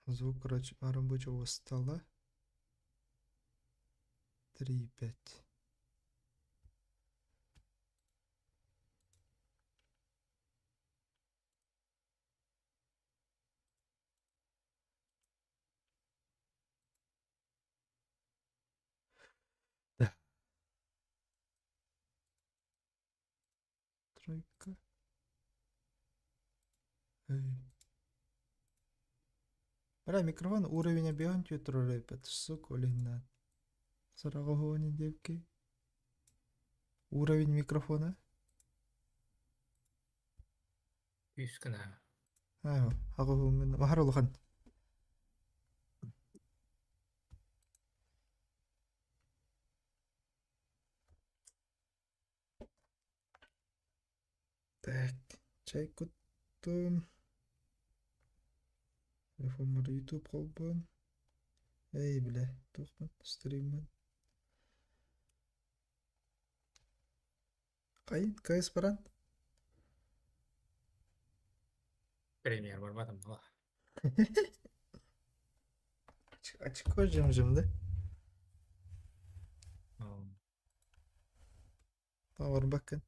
Звук рабочего стола 3,5. Да. Тройка. Бля, микрофон уровень объем тюториаль сука, линна. Сарагони девки. Уровень микрофона. Üsküna. ايوه هغو من محرو لخن. Так, чай куттун. Телефон мар YouTube колбон. Эй, бля, тухмат стриммен. Кайын, кайыс баран. Премьер барбадым бала. Açık жым-жымды. Тауар баккан.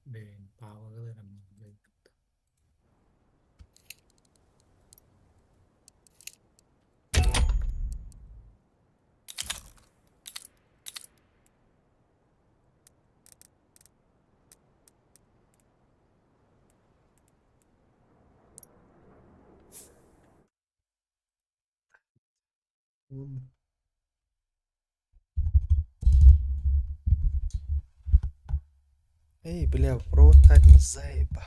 Ben pagalırım. Болды. Эй, бля, провод заеба.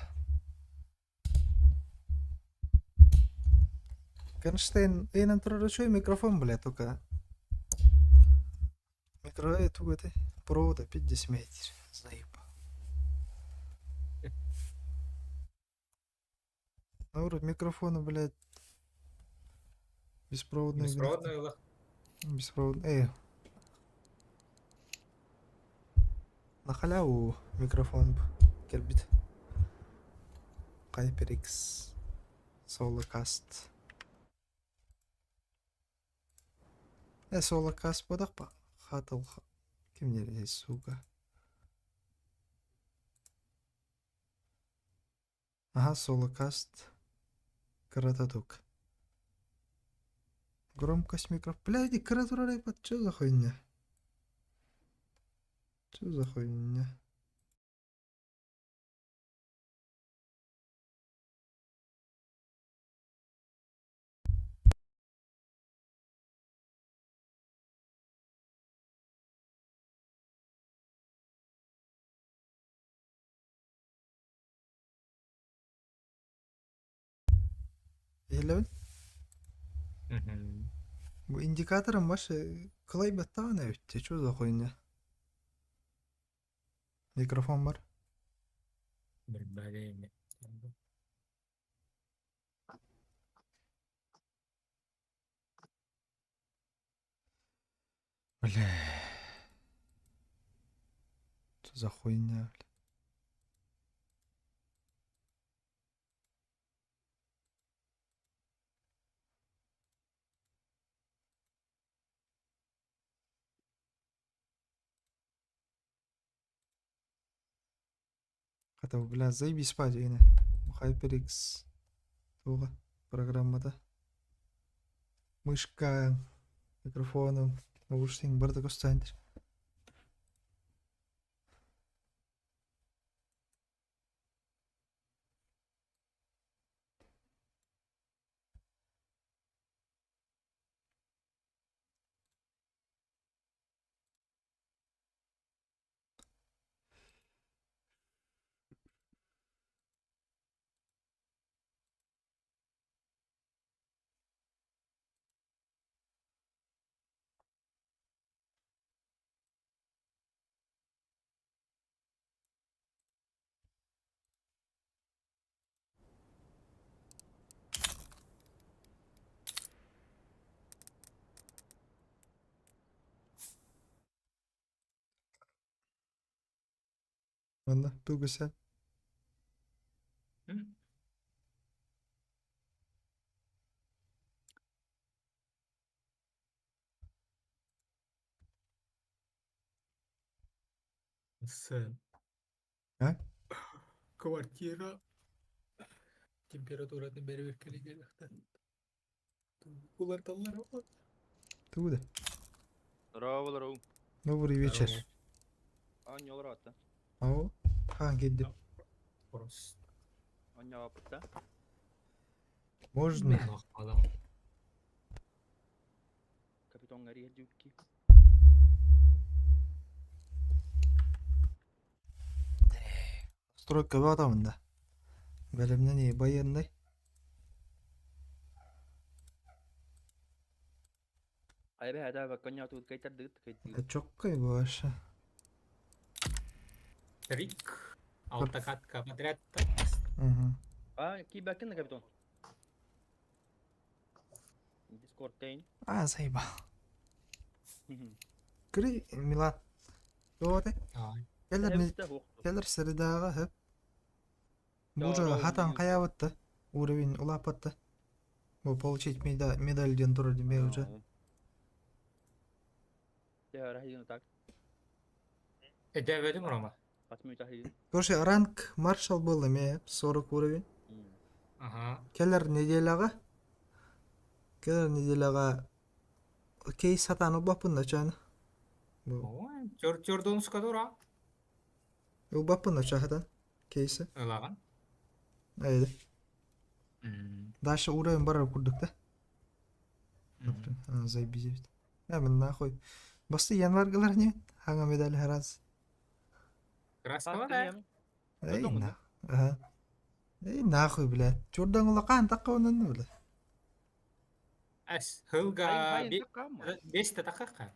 Кернштейн, эйнен пророчой микрофон, бля, только. Микро, туго ты. Провода 50 метров. Заеба. Наоборот, микрофона, блядь, беспроводные. Беспроводный лах. Беспроводные. На халяву микрофон кербит. HyperX Solocast. Solocast бодақ па? Хатыл кімдер сука. Ага, Solocast. Карататук. Громкость микрофона. Бля, иди каратура рейпат. Чё за хуйня? Чё за хуйня? Елеуін? Bu indikatörün başı kılay battağına öttü. Çöz da koyunca. Mikrofon var. Berbagi. Бля. Что за хуйня, бля. Хотя, бля, заебись спать, yine. HyperX туға программада. Мышка, микрофоном, наушник барды көстәндір. Anda, туғы сәл. Sen Ha? kwartira temperaturanya beri kali gak. Ular tallar apa? Tuh da. Здорово. Добрый вечер. Anya olratta. Ау. Хан giddim. Terus Anya apıtta. Можно. ben akmadım. Kapitan Gary Jukki. Стройка батамын да. Бәлемнен не баяндай. Ay be hada bak kanya tuh kaytar dıt kaytar. Çok kayı başı. Trik. Alta katka подряд. Hı hı. Ki bakın da kapitan. Discord kain. Sayba. Kri Milan. Doğru. Gelir Seridaga hep. Burada hatan kayabattı. Уровень улапатты. Bu получить медаль дентура демей уже. Ya rahidin tak. Devedim ama. Atmıyor tahidin. Короче, ранг маршал был, имеет 40 уровень. Ага. Келер неделяға кейс сатаны бапында чаны. Ой, Jordan скадора. Бапында чахатан кейсі. Ылаған. Айды. Дальше уровень барар курдук да. Заебись. Мен нахуй. Басты январгалар не? Ханга медаль хараз. Краска да. Эй, на. Ага. Эй, нахуй, блядь. Jordan улақан таққа онанды, блядь. As hılga Hayır tak mı? 5 takaka.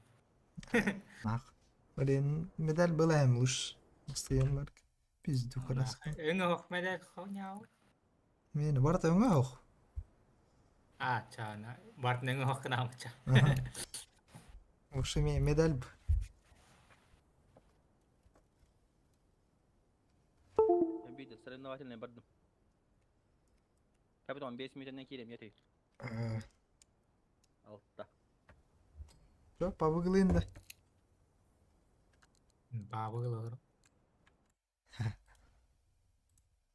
Нахуй. Блин, медаль была им лучше. Басты январ. Пизду краска. 응어 медаль хоняу. Мені барта өңі ауқ. Чана. Бартын 응어 кынамыча. Вообще мен медаль бі. Ben bir de соревновательный bardım. Kapitan 5 metreden kirem yatay. Altta. Жоқ, пабығылын да. Babı kılır.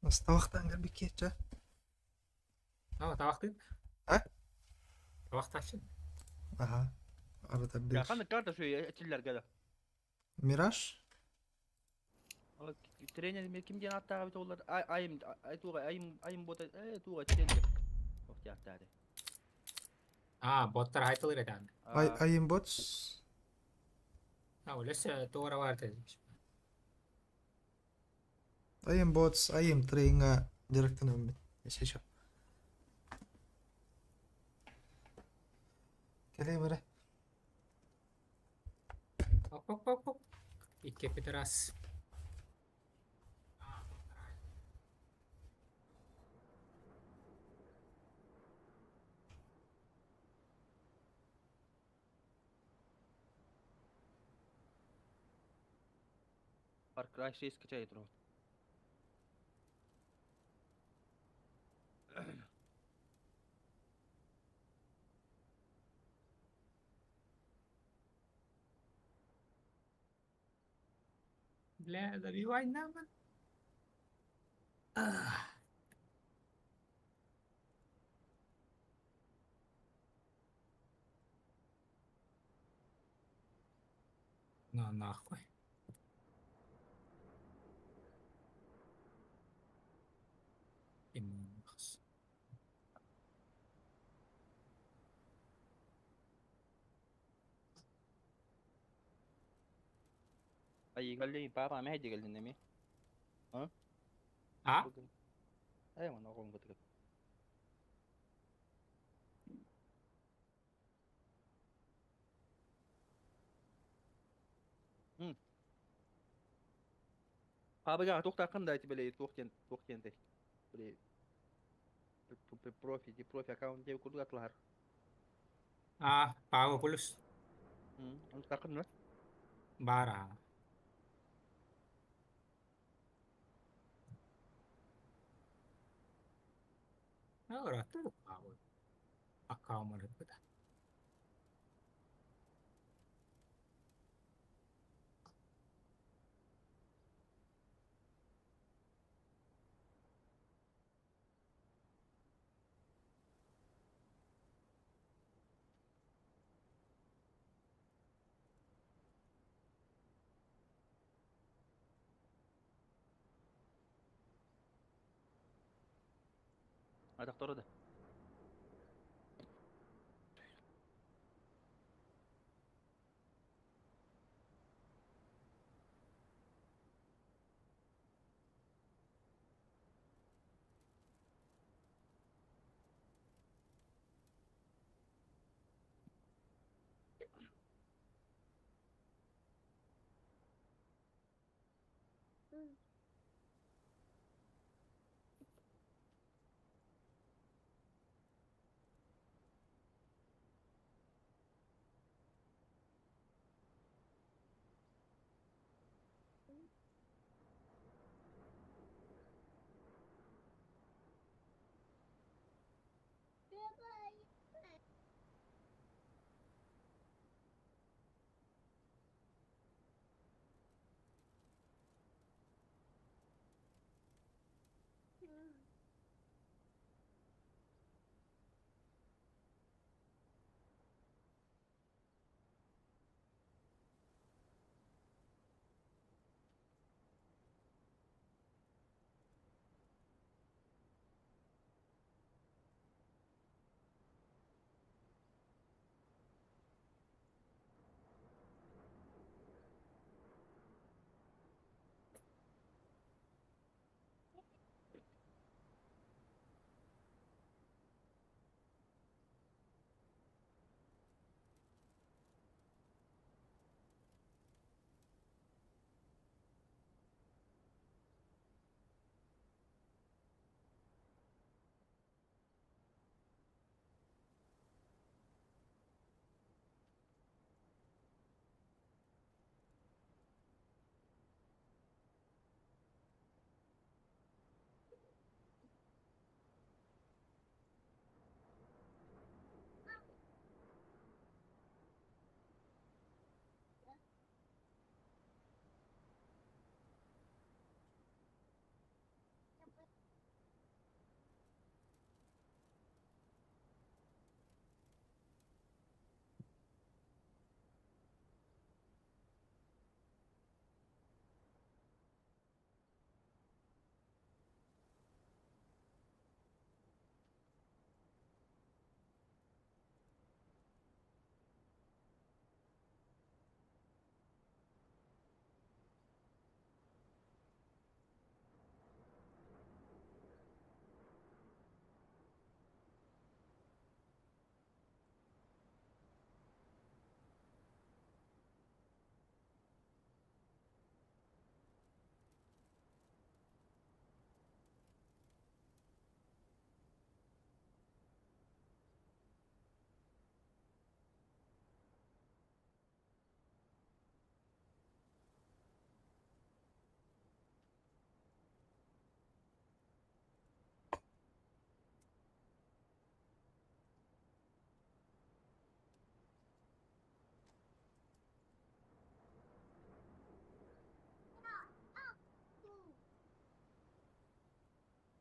Осы табақтан кірбек кетші. Tabak değil. Ha? Tabak taşın. Ага. Арада Ya бір. kanı karta şöyle açılar gada. Мираж? Trener kim diyen hatta abi tollar ayım bota tuğa çeldi. Çok yaktı. Botlar haytılır eden. Айым ботс. Öyleyse doğru var demiş. Айым ботс. Айым трейнға директін өмбет. Есе шо. Келей бәрі. Hop. İki pidras. Far Cry 6 скачай трон. Бля, забивай нахуй. Нахуй. İnanılmaz. Ay قال لي بابا مهدي قال لي نمي. Ha? ايوه انا اقوم قلت لك. Abi ya tokta kanda iti bele tokten te. Bele profi account dia kudu kelar. Power plus. Onu takın mı? Bara. Ahora todo power. Account mana kita. doktor da.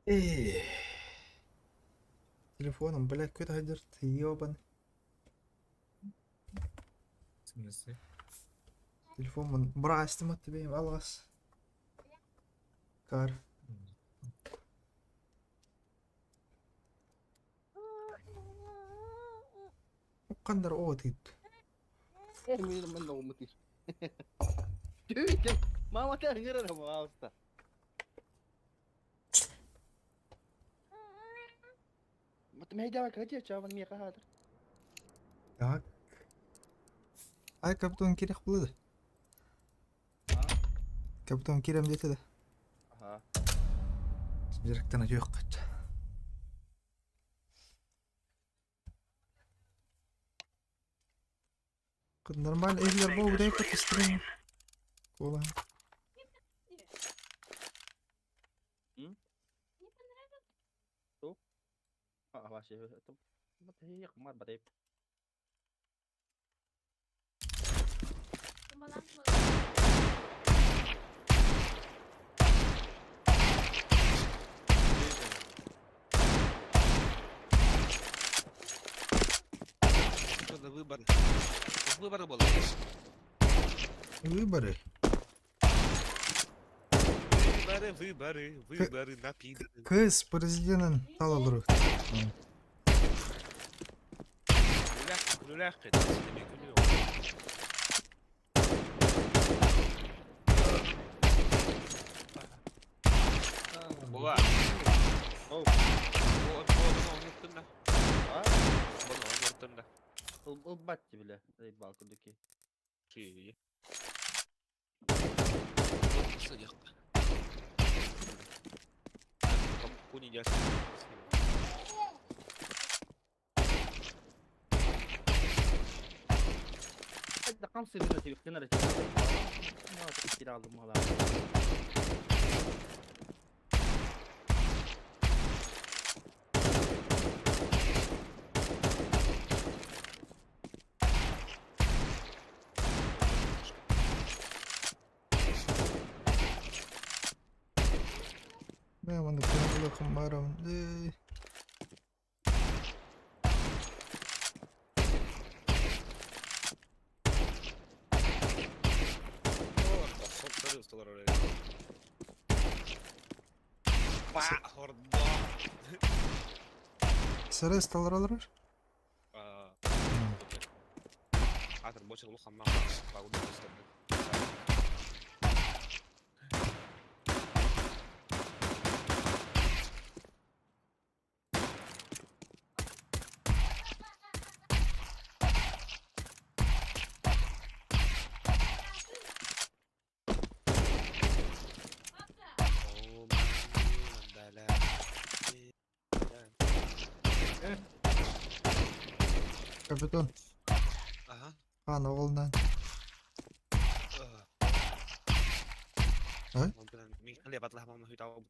ايه telefonen بلاك كده هدرت يوبن Semester. تليفون من برا استمت بيه الغس كار مقدر اوتيد Min naman na umutis. Dude, mama ta ngira na mga hasta. Matmehda ka diya chawan miya ka hada. ياك هاي كابتن كده قبل ده كابتن كده مديت ده Aha. direkt انا جوقت قد نورمال ايه اللي ربو بداية تسترين والله Awasya ito. Matahiyak mar batay. На выбор. Выбор был. ويبري Выбор. very nappy. Kız prezidentin tal olur. Güler kedi. Seni gülüyor. Baba. Oh. Bana unuttun da. Ha? Bana unuttun da. O battı bile. Balkondaki. Şey. Sıcak. Kamu kuning gelsin. Hadi kam sırrına çevik kenara çevik. Ne yapayım kiraladım hala. Ben bunu kanalı kembaram de. Sorry, ustalar oraya. Wah, horda. Sarı stalar alır. Atar bocah lu xamna bagu du sistem. Oh, mandala. Kapitan. Aha. Han oğlundan. Hah? Min lihatlah mama tahu.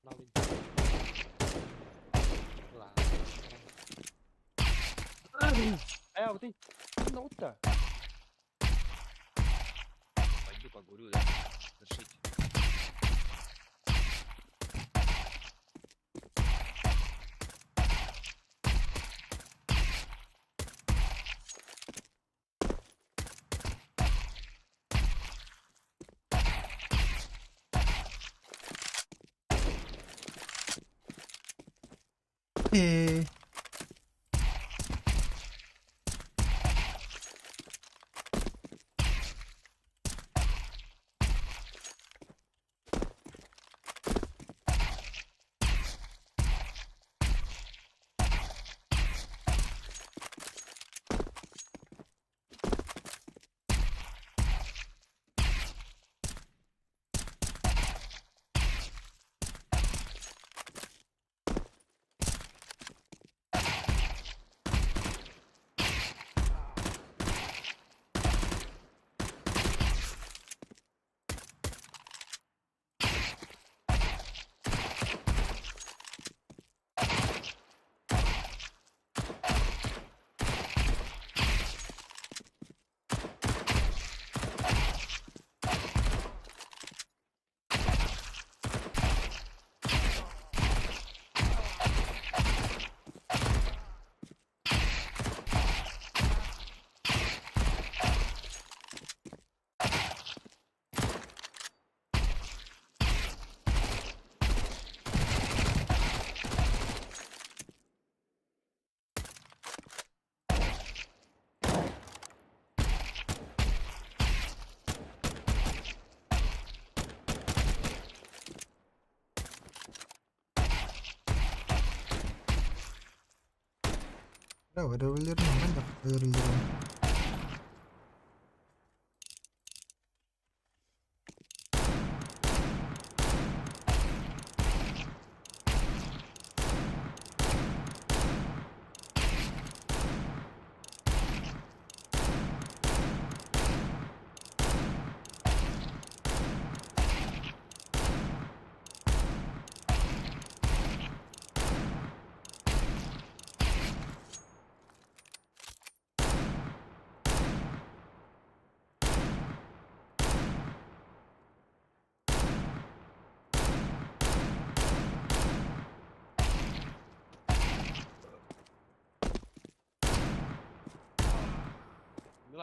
Lawin. Lah. Ayaw, ti. Naot ka. Pagi pak guru ya. Bersih. Eee. Ya verebilirim ben de verebilirim.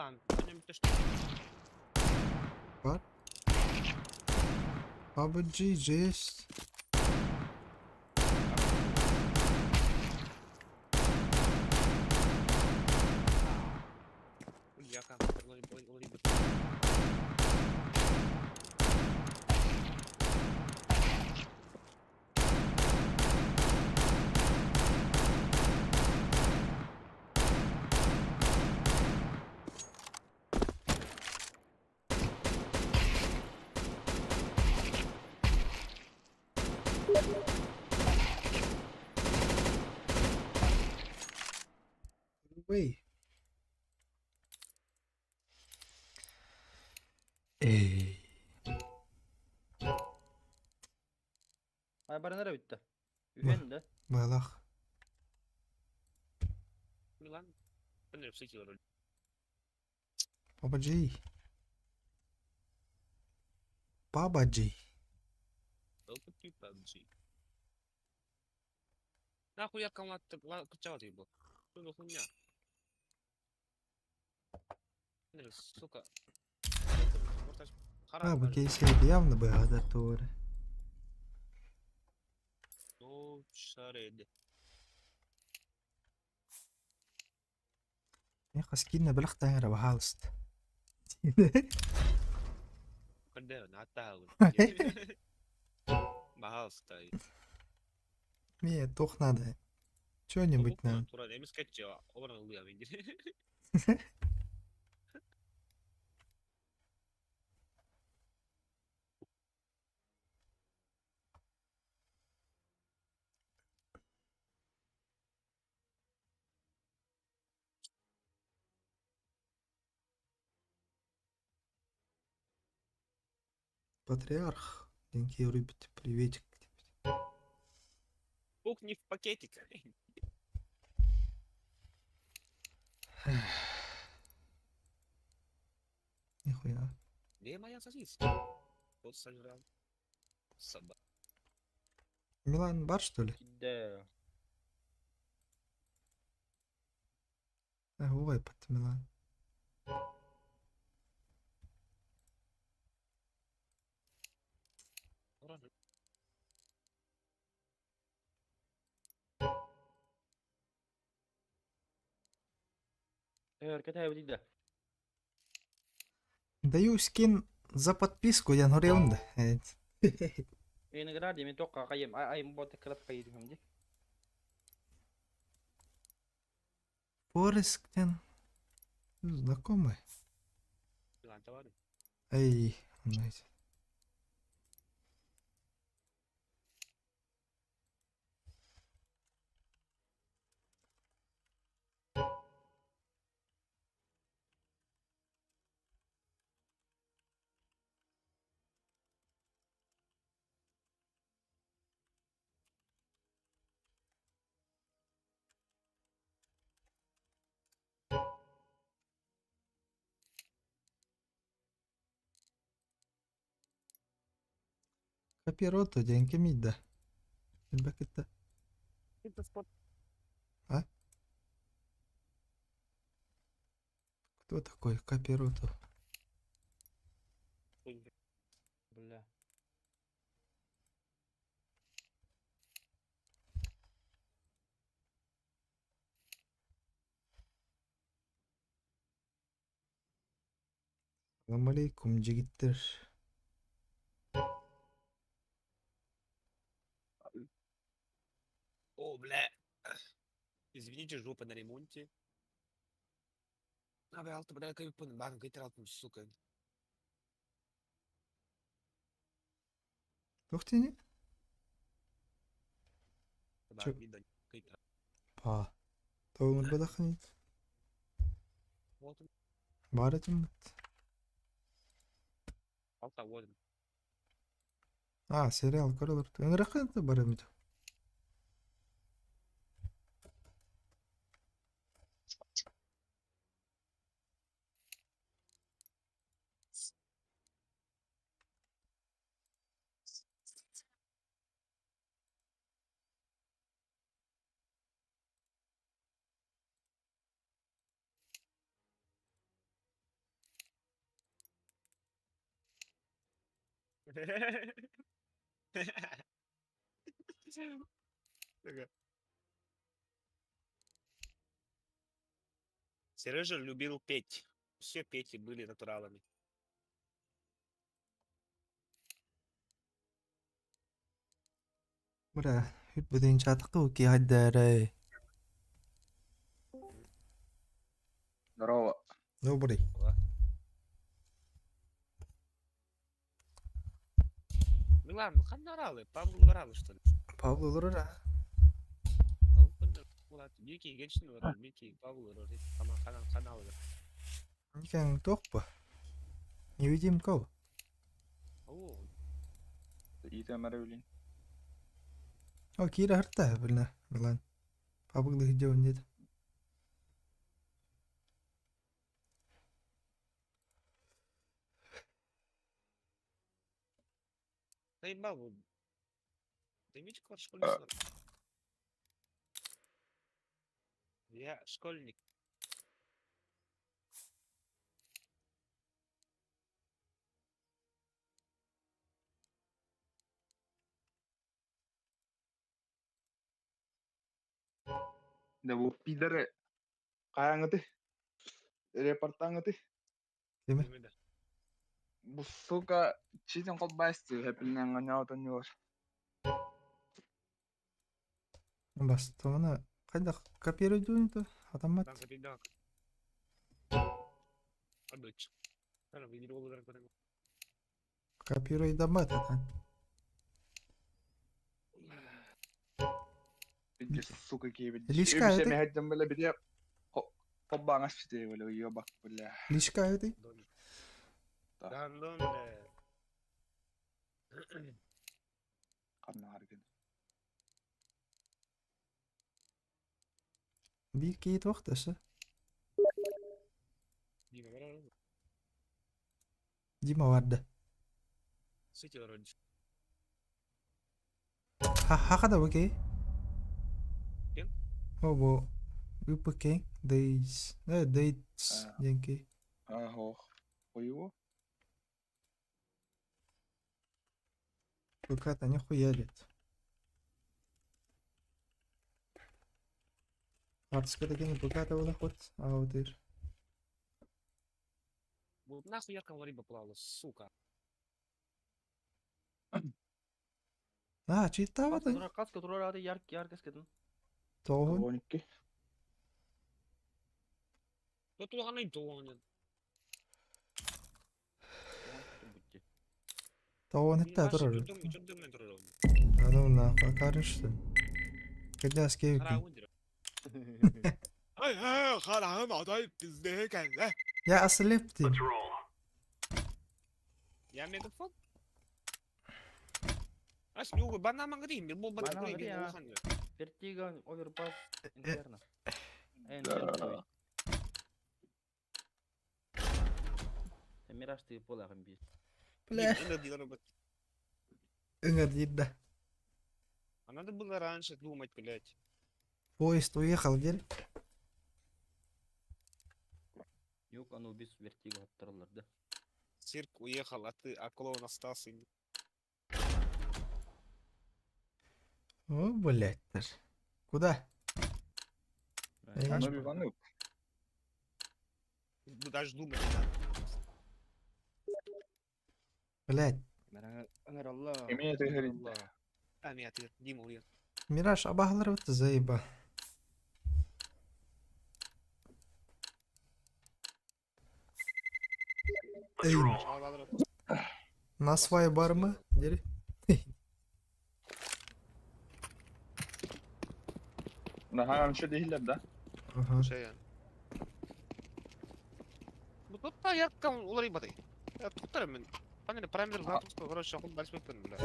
Milan, annem bir taşla. Var. PUBG jest. Ya kan, olay. Way. Ey. Ay bana nereye bitti? Üfen de. Balak. Milan, ben de yüksek yiyorum. PUBG. PUBG. Dapat yung PUBG. Nakuya kang kacau tiba. Tunggu punya. Ne suka. PUBG среди явно бы адатуры. O şarede. يا خسكينا بلغت أنا بحالست. Kada na tahu. Mahal stay. Мне toch надо. Что-нибудь надо. Turan emis kaçıyor. Oradan oluyor bence. Патриарх. Деньги рыбит. Приветик. Пукни в пакетик. Нихуя. Где моя сосиска? Вот сожрал. Собака. Милан бар что ли? Gide. Ой, под Милан. Oranı. Hareket بدي. Даю скин за подписку, я норевнда. إيه نقدر دي من توقع قيم أي مبادئ كلا قيم هم دي. Форескен. Знакомый. Lan tavarım. Эй, знаете. Копироту деньги мидда. Бакетта. Это спот. Кто такой Копироту? Бля. Салам алейкум, жигиттер. О, бля. Извините, жопа на ремонте. Abi altı bırak yapın. Ben getir altın suka. Ух ты, не? Ben bir getir. Па. Тоунд бадахнит. Oldu. Баратым. Altta vurdum. Сериал көрөлөр. Ыңыраканты барамыды. Сережа любил петь. Все Пети были натуралами. Bura hübbetin çatıqı ki haddare. Здорово. Добрый. Ну ладно, ханаралы, Павлу Варалы, что ли? Pablo Lura. Мики, Геншин, Мики, Павлу, каналы. Никang tốt bu. Nhiều chim câu. О, İyi öyle. O kira harta bilna. Bilan. Pablo hijau dedi. наебал. Ты Митя в школе снова? Я школьник. Да bu pidere kayangetih. Reportangetih. Değil mi? Değil mi de? Bu suka çiğden kopbastı. Hepinle ganyağı yor. Bas tamana. Kayda kapıya ödüğün de adam Там запидак. Отдочь. Наверное, видели его удар куда-нибудь. kapıya ödüğün de adam. Bir suka gibi. İlişki Bir hayatı. şey mehacım böyle bir de kopbangas işte böyle uyuyor bak böyle. İlişki hayatı. ¿Dónde? ¿Dónde? Kanlı hareket. Bir keyit vaxtası. Дима, ворота. Dima vardı. Сыти вроде. Haqada bakay. Kim? O bu. Bir bakay. Days. Ne dates. Ha. Yankee. Ha ho. Uyuyor. Bukata не хуярит. Арцкада гени буката вала ход. Аудир. Вот нахуй яркого рыба плавала, сука. Чита вата. Kas kadar hadi yer keskedin. Тоғын. 12. Ну тут она и тонет. Тоғын hittä тұрар. Чудо метро. Ануна карышты. Кыдас кевки. Караундер. Ay ay, karanım aday bizde geldi. Я ослептим. Я мегафон. А с него банана грим, был бы Banana грим, gri я ya. уханю. Vertigo overpass interna. En Da. sirkui. Miraç tip olağım bir. Бля. Это дело бы. Ыңыр дейді. А надо было раньше думать, блядь. Поезд уехал, дер. Yok anu biz vertigo attırılırdı. Цирк уехал, а клоун остался. О, блядь. Куда? Ey. Kanlı bir kanlı yok. Даже думать не надо. Блядь. Ömer Allah. Yemin ederim. Allah. А, нет, Дима уехал. Мираж абахлар өтті заеба. Ey, насвай бар mı? Deri. Daha şu değiller de. Aha. Şey yani. Bu da yakkan olayı batı. Ya tutarım ben. Hani parametre zaten короче, охот дальше выпадем, бля.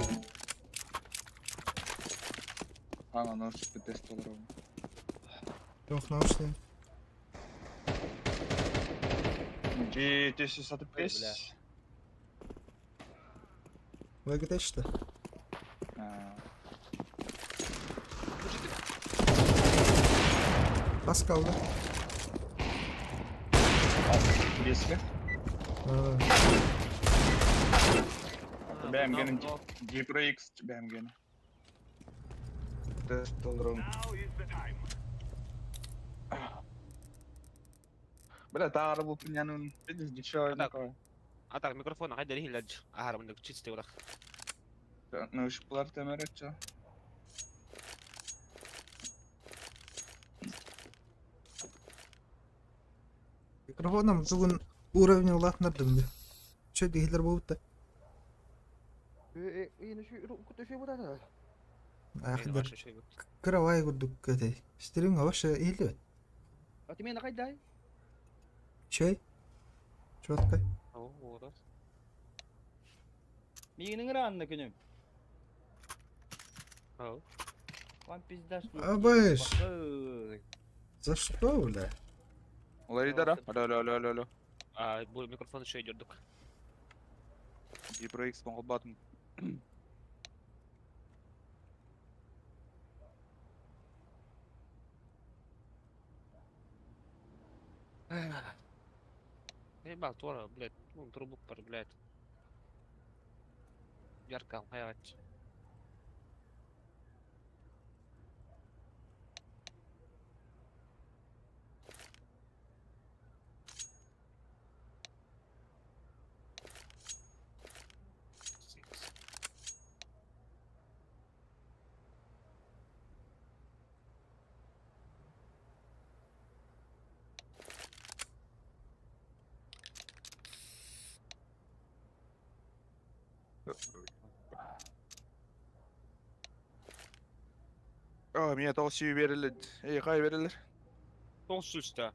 Ha ну şu test olur oğlum. Yok nauşlayım. GTC satıp geç. Öyle. Vakit işte. Ha. Az kaldı. Eski. Ha. BMG'nin G-Pro X BMG'nin. Test dolduralım. Bela taarab bu pinyanun. Biz geçiyor ne kadar. Atak mikrofon nakay dari hilaj. Ahar man nagchiste wala. Ne ışıklar temer edeceğim. Микрофоном бүгін уровень улатнардым да. Чё дегилер болуп да. Ini şu şey bu da. Ахыдар Ваша şey bu. кыравай курдук этой. Стеринга ваша илди. Ati men nakay day. Чай. Чётко. Oo, orada. Мигinin ранна күнüm. Oo. Lan pizdaş. Абаш. За что, бля? Olay idare. Alo. Bu mikrofonu şey gördük. G-Pro X bana batım. Ебал, Тора, блядь. Ну, трубу пар, блядь. Ярко, хаять. Mine tavsiye verilir. Kay verilir. Толстый üstte.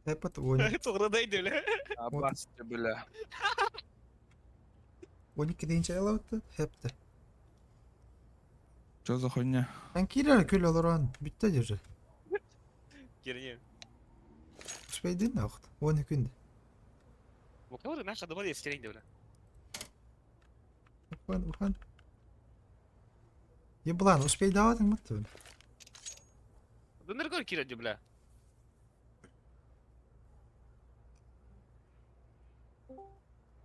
Hep oyun. Тугрыдaydı öyle. Abbas bile. 12-нче ай алабытты. Hepti. Что за хуйня? Анкирер күл олоран. Bitті держи. Geriye. Успейдин вақыт. 12 күнде. Bu kadar ne kadar var ya skereydi öyle. Ухан. Еблан, успей даватың мытты бля. Döner gör kiracı bile.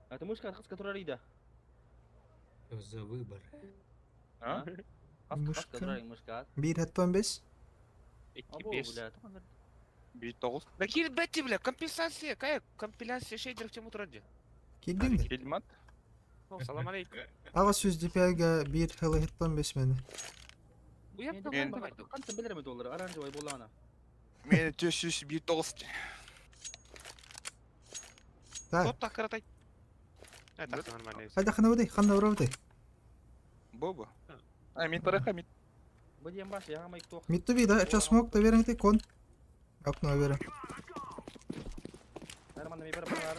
Это мышка, которая рида. Что за выбор? А? Мышка. Которая мышка. 1.15. Abo 2-5. блядь. Bir tavus. Да кирбетти бля, компенсация, какая компиляция şeydir в чем утради. Келдің де. Filmat. Салам алейкум. Аға сөзді пәлгі 1 хл.15 мені. Bu yapma Ben- bu yapma. Kanka bilir mi doları? Aranjavay bolana. Mene tösüs bir tavus. Так, Топ так каратай. Это так нормально. хайда қана өдей, қана ұраудай. Bu. Ay min tarafa min. Bu diyem baş ya ama ilk toq. Митті бейді, әча смок да берің де кон. Окно берің. Herman'da bir var.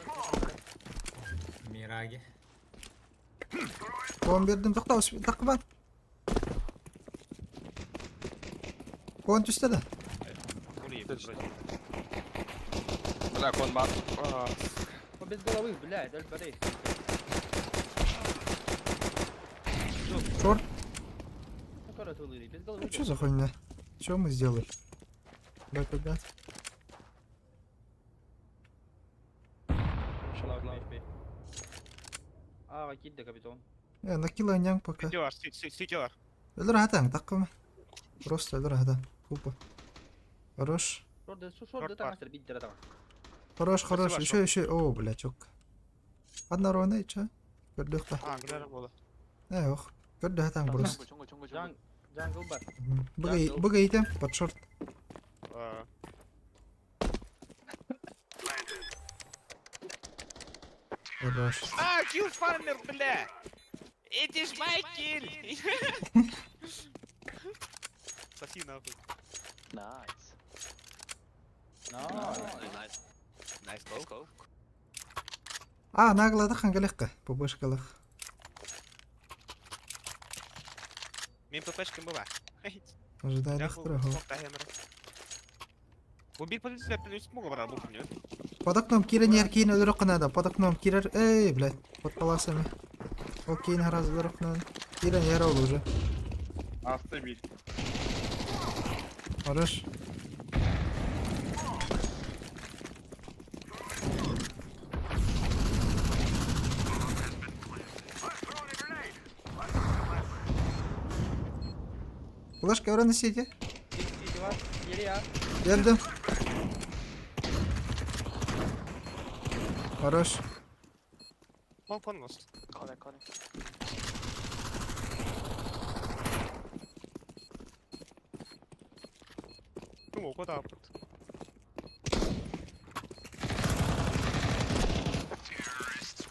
Мираги. Кон бердім, тоқта, таққыбан. Кон түсті да. Бурayı. Bela kon bak. Bu bez головы, блядь, дальше батарей. Шорт. Ну, короче, улыбай, без головы. Что за хуйня? Что мы сделали? Бэк опять. Aa, gitti kapitan. Накила няң пока. Сетевар, сетевар. Өлір атаң, таққыма. Просто өлір атаң. Купа. Хорош. Şurada tanıştır, bir lira tamam. Хорош, хорош. Спасибо, Еще. О, бля, чок. Одна рона и ча? Көрдік та. А, güzel oldu. Ох. Көрді атаң просто. Jungle бар. Бұға етем, под шорт. Хорош. А, kill farmer, бля! It is my kill! Соси нахуй. Nice go. Нағылады қанғалыққа. Бұбышқалық. Мен ППшкам была. Ожидайлық тұра. Bu bir позиция плюс много брал, буху нет. Под окном кирен кейін өлірі қынады. Под окном кирер. Эй, блядь. Под паласами. Ол кейін хараз өлірі қынады. Кирен яра ол уже. Hasta bir. Хорош. Flash kevranı CT. CT var. Geri ya. Geldim. Хорош. Кон мост. Коне. Ну, куда апот?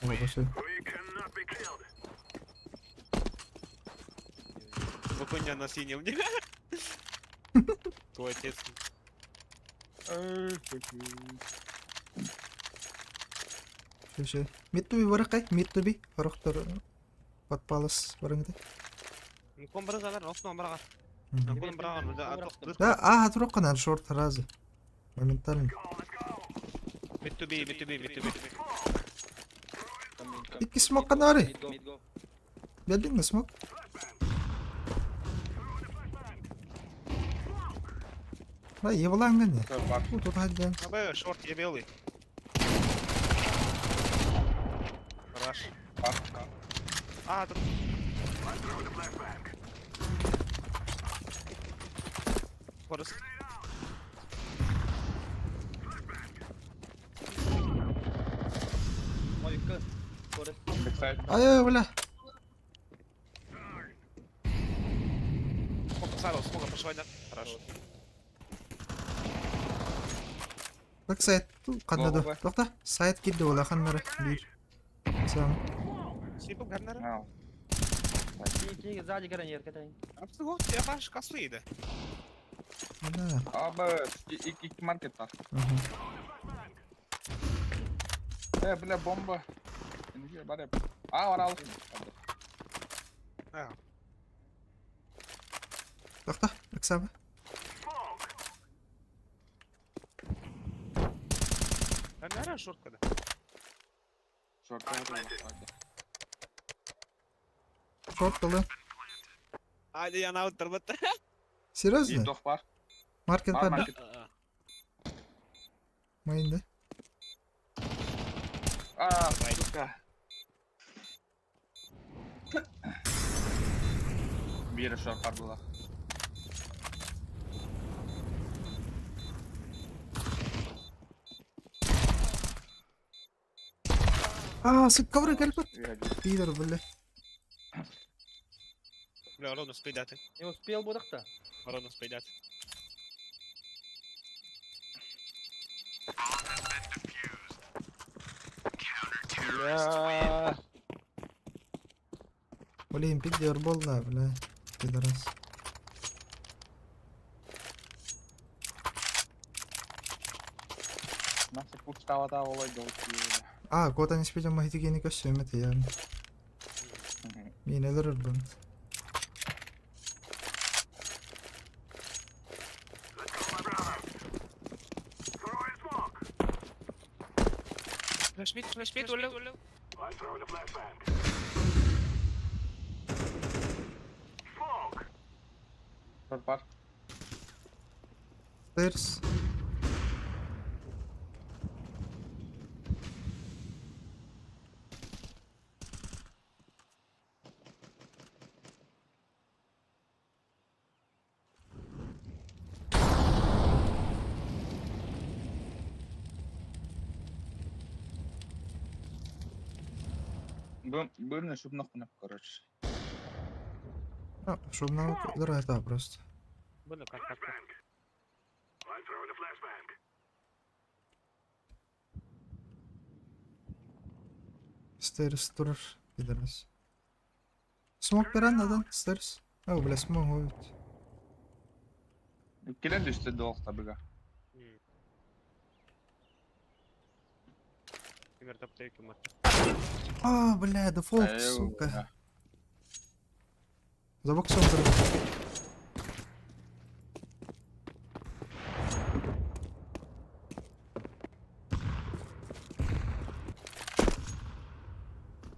О, пошли. Баконя на синем. Твой отец. Şey. Mid to be barı kay. Mid to be. Horoktor. Patpalas barang itu. Кон бара загар, офно бара. Mhm. Кон бара, да, Да, هتروح قناة شورت رازي. Моментально. Mid to be. İki smoke kan var. Mid go. Geldin mi smoke? Vay iyi ulan ben ya. Third part. Тут hadi. Абе, шорт, я белый. Раш. Part. А, тут. Форест. Майка. Forest. Backside. Ay бля. Смога пошла, да? Хорошо. Backside. Qanday Go, go. To'xta. Side ketdi ular qanday. Bir. Tamam. Сипу гарнер. No. CT сзади гранер катай. Абсолют, я баш каслıydı. Bля. Abi iki market var. Aha. Bile bomba. Şimdi bari. Var al. Ha. To'xta. Backside. Ben nereye short kadar? Short. Short dolu. Hadi yana otur bat. Серьезно? Bir doh var. Market Var var. market. Main'de. Suka. Bir short var burada. Sık kavra gel bak. Пидор, бля. Бля, ровно спейдати. Не успел будах-то. Ровно спейдати. Бля. Блин, пидор болды, бля. Пидорас. Nasıl puçtava da olay doldu. Кота не спидем магитигени көссөмөт я. Мен элер урбун. Флешмит, өлі. Short var. Stairs. Бырный шубных кнопок, короче. Чтобы нам это просто. Bunu kalk. Stairs durur. Pidorас. Smoke veren adam. Stairs. Бля, smoke ходит. Келен düştü doğuk tabi ga. Пример топ-тейки мат. Бля, дефолт, сука. За боксом durur.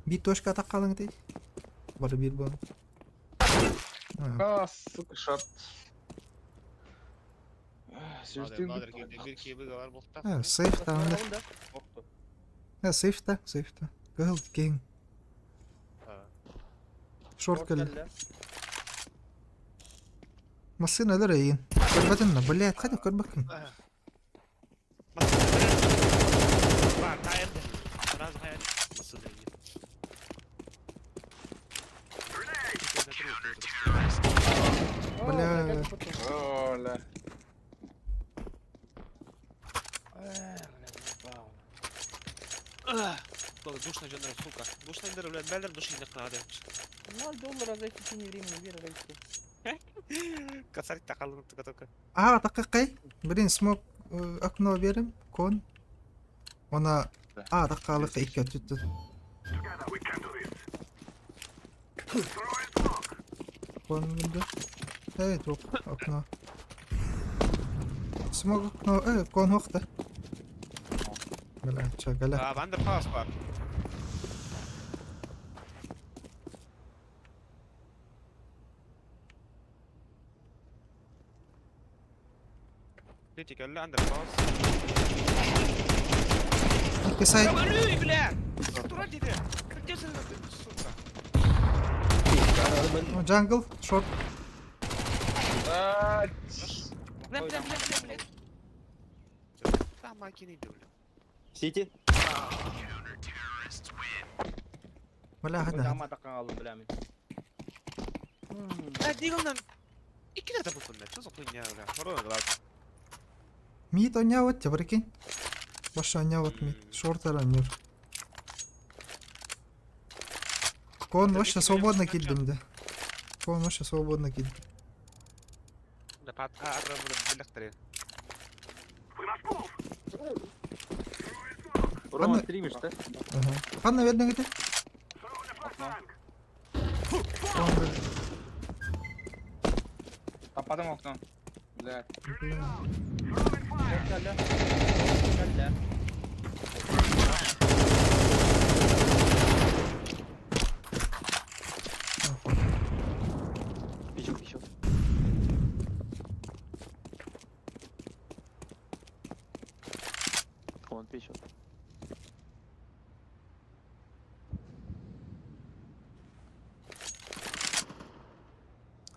Bir точка атакалың дейді. Бар bir бал. Сука, short. Надыр келді, bir кебі var болта. Сейф та анда. Оқты. Сейф та. Гыл кең. Шорт келді. مصينا درين كربتنا بليات خدي كربكن بعد تعال راز خيالي مصدر بلا اوه لا душно же, сука. Душно же, блядь, бедер души не надо. $0 زي 60 гривен بيرة غير كسرت تقلب только. دقيقي برين سموك أكنو بيرم كون وانا دقالق إيكا تتت كون من ده توق أكنو سموك أكنو كون وقته بلا شغلة عندك خاص بقى. تيجي قال لي عندك خاص. كساي يا بلاد. تردي ده. الجسر السلطة. جانجل شورت لا لا لا لا. ما كيني دولة. سيتي ولا كنت هذا عم تقال بلامي لا دي قلنا. إكيد هذا بكون شو صقين يا ولا. مرة غلط. ميت أنياوت تبركين باش أنياوت ميت شورت رانير كون وش свободно кидим ده كون وش свободно кидим لا بعد أقرب بالأخترين. روما стримишь, да? Ладно, видно где? Kapadım okno. Блядь. كلا كلا Пищу. Он пищу.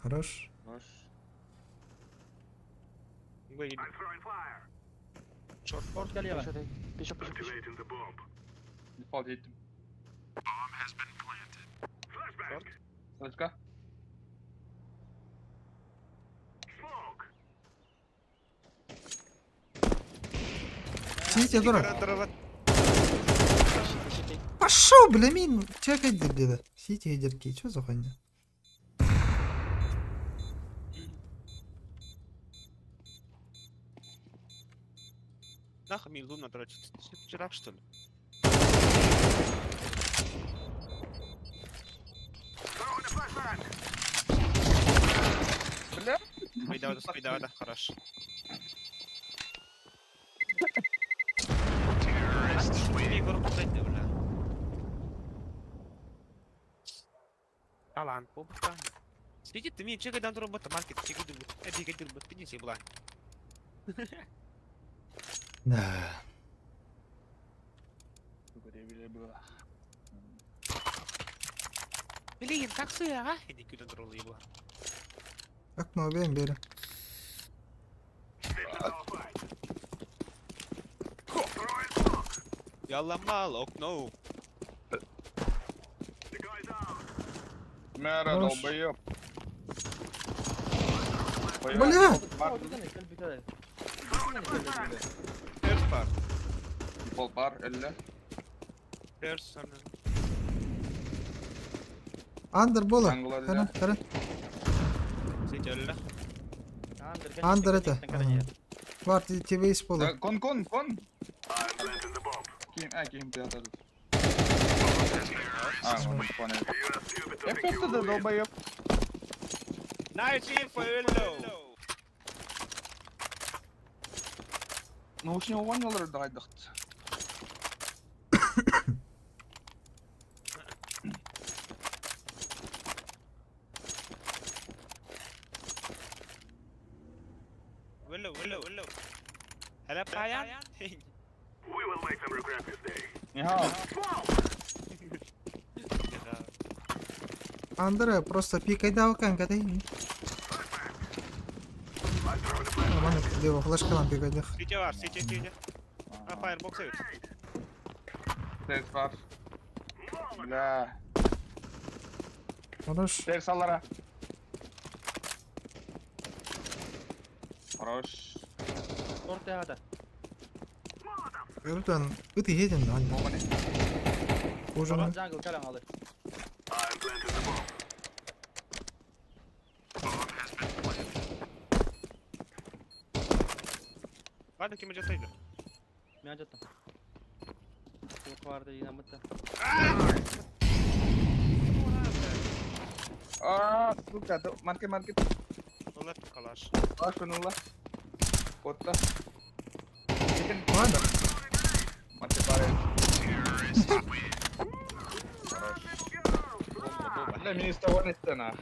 Хорош. Нож. وين؟ شورت فورت قال يلا Пищу. Default ettim. شورت. Слышка? Сидите, дурак. ضربت. Пошел, бля, мин. Чекай, деда. Сидите, гидерки. Что за хуйня? Нахуй мне луна, короче. Вчера что ли? Бля. Спида, да, хорошо. طبعا فوق تيجي تمي تشيك دان تروبوت ماركت تيجي دو ادي كده بتجي سي بلان Да. مليون تاكسي يا هدي كده ترول يبغى أكنو بين بيرم يلا مال اوكنو Мэра Хорош. долбоёб. Бля! فيرست بار Default bar 50. فيرست Андер бола. Jungle Хана, 50. хана. سجل Андер это. Var TV spola. Kon. Kim teatr. Понял. Эффекты да долбоёб. نايس انفو يلو Научный увольнялар да айдахт. ولو هلا بايان Нихао. Андер просто пикай дал канка ты. Лево, флешка вам бегает. Сити var, City. Ha, Firebox evet. Ses var. Bля. Хорош. Ses sallara. Хорош. Korte hada. Yürüten öte hedin lan. Momani. Ужин. Jungle kalan alır. Hadi kime jataydı? Ben jattım. Yok vardı yine mıtta. Ah, suka tuh. Market. Dolar kalaş. Ah, kunullah. Kota. Lan. Market var. Ne minsta var nettena.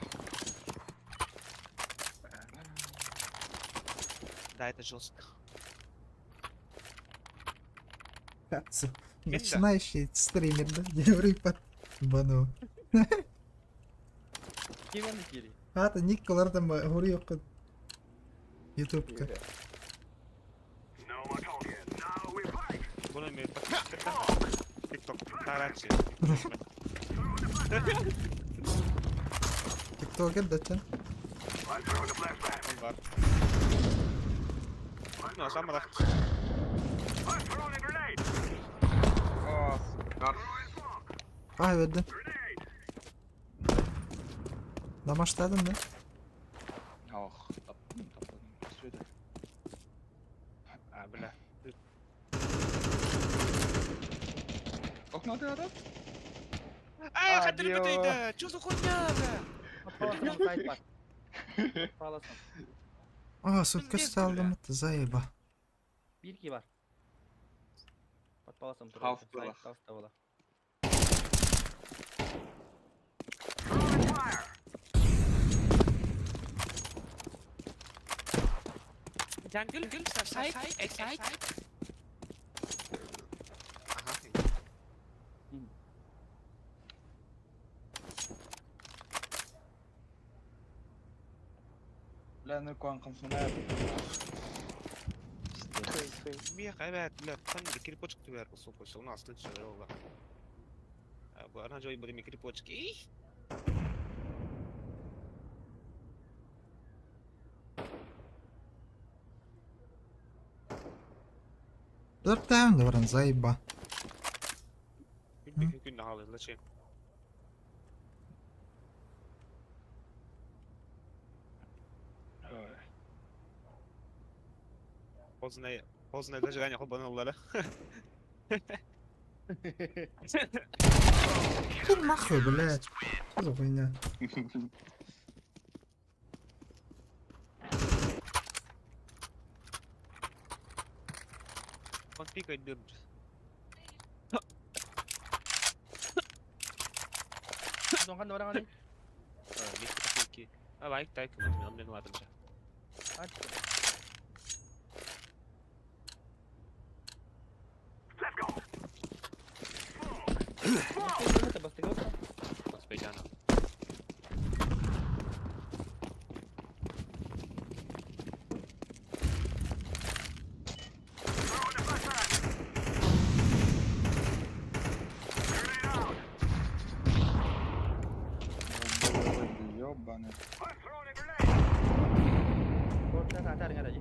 Dajte жестко. Кацу. Начинающий стример, да? Еврей под бану. Kim yandı geri? Hata nikkolardan vuruyor kız. YouTube'da. Bunu mu TikTok tarafçı. TikTok'e de çan. Var. No, sama da. Oh, sukar. Ah verdin. Damaçladın da. Oh, tappın. Şöyle. Ha bile. Oh, ne adam? Ай, хотели Адио. бы ты, да? Чё за хуйня, бля? Palasam site var. Palasam. Aa sutkası aldım zayıba. 1-2 var. Bak palasam tur. Half Site bala. half da bala. Jungle, side, side. Aha. لا نكون 500. Мех, evet, блядь, пацаны, крипочки вверх, сука, все, у нас тут все, ровно. Оранжевые будем крипочки. Dört tane de var zayıba. Günde halı, зачем? Поздное дожигание хобанулları. Ты нахуй, блядь. Что за хуйня? Он пикает дырт. Donkan orang ani. Мех такие. А, вайк, так, он мне надо же. Aç. Basta gota. Специально. Ёбаный. Korte kaçar nggak aja.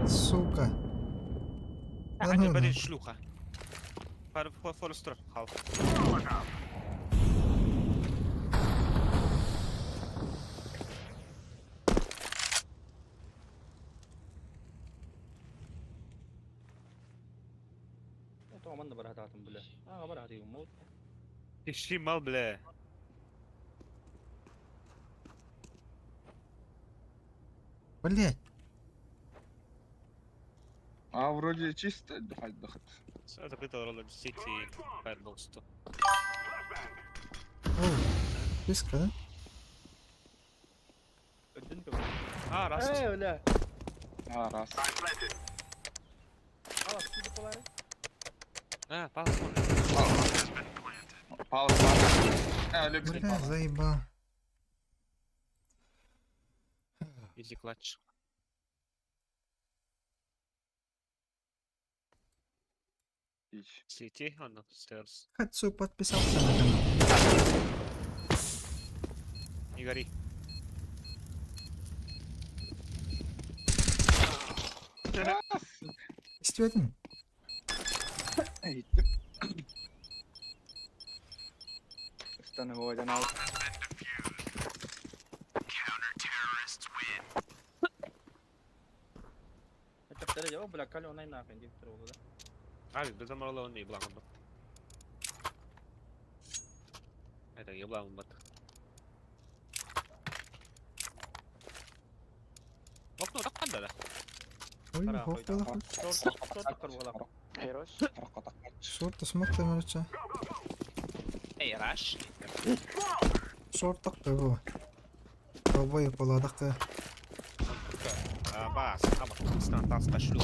Сука. Да Они ну были нахуй. шлюха. Форестер, халф. Itu aman da berhati atam bela. Ah, nggak berhati umut. Шимал, бля. Блядь. А вроде чисто отдыхать. Это было ролик Сити Firebox. Oğlum. Piska da. Ödün kau. А, раз. Öyle. А, раз. Awas, itu keluar. А, пауза. Пауза. Öyle bir şey Бля, pause. заеба. Easy clutch. CT on the stairs. Katsu подписался на канал. Не гори. Естественно. Heitti. Tänne voidaan auttaa. انت بتلاقي جواب بلا كلو ناين ناقين جبت والله. عادي بس مرة الله اني يبلع من بط. هذا يبلع من بط. وقته تقعد ده. Ой, хохтала. شورت والله. Heroes. Rakota. Short smoke مرتشا. اي راش. Short دقة. Ковбой пола دقة. باس خبط استنى طاس قشلو.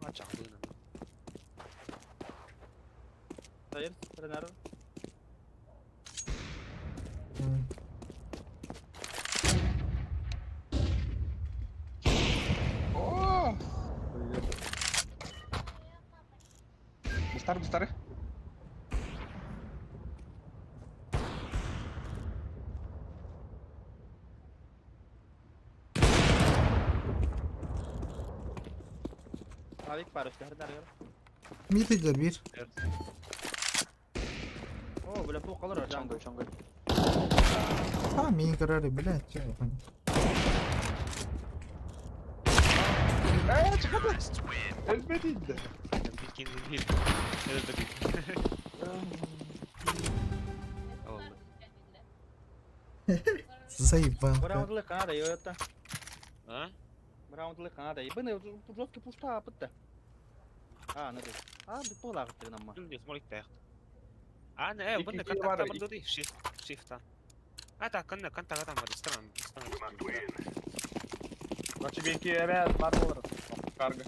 ما تعبونا. طيب رنر. Oh. Bestar. عليك بارش ده رنر. مين الدربير؟ اوه بلا فوق قدر جنب. Jungle. مين قرر بلاد شايف. تخبط. البديد. يمكن نهيل. هذا البديل. والله. زي براوند بانكا. لك هذا يوتا. ها؟ براوند لك هذا يبني وجوك بوستا بده. ندري. بطولة قلت لنا شو اللي اسمه تاخد؟ انا ايه بدنا كنت برضه دي شيفت. كنت قطع ما استنى. Baci binti ere marmor. Karga.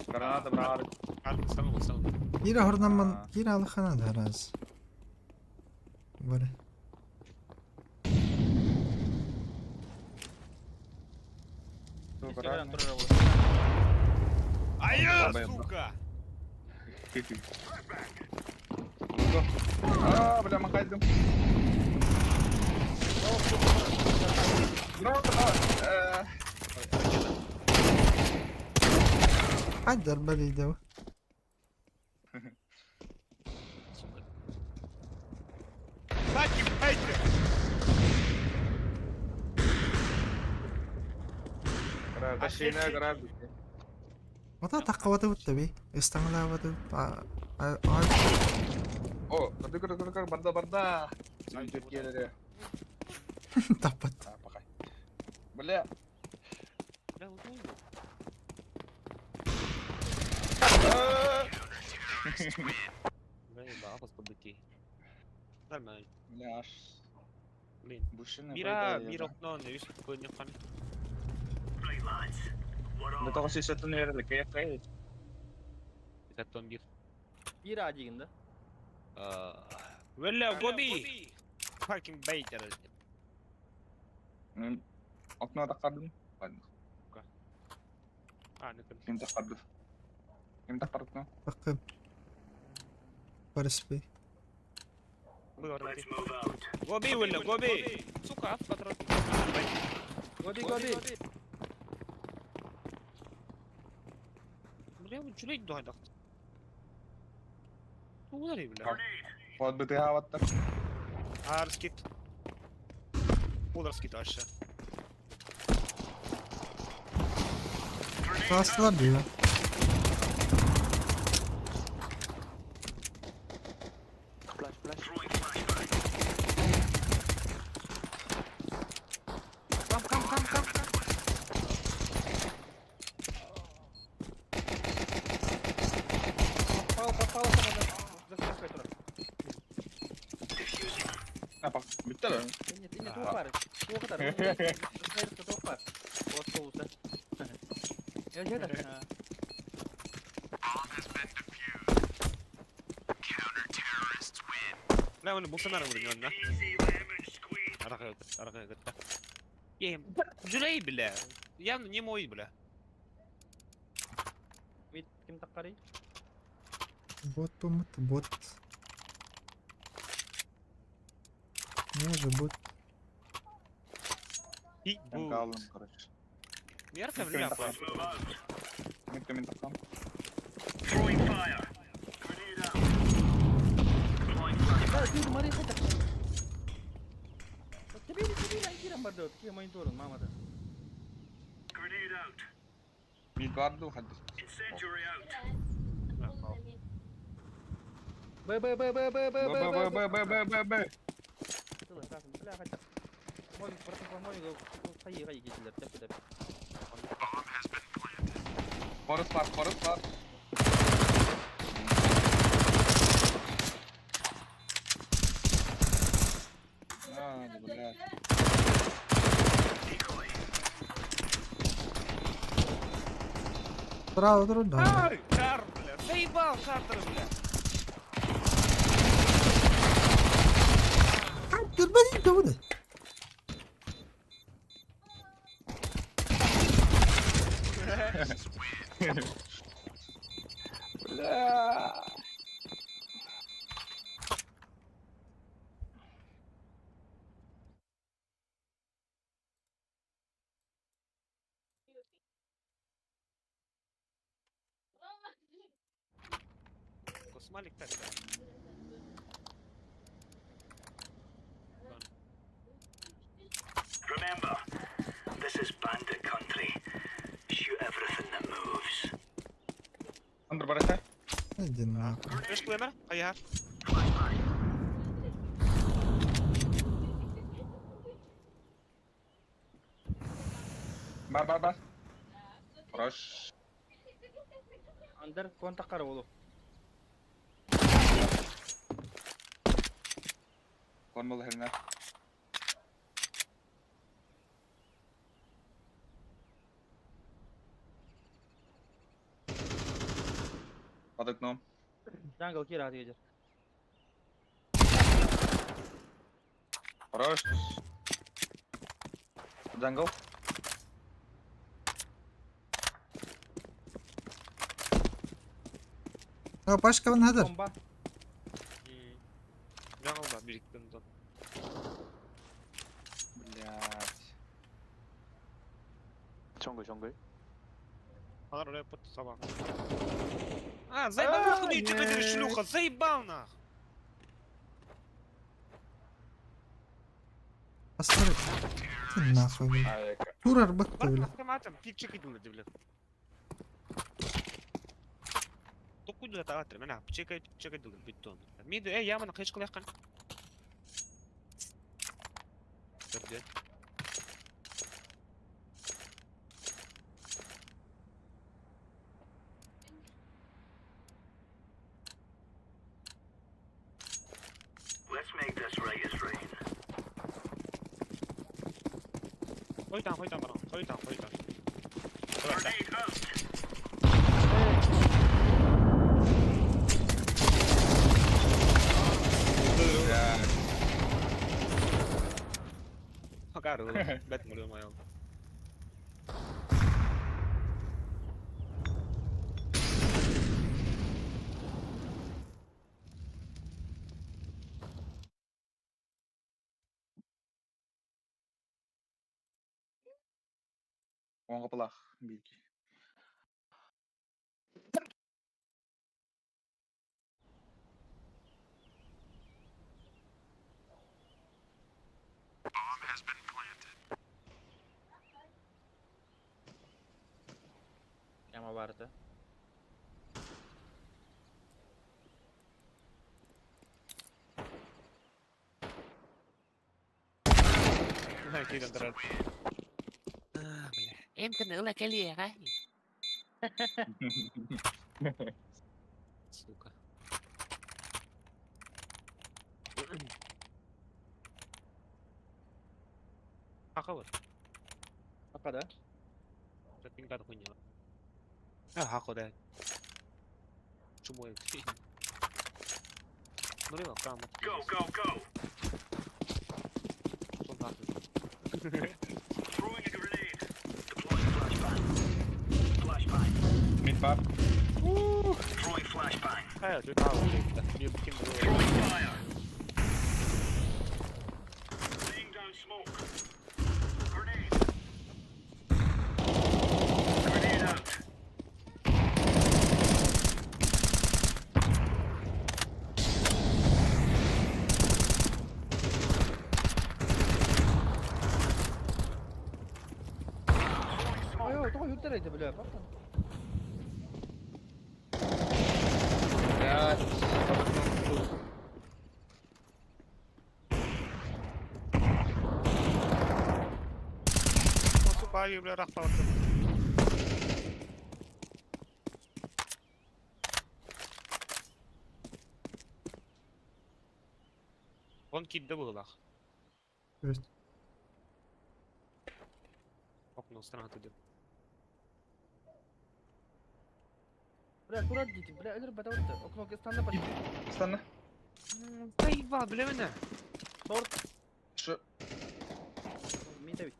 Granada bravo. استنى. Kira hornaman kira alxana da raz. Böyle. ايوه سوكا. Bela mengkaidum. حد البلي دو. باكي بحيجة. Mata takawatu tabi. Istanglawatu. Oh, kedua barda. Lanjut kira dia. Tapat. Pakai. Boleh. لا وطول. لا يبقى عبص بدكي. لا ما Leas. لين. Bushnya. Bira non يوسف كون يقن. Ito kasi sa tunera kaya. يكتون بير. بيرا عجيك ده. ولا غوبي. Fucking bait يا رجل. Okno takadum. نكمل. Kim takadum. Kim takadum. Bakın. Barış Bey. غوبي ولا غوبي. سوكا فترة. غودي. اليوم شو ليك ده ضغط. هو غريب لا. Buat BTH water. هارسكيت. ولرسكيت aşağı. Kaslar diyor. Come. Попал sama Apa? Betul. Ini tupar. Tuh kata. Saya tupar. Waktu usah. Ya jadi. لا وانا مو سنة ورجعنا أرغى يم جلي بلا يام نيموي بلا Mid kim takari? Бот помут, бот. Може бот. هي Ben kaldım kardeş. يركب اللعب Mid min takam. Ah, dude, mari ka tak. Tabi lang kiram ba doon? Kaya mo yung turun, mama ta. Mid vardı o hadi. Bay. Be. Tuh, kasan pala ka tak. Mo yung parang pa mo yung kaya gidiler tabi. Forest var. Hadi blядь. Право, трудно. ай кар бля заебал картер бля Дурбани, да вода. Бля. كوسمالك تك Remember, this is bandit country. Shoot everything that moves. Under barışa. Иди нахуй. ايش قوي هيا Bar. Rush. Under kon takar oğlum. Konmalı herine. Padık nom. Jungle kira diye. Rush. Jungle. Пашка вон хадыр. Bomba. Жаңылда biriktim dur. Блядь. 정글 Она рэпот сова. Заебал нахуй ты говоришь шлюха, заебал нахуй. Посмотри. Ты нахуй, блядь. Ayaka. Турар бықты, Бар блядь. автоматом пик чекай блядь. Куда таатыр мына чекай биттон. Миду яманы кыш кылакан. Берде. Let's make this right as rain. Koytan bana. Koytan. Grenade out. Блядь. Hakar bet mulu ma yow. On kapılar. Bilgi. Yama vardı. كده انت يمكن اقول لك ليه يا غالي سوكا hakawat Apa dah? sa tingkat ko niya hako dahil чумою. Ну, рива, прямо. Go, go, go. Що нахуй? Throwing a grenade. Deploying flashbang. Flashbang. Mid bar. Throwing flashbang. Ти право, мені б кинули. Throwing fire. Laying down smoke. Grenade. Grenade out. Ой, того ютерейте, бля, папа. Блядь. Посупаю, бля, рахпалка. Вон кіт де булах. Есть. Окно страна туди. Бля, аккурат дите, бля, элер бадаврда. Окно станда почти. Стане. Заїбав, бля, мене. Торт. Що? Мидавит.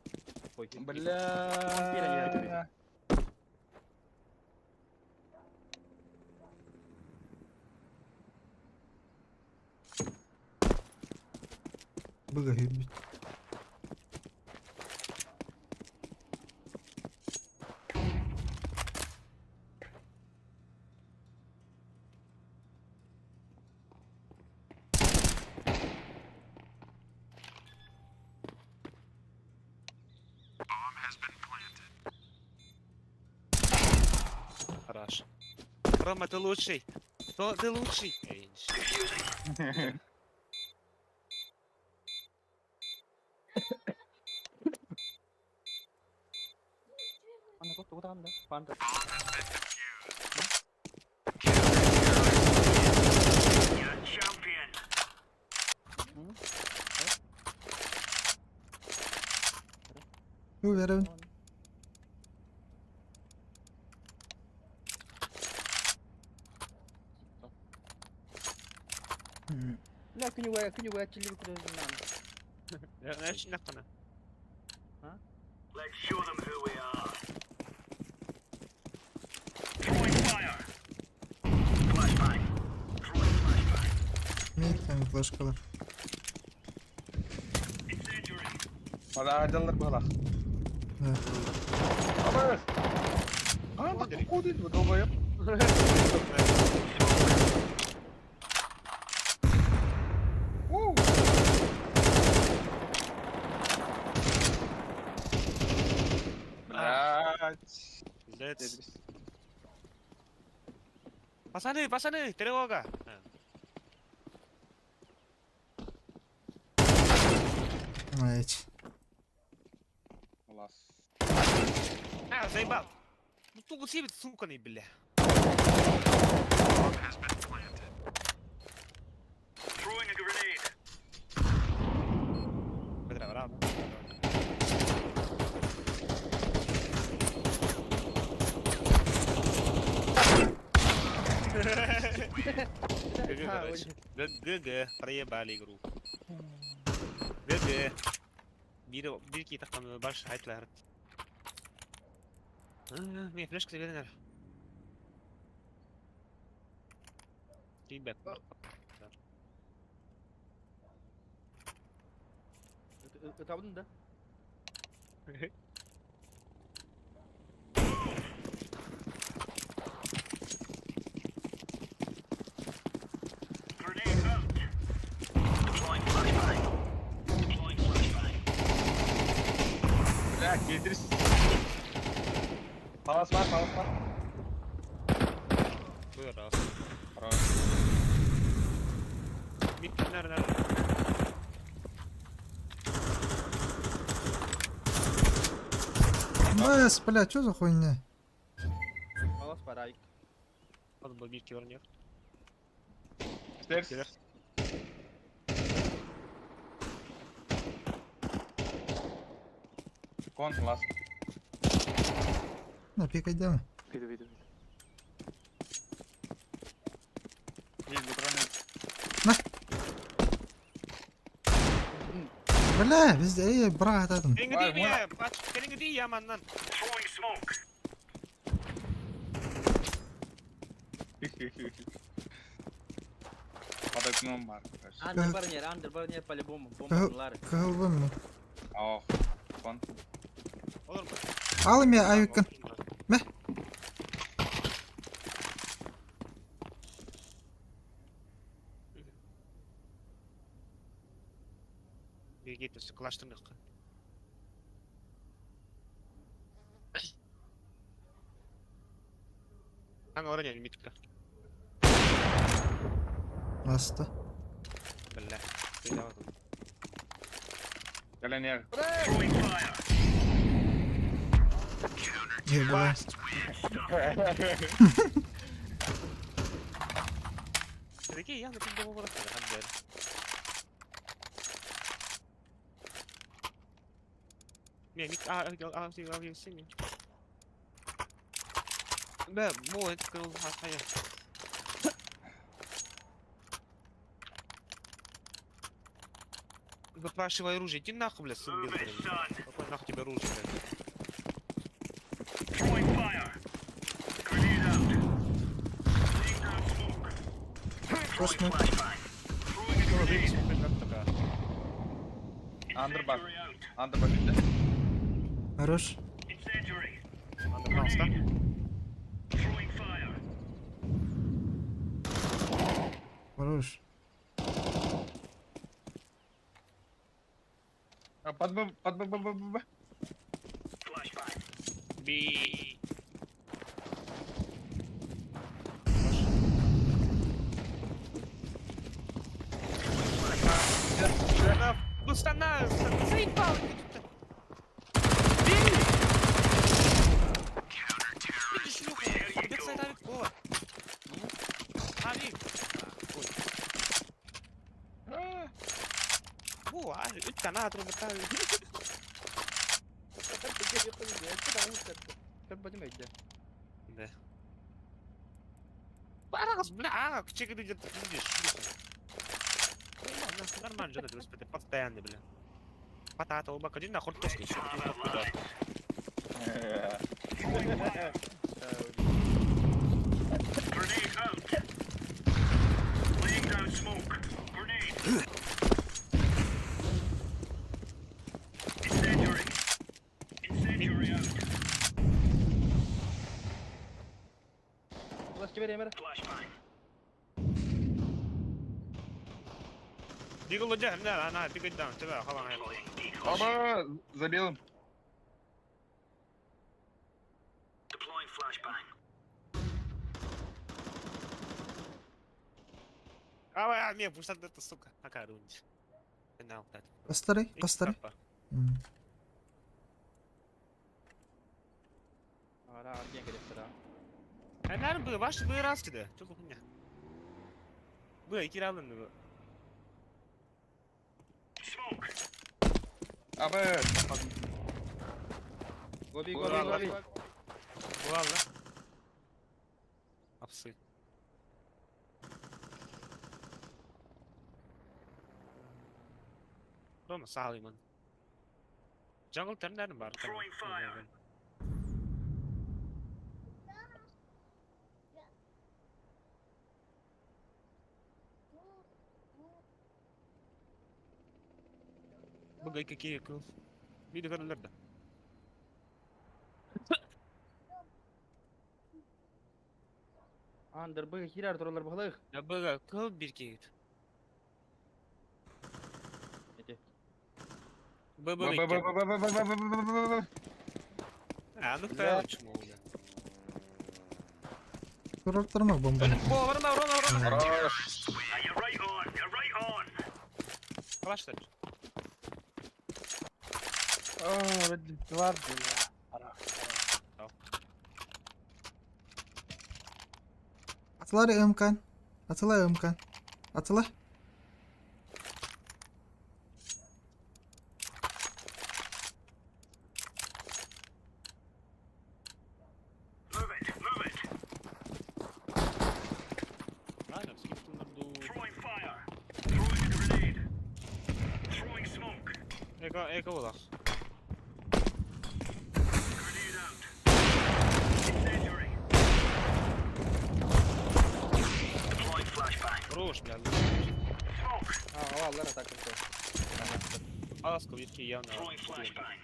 Ой, Бля. Быга гибить. Хорош. Рома, ти лучший. Ти лучший. Mana kok tuh tanda, pantas. You're a champion. Уверен. Bля, күнү вая чили күрөзүнөн. Я ще нахуй. Let's show them who we are. Throwing fire. Flashbang. Throwing flashbang. Мид там флешкалар. Incendiary. Hadi aydınlık bırak. Да. Ama. Aa bak o değil mi? Dobayım. Блядь. Пацаны, тревога. Мать. Класс. Заебал. Ну тут себе суканый, бля. Throwing a grenade. Браво. ГГ, проебали игру. ГГ. Bir iki takımı baş haytlar. Мен флешка вернер. Ребят. Табдың да? Grenade out. Deploying flashbang. Deploying flashbang. Bırak geliriz. Palas var. Buyur abi. Хорош. Bitti nerede? Бас, бля, что за хуйня? Палас парайк. Надо было бить вернер. Stairs. Gelir. Кон last. На, пикай демо. بالله بس ايه براحة هذا. Kering gede nih ya, kering gede ya mantan. Throwing smoke. Под окном, Марк. Андер барнер по-любому. Бомба лары. Kahve mi? Ох, фон. Olur mu? Alım ya ayıkın. Meh. Bir git sıkılaştırdık. Hangi oraya mitka? Hasta. Billah. Bir daha bakın. Коленяк. Throwing fire. İyi böyle. Peki ya ne bileyim bu burası. Hadi. Mik al seni. Ben bu et kıl hataya. Выпрашивай оружие, иди нахуй, блядь, сын Move it, белый. son. Какой нахуй тебе оружие, блядь? Throwing fire. Grenade out. Laying down smoke. Boş mu? Throwing flashbang. Throwing a Sonra grenade. bir smoke yaptık ha. Андер бар. Incendiary out. Андер бар үйде. Хорош. Incendiary. Underground'da. Throwing fire. Хорош. Под Б. Flashbang. Bir... Gustana, заебал! Видишь, шлюха, бексайд авик было. Авик. Во, авик, 3 tane atrobot avik. Как понимаете? Да. Барас, бля, к чеку идет, видишь, шлюха. Нормально же, господи, постоянно, бля. Потата, убак, один нахуй тоски еще. Grenade out. Laying down smoke. Grenade. Incendiary. Incendiary out. Ulaş vereyim. Flashbang. Дигл уже, да, она, бегать даун, тебя, хавай. Deploying decoy. Оба за белым. Deploying flashbang. Ава, мне пусть это, сука, окарунись. Финал, да. Kastırı. Kastırı. Ara arkadan gelip sıra. Nerede bu? Baş bu rast dedi. Çok okunya. Bu iki alındı bu. Smoke. Оба. Gobi Ulan gobi gobi. Bu valla. Apsı. Roma sağlayayım onu. Jungle turn nerede var? Throwing fire. Bugay какие кыл. Види görürler de. Андер быгы хирар туралар бахлык. Ya bugay kıl bir keyit. Эти. Bu Б. Ha, ну да, чмо уже. Kurartırmak bomba. Bu vurma. Хорош. You're right on. You're right on. Kalaştır. Два, бля. Atılar ımkan. Atıla ımkan. Atıla. Move it. Move it. Aynen, skiptum du. Throwing fire. Throwing a grenade. Throwing smoke. Eka olaq. Deploying flashbang. Rush geldi. Havalar atak yapıyor. Паласка відки явно. Throwing flashbang.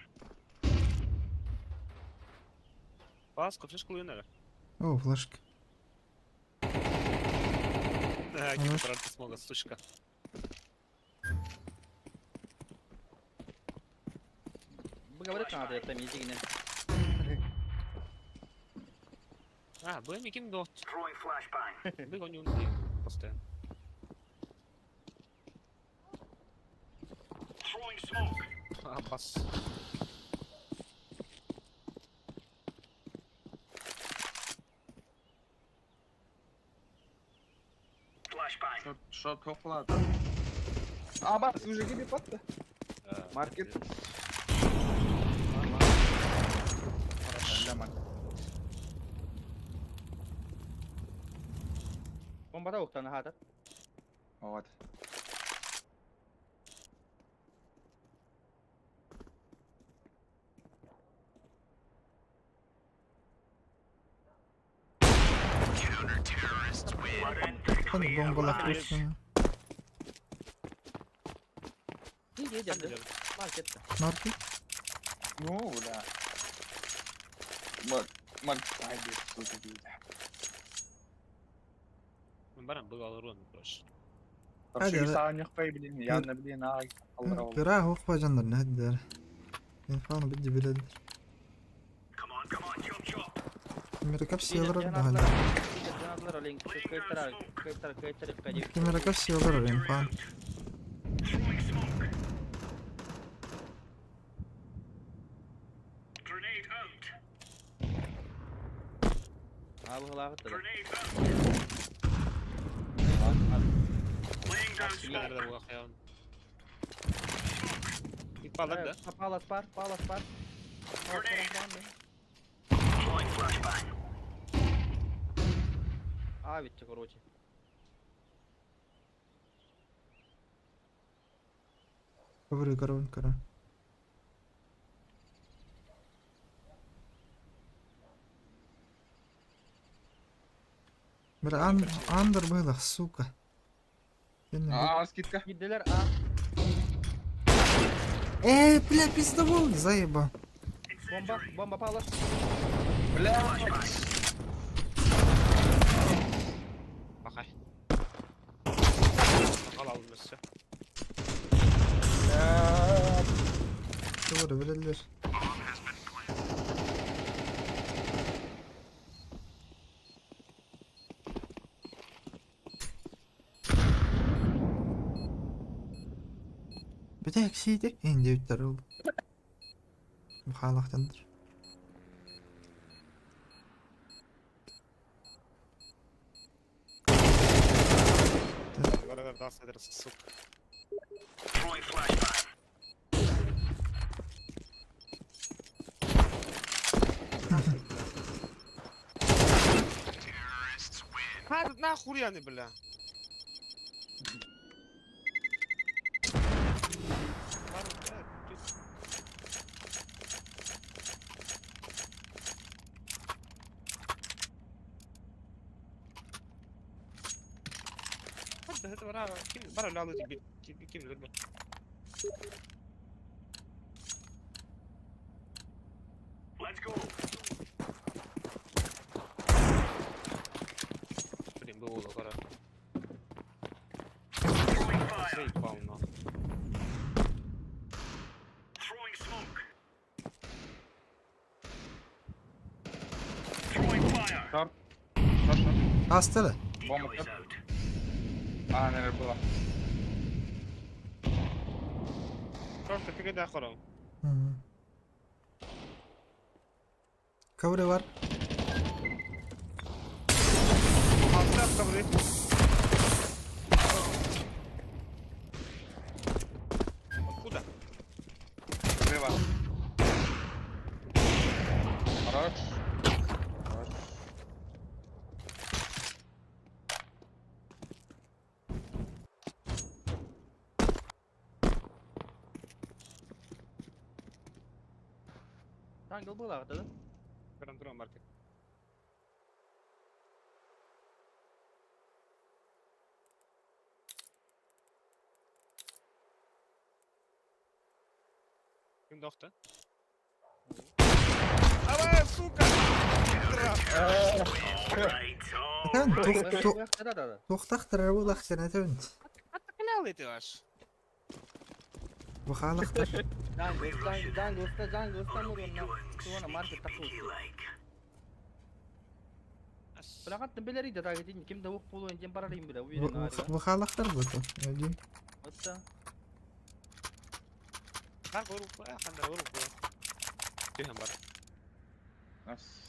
Паласка флешку лунера. О, флешки. Кіберпранти смога, сучка. Говорит, надо это мизигне. А, бо яким до. Throwing flashbang. Ви гоню не постійно. Throwing smoke. А, бас. Flashbang. Що топлата? А, бас, ви вже гибі патта? Маркет. Bomba da uhtana hada. Вот. Hadi bombalar kursun. İyi geldi. Markette. Market. Ну, да. Мак, айди, сука, дейді. Барам был алырон, короче. Hadi, Şu hadi. saniye koy bilin, yanına bilin, ay. Allah Allah. قراءة وقفة جندر نهدر ينفعنا بدي بلد Come on, jump shot. مركب İyi سيارة canadlar. بهلا İyi canadlar olayım. Kayıtlar kayıtlar. كي مركب سيارة ينفعنا Throwing smoke. Grenade out. Abi hılafet da. Grenade out. Laying down Başka nerede smoke. bu akıyan? İlk balık da. Palas par. Deploying flashbang. А, ведь короче. كبري كرون كرا بلا андер بهلا السوكة скидка. Gittiler A. бля пиздовол заеба Bomba palas. Бля. Bakay. Sakal alınmışsa. كبري بلدر بدك سيدك عندي الدرب بخالق تندر Beraber dans ederiz sık. Throwing flashbang. Hadi nahur yani bile. Hadi برا kim برا لا لازم kim لازم. Let's go. Блин, было кора. Throwing fire. Сейф полно. Throwing smoke. Throwing fire. Шорт. Hastala Бомба. Decoys out. А, наверное, была. Şorta peki daha kora. كوري ور Altı yap kabul et. Куда? Слева. Хорош. Хорош. Jungle bulağı da. Karan duran market. Kim doktor? Ава, сука! Right, all Kan Да. to'xtaqtirar bo'laqsana tövnt. Атаклял эти ваш. Bu xalaqtar. Jungle vuruyorum lan. Sonra market takıyor. like. Bırakın beleri de takip edin. Kim de bu pulu öncem parayım bile. Uyuyun hariga. Bu xalaqtar bu to. Öldüm. Hatta. Kar korup ya, kan korup ya. Tühem var.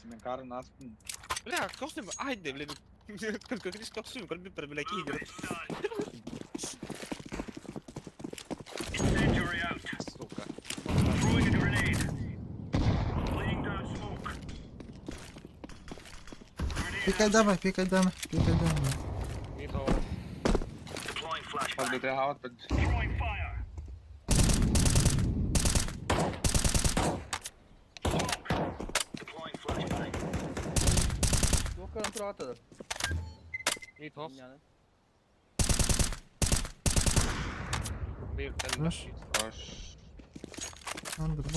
Мен карын астын. Бля, костюм, айде, блин. Только Крис костюм, как бы пробляки игры. Incendiary out. Сука. Throwing a grenade. Laying down smoke. Пикай дама. Мито. Deploying flashbang. Подготовил хават под. Throwing fire. Smoke. Deploying flashbang. Yok kadar tur atadı. Мито. Yani. Bir tane. Хорош. Хорош. Andır bu.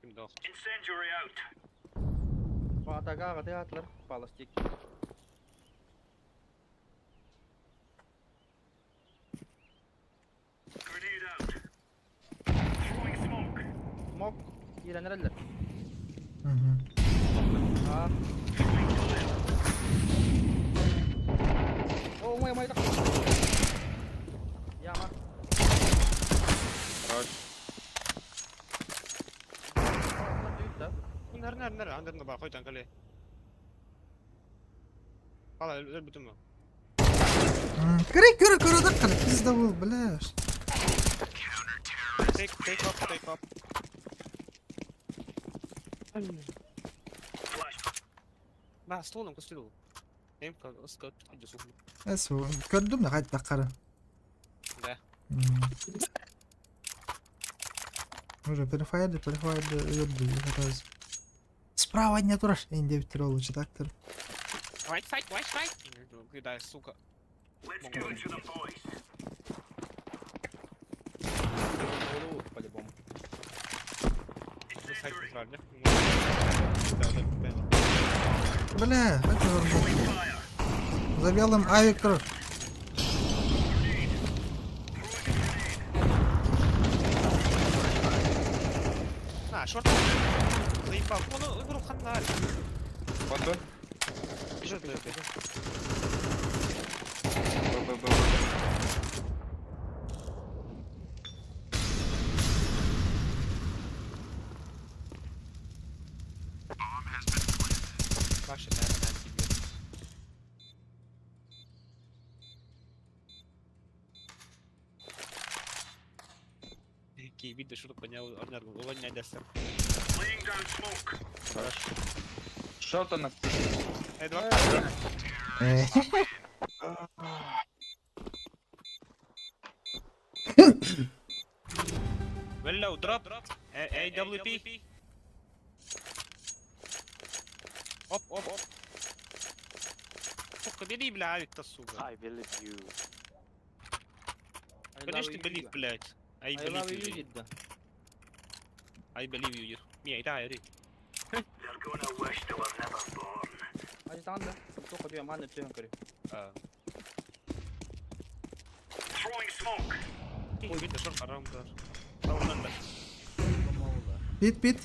Kim doktor? Incendiary out. Bu atağa atlar. Balastik. Grenade out. Throwing smoke. Smoke. İğrenler eller. Hı hı. Aa. Throwing fire. Oo, may tak. Ya ama. Хорош. Bunlar büyük de. Bunlar Ander'ine bak, koy tankale. Valla öl bütün mü? Kırı da kırık. Biz de bu bilaş. Take up. Flash. Ma, stolum, kostilu. Hem kal, ıskot, hadi soğuk. Eso. Gördüm de haydi karı. Да. Уже перефайрди öldü раз. Справа не тураш. Инде битер лучше так-то. White fight! Кидай, сука. Let's give it to the boys. Olur по-любому. Сайт Incendiary. центральный. Бля, это Throwing fire. завелым авикр. На, шорт. Заебал. Ну, игру хана. Подбор. Бежит. Б. Ваши, наверное, тебе. Какие виды шуток понял, увольнять дастер. Laying down smoke. Хорош. Шорта на. Эдвард. Веллоу, дроп. AWP. Оп. Сука, бери, бля, авик-то, сука. I believe you. Конечно, believe, блядь. I I love believe you you. cidden. I believe you. Мия, да, Эри. They're gonna wish they were never born. Hadi tamam da. Çok ödüyor man ötüyorum körü. Throwing smoke. Ой, видно, шорт арам, да. Саунданда. Bit.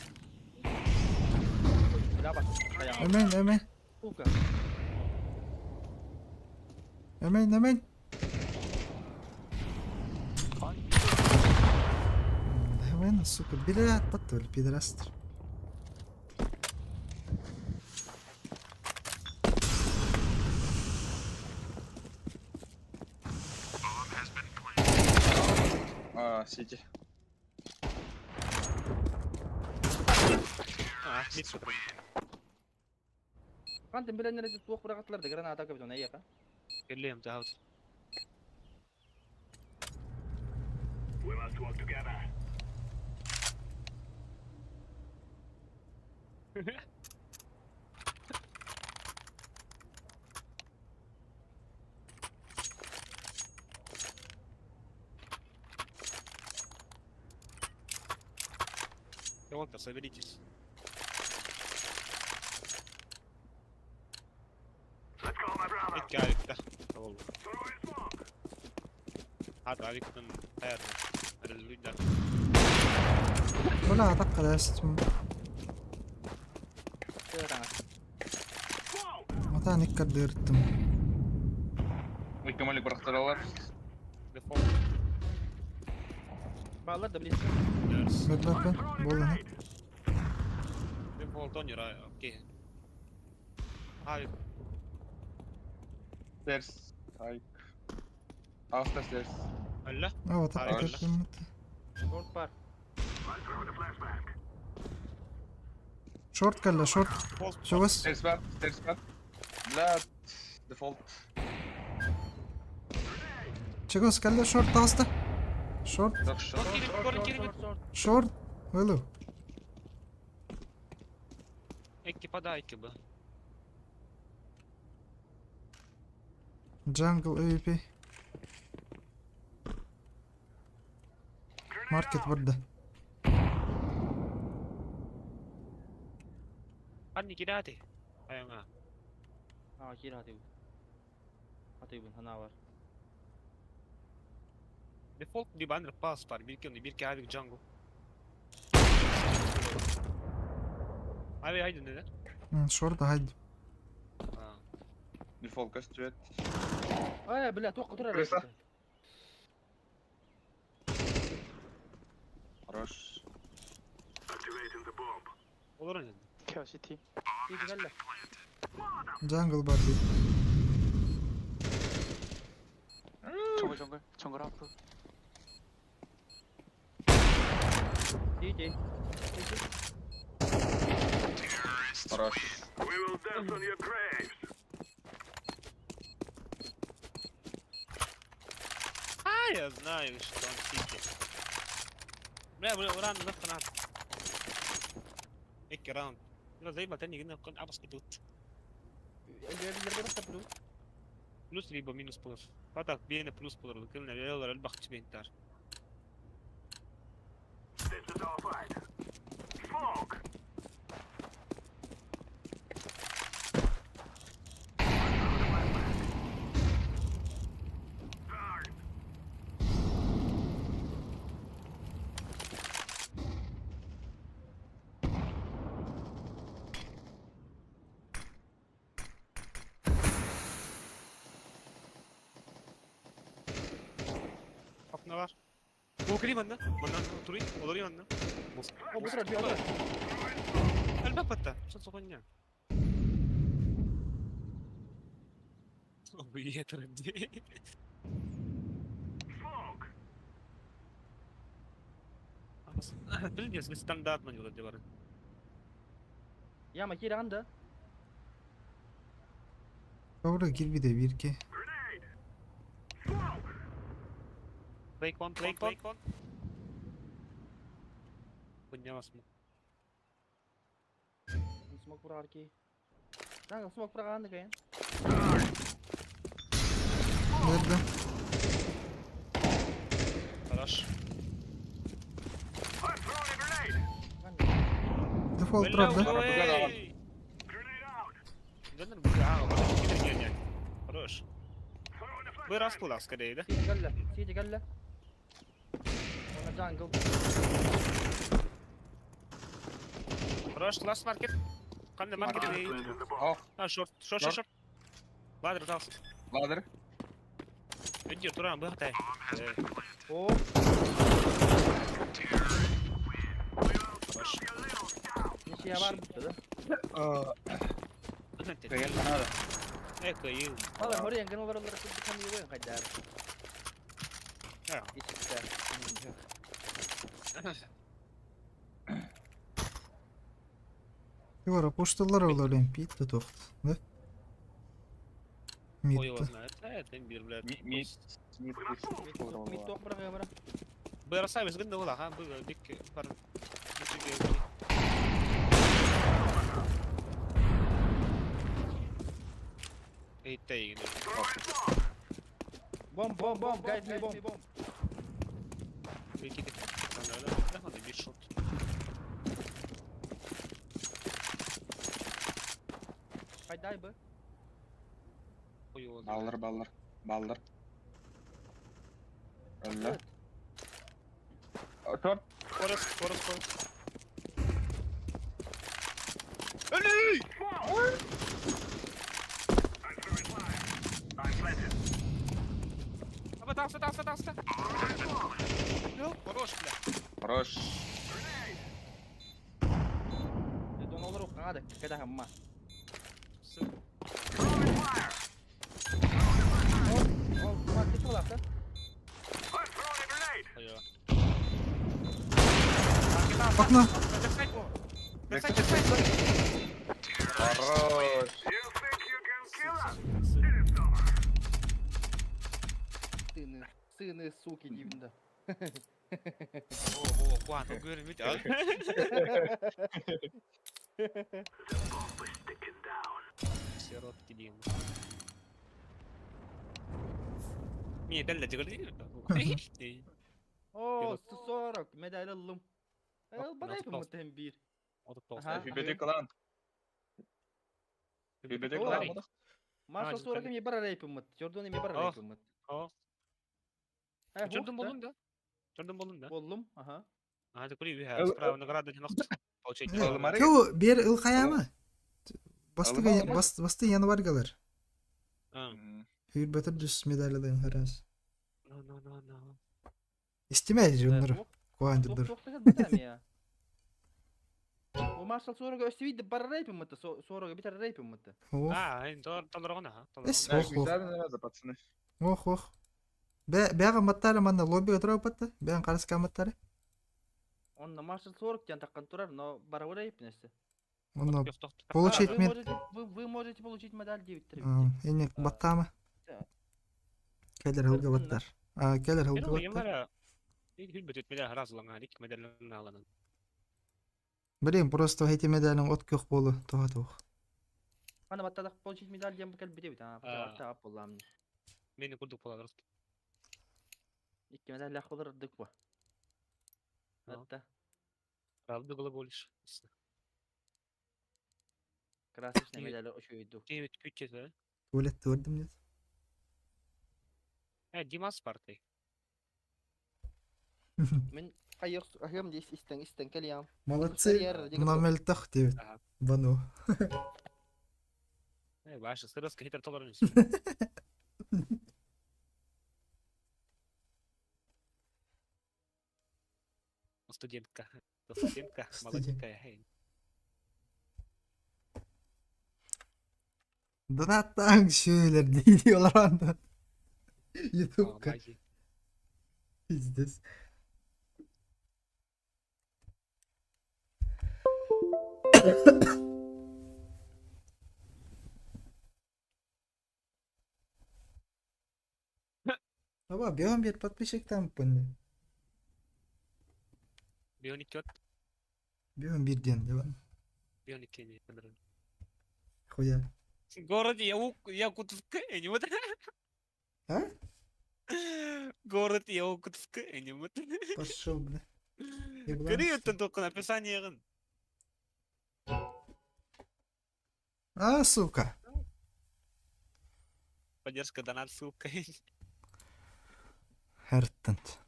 Silah bak. Ayağım. Hemen. Puka. Hemen. Hemen сука, блядь, потоль, пидорастр. Сити. Мид супер. Kanka bilenlere de soğuk bıraktılar da granat atak yapıyorsun. Ne yaka? Келлем, да, вот. We must work together. Волтер, соберитесь. Ikki avikta. Oldu. Hadi avikten ayarla. Rezulüydler. ولا اعتقد استم Sekarang. متى نكر ديرتم Ikki mollik bıraktılar. Default. Bağlar da bilirsin. Ders. بد بولنا Default on your okey. Abi Stairs. Ay. After stairs. öyle. او Hayır. اعتقد Short var. شورت كلا شورت Default. شو بس Stairs var. Stairs var. لا default. شو كلا شورت تاستا شورت Yok şu. Short. شورت ولو Ekki подай, ekki бы. جانجل اي بي ماركت برده Anni kirati. Ayo nga. Aa kira hadi bu. Hadi bu hana var. Default di banner pass var. Bir iki avik jungle. Abi haydi neden? شورت هايد Ha. Default gösteriyor. Ay بالله توقع ترى. Burası. Хорош. Olur mu? تيجي قال جانجل باردي 정글 앞으로. تيجي. Хорош. Я знаю, что он сити. Бля, وران نفط نار. ايك راوند. زي ما تاني قلنا كنت عبس كدوت. اللي بس تبلو. فلوس ريبا مينوس بلس. فتك بين فلوس بلر كلنا يلا البخت بين تار. Kapına var. Bu kli bende. Benden oturayım. Olur ya benden. О, بسرعة في هذا. الباب فتح. شو صغنية. صوبية تردي. بالجس بالستاندات من يقول الجبر. يا ما كيرا عنده. Sonra gir bir de bir ki. Break one, break one. Punya mas mo. سموك برا عليكي. لا سموك برا عندك يعني. Nerede? Хорош. Default ولا trap'da. وي. جنن بيعاقب كده يعني. хорош. Выras пула скорее, да? سيدي قال له. وانا جانجل. хорош, last market. قلنا market ايه. Oh. شورت. بادر تاس. Ladder. اجي ترى بهتاي. اوه. хорош. ايش يا بار بده. انت Gel bana da. ايه كويس. والله هوريان كانوا برا كنت كم يومين قاعد دار. ايش Yuvara poştalar olayım. Bitti toft. Ne? Ой, его Bitti. знает. Это имбир, блядь. Mid. Mid. ميت توق برا برا. برسايس قلنا ولا ها ديك بر. تيجي Bomb, bomb, bomb, guide me, bomb. كده انا لا هذا بيت شوت Hide dive. koyuyor. Baldır. Öyle. Otur. Koros. Ölü! Ama dansa. Yok, koros bile. Хорош. Don't overlook هذا كده هم. Oh, ما تشغل أكتر. Hayır. Okno. Хорош. Сыны, суки, дивно. Oo, kuanto görmüyor. Сироп дим. Niye delle çıkardın? О, 140, медаль aldım. Bana yapayım mı bir? Aha. Hübedi kılan. Hübedi Doğru. kılan. Marshall sonra kim yapar yapayım mı? Jordan'ı yapar Oh. yapayım mı? О, He, Jordan hoşta. болдың да? Buldum, aha. Надо курить, справа награда не нахуй. Получить. Кеу бер ылқаяма. Басты январгалар. Hür batır düz medalyadan haras. No. İstemez onları. Kuandırdır. Çok da bitem ya. O Marshall sonra gösteriydi para yapayım mı? Sonra bir tane yapayım mı? Oh. А, толырғана. Es Ne oh oh. güzel ne yazı patsını. Oh. Бәға маттары манда лобби отыра бапты. Бәң қарысқа маттары. Onunla Marshall sonra can takkan turar, но bara yapayım neyse. Оны получить мен. Вы можете получить медаль 9. Эне баттамы? Келер хылга баттар. Келер хылга баттар. Білем, просто эти медалің от көк болу. Тоға. Ана баттадақ получить медаль дем бакал бите бит. Бата ап болам. Мені күрдік болады. 2 медаль лах болар дык бу. Атта. Правда было больше. Красочный медаль ошойду. 9 күтчесі. Туалет көрдім дед. Димас партай. Мен ayım diye isten keliyam. Молодцы. Мынамелтақ дебет. Бану. Башы, сырыска хитер толарын. Студентка, молоденькая. Donattan şöyler diyorlar anda. YouTube'da. İzles. Baba bir подписчик там панне. Бионик кет. Bir diyen de var. Бионик кене. Хуя. Город Якутск, анимат. А? Город Якутск, анимат. Пошел, бля. Көрейін только написание. Сука. Поддержка донат ссылка. Herttent.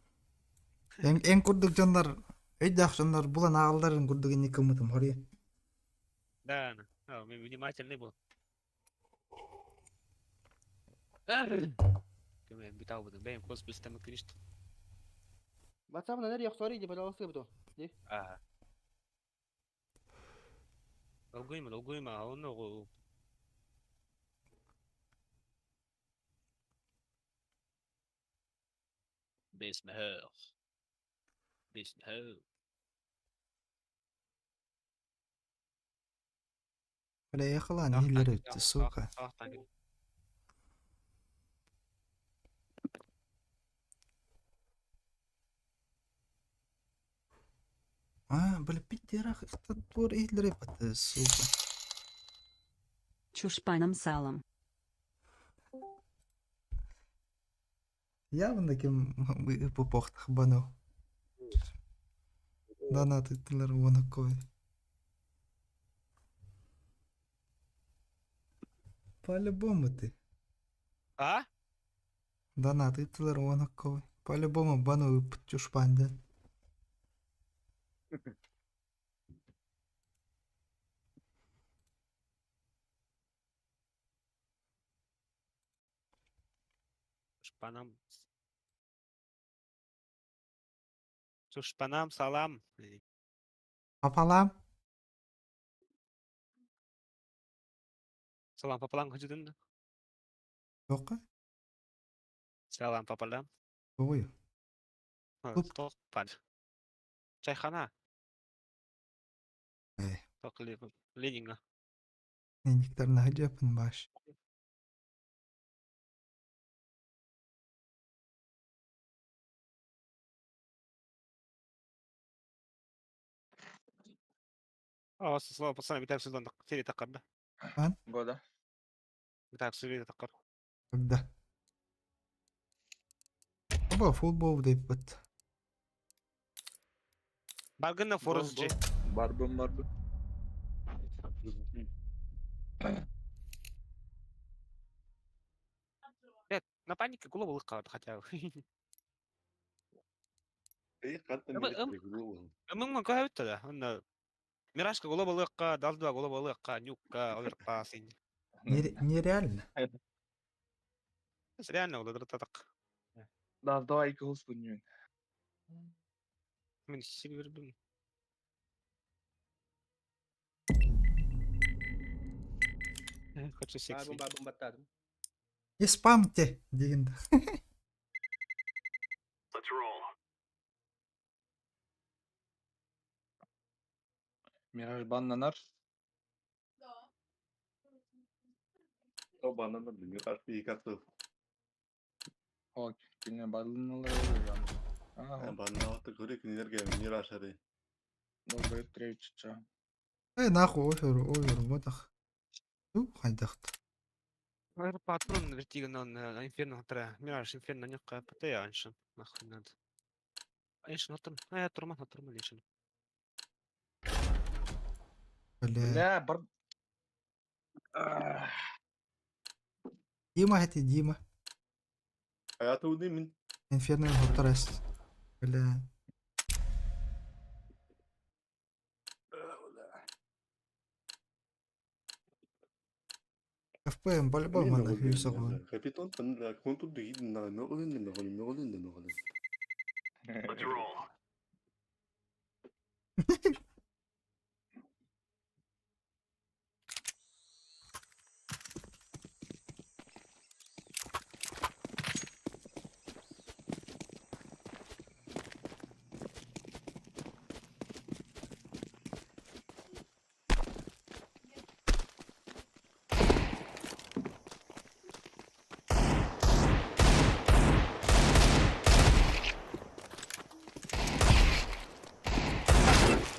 En kurduk canlar. Eydak canlar bulan ağılların kurduk en yıkılmadım oraya. Да, мы внимательный был. Кем битал буду, бейм кос быстро кришт. WhatsApp nereye soruydu pожалуйста bu. Долгуйма, а он ну. Бесмехер. Böyle yakalan iyileri öttü suka. Böyle bitti yarak dur iyileri öttü suka. Чушпаном салом. Явно кем попохтах бану. Донатыттылар оны кой. По-любому ты. А? Донатыттылар оны кой. По-любому бану чушпанды. Шпанам. Шпанам салам. Папалам. Салам папалам көжүдүн. Yok. Салам папалам. Ой. Туп. Токпад. Чайхана. Эй. Токли Ленинга. Нендіктер нахыджапын баш. اه صلاة بصنا بتاعك سيدان تيري تقرب. Года. بتاعك سيري تقرب. Когда? Оба футбол deyip bit. Bargınla Forest J. Барбы. Нет, на панике голову лыкают хотя бы. ايه قد Мыңмын көйөттө да. Онда Мирашка голову лыкка, Далдуа голову лыкка, Нюкка, Олерка син. Нереально. Реально олар татак. Да, давай голос поднимем. Мен сильвер бим. Хочу секси. Barbun battadım. Не спамте дегенді. Let's roll. Мираж баннанар. طبعا انا اللي قاعد فيه كاتب О, кене баннаналар oluyor. Ага, بعدين وقت كوريك نرجع من نير عشرة добрый тречича. Эй, нахуй, офер, ботах. Ну, хайдахт. Айр патрон вертиген он инферно тра. Мираж инферно нюкка патея аншын. Нахуй надо. Аншын отыр. Турман лишин. Бля. Бля, Дима это Дима. حياته دي من Инферно Хортрест. Бля. FPM по-любому надо фьюсован. كابيتان كنت تجيب نغلين Let's roll.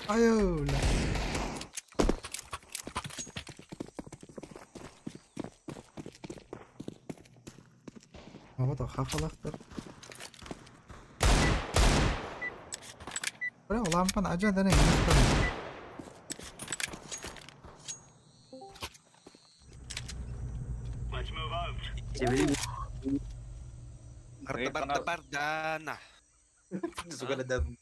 Ayo la. ما وضع خاف الأخضر. لا والله عم بنع جد أنا Let's move out. Бардана. Suka na dam.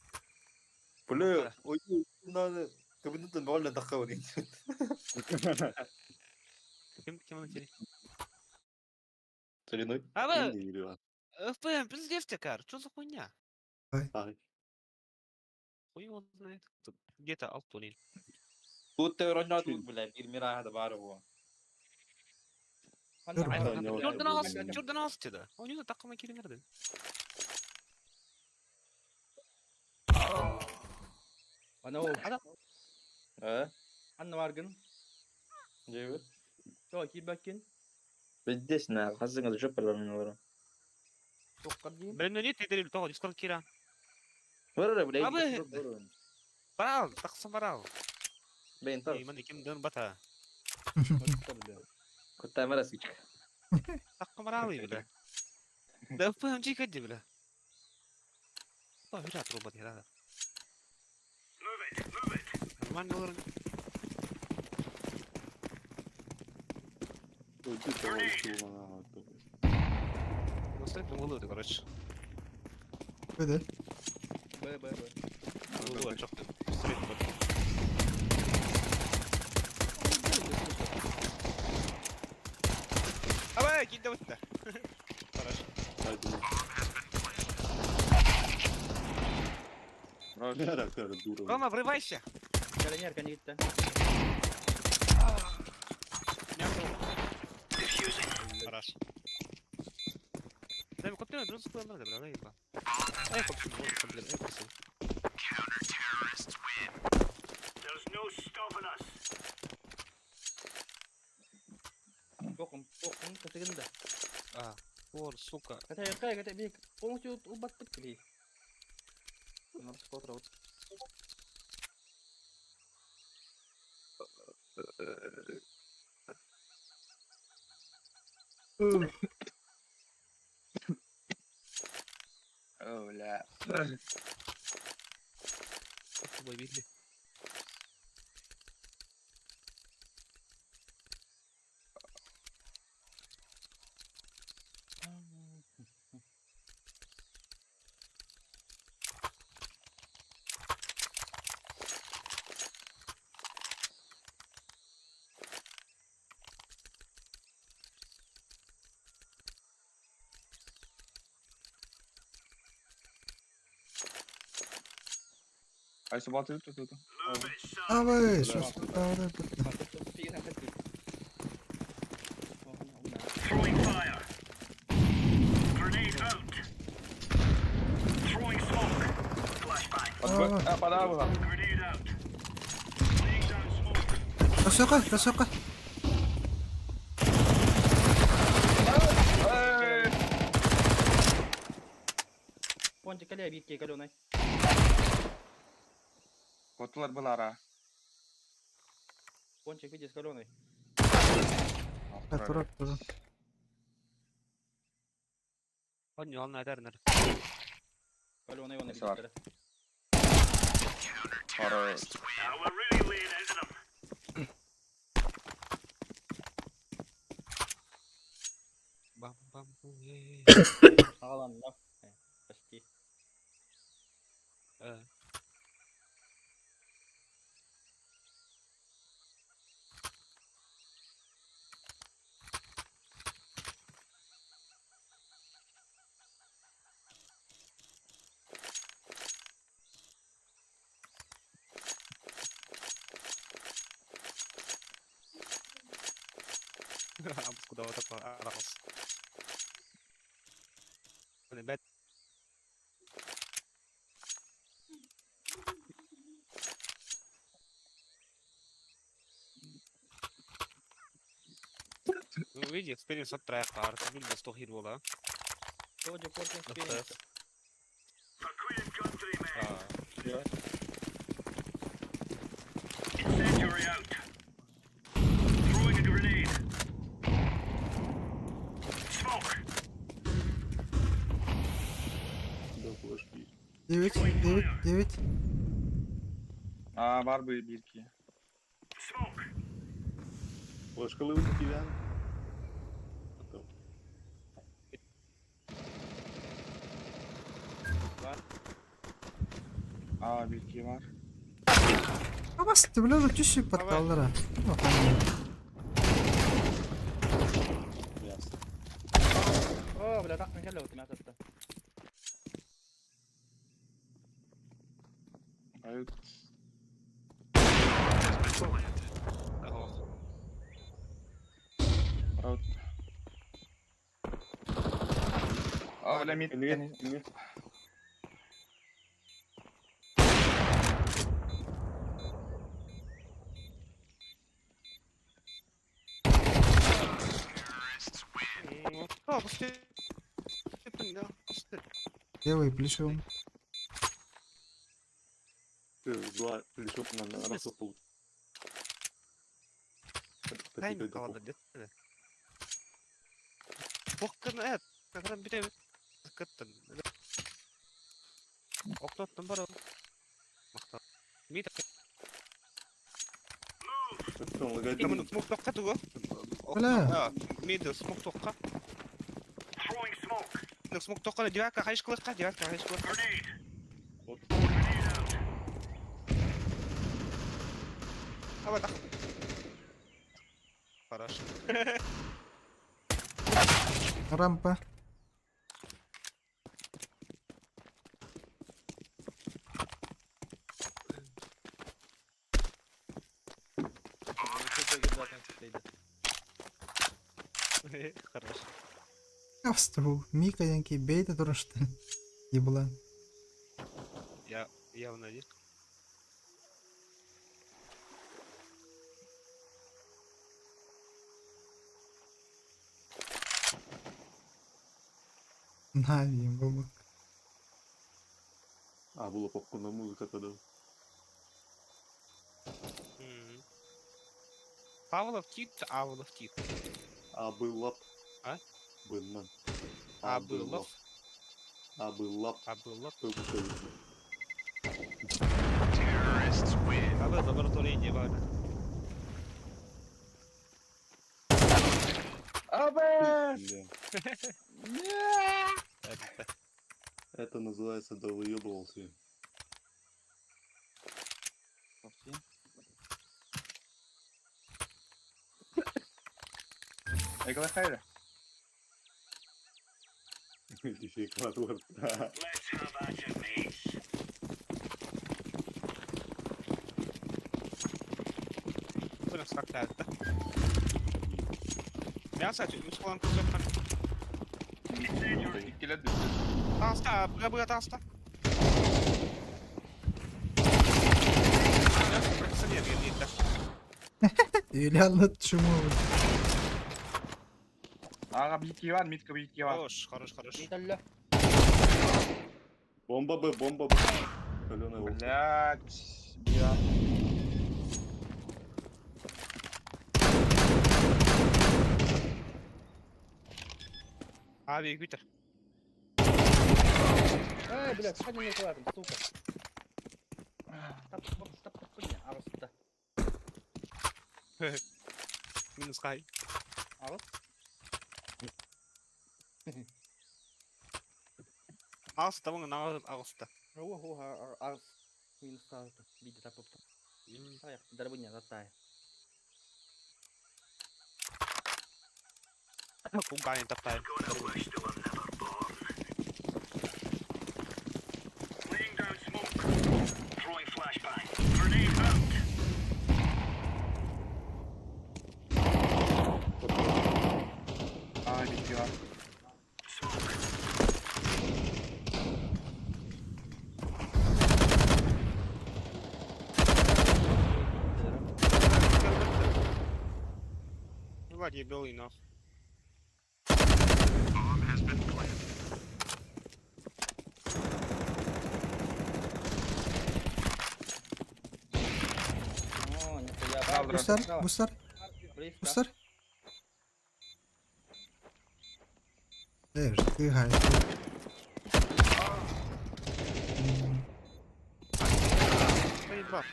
بلا وينا كابيتان بقول له دخوني Кем тери. سرينوي А вы ФПМ пиздец текар. Что за хуйня? Хуй его знает. Тут где-то Алтунин. Тут Ронaldo блядь, Ирмира هذا بعرفه. Jordan Alstı da. Oynuyor da takıma kiri nerede? Ana o. ها Anna vargın. جيبت Çok iyi bakın. بديش نعرف حاسس انه شوف من ورا Çok kadıyım. Ben ne tediri toko Discord kira. ورا ولا أبي. Baral, taksın baral. بين طرف İman ikim dön bata. كنت عامل اسكت Takım baral bile. ده فهم جي كدي بلا طيب رجعت روبوت هذا ما نور وصلت الموضوع ده قرش كده باي الموضوع شق ستريت أبا كده وانت قرش Roma, врывайся! Carabinieri kan gitta. Хорошо. Да, мы купили друг друга, надо, бля, наеба. Ай, купил, вот, блин, ай, купил. There's no stopping us. Bokum kasaganda. А, вор, сука. Kata бик. Полностью убаттык били. Надо смотреть. اوه لا Ой, видели? Ай собака тут. Move it, son. Давай, що стало? Fina katti. Throwing fire. Grenade out. Throwing smoke. Flashbang. Подавила. Grenade out. Laying down smoke. Розсока. Пончик каля битки каленой. Котулар булара. Пончик видишь каленой. Турак. Он не волна, Тернер. Каленой он Спасибо. битки. Хорош. Now we're really laying into them. Бам-бам, Агалан, да. Почти. Амс куда вот такой арахус. Ребят, ну види, экспириенс от трека, артабиль без тухир вола. Тоже Пончик ФТС. For Queen Country, man. А, Incendiary out. Throwing a grenade. Smoke. 9. Var bu bir iki. Smoke. Bir iki var. Bastı bile de düşüp patladılar ha. Bakalım. О, бля, так нахер лёт, меня тут. Hayır. аго. Out. Öyle mid. А, пусти. Да, пусти. Левый плечом. Тайминг калды, дет. Бокканы эт. Кадран битеби. Kıttın. Oktattın bara. Makta. Mid. Потом лагать. Tamam smoke tokka tuğu. Öyle. Ha, mid smoke tokka. Throwing smoke. Smoke tokka divaka hayış kılıkka divaka hayış kılıkka. Hava da. Хорошо. Рампа. Kötü zaten kötüydü. Хорошо. Австру. Микаенький, бейте трошки. Єбла. Я явно не. Наві, бабок. А, була попкорна музика тоді. Павлов кит, Авлов кит. А була б. А? Бинмен. Абылов. А була б. Абылов. Пилкою. Abi laboratuvara ne var? Да. Evet. Это называется довыебывался. Совсем. Экла хайра. Еще и квадрат. Let's have at it, mates. Bu nasıl haklardı? Ya sadece üç falan kızım kan. Киля Dansta, buraya dansta. Bırakırsa niye değil de. Öyle anlat чому. Ага, битки ван, митка битки ван. Хорош. Mid öldü. Бомба Б, бомба Б. Калёная волк. Блядь. Я. Abi bitir. Блядь, сходи мне куда-то, сука. Стоп, блядь, арыста. Minus kay. Арыс? Ağızda bunun ağızda. Ого, арыс. Минус саута. Види так попта. Аяқ, дробыня, затай. Кумкайын таптайын. Gonna wish they were never born. Laying down smoke. Throwing flashbang. Grenade out. А, битки ван. Smoke. Влади белый нах. О, нихуя. Бустер, бустер, Близко. бустер. Де ж ти гай? Ой, два.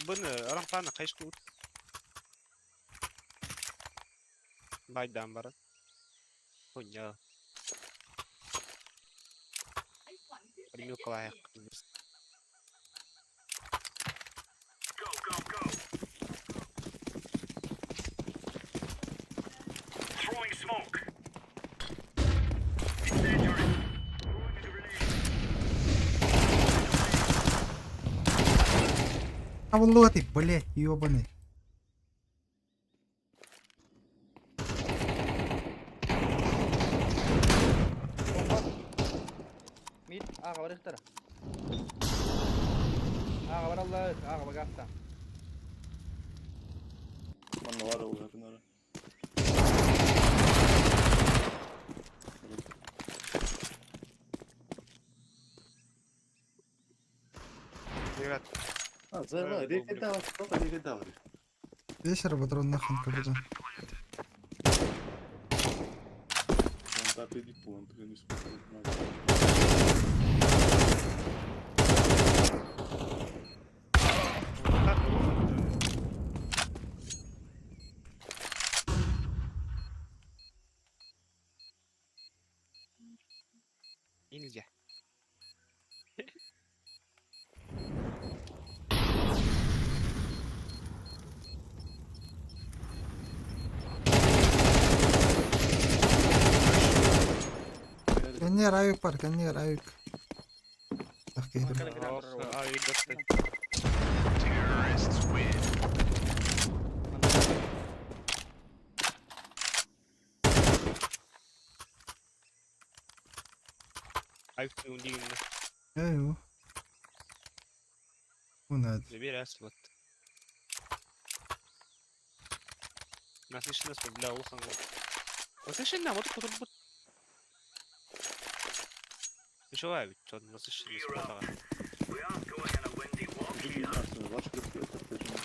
Bunu aramtana kayış kut. Baydan barat. Punya. Примил клаях. Go. Throwing smoke. Incendiary. Throwing a grenade. А волоти, блять, ёбаний. Mid, var ihtara. Var Allah, var gafta. Манна вара уже надо. Evet. Zayla, reke davar, baba reke davar. بيشرب بطرون نخن كبدا. Monta pedi ponto, eu não escuto mais. ينزح. كأني رايك بار كأني رايك. تحكي لي. عايز تقولي إنه ايوه. ونادي. كبير أسود. ما فيش ناس بالله وصل. بس إيش إنها ما تربط. مش واعي بتشوف بس إيش السبوت. We are going on a windy walk Bugün here. aslında başka bir şey yok.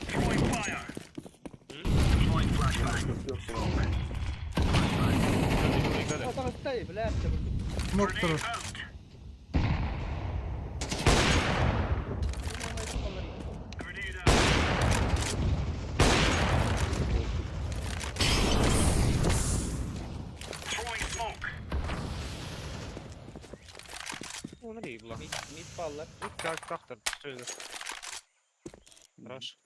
Throwing fire. Deploying flashbang. لا ترى ستايف لا تبي. مقتل. Out. Grenade out. Throwing smoke. هو نبي والله. 100 بالك. كاك تختار تشتغل. راش.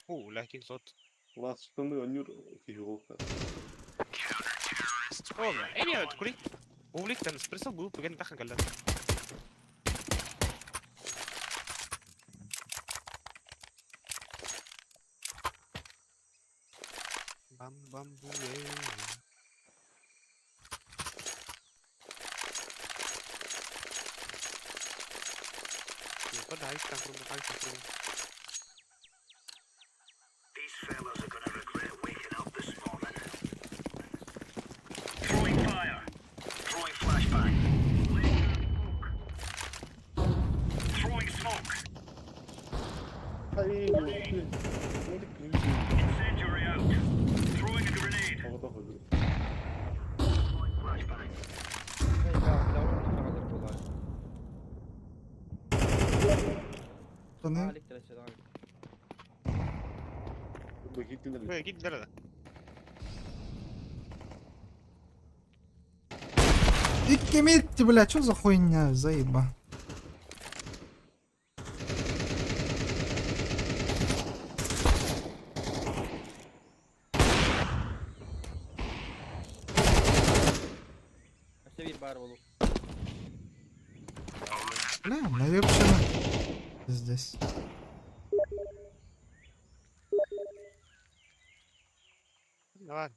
هو لكن صوت. Lastikten de önlüyor ki yok. والله إيه يا تقولي؟ هو ليك كان اسبريسو بوب بجد دخل قال بام بام بوي. يقول عايز تخرج عايز تخرج. These fellas are gonna regret waking up this morning. Throwing fire. Throwing flashbang. Throwing smoke. Hayır. Incendiary out. Throwing a grenade. Havada kalıyor. Throwing flashbang. صنيع. عليك 3 ثواني. Burada gittiler. هو أكيد ده. إكي ميت بلا شو زخوينا زيبا. استبي بار والله. لا ما يبش أنا. Здесь. نوال.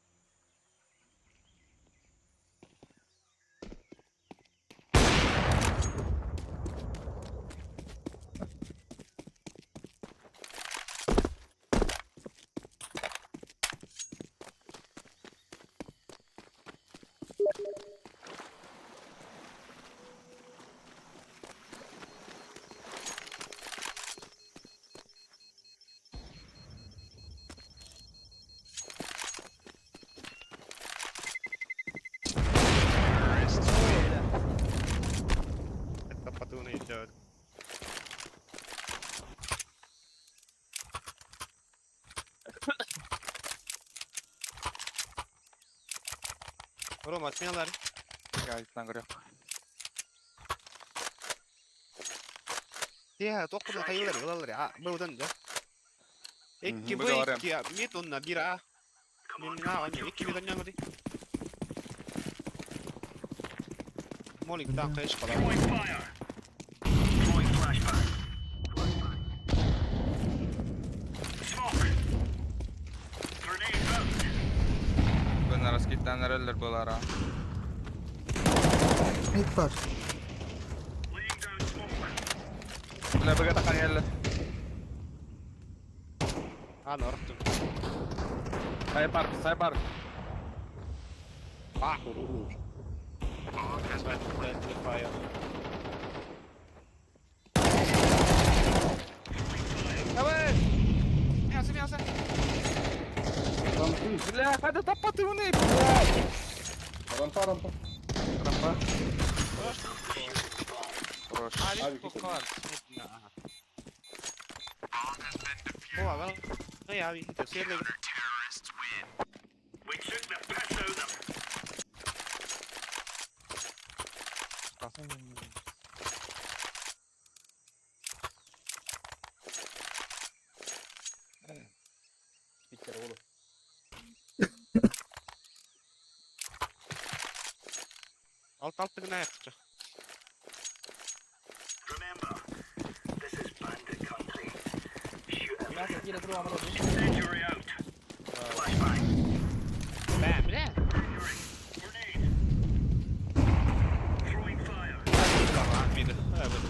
التقطوني الجاد. روما atmayanlar. Gerçekten görüyor. فيها توقف الخيولة والله بودن ده. إكي بدو أريم. بوي ميتون بيرا. من عوني إكي بدن يعمري. مولي قدام قيش خلاص. Throwing fire. Throwing flashbang. Smoke. Grenade out. Bunlar skitlenler öldür bulara. ميت بار. Laying down smoke. Buna bir kata kan yerler. أنا رحت. Saypar. Korulur. піднявся. Там ти. Бля, хай тапати вони. Рампа, рампа. Рампа. Хорош. А, він Авік покар. Ага. Була, вел. Ну я віхіте, сірли. We took the piss out of them. Питер olur. Alt gına yapacak. Remember, this is bandit country. Shoot Я everything. хотів другу аману. Incendiary out. Flashbang. Ben bile. Grenade. Throwing fire. Tamam mıydı? Evet.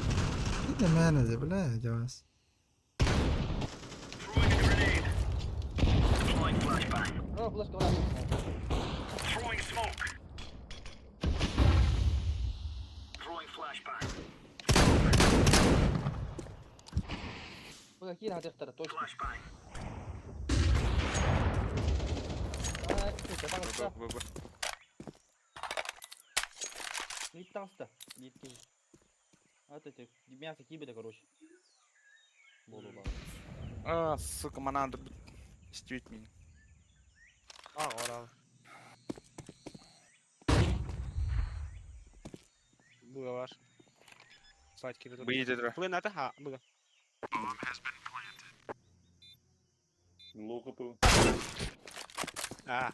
كده ما نزل لا يا جواز. Throwing a grenade. Deploying flashbang. Oh, flash granat. Throwing smoke. Throwing flashbang. Bu أكيد هتختار точно. Flashbang. Слушай, там что? Не толсто. Не ты. Вот эти мясо кибида, короче. Болула. А, сука, мене надо стють мені. Aa oral. Buga var. Side gibi dur. Виїде треба. Плин ата ha buga. Лоу хп. Ah.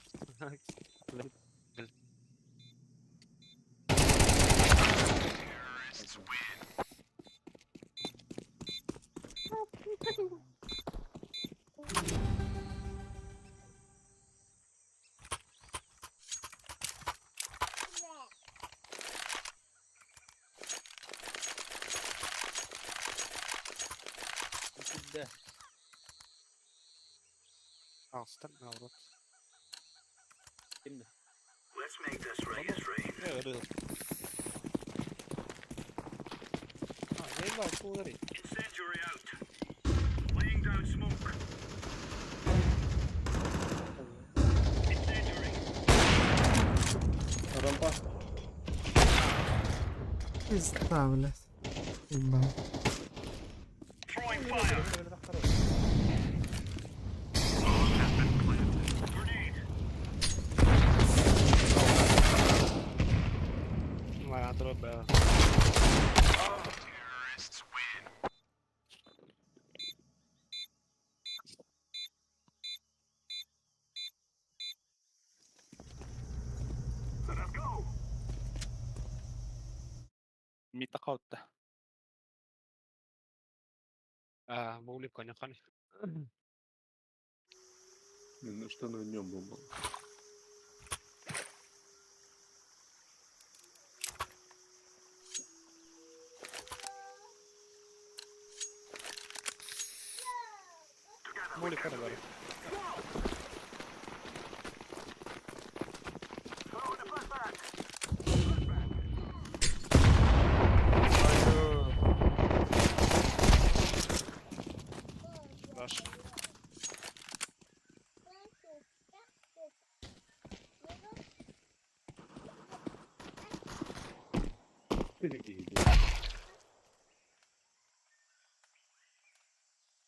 Да. Alstan avrat. Kimdi? Let's make this race rain. Evet öyle. Ha ne var kolları? Incendiary out. Laying down smoke. Incendiary. Рампа. استعملت. يبقى. Throwing fire. Grenade. Var antro be. Let us go. Міта хаутта. Ah, були коня хани. Ну что на нем бомба? Були коня var. Throwing a flashbang. Rush.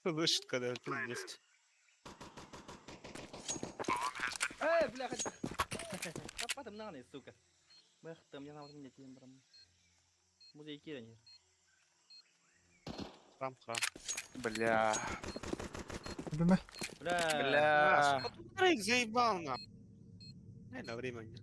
Слышит, когда тут есть. Бляха. Apa там наны, сука. Бэх, там я навод меня тем брам. Музей кирани. Храм. Бля. بما Бля. Бля. Смотри, заебал на. Ай, на времени.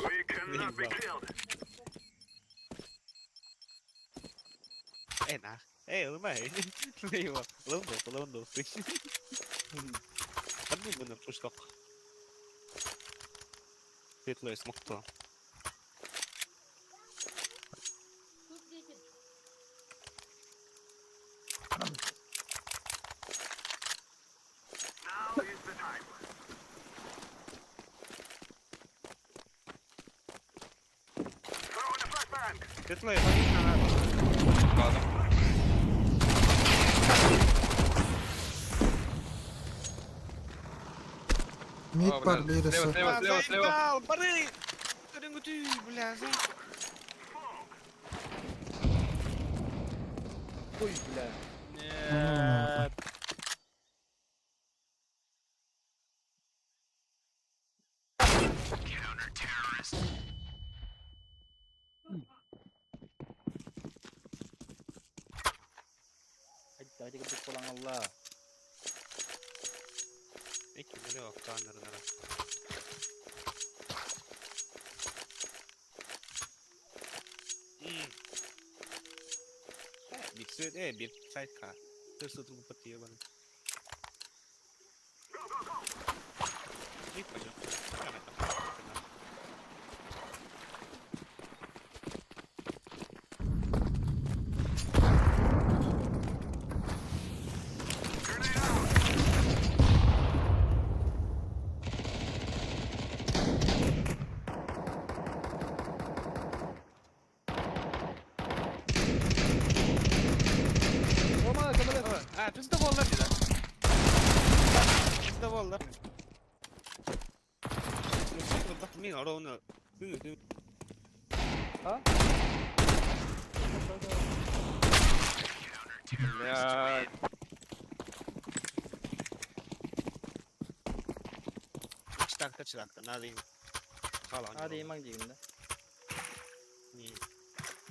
We cannot be killed. Nah. Lumayan. Lima. Londo. Ano mo na push lock? Hitlo is smoke to. Now is the time. تطلع يطلع قادم. ميد آه، بار بلال. بير سليوة، الصوت. سليوة، سليوة، سليوة. بري ترينغوتي بلا زين Uy, بلا. Aja kita pulang Allah. ايش اللي هو كان نرى بيكسر ايه بيكسر كار ترسل تقول بتيه بنا ايه بجو Roma, kembali. تنسى والله كذا تنسى والله نسيت بالضبط مين أرونا Ha? يا تشتاق نادي خلاص Ada emang jing.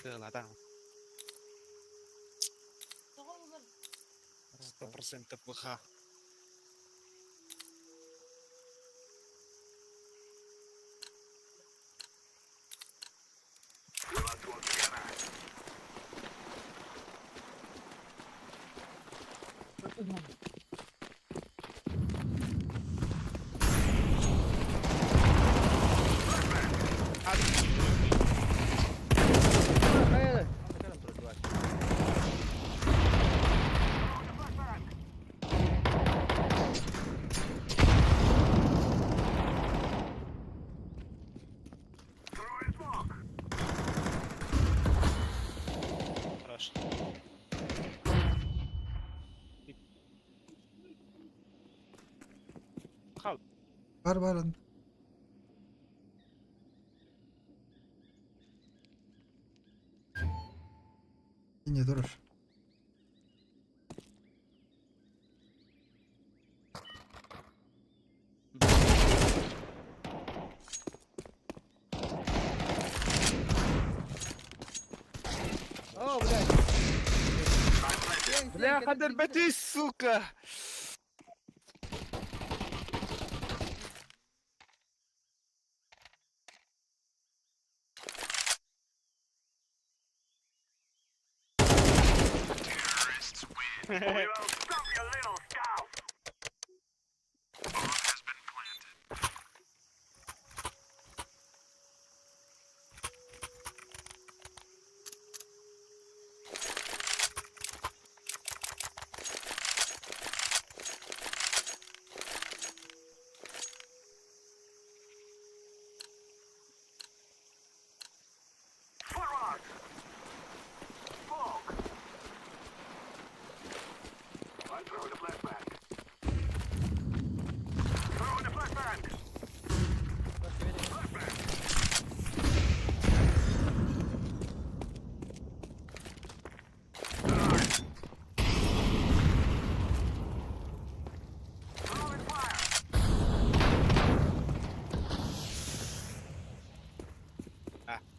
يلا تعال 100% بخا Ayo, kita terus dua. خلاص خلاص بار Nie durur. Oh, benar. لا قدر بتيس سوكا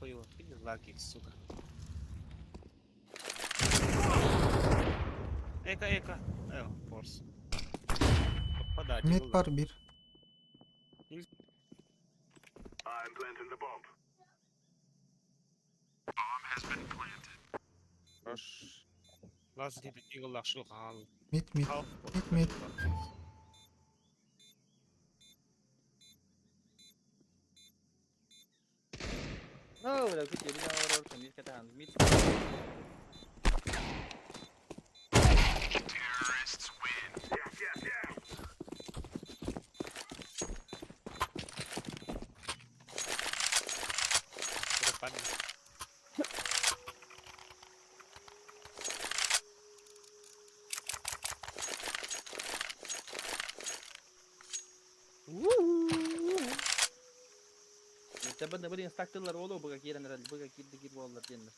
ايوه فين اللاكي السوكا ايكا ايوه فورس Mid بار بير. لازم تبي تقول له شو قال Mid. Mid. Oh, udah aku jadi orang kami katakan mid. depan بدنا نستقتل رولو بقى كير انا بقى كير والله تينا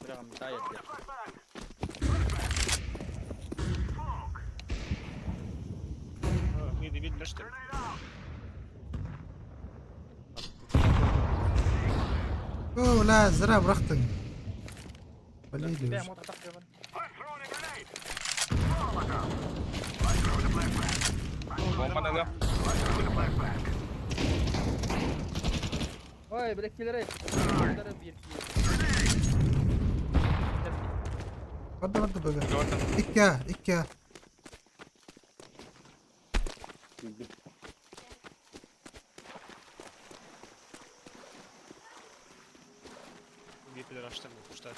برغم تاير ميدي ميد نشتم اوه لا زراب رختن وليدي لا وش. مو تحت كمان Bomba nada. اوه بدك كيل ريت ضرب يركي ورد بقى إكا ميد بدر اشتم مشتاق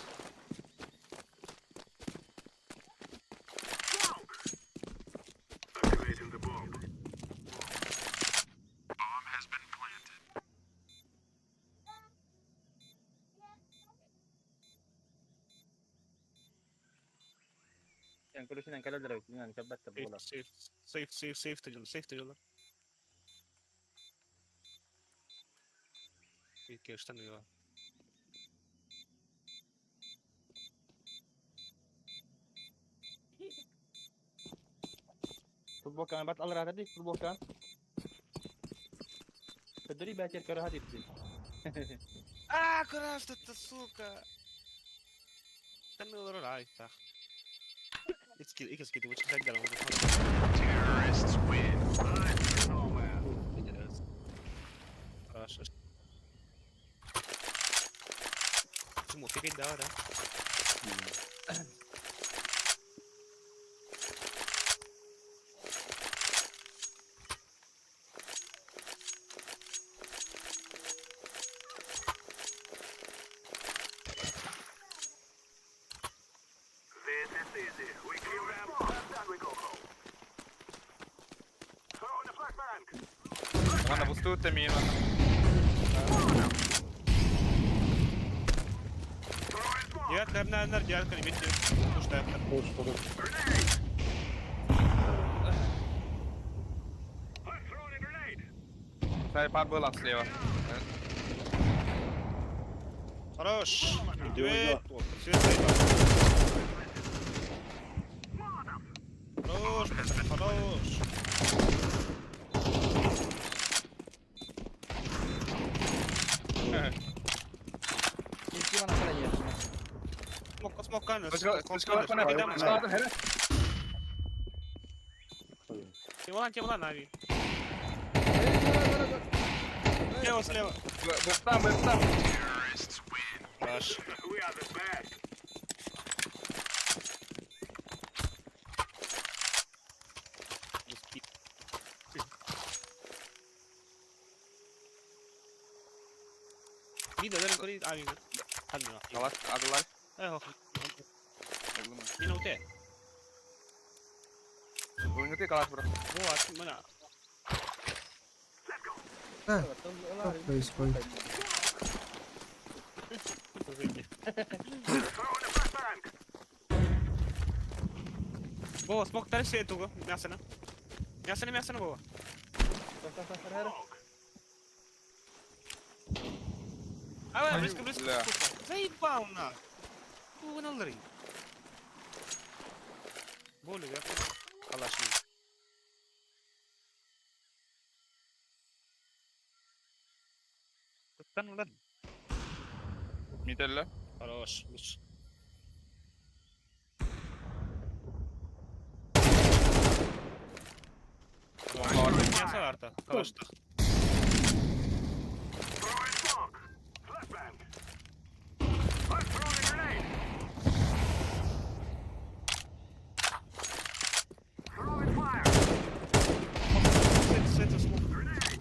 يعني كل شيء نكلم ضرب يعني كبت بولا سيف تجل ميد كي اشتم يوا فوتبول كان بات الله هذيك فوتبول كان تدري باكر كره هذه بتزيد كرافت التسوكا استنى ورا العايز تاخ إكس كده وش تسجل Terrorists win. خلاص اسمه في كده ده This is easy. We kill them, and then we go home. Throw in the flashbang. Vanna på stuten mina. يا كنا نرجع كان يمد مش تاكل I'm throwing a grenade. Säg bara bullas leva. خلاص دويت خلاص يمكن انا خليه اسمه كان Ska kunna bedöma staden här. والله نبي يا سلام Börstam. Terrorists win. خلاص We are the best. مين ده الكوري عامل خلنا خلاص عدل اهو مين هو ده Ingenting kallas bro. هو منع كويس كويس جوه سموك تاني شيء انتوا مياسنا جوه ريسك زي باونا وين اللري بولي يا خلاص استنوا لن Mitellä? خلاص بص يا سلارتا خلاص Throwing smoke. Flashbang. I'm throwing a grenade. Throwing fire. سيت سموك Grenade.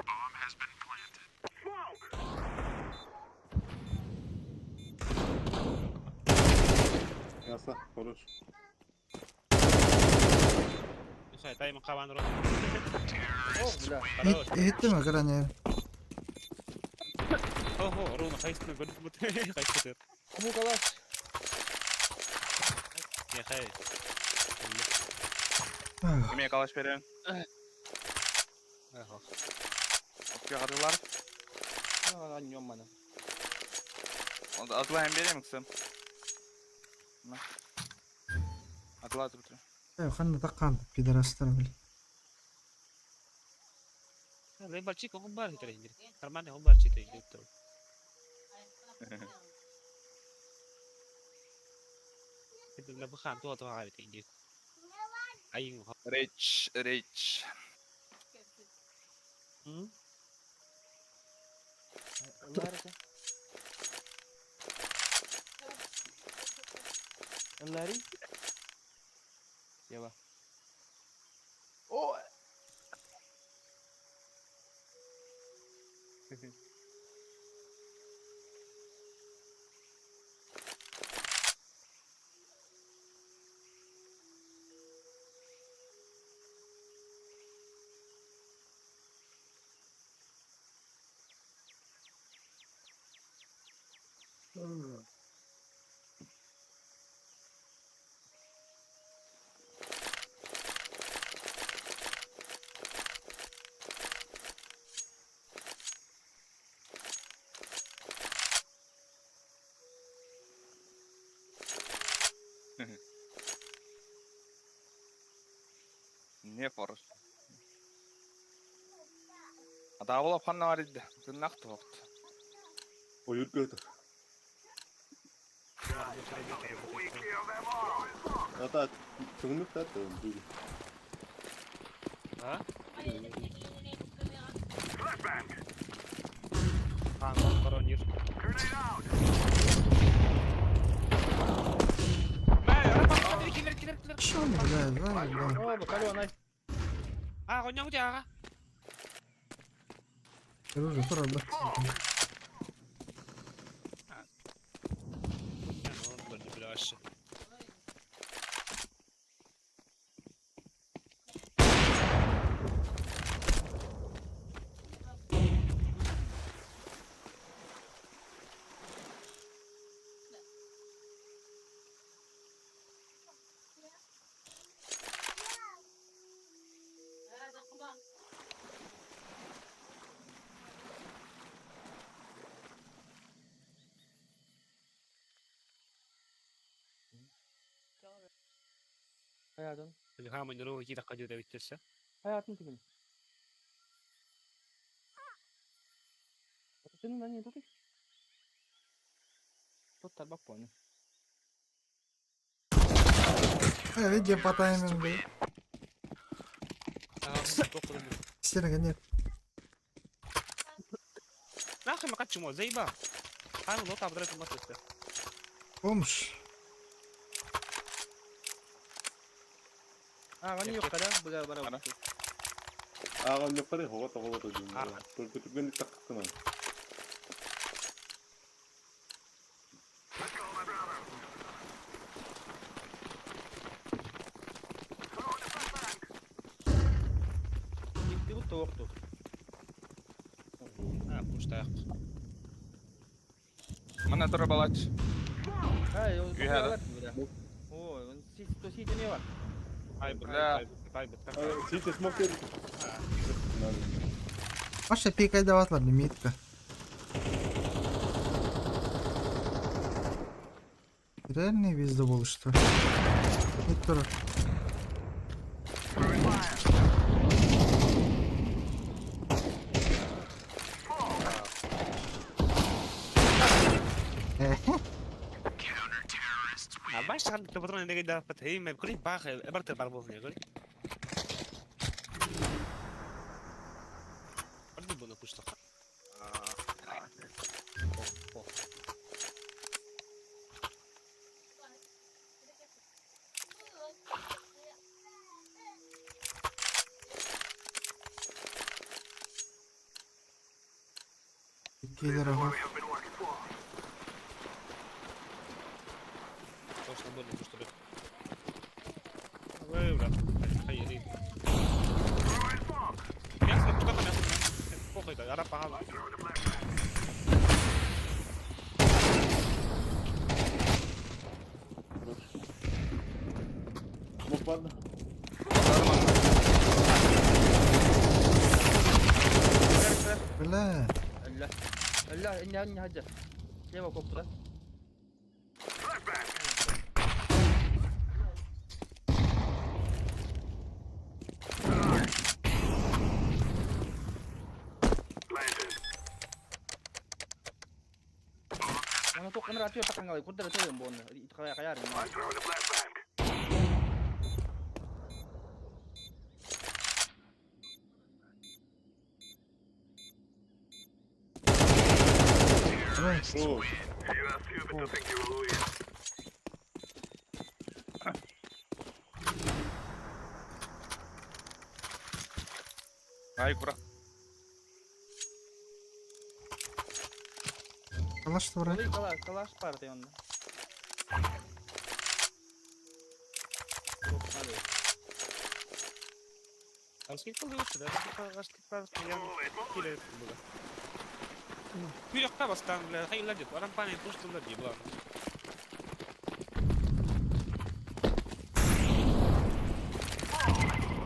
Bomb has been planted. Smoke. Yasa, konuş. يا تايم قاعد نروح اوه لا خلاص هيت ما قرانير هو رونا خايس نقول خايس كتير مو خلاص يا خاي. Yemeğe kalaş verin. اهو Okey arılar. اه اليوم انا Akla hem vereyim mi kızım? Akla atı bitir. ايوه خلنا نتقن في دراستنا بال ليه بالشيك هم بارك ترى يجري كرمان هم بارك ترى يجري ترى كده لا بخان تو عارف يجري ايوه Rich. الله يرجع الله يري يابا Ne yaparız? Ada bulup kanna var idi. Sen nakti vakt. Oyur götür. Ata tığınık da tığın. ها ها قرانير شو بلاد والله اوه بخلوه نايس اه غنيا وجاها رجع ترى بس بلاش hayatım اللي هم ينرو يجي دقة جودة بيتسا hayatım tipini senin nanya tuh total bak puanı فيديو بطايم من بي اه استنى قنير لا اخي ما قدش مو زي با انا نقطع بدرجة المطلس ده قومش غني يقرا بقى برا أنا. Ağın yaparı hava tavalı da cümle. Turkutuk beni takkına. gitti bu tavuktu اه مشتاق Mana tara balaç. هاي هذا. اوه تو سي جنيه واحد هاي لا. هاي Siz de smoke edin. Masz te pika i dała dla limitka. Реальный везде был что? Виктор. باش عند البطرون اللي قاعد فتحي ما بكل باخ برت الباربوفني يقول برضو بنا كشتق كده راهو. وش نقول لك كشتق ولا تخيلي يا اخي تقطع فوق كده يا رب هذا depan. بلا الا الا اني هجر ليه ما كوبتر انا اتوقع ان راتيو تقن قوي كنت راتيو بون خيار Oh. هاي كرة. خلصت وراي كلاش بارتي on Acho que ele falou isso, acho que para criar Filho acaba estando lá, aí lá de fora, para nem posto lá de lá.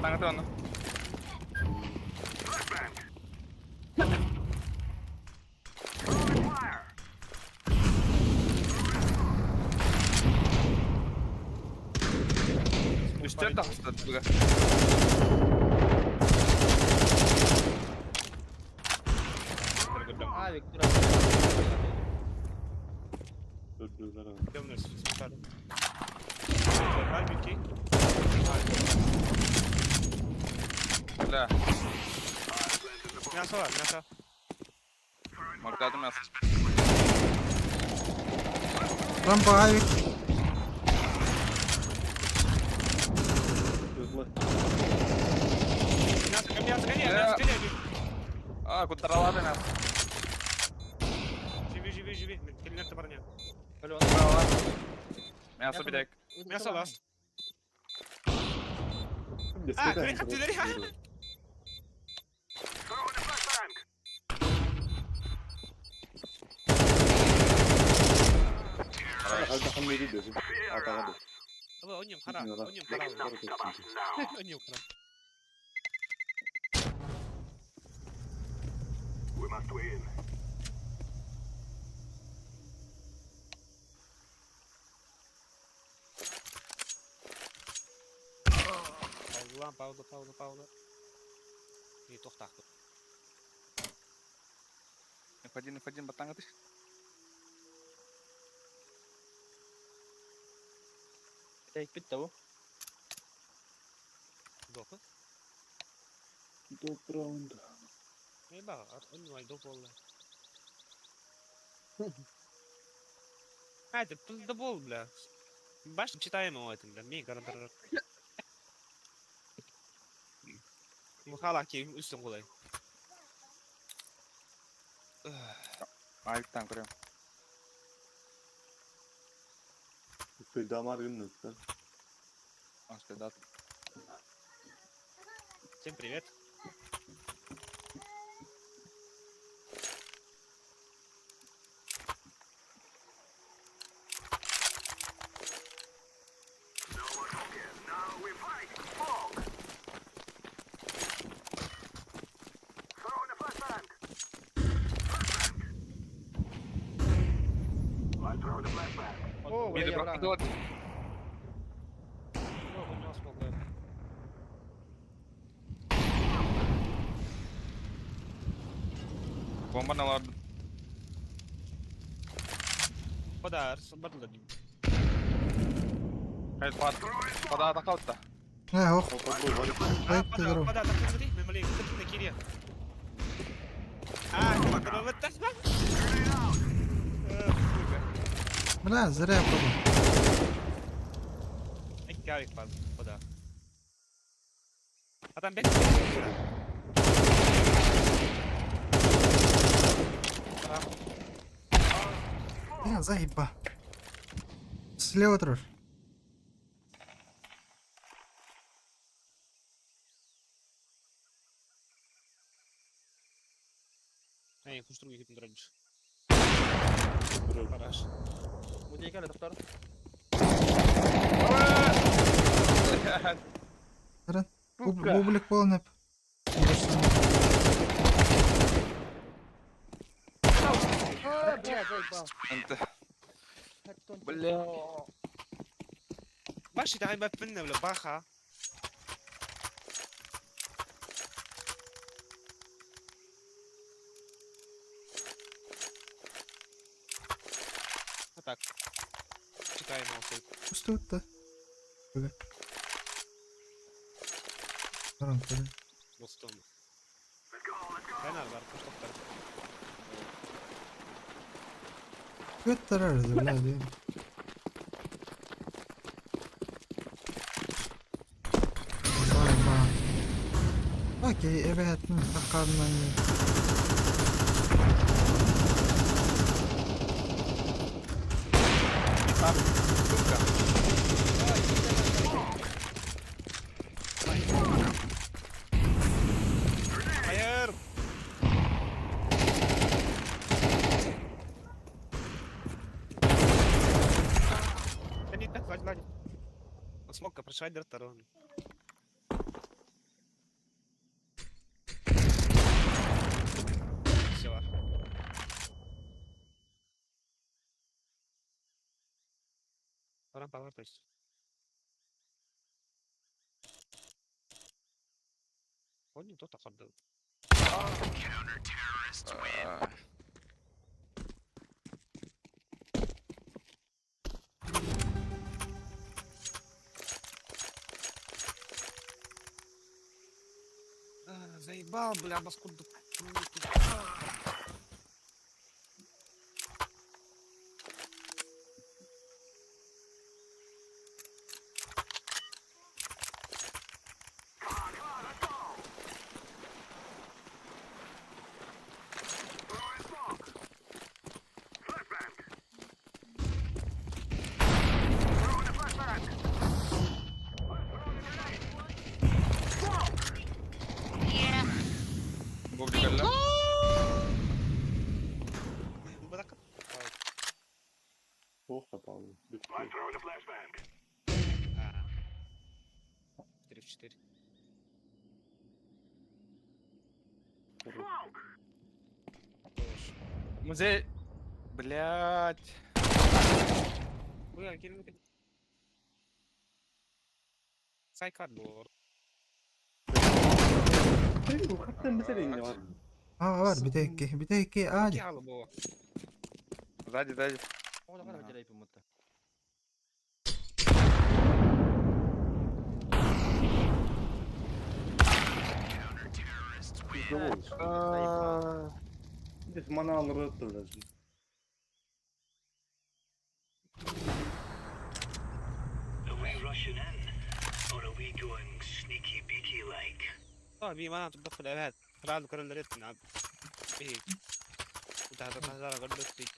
Tangan tuh, no. Üstte dah stad juga. Victor Dua-dua. Deu nesse, sebentar. Vai, Vicky. Dah. Minha só. Marcado mas. رامبا هاي Minha, Ah, كنت رواد انا. живи, ele não tá barulhando. رواد. ما يصير بدك. Minha só last. Dia Ah, sudah, kalian kan terus. dari Ada kami di sini. Apa ada? Apa onyem haram. Baru kecil. Onyem haram. We must win. Pausa. Ini toch tak. Fajin batang itu. تايك بيتو Dopa. Untuk round. Eh bah, onyem ai dopa lah. Hadi, pul da bol bla. Baş читаем o etimde. Mi garantar. Bu hala ki üstün kolay. Ayıp tan kuruyorum. Pedamar günü. Aslında Всем привет. Now we fight. Fog. Throw in a flashbang. I throw the flashbang. اوه bir de وهي bıraktı وراها o. Bomba ne var? Podar, battle da. Hayır pada da kautta. ها هو Ah, هاي تقدروا pada tak tadi, memang kita kiri ya. Ah, kalau betas bang. بلا زرع قبل Kari pal, pada. Atan bek. يا زهبة слева трош Ей, construir aqui com drones. Terus. Paras. ودي كده دكتور واحد ترى فكه. بوبلك بولنب. بلاد زي الباب. انت هاتون بالله ماشي تعال باب منا ولا باخا. هتاك شكاية ما وصلت Что-то. ترى وسطهم. هنا البارك مش تختار. Götter är det väl det. Okej, jag vet inte. Kan man خير تاني تدفع لاجي اسموك برشاي درت ترون شوار orang power please قول لي تقدم زي باب لعبة سكوت بوبلي قال له بدك فوق طبعا اشتري مزي بلاد ويا كده ساي كاردبورد وحتى مثلا يعني var بتهكي عادي. على بوا زاجي زاجي والله ما انا جاي في المدة. بس ما انا مرت لازم Are we rushing in? Or are we going sneaky beaky like? طيب ما تدخل الهات ترى كل اللي ريت نلعب ايه انت هتطلع قبل التيك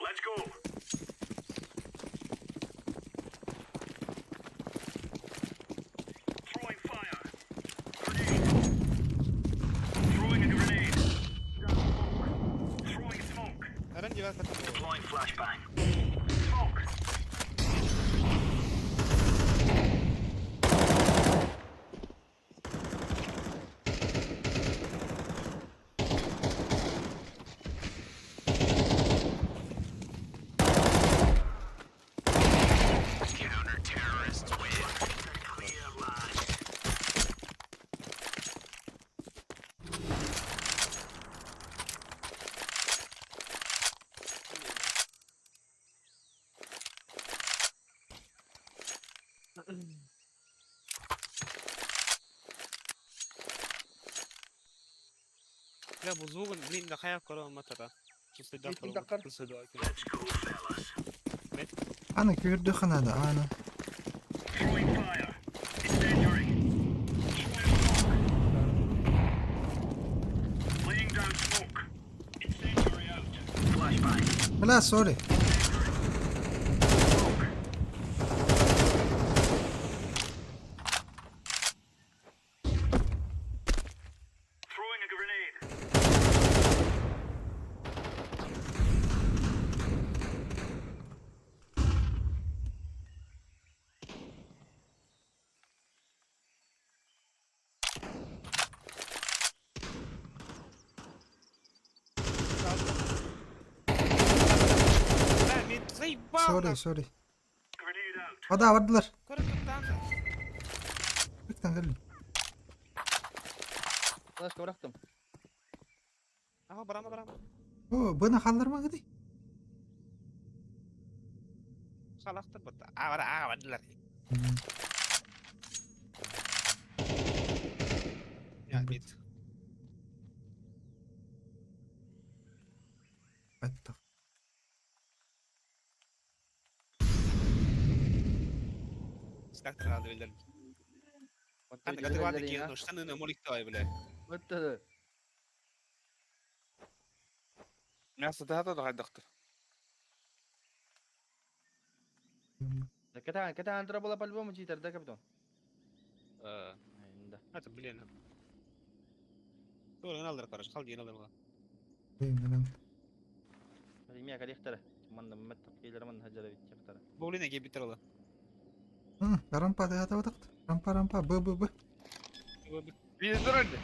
Let's go! Throwing fire! Grenade! Throwing a grenade! Throwing smoke! ارنجي بقى Deploying flashbang! Smoke! Counter-terrorists win! Clear line! لا بزوغن بلين دخايا كرة متى كيف تدخل يتذكر. Let's go, fellas! أنا كبير دخن هذا أنا. Throwing fire! Incendiary! Laying down smoke! Incendiary out! Flashbang! لا سوري. sorry sorry. Hadi vardılar. Lütfen gelin. Flashka bıraktım. Aha barama. Oo, bana kaldırma hadi. Salaktır bu. Vardılar. Ya bit. Hatta. Slaktır aldı öyle. What Kan gati wadi kiyo no stan na molik tayo bile. the? Nasıl daha da daha doktor. Kita antara bola palbo mo cheater da kapitan. Ayun da. Hadi bilen. Doğru alır karış. Kaldı yine alır. Benim. Hadi miya kadi ikhtara. Man met kiler man hajara bit ikhtara. Bowling ne gibi bitir ola. Hı, rampa da hadi batak. Rampa bu. Bir dur önce.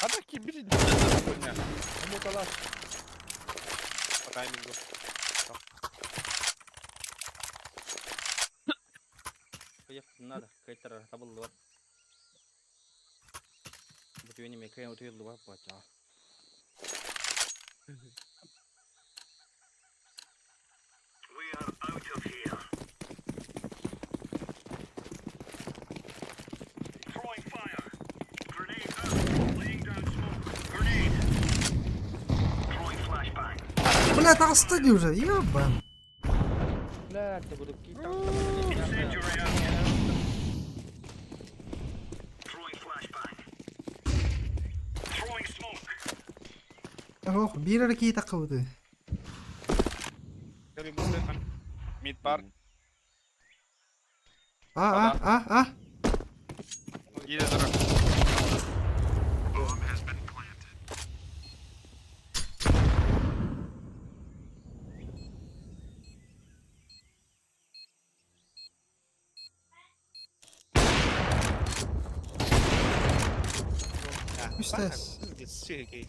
Ada kim biri. Ano kala? Timing bu. Kayak nada. Kaitara tabul luar. Betul ini mereka yang udah luar baca. We are out of here. Throwing fire. Grenade out. Laying down smoke. Grenade. Throwing flashbang. Блядь, отстань уже, ебан. Lah, tebur kita. Incendiary out. Throwing flashbang. Throwing smoke. Oh, bir hareket akıldı. Dari bunda kan. Mid bar. Ah. Yine dur. Üstes. Sih.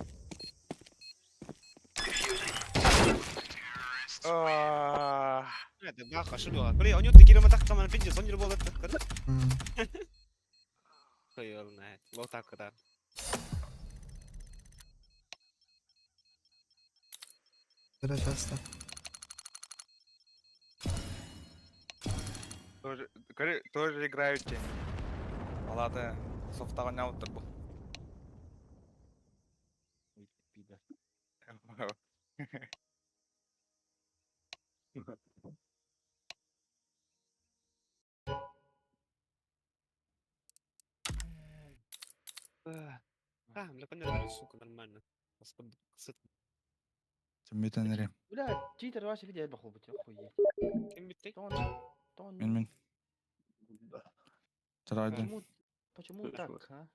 Ada baka sudah. Kali onyo tikira mata kaman pinjil sonjir bola tak. Hmm. Kayal net. Lo tak kedan. Biraz hasta. Тоже играете. Ладно, софтага няма търбо. Pida. Lepas ni ada suku mana. Pas keset. سميتها نريم Udah, cheater wah sih dia bakal baca aku ya. Kimite. Ton. من ترى عدن Почему? Почему так, а?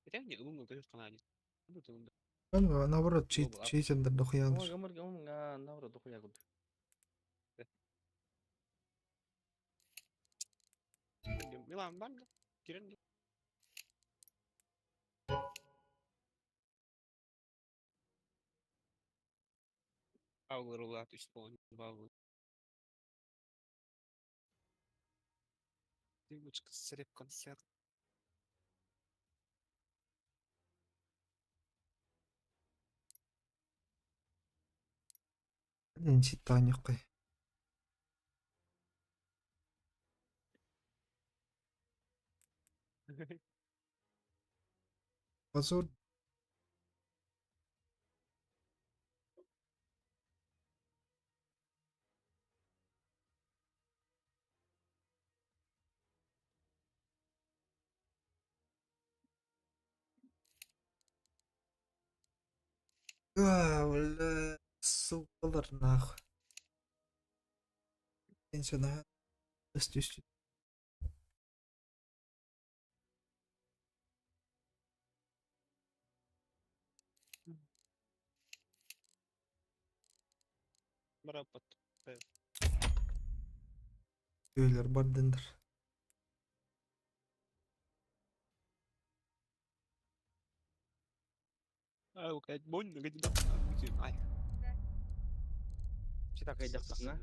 Kita ni umum tu kan aja. Betul. Ben navarro cheat ender Kamu dokuyandır. nggak naruh tuh ya gue. Milan ban. Kiran. Power lah tu spawn. Power. Девочка сереп концерт. Ben cheat'tan yok. Azul. Вля, сукалар нахуй. Ben sana üst. Berapa? Tüyler bardendir. وكانت بن جدا. أي. Kita kayak jaksa na.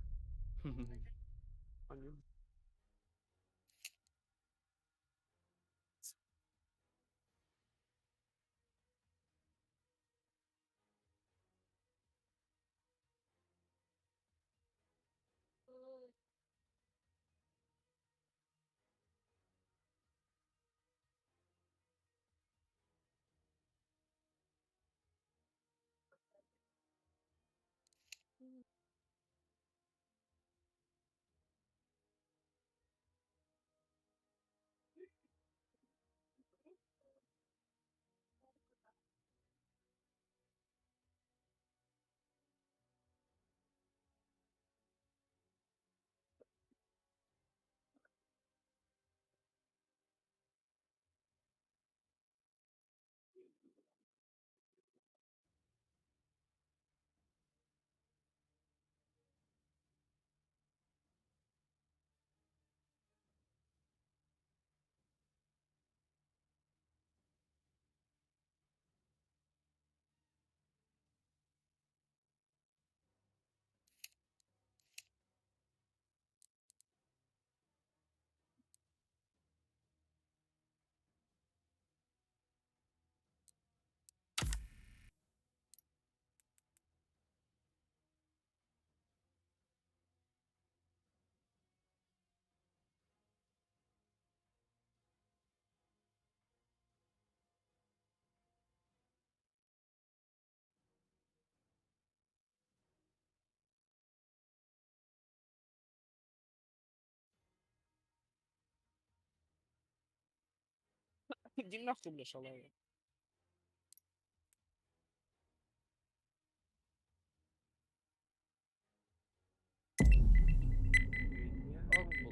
دي ناخد إن شاء الله.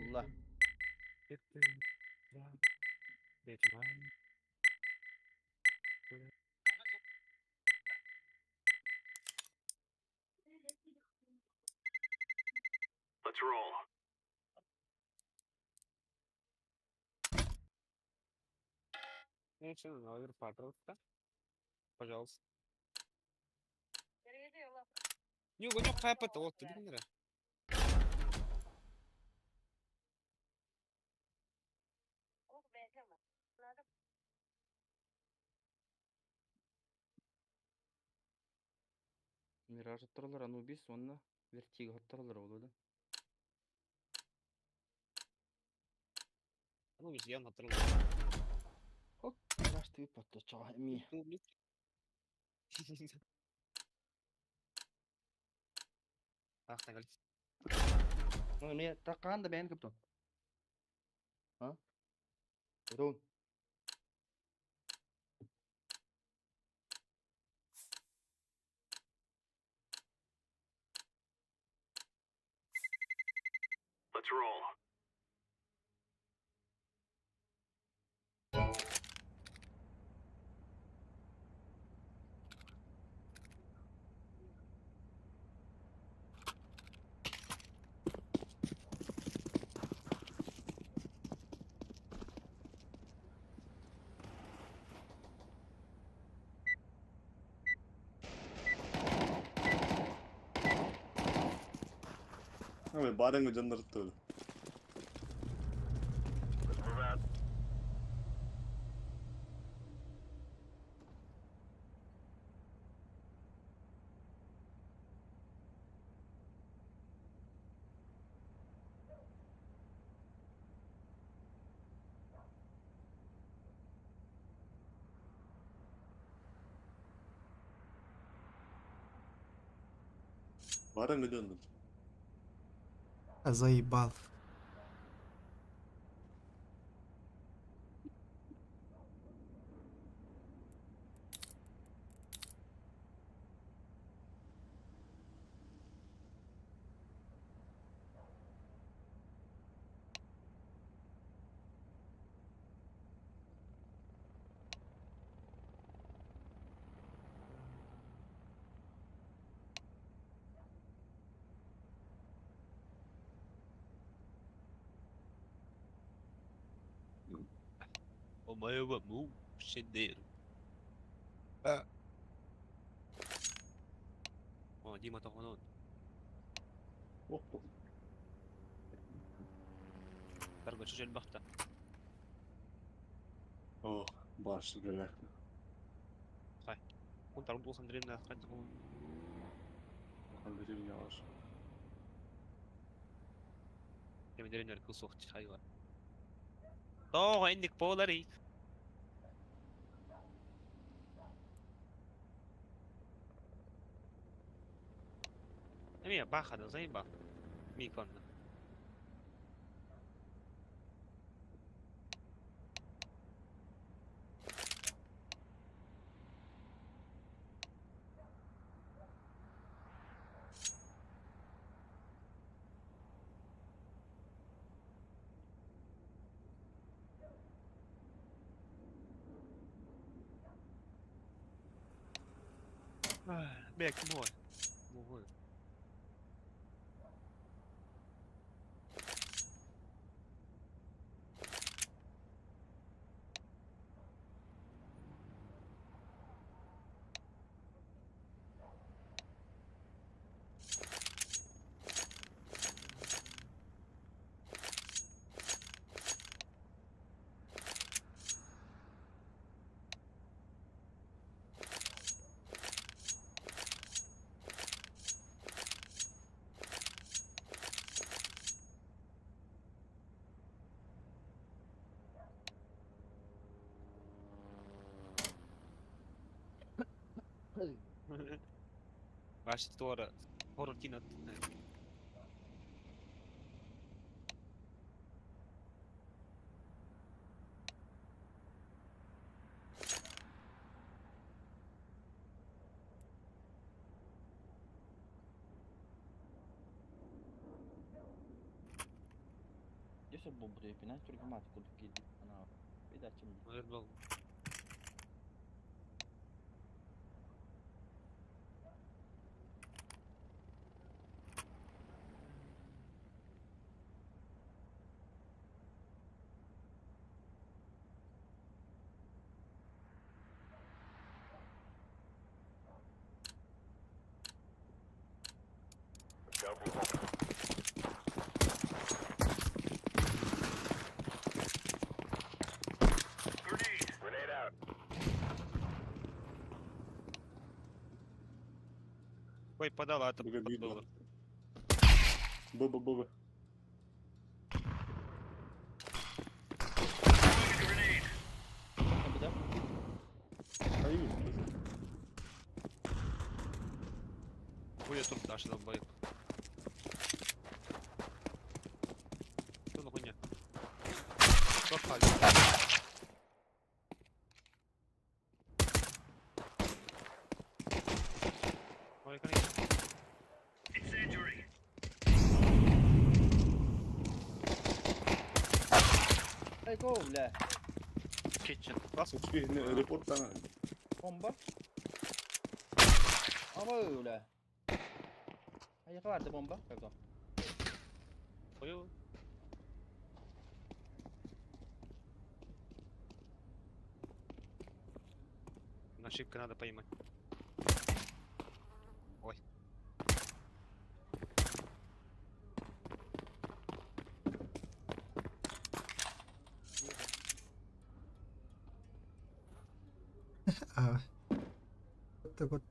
Allah. Let's roll. Ничего, наверное, пожалуйста. Пожалуйста. Нюга, нюга, хайпа-то, вот, ты видишь? Мираж аттыралар, Анубис, онна Вертига аттыралар болу да. Ну, везде на трудно. Хок, Мираж ты патта чаға эми. Ах, так, Не, таққан да бәйін кіптон. Ha? Рун. Let's roll. Abi badem canları tutuyor. Badem canları. Заебал. Omae wa mou shinderu. Oh, di mo to ko noon. Oh, Targo siya siya bakta. oh, başladı bile. Kung tarong tusan din na kahit ako. Kandırayım yavaş. Kami din yung kusok tayo. To, kay Nick Polari. Ano yan, baka daw sa'yo ba? Mikon na. Bek mo. Mo. Baš stora horror kinot. Если бы был пинать, только матку такие, она, видать, чем Наверное, ой, подала, это Бага видно. было. Баба. да? Hayır. Ой, я тут Даша там боит. Что на хуйня? Попали. Ой, конечно. Ай, го, бля, Kitchen. Бас. Hiçbir report bana. bomba. Aba, bля. А я vardı bomba? Pardon. Ой, ой. Ошибка надо поймать. Ой. Ah. Takot.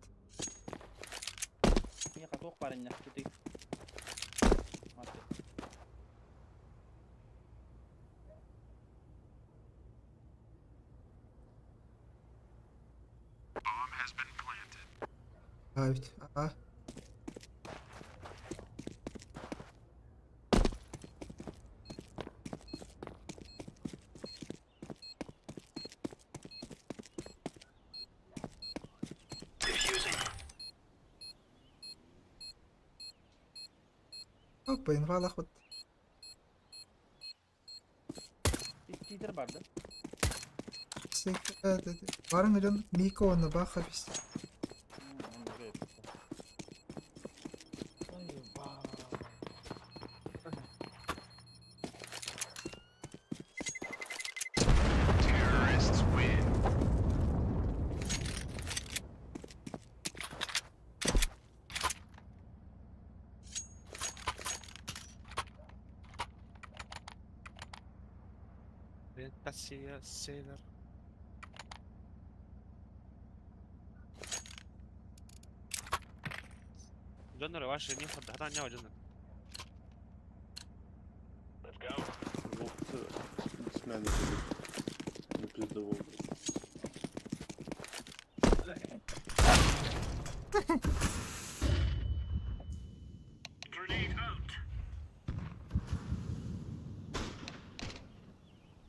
Ini katok pa rin niya. Puti. Mati. Evet. Ah. Hoppa, invalid goed. Cheater vardı. Varın hocam Miko ona bak biz. Onu da böyle yapıyor. Ay, vay. Cassia, Sailor. جنر يا واش يعني خد هذا نيا جنر. الوقت سمعني كده نبتدي ندور. Grenade out.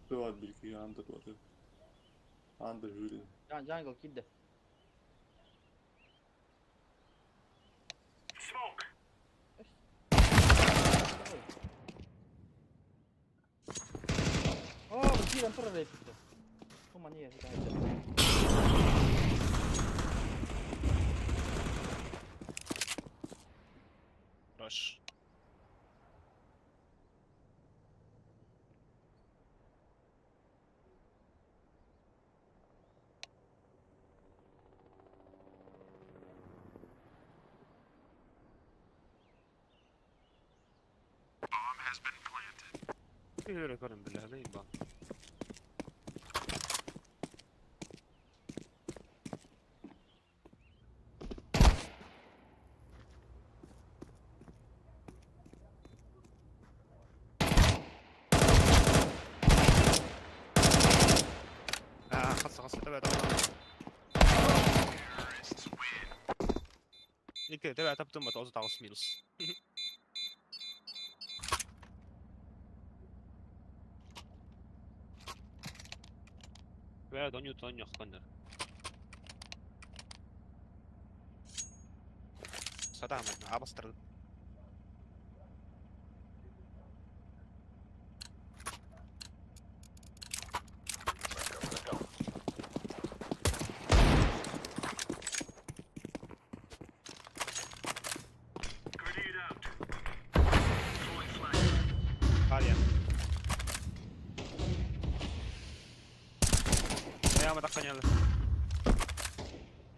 في واحد بيجي عندك وقت عند الهولين. جانجل كده. Smoke. Oh, kira ancora repito. Oh mania, dai. رش. ايه ريكورن بالله هذا يبان. خلص تبع كده تبع تبتم ما تعوز تعوز مينوس. تبع دونيو تونيو خبنر. صدام عبستر. Grenade out. Throwing flash. عالية. يا ما دقني يلا.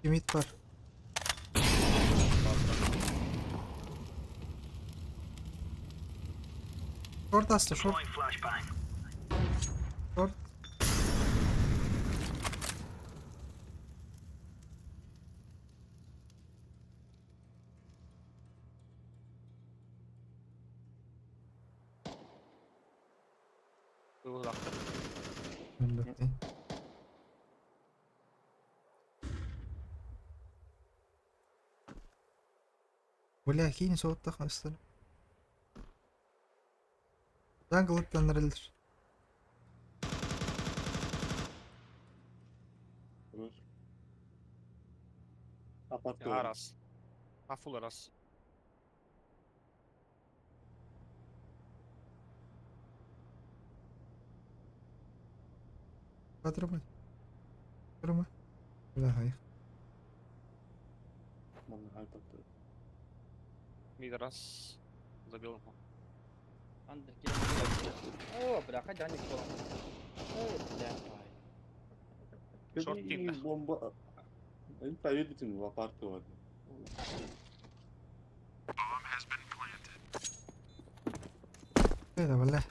Ümit var. Short astı short. Deploying flashbang. Short. هو أكتر. Önde. ولا اكيد صوت ضخم استنى. Jungle tanrılır. خلاص. Apart يا راس. عفوا راس. Kadrımı. Kadrımı. لا هاي. من هاي بطل. ميد راس. забил. عندك كده. اوه بلا حد عندك كرة. اوه بلا Short team ده. Bomba. انت عيد من apart واحد. كده والله.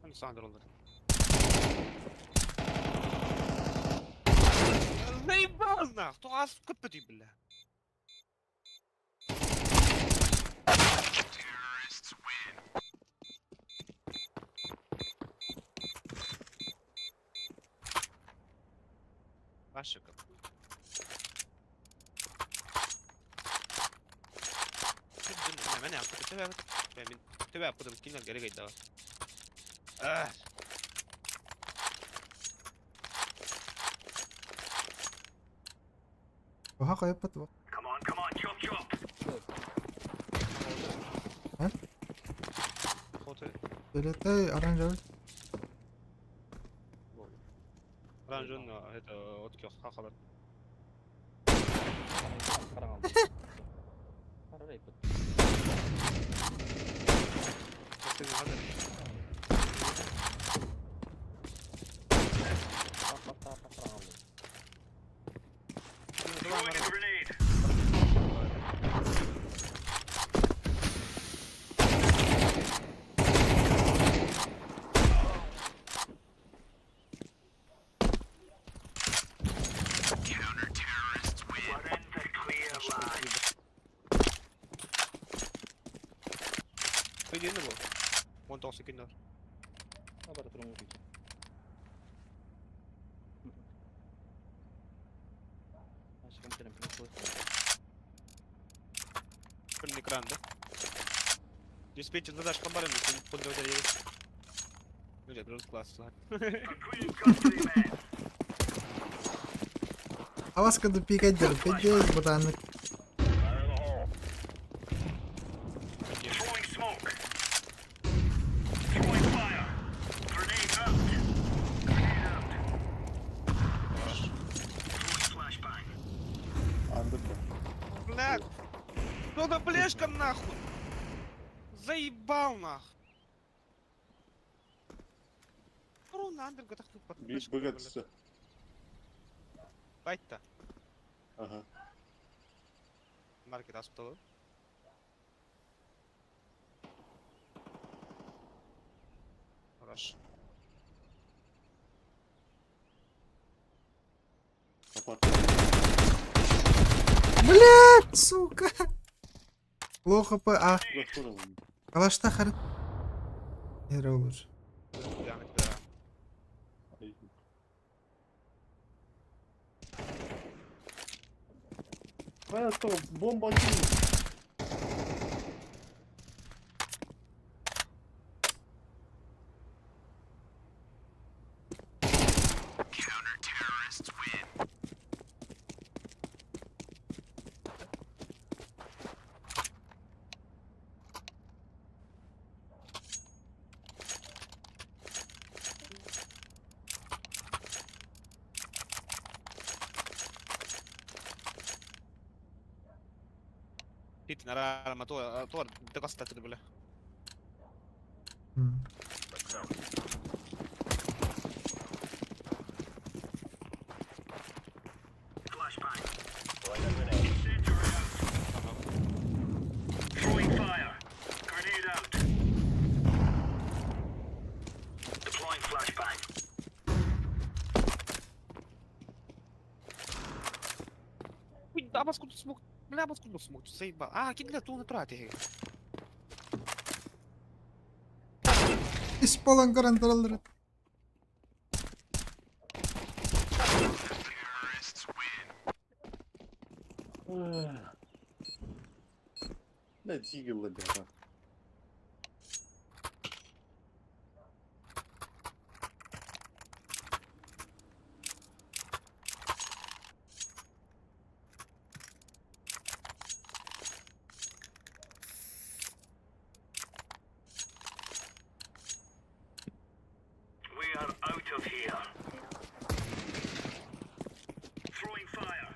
أنا صاحب رولر. زي بازنا تعاس كبتي بالله. عشقك. أنا تبع قدر مسكين الجري جاي ده. وحقا يبقى بقى. Come on, chop chop. خوتي. Devlet aranjör. رانجون هذا أوتكي خبر. sekarang aldım. Para repot. Apa sekarang aldım. Throwing a grenade. секунды был. 19 секунд var. Ha bara turun vuruyor. Aşkım senin plastik. Full экран, да? Диспетчер задашь хабары, но ты фулл доверие есть. Ну, я просто класс, ладно. Queen country, men. Аваскаду пикать пиздец, братан. Throwing smoke. Throwing fire. Grenade out. Grenade out. Throwing flashbang. Anladın mı? Блядь! Кто-то флешка нахуй! Заебал нахуй! Рун андер готов под Bir флешкой, bug блядь. atısı. Байт-то. Aha. Маркет аспиталы. Хорошо. Kapat. Блядь, сука. Плохо а Bırak sonra bunu. калашта харит. Нер olur. Yani bir daha. Ay. Hayatta bomba atayım. Sitten ära mä tuo kastaa tuli vielä. Hmm. Flashbang. Incendiary out. Throwing fire. Grenade out. Deploying flashbang. Ui, abas kun smok. Bля, abas kun smok. Заебал. А, кидля ту натрати. İspalon karantıraları. Ne deagle'la bir adam. We are out of here. Throwing fire.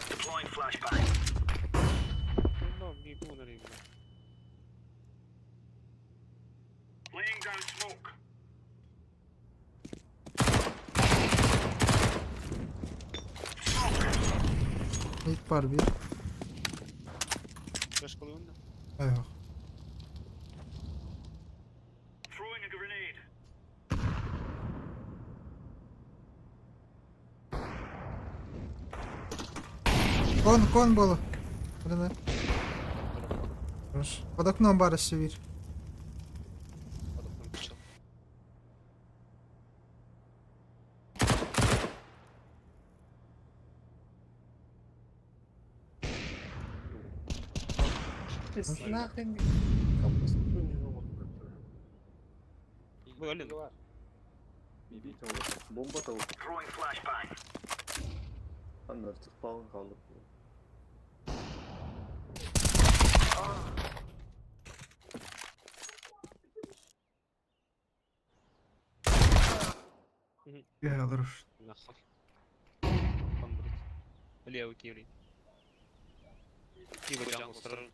Deploying flashbang. Ну, не буду ребят. Laying down smoke. İlk var bir. Флешка лунда. Yok. Throwing a grenade. Кон было. Блин. Хорош. Под окном бара севир. Подохнул пошел. Nahın. Kapısı dönüyor bak. Вы Алин. Bir tavuk. Bomba tavuk. Throwing flashbang. Lan artık falan kaldık. Ya alır. Нахуй. Он будет. Левый киври. Киври джангл сторону.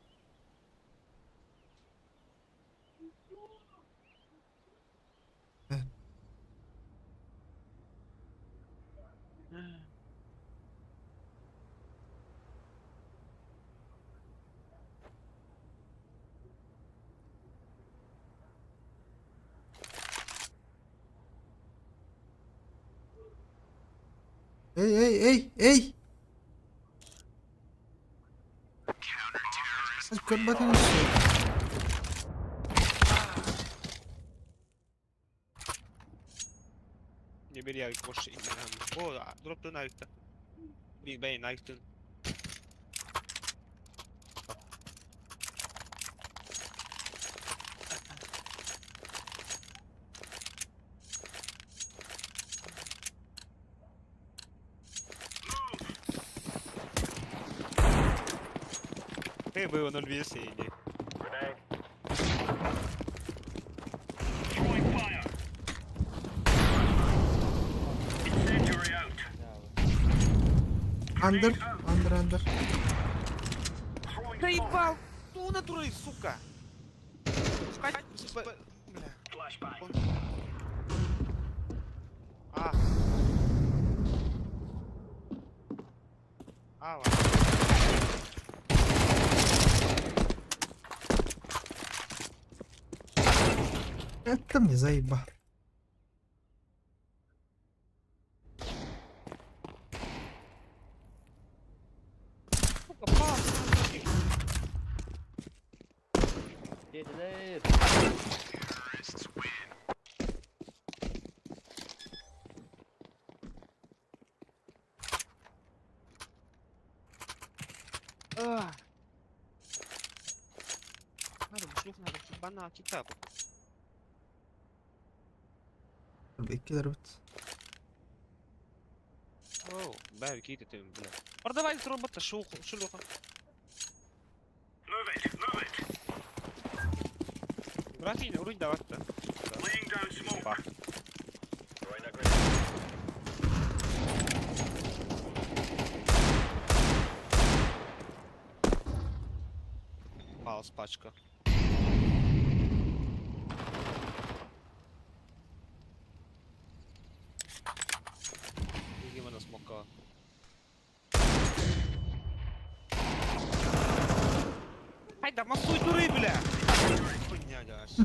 Ey. كربتين السوق. يبي لي يخش إني أهم. أوه ضربت نايت. باين نايت. Было 0 весенний. Under. Заебал! Ну натурой, сука! Бля. А. Ладно. Это мне заеба. Сука, пас! Dediler. Надо бана китапу. كده ربط. Оу, бай, киты ты, бля. Продавай робота, шелуха. Move it. Графиня, урыть давай-то. Laying down smoke. Паус, пачка. Беги на смока. Ай, да массуй дуры, бля! Хуйня, дашь.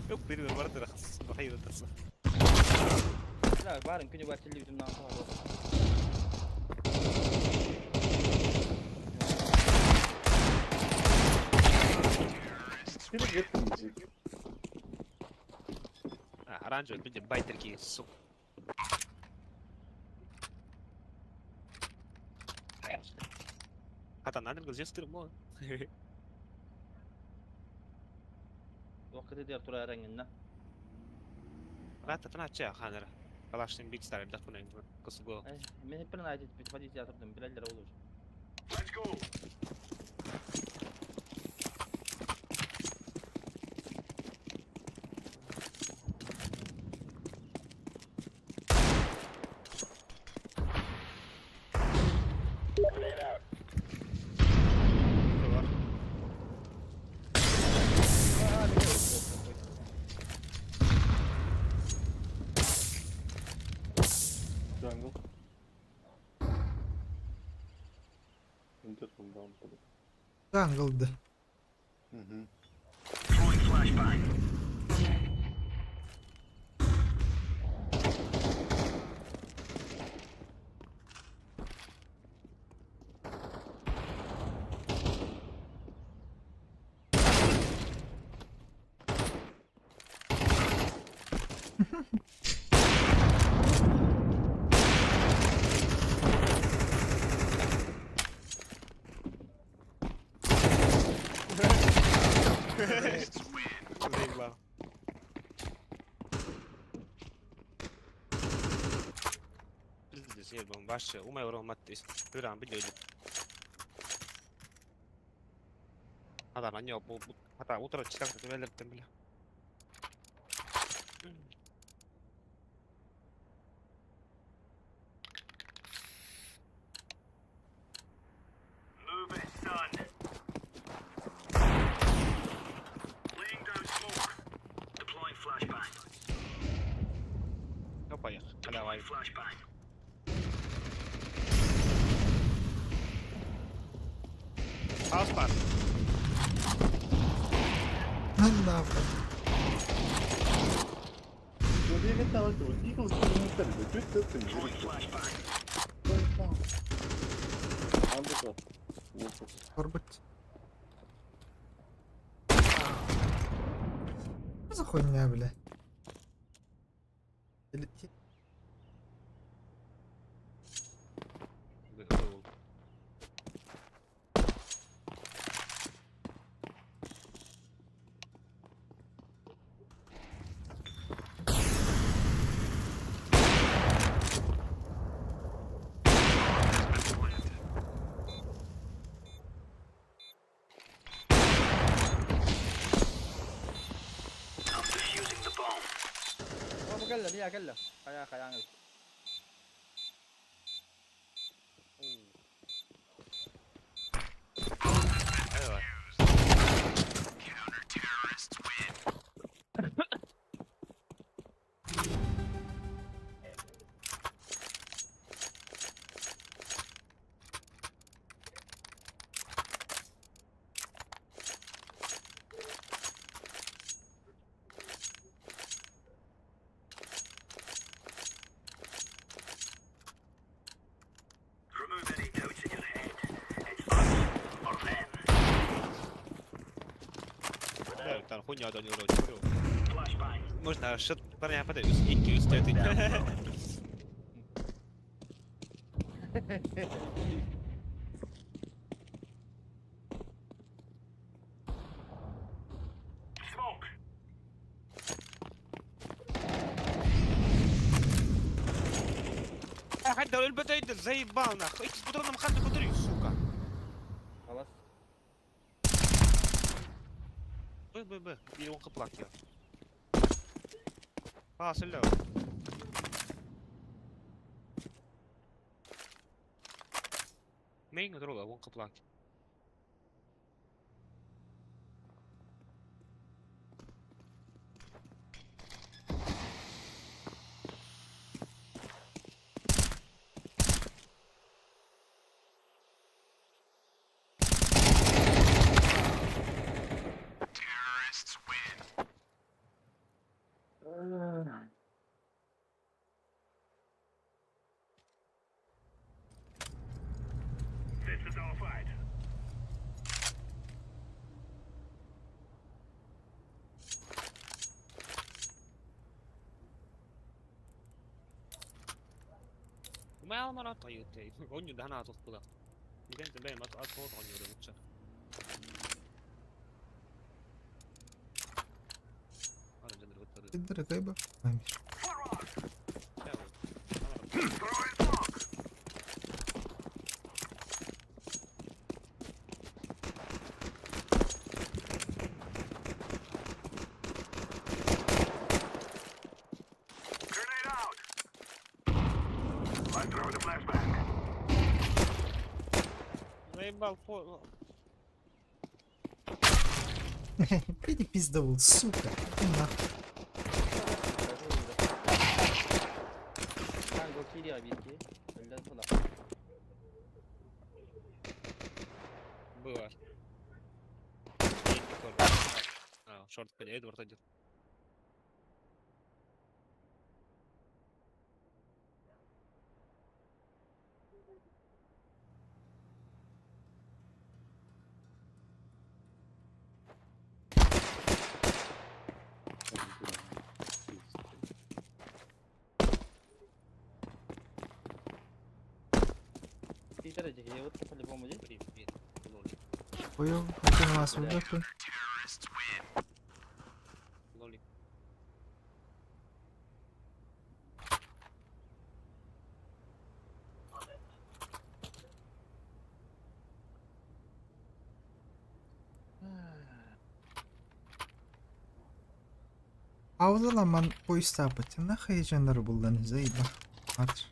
Yok benim vardır aslında. Hayır atası. لا بارن كني بات اللي بدنا نصور. Direkt yetmeyecek. Оранжевый, люди, байтерки, сука. Хата надо где стырмо. وقت دير ترى رنجنا. Рата тнача ханера. Калашный биг стар да фунен косго. من برنا عادي بتفادي تياتر دم بلا اللي رولوش. Let's go. Jungle. Enter from down. Jungle ده. Throwing flashbang. Заебал. Здесь нет бомбаши. У моего маттис. Пирам били. Хата на него хата утро читал, что велер там бля. Move it, son. Laying down smoke. Deploying flashbang. Ну поехали. Давай. Deploying flashbang. Паспорт. Нахуй. Oraya git lan hadi. Eagle sürümünü de göt göt Deploying seni. flashbang. Aldık o. اربط. Что за хуйня, бля? Вывел. I'm defusing the bomb. هو قال له بيها قال له خيال خيال. ايوه Remove any doubts in your head. It's us or them. Там хуйня до него говорю. Flashbang. Можно что-то парня подойдет. Икки стоит. Smoke. حد لو البداية زي بانا اكس بدرنا مخلي قدري سوكا. خلاص. بي دي وان قبلك يا فاصل له مين دروغا وان قبلك This is our fight. ما مرة طيب تي ogni ده انا تصبغ يمكن تبين ما تقصد ogni ده متشاف انا جد الوتر تقدر غيبة ماشي. Grenade out. I'm throwing a flashbang. заебал фо Пиди пиздовал, сука. Иди нахуй. Kanka kiriyor bilgi. Öyle sonra. было шорт пойди Эдвард один Питер, я вот по-любому здесь. привет лоли Понял, это на вас выдохли. лоли Аудаламан поистапать. Нахуй heyecanları buldun Zeyba. At.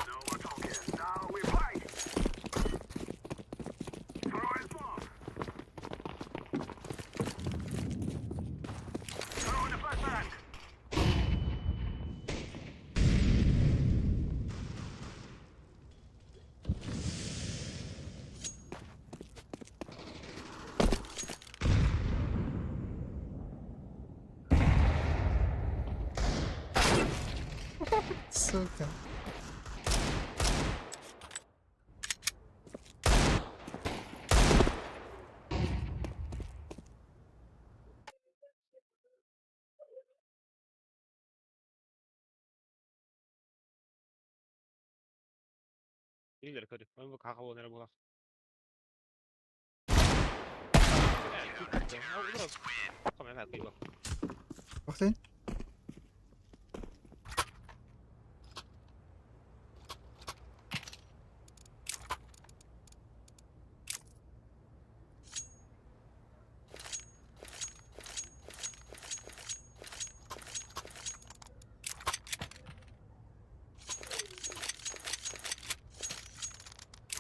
No more talking. Now we fight. Throwing smoke. Throwing a flashbang. Сука. 이래 그래. 뭐 가까워 내려보라. 카메라 이거. وقتين.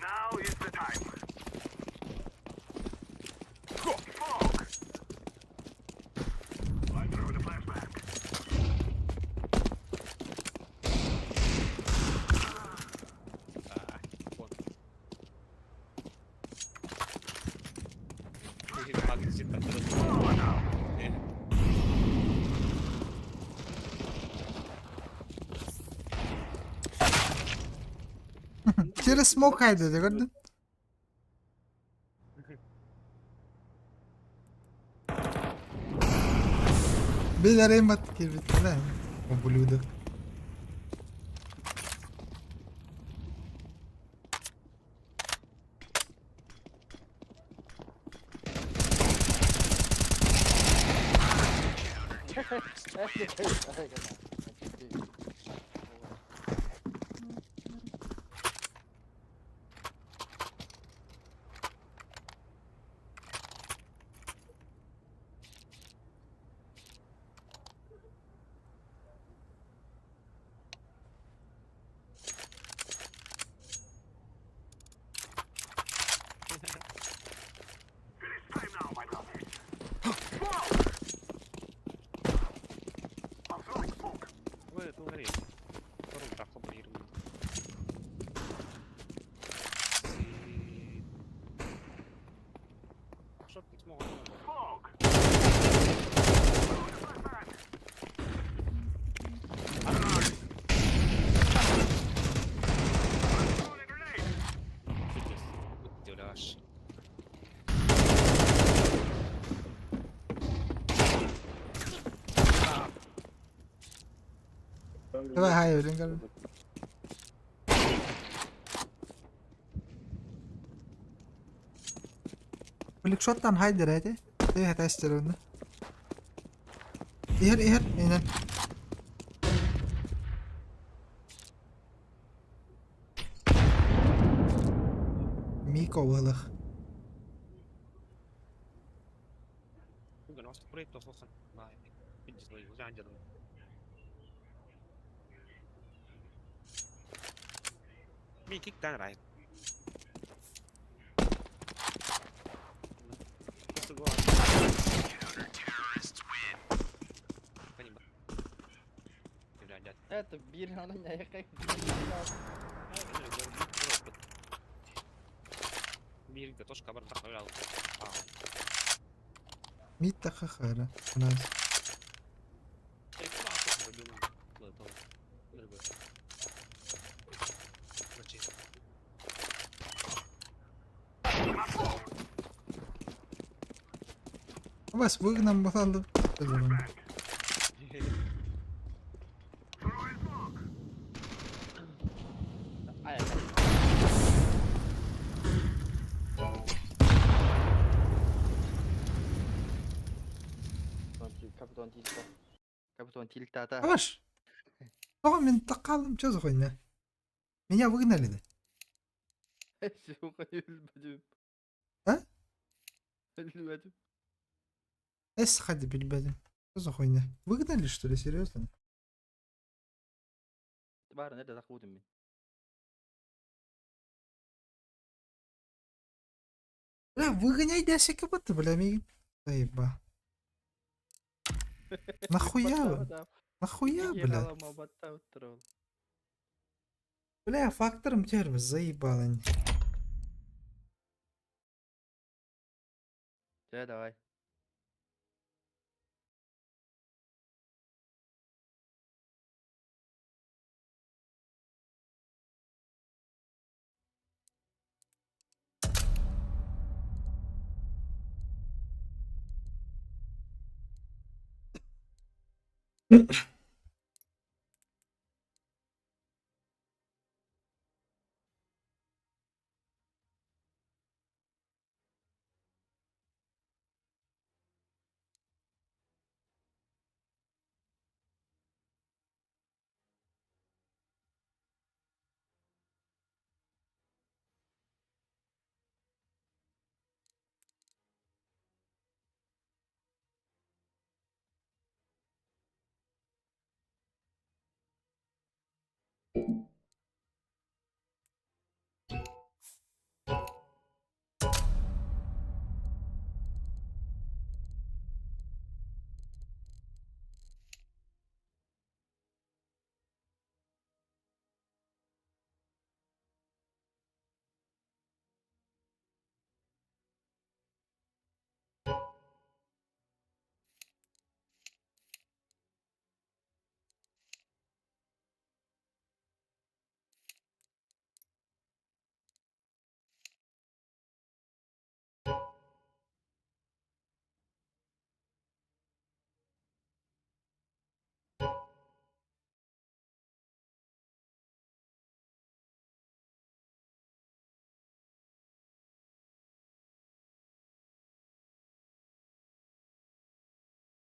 Now is the time. I throw the flashback. 이게 가기 싫다. 네. Через смок haydi gördün. Beyler emmat kirbitti lan. O blue'da. Time now, my brothers. I'm throwing smoke. 왜 또 그래? 서로 닦고 뭐 이러면. 쇼트 스모그 하는 거. Smoke. Throwing a grenade. Udyolasz. تبع هاي ورينجر.Lik shottan haydi hadi. Det heter Esterunde. İher aynen. Miko balık. 이건 와서 프레이터 소스 나 빈지 너 이거 앉아 너. 미 킥단 라이. 쓰고 아니 뭐. 이제 앉아. Это бир, она меня как ميرك توش كبر دخل على Mid dakika khara. Nice. بس بقنا نبطل. Kapıton tiltata. Yavaş. Oğlum ben takalım çöz oyunu. Меня выгнали да. Сука, ölmedim. Ha? Ölmedim. Эс ходи перебедим. Что за хуйня? Выгнали что ли, серьезно? Bari nerede takıldım ben? Бля, выгоняй дяся кого-то, бля, миг. Заеба. Нахуя вы? Нахуя, бля? Бля, фактором термос заебал они. Давай.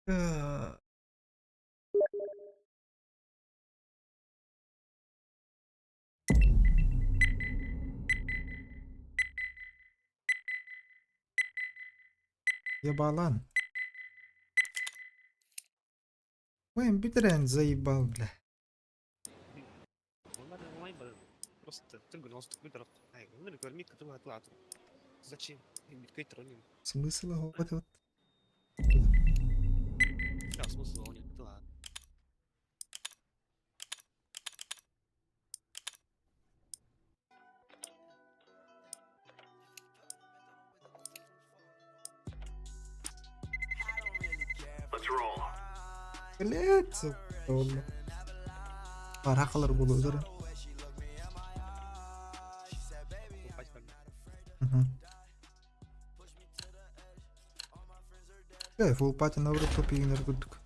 آه. يا بالان وين بدرين زي بالله. والله ده ما يبقى وسط تلقى وسط كمبيوتر هاي من الكرميك كتبها طلعت زاتشي كمبيوتر ونيم смысл هو вот لا смысл هون كتبها Let's roll. ليت والله فرح خلر بقولوا زرا. كيف هو بات النور توبي نرقدك.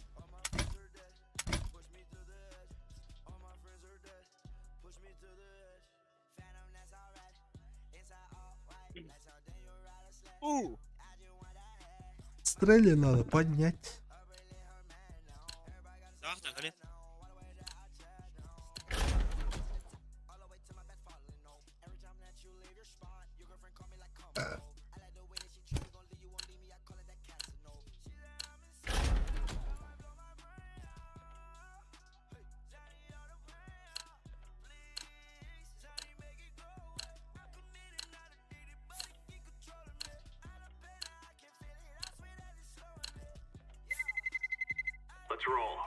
Стрелять надо поднять. Ахтан, колет. Let's roll.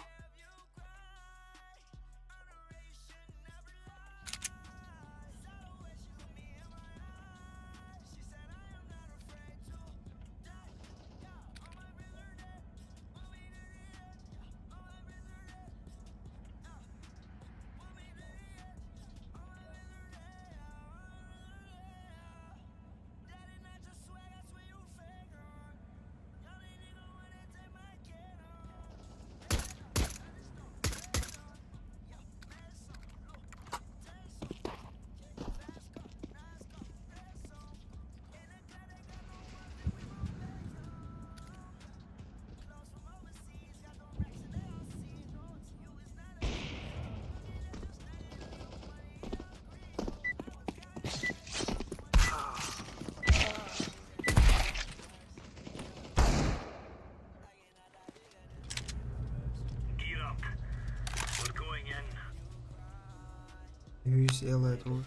Gear up. We're going in. UCLA tror.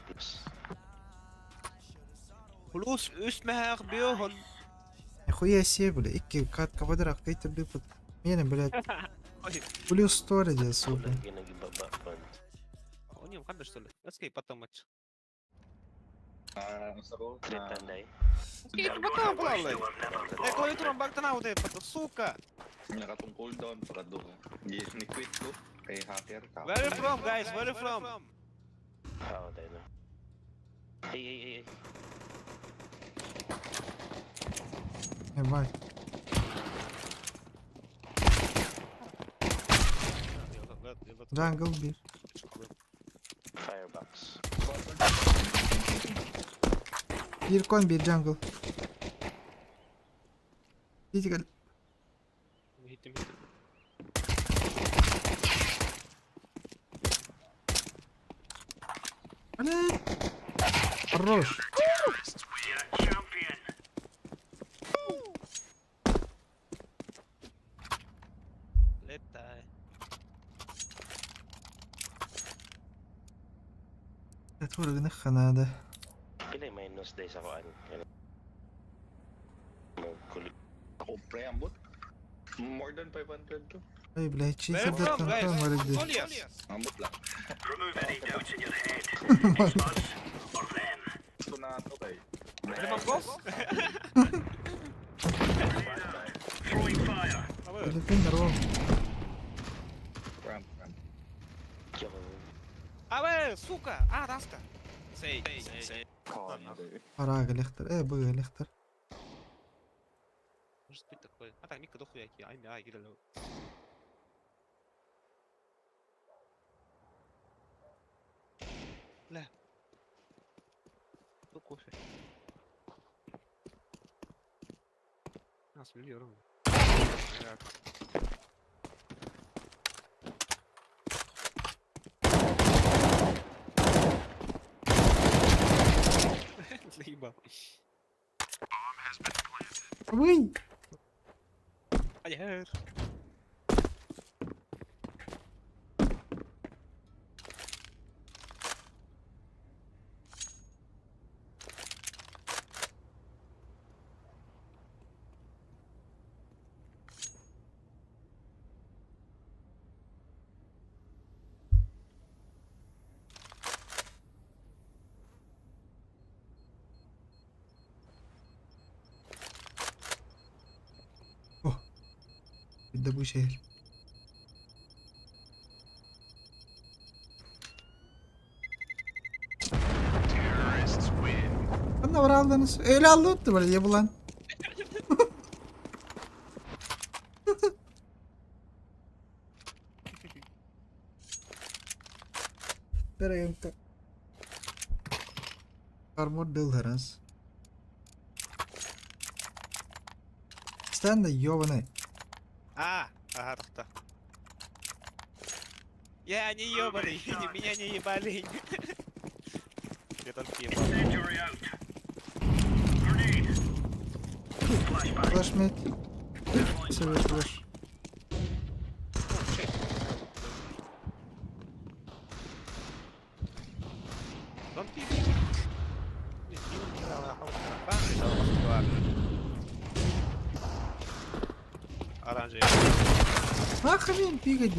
فلوس اسمها بيوهن يا خويا سيب ولا إكي كات كبدر أكيد بيبط. مين بلاد بليو ستورج يا سوبر. وني مقدش تقول اسكي بطل ماتش Seru. اسكي بطل والله eh kalau itu rombak tenang udah betul suka Nakatong cooldown para doon. Ni-quit ko kay hacker ka. where you from guys where you from Oh, they know. Hey. يا باي. جانجل بير. Firebox. بير كون بير جانجل. يجي قال عليك الروش. You're a champion. ليتا تورق نخن هذا. Pila yung minus day sa kuan. Ako pre ambot. More than 500 to. طيب لا هيك where you تقدر from guys تنفهم ورد. Solias Ambot lang. Remove any doubts in your head. It's us or them. Ito na ito kay. limang golf Throwing fire. فلبين روح. Ramp. awe suka raska say فراغ اللي اختار ايه بقى اللي اختار. مش بيتك كويس حتى ميك دخو ياكي عيني هاي كده لو لا دخو شيء ناس مليون يابا. وي حيهر. بدي ابو شهر. Anne var aldınız. Öyle aldı böyle yapılan. Nereye gitti? Armor heras. Sen de yovane. Рахта. Я не ёбаный, меня не ебали. Я только ебал. Incendiary out. Grenade. Flashbang. Flash mate. Sever flash. Don't be me. Оранжевый. Нахрен пикать.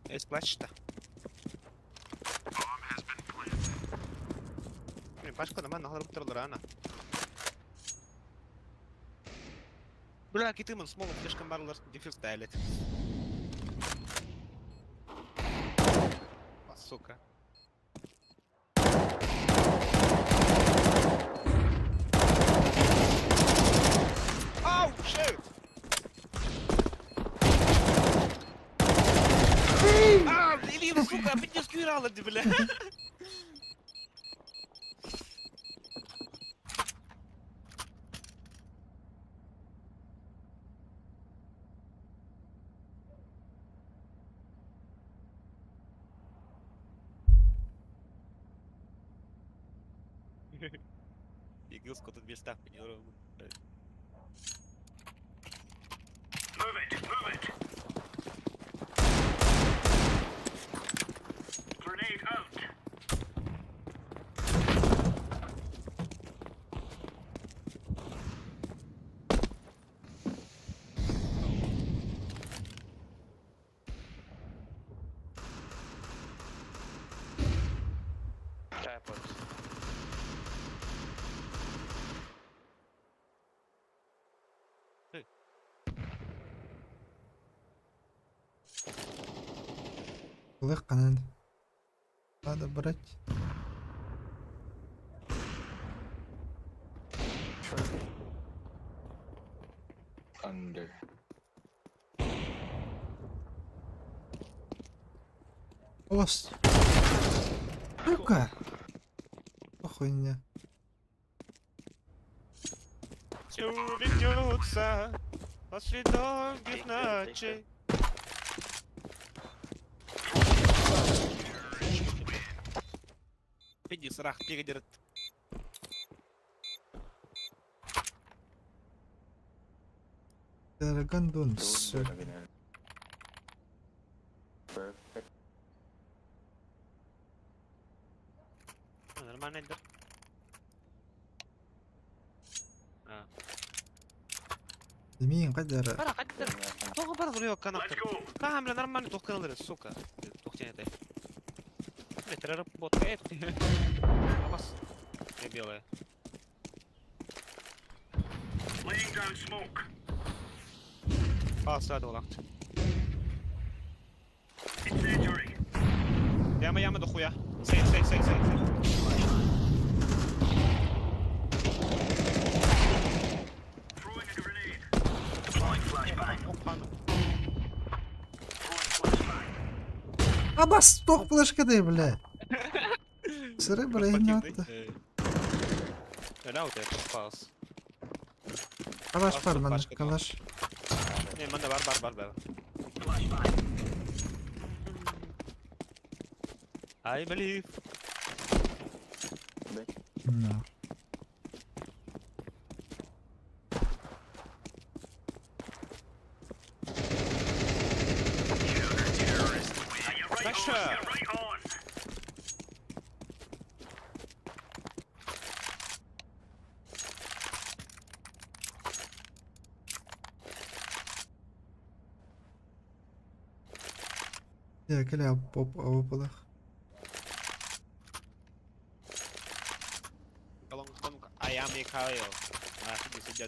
Есть плачь-то. Блин, пачка на мене граб троллерана. Бля, китимон смолу флешкам барлар дефюз тайлет. Сука. Ау, шеф! Илина, сука, опять не сквирала ты, бля. Игрушку тут без ставки не ровно. Move it. Move it. Grenade out. Tripod. Лег канал. Надо брать. Under. Ос. Сука. Охуйня. Все ведется после долгих ночей. Иди, срах, передерет. Dragon Dunes. Perfect. Нормально, да? Демейин قدر. Бара, қайттыр. Тоғы бар дұрıyor канаттыр. Камля нормально тоқ каналдыр, сука. Тоқтен етай. Ветер работа, Абас. Не белая. Laying down smoke. Саду лахт. Incendiary. Яма дохуя. Сей. Throwing a grenade. Deploying flashbang. Опана. Throwing flashbang. Абас тох флешкадай, бля. Сыры, бля, игната. Да, у тебя пас. Калаш бар мана, калаш. Не, манда бар. Flashbang. I believe. No. Pressure. Ja, كلها بوب أو بلغ. Kalau nonton ayam kayo. Ah, sige sige.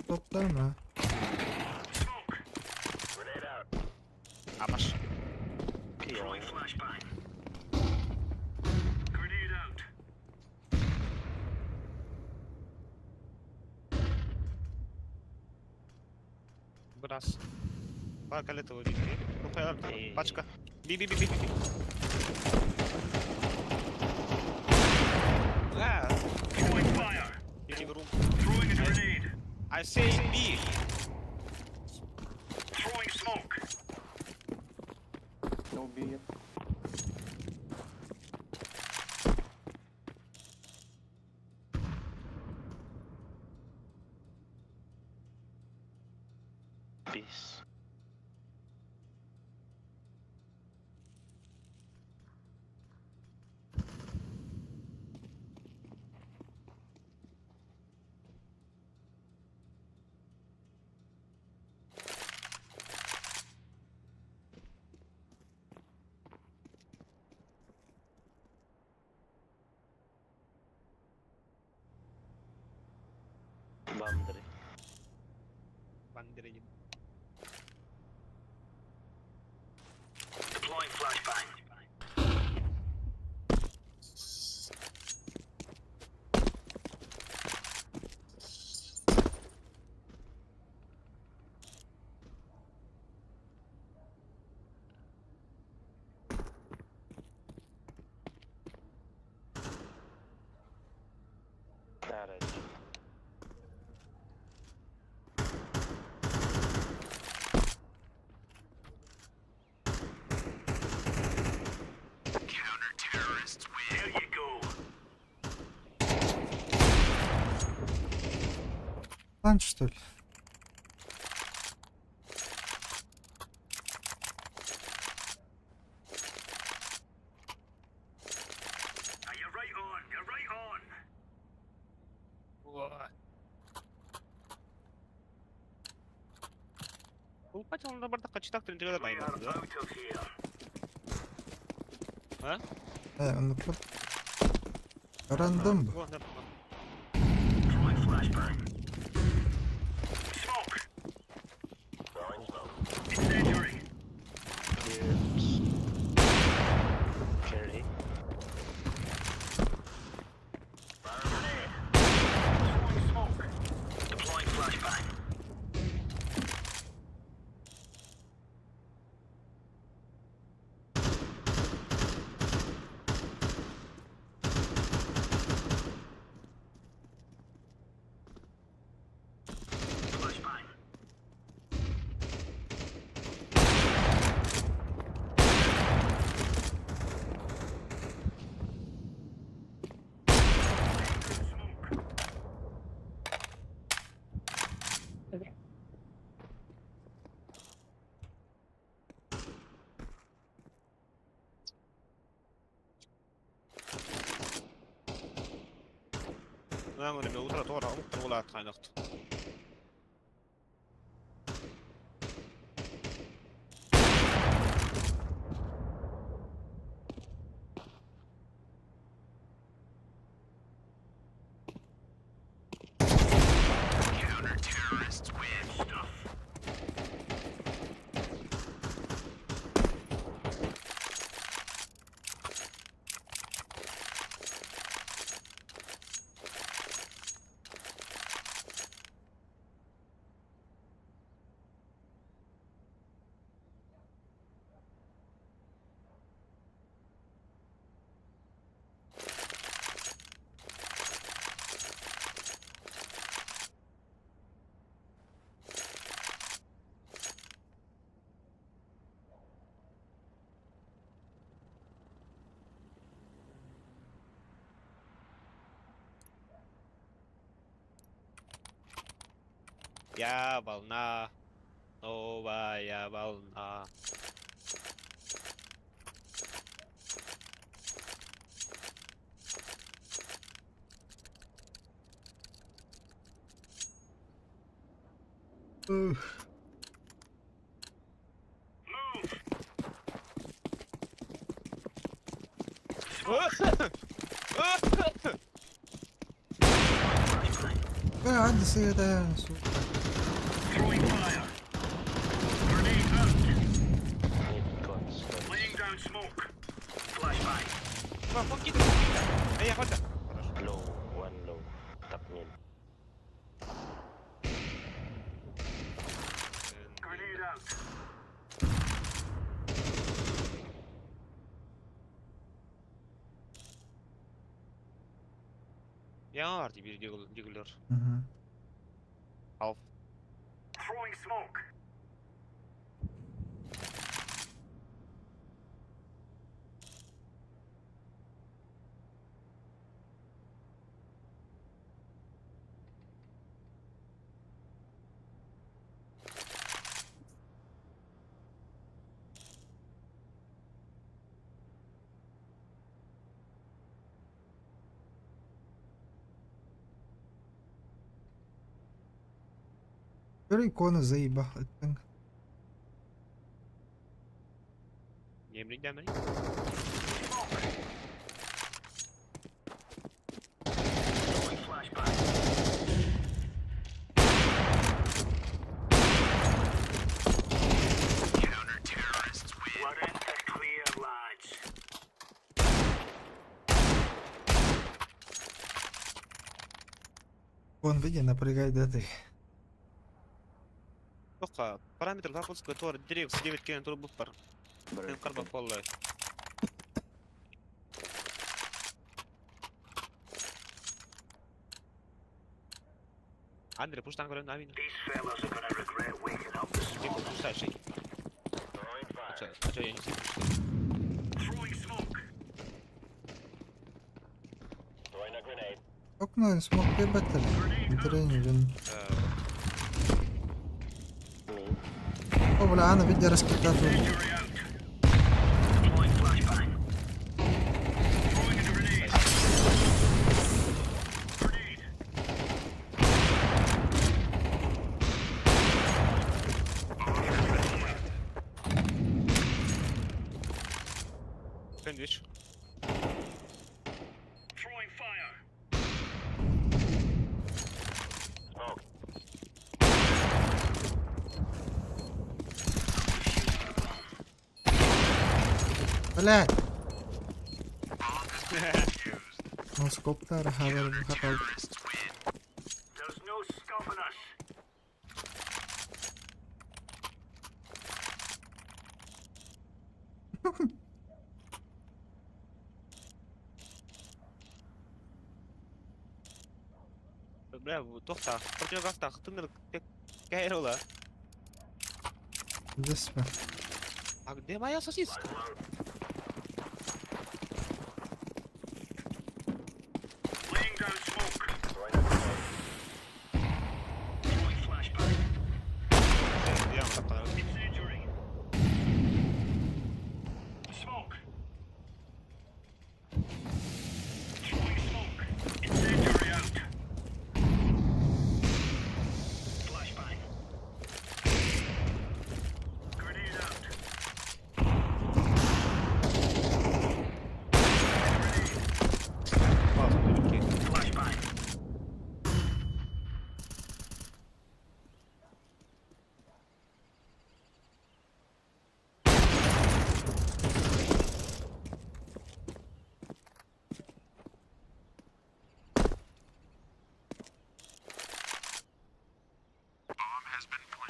Top down ha. Amas. Beras. Bakal itu di sini. Lupa packa. Bi. Ah. Ini room. I say B. No B. Peace. Boundary. Bandire yun. Garage. Lan что ли? Lupa jangan nomor tak kacita tuh juga main itu. Hah? Unuttum. Random bu. Gua nggak. Carry. Nää on ultra tuoda uutta ulat ainoastaan. يا волна, новая волна. Ух. عندي سيدة سوق. Throwing fire. Grenade out. Need guns. Laying down smoke. Flashbang. فوق كده فوق كده. هيا خدها. Low, one low. Top mid. Grenade out. Ya vardı bir Diggler. Hı hı. Half. Throwing smoke. Böyle икона заебал. Это Yemlik demeli. Throwing flashbang. Counter-terrorists win. We're in the clear, lads. он, види, напрягает этой. اتوقع بارامتر الفرق سكوتور دريكس 9 كان طول بوفر كان قربك والله. عندي بوش تانك ولا عاملين These fellas are gonna regret waking up this كيف morning. بوش شيء. Throwing fire. اجا يعني Throwing smoke. Throwing a grenade. Окно смог прибаттали. Тренерин. О, бля, انا بدي رسكتات. Injury out. Deploying flashbang. Throwing a grenade. Grenade. ساندويتش. Throwing fire. Smoke. بلاد. سكوبتر هذا الخطأ. There's no stopping us. Bravo, tohta. Против гаста хтыныр кайрола. بالنسبة. А где моя сосиска? Laying down smoke. Throwing a grenade. Throwing flashbang. Я хапта. Incendiary. Smoke. Throwing smoke. Incendiary out. Flashbang. Grenade out. Grenade. Flashbang.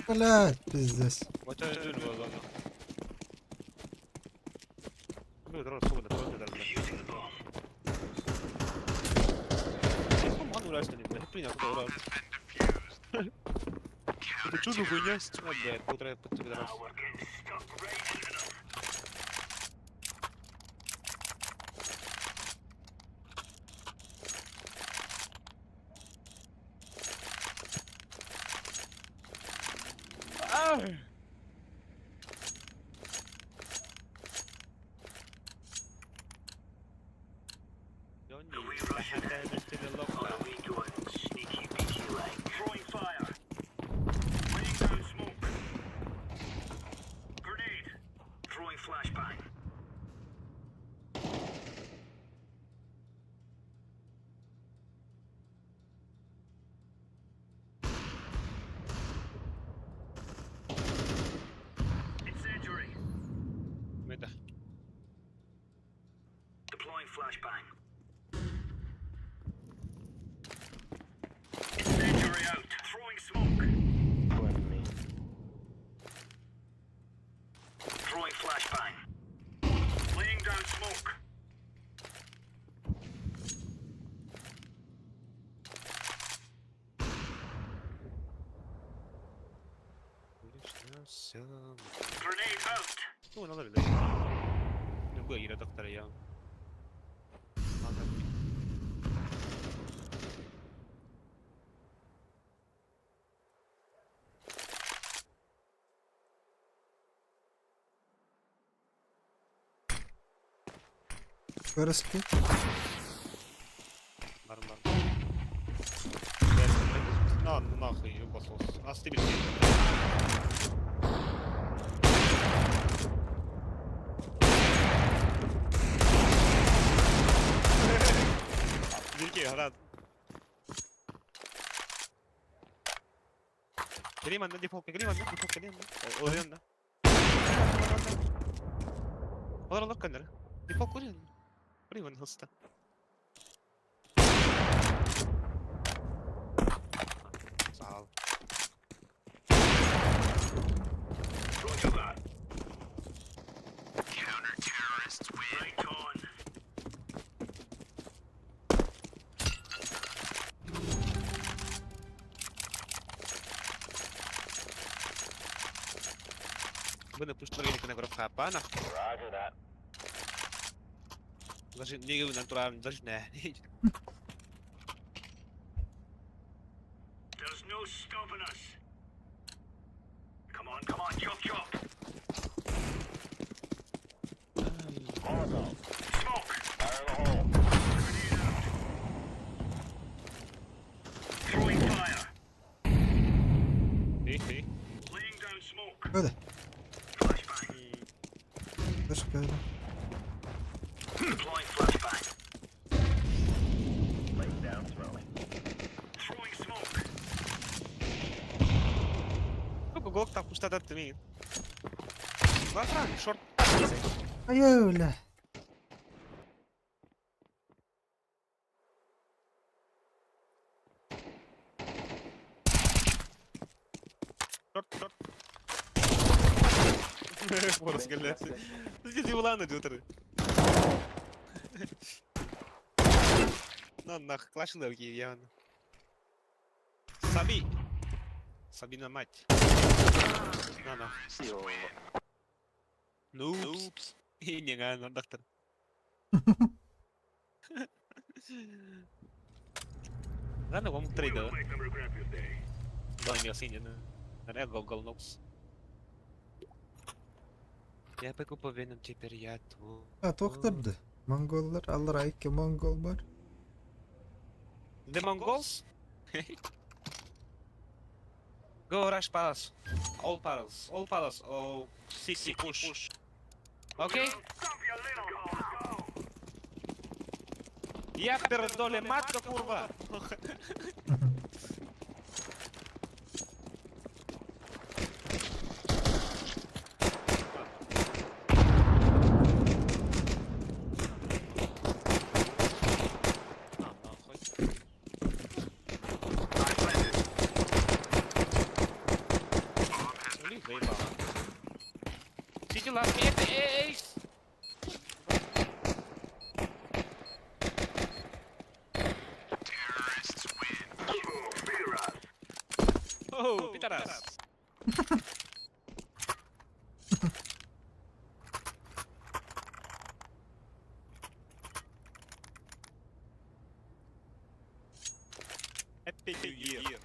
بلاد بزدس. وتجدون والله. بيضرب الصوت ده بيضرب. Defusing the bomb. هم عنده لا يستني بحبين ياخذوا اوراد. تشوفوا كويس تمام بودره بتقدر. Now we're getting stuck right into them. حتى نشتري اللوكا. Or are we going sneaky beaky like? Throwing fire. Laying down smoke. Grenade. Throwing flashbang. Incendiary. مده. Deploying flashbang. Incendiary out. Throwing smoke. One main. Throwing flashbang. Laying down smoke. Grenade out. هو نظر لي. نبغى يلا دكتور ايام. ما قدرت. First pick. مرمى. نعم ناخي بصوص. أصلي بالكيل. بالكيل هذا. قريبا ندي فوق قريبا ندي فوق قريبا. أورينا. والله كنر. دي فوق قريبا. قريبا هستا. صعب. Roger that. Counter-terrorists win. Right on. Będę puszczał jednego na grobka pana. Roger that. Znaczy, nie naturalnie, zacznę. There's no stopping us. Come on, chop chop. Molotov. Smoke. Fire in the hole. Grenade out. Throwing fire. İyi. Laying down smoke. Öyle. Flashbang. Başka öyle. Deploying flashbang. Laying down throwing. Throwing smoke. Kogo gok tak puszczada tymi. Ważna, short. Ay öyle. Short. Boros geldi. Siz ulan diyor. На клашнер явно. Саби. Сабина мать. На. Нупс. И не гано, доктор. Ладно, вам трейдер. Make them regret this day. Да, не осенен. Я гол нокс. Я пеку повинен теперь я тут. Ha toktırdı. Mongollar alır ayık Mongol var. The Mongols? Go rush palace. All palace. Oh, CC push. Okay? Stop your little. Я пердоле матка курва. Сидела, это эйс! Оу, пидорас! Happy New Year!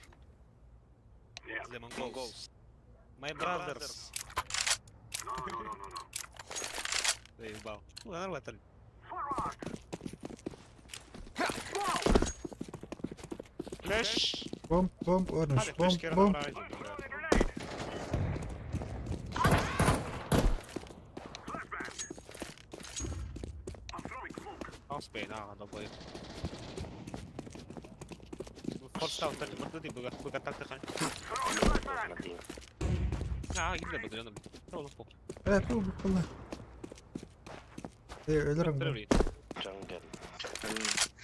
The Mongols. My brothers. No. Заебал. Ну, нормально. Forward. Smoke. فلاش. بومب بومب اورنج هذا فلاش بومب كيرا بومب. عايز. Ausbeen, ضبيط. فرصة وترجع مردودي بقى تكتخن. يقدر بدل أنا روح فوق. لا توب والله. ايه اضرب. تروري. Jungle.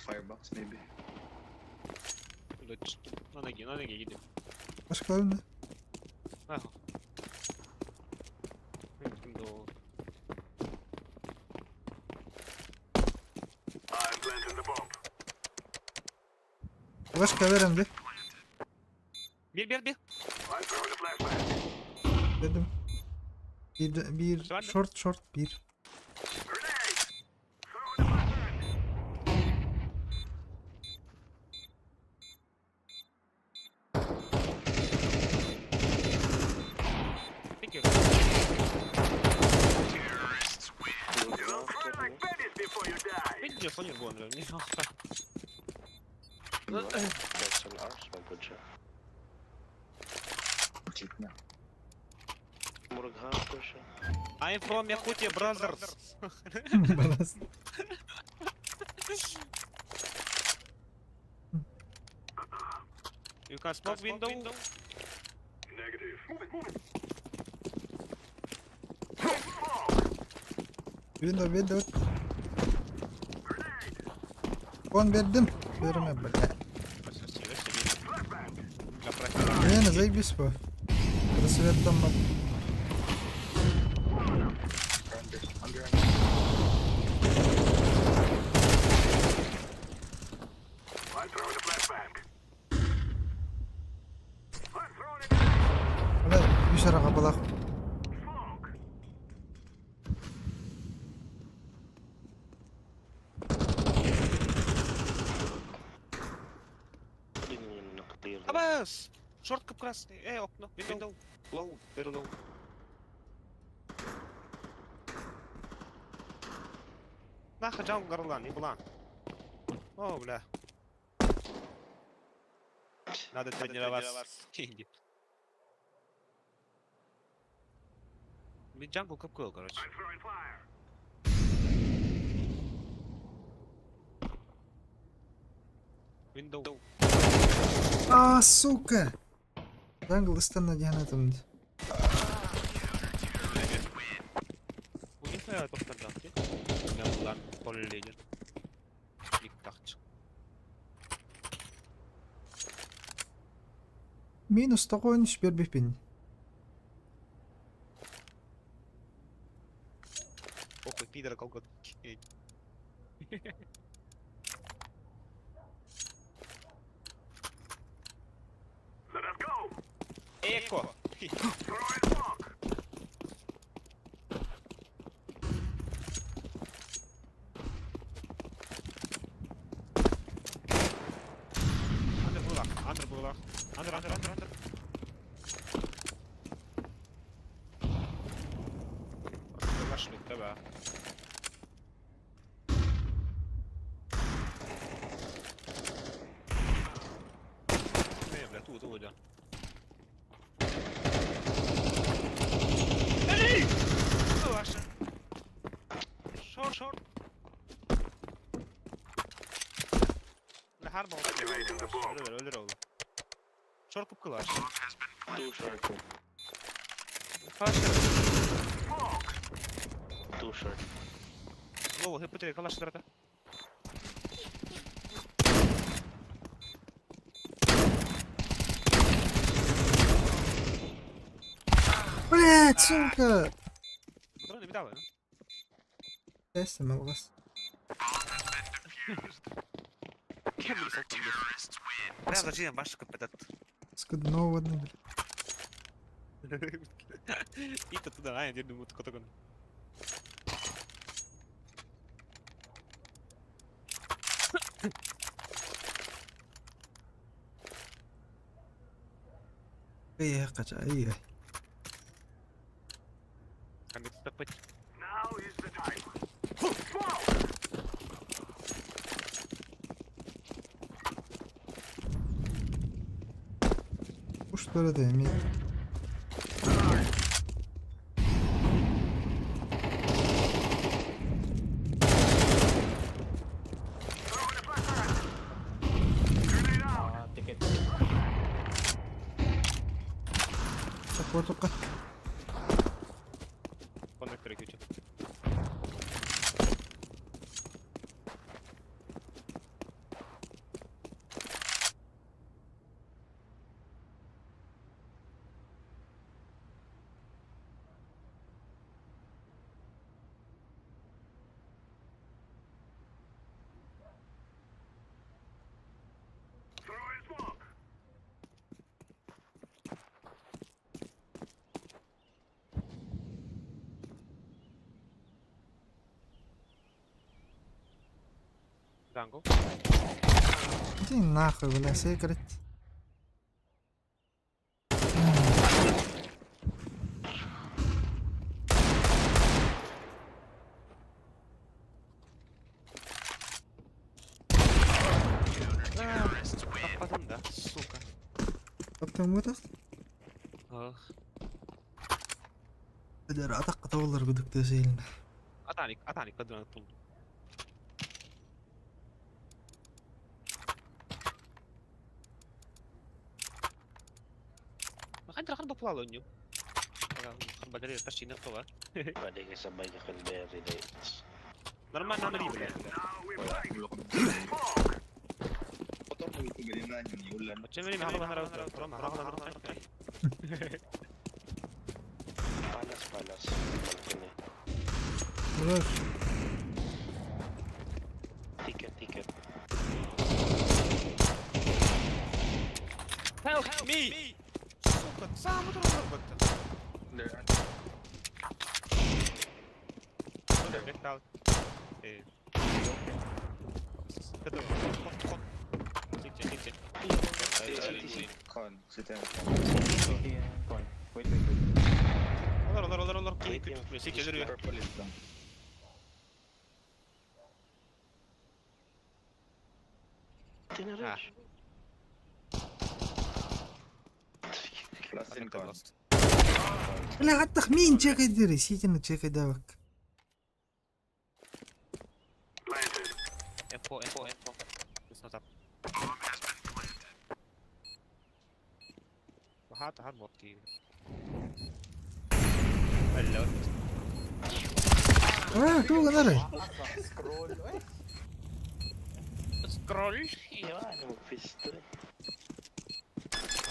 Firebox maybe. لوتش. أنا أجي جدي. ايش قلنا؟ يمكن دو. I'm planting the bomb. Başka verem de Bir. I'm throwing a flashbang. dedim. Bir Şu anda- short bir. Grenade! Throwing a flashbang. Thank you. You'll cry like babies before you die. Ben de son bu anı. Ne? That's an arsenal budget. Murughan Pusha. I'm from Yakutia Brothers. Balas. You can smoke window. Negative. Window. Kon verdim. Verme bile. Не, заебись по. Рассвет там. I'm throwing a flashbang. I'm throwing it. لا يشرح بلاخ. Smoke. خلاص. شورت كب كراس. ايه اوكنو. window. Low. Very low. ناخذ جاون قرلان يبلان. اوه بلا. Надо тренироваться. Ведь джангл как кул, короче. I'm throwing fire. Window. Сука. Джангл استنى جهنم. Bu ne ya doktordan ki? Ne ulan kolleger. İlk takç. Минус такой шпер бипин. Охуй, пидора колгот. Let us go. Эко. Throwing smoke. Under bulak. Under. Başlık tabi. Ne bля, тут Одя. Эй! Ну ваше. Шорт. Harbi olsun. Ölür oğlum. Short kup kılaç. Two short. Kaç. Two short. Low, hep bitirek kalaç tarafta. Блять, сука. Патроны bir daha var. Teslim ol bas. Kendini soktum diyor. Biraz acıyan başlık kapatat. Скудного одно. İyi tutudan aynen dedim bu kotakonu. ايه قطع ايه. Kan itu dapat. Now is the time. Что это имеет? Tiket. Так вот только. Коннектор ключ. Данго. Иди нахуй, бля, секрет. Потом, да, сука. Как там это? Ах. بدر أعتقد والله بدك تسيلنا. أتعني قدر الطول. ما خد خد بطلع له نيو. بدري تشي نقطة. Pwede ka sabay ka Canberra dates. Normal na mali ba? Potong ko ito ganyan na yung ulan. Macam ni mahal na raw. Pero mahal na raw. Palas. Malaki na. خلاص. Ticket. Help me! Suka, sama to lang bagta. Get out. Eh. Ito. Hot. Sit. Con, sit down. Wait. Alor. Sit dulu. Purple is down. Tinarach. Last in con. لا حتى تخمين شيء يدري سيت إنه شيء يداوك. F4. It's not up. Hard bot key. Hello. تو قدري. Scroll. Yan, mag-fist eh.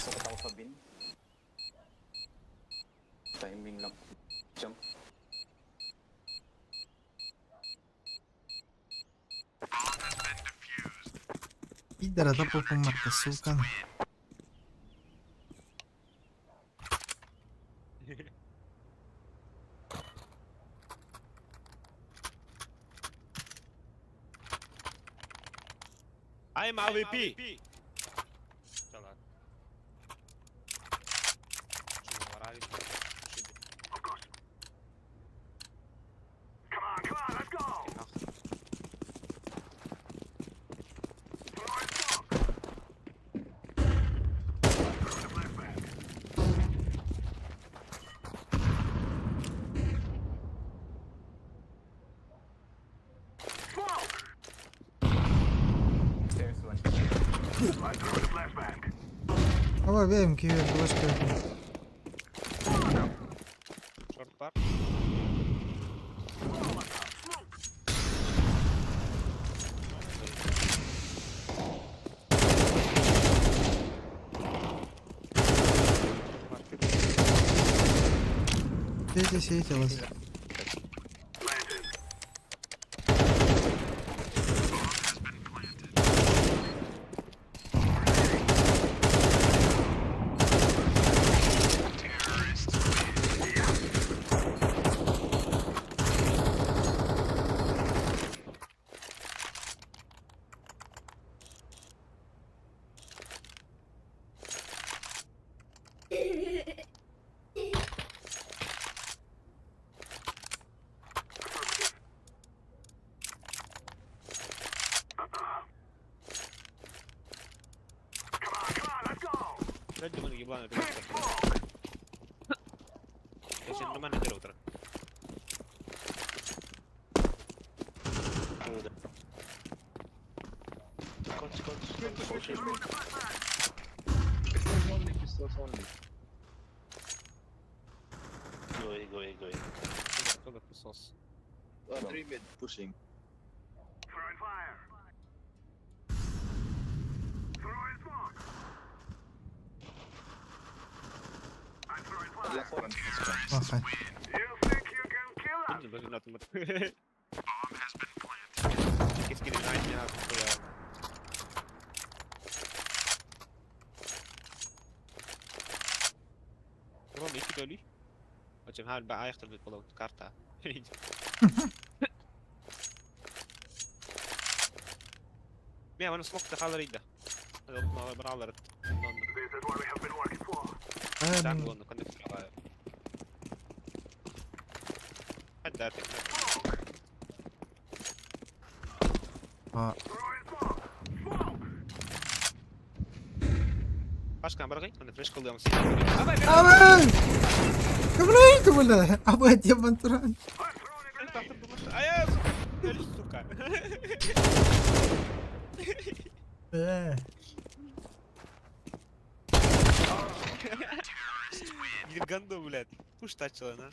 Sakot ako sa bin. Timing lang. Jump. يقدر أضربه في مركز سوكان. I'm AVP. Salah. Cuma warai. Stairs one. هو بيم كيف وش كيف. Short bar. سيتي بس. رجع من يبغى انا بس انه ما ندير ترى. Go. تقدر في الصوص. 3 mid pushing. Last one. واحد. بس not much. كيف كده نايت هنا كده. رومي كده لي. macam hal ba ayah terlibat kalau Jakarta. مية وانا سموك دخل ريده. هذا ما برا رد. آمين. انه كنا في الغاية. حد عارف. باش كان برغي انا فريش كل يوم سي. أمان كبريت ولا أبغى يا بنتران. ايوه السكر. إيه. Gidip gandı блядь. Push taçlarına.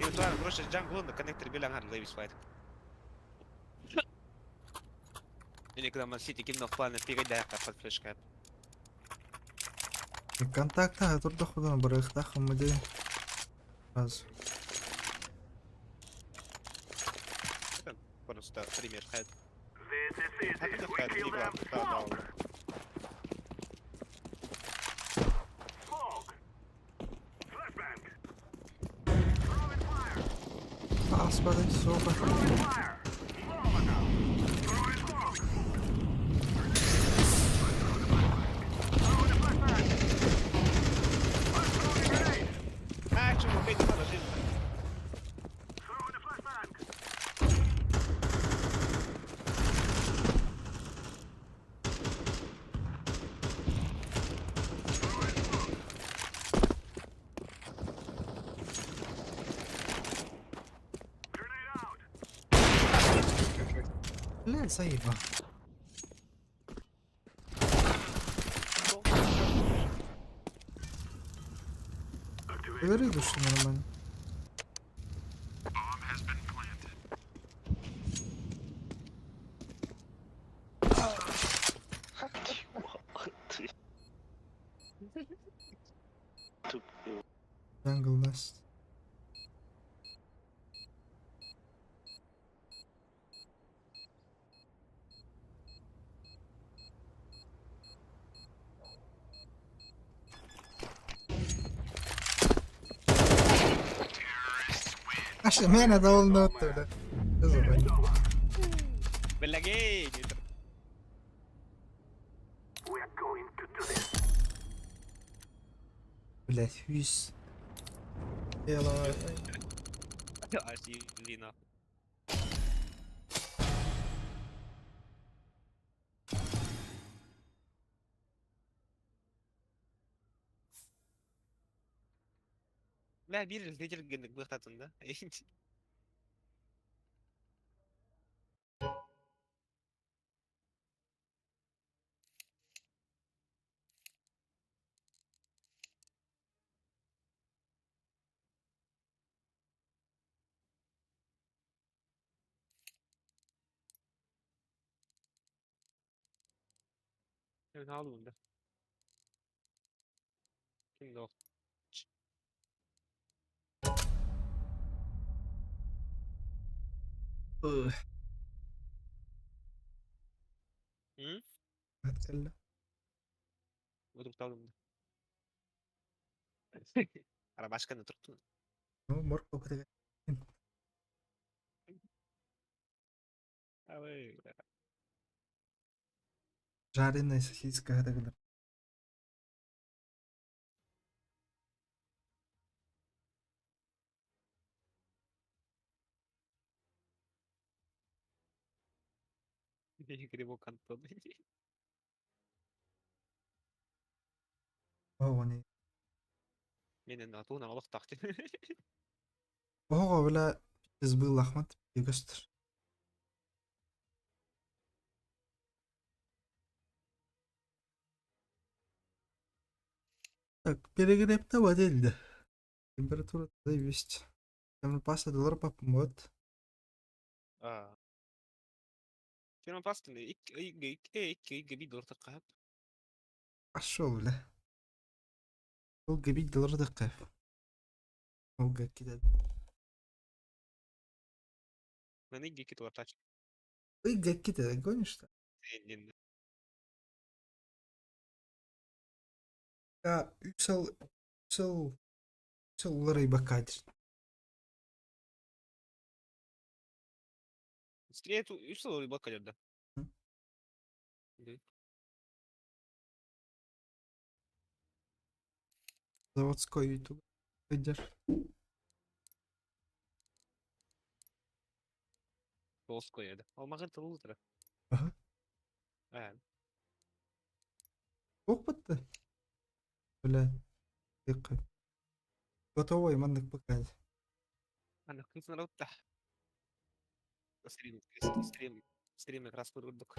И тварь проще джангл на коннектор bilang harus lebih fight. Ini когда Man City кино в плане передача под флешкап. الكونتاكت هترد خذنا بريخ داخل مدين. بس. Просто пример хайд. Hatta хайд не было того. خلاص بدي سوبر. شوفوا بيت هذا جد. لا سيبه. يريد شو من جانجل نست. عشان مين هذا اول نوت ده بلاقي ولا فيس يلا عايزين لينا. لا bir الفيديو اللي بختاتن ده. Ne aldım da. King of. هتكلم Oturup aldım da. Ara başka ne tuttu? مركب كده Abi. жареный сосиска هذا كده Gri bu kanton. وهو ني Мен атуына олық тақты. وهو ولا زبيل أحمد يقصر так перегрев-то водитель температура зависит там паса доллар попмот Сенің пастың екі бей доллар таққап. عشو له هو قبيل دولار دقيق هو كده Мен екі доллар тач. إيه كده قونش Сенен. يا يوصل الله يبقى قادر Стрелету, и что ли бака жерде? заводской ютуб идешь Толско жерде. Ал маған тылы тұра. ага опыт бля دقيق готовый منك بقى Ана кымсын раутта. Стрим как раз көрдік.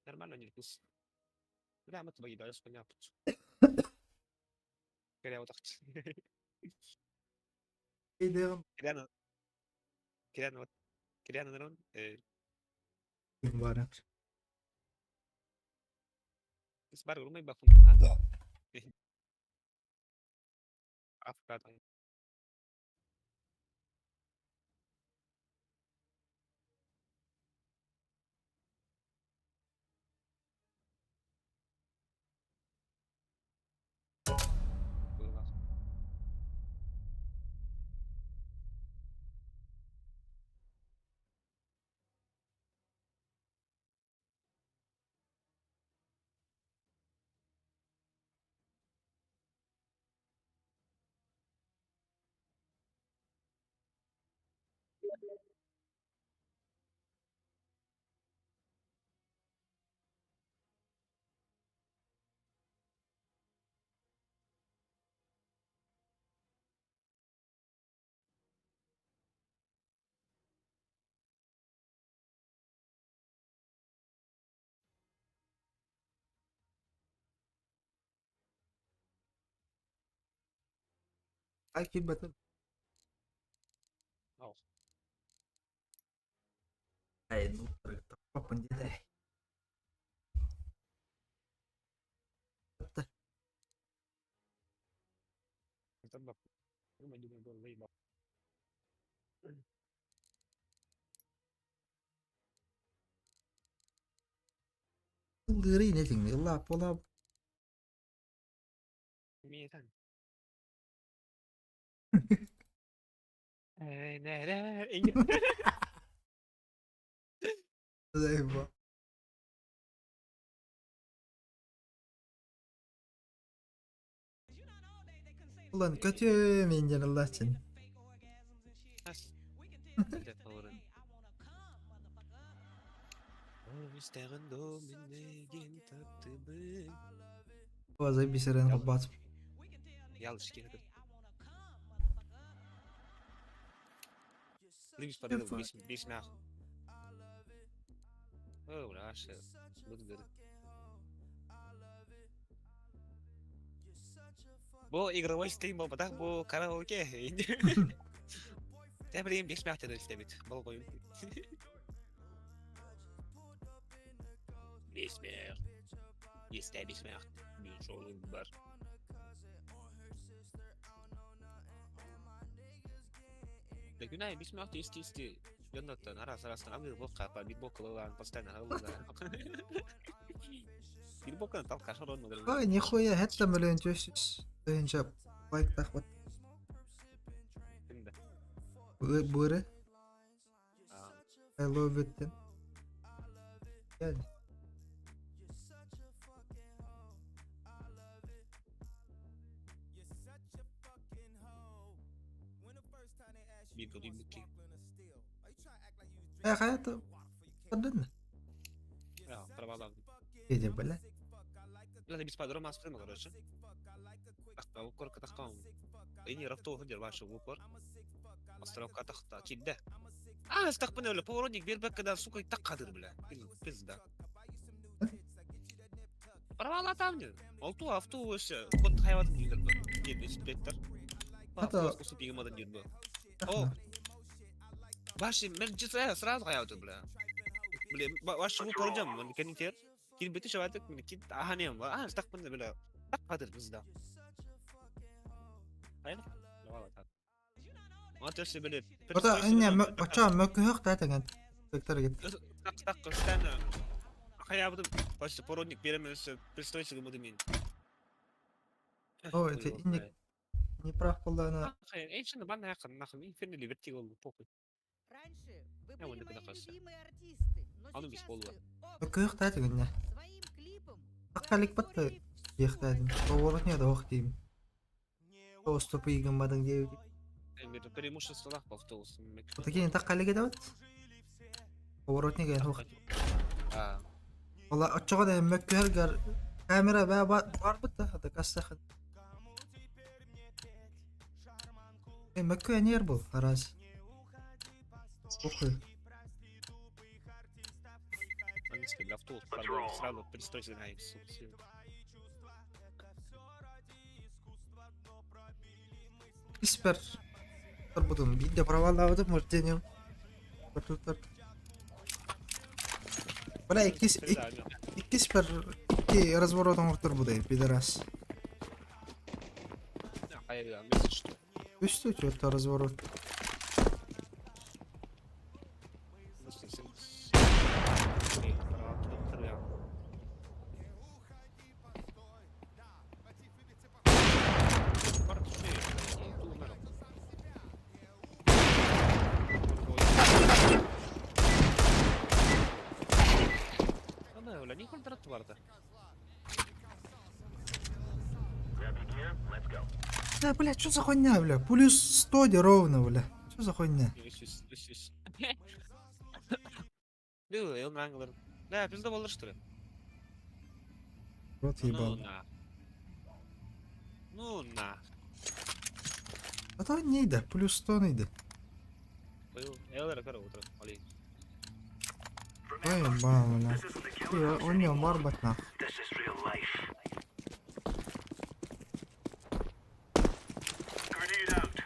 Нормально не вкус. Бля, мы твои даже понятно. Кыря вот так. ايه ده Киряна. Киряна вот. Киряна народ. مبارك Сбар урмай бахун. Да. Афган. اكيد بتل Au. اي نو طريقة بابن دي ده Tembak. Rumah juga gol lebar. غيرين يتني الله والله Mietan. Nere. Ingat. زي ما والله نكتي من جن الله تن As. Tidak tahu. Müstehcen minne tattı. هو زي بيصير انا خباط Yanlış geldi. Lüks para da bir nah. Oh, uğraşı. Budur. Bu игровой стрим был, так bu karaoke. Я блин, без смеха это ставит. Балкон. Без смех. Есть без смех. Ничего не бар. Да гуляй, без смеха есть. Янда-то раз на мир бог капа, битбок лован постоянно лован. Битбок на толка шарон модель. اه نخويا حتى مليون جوشش زين شاب لايك تاخد بوري I love it يعني Bito di buki. يا اخي صدقنا Карабалам. Иди, блядь. لا ده بيسبع درهم عصفور ما قررش أخطأ وكر كتخطأهم إني رفضه هدي الواحد وكر مصر كتخطأ أكيد ده استقبلنا ولا بوروني كبير بك كده سوق يتقدر بلا بز ده أنا والله تعمل قلتوا أفتو وش كنت حيوان جديد جيب سبليتر هذا- قصة بيجي مدن جديد أوه باش من جزء سرعة حياته بلا واش هو برجم من كان يتير كين بيتي شواتك من كين هانيهم استقبلنا بلا تقدر بز ده هاي لا والله تعال ما ترسي بلي Ota inne ocha mökü yok da tegan. Vektör git. tak استنى حيابد باش بورونيك بيرمس بيستويس مدمين О, это не прав была она. ايش انا بعدنا ناخذ مين فين اللي بتي والله فوق Раньше вы Я были вот мои это кажется. любимые артисты, но А ну, сейчас бесполо. вы оба Mökü yok da tegan ne. своим клипом Akalik battı. Yıktaydım. Doğru ne de vaktim. Tostu pıygınmadın diye. это преимущество лахпа в тоус Ota keyin takkalik edewet. Doğru ne gel hoq. Valla açığa da mökü her gar kamera var bitti hada kastakın. Mökü ne yer bu? Araz. Okuy. английский для автобус сразу перестройся на их İsper. Торбудum. Bir de pravalavadım mırtınım. Tor. Бля, iki сper iki разворотом в турбудай, пидорас. Üstü çöpte разворот. ولا نيكون ضربت ورده Да, блядь, что за хуйня, бля? Плюс 100 ровно, бля. Что за хуйня? Değil mi? Yılın Ne, bizde olur işte. Рот ебал. Ну на. А то нейді, плюс 100 нейді. Eğer kara otur. Ali. Ой, ебал, бля. У него барбат нахуй. This is real life. Grenade out.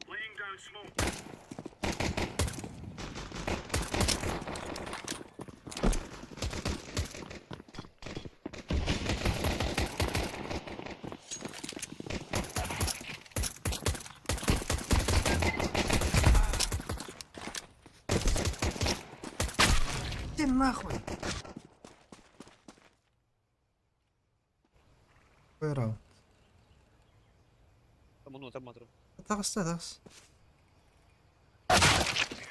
Laying down smoke. Иди нахуй. Вырал. Там мотор. Тагыс.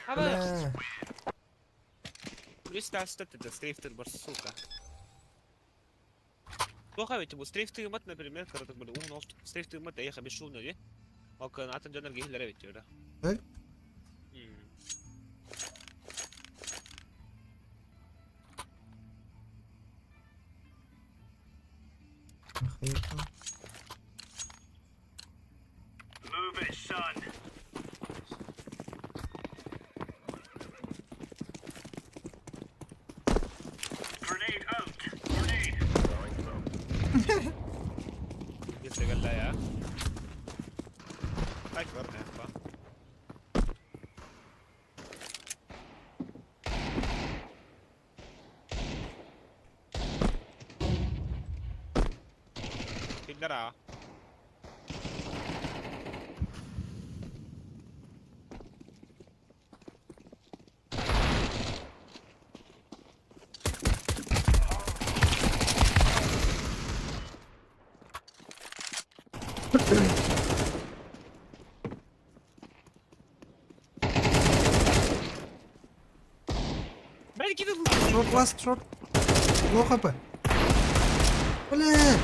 Abi. Бля. Листа статта стрейфтер барсука. Плохо ведь стрейфтер мат, например, когда так было умно, стрейфтер мат я хабишу на де. А когда атан джанер гихлер ведь, да? Эй? Охуенно. Move it, son. Grenade out. Grenade. Если قال لا يا. أكبر نعم. Tindara. Short last short. Low kapı. Ulan.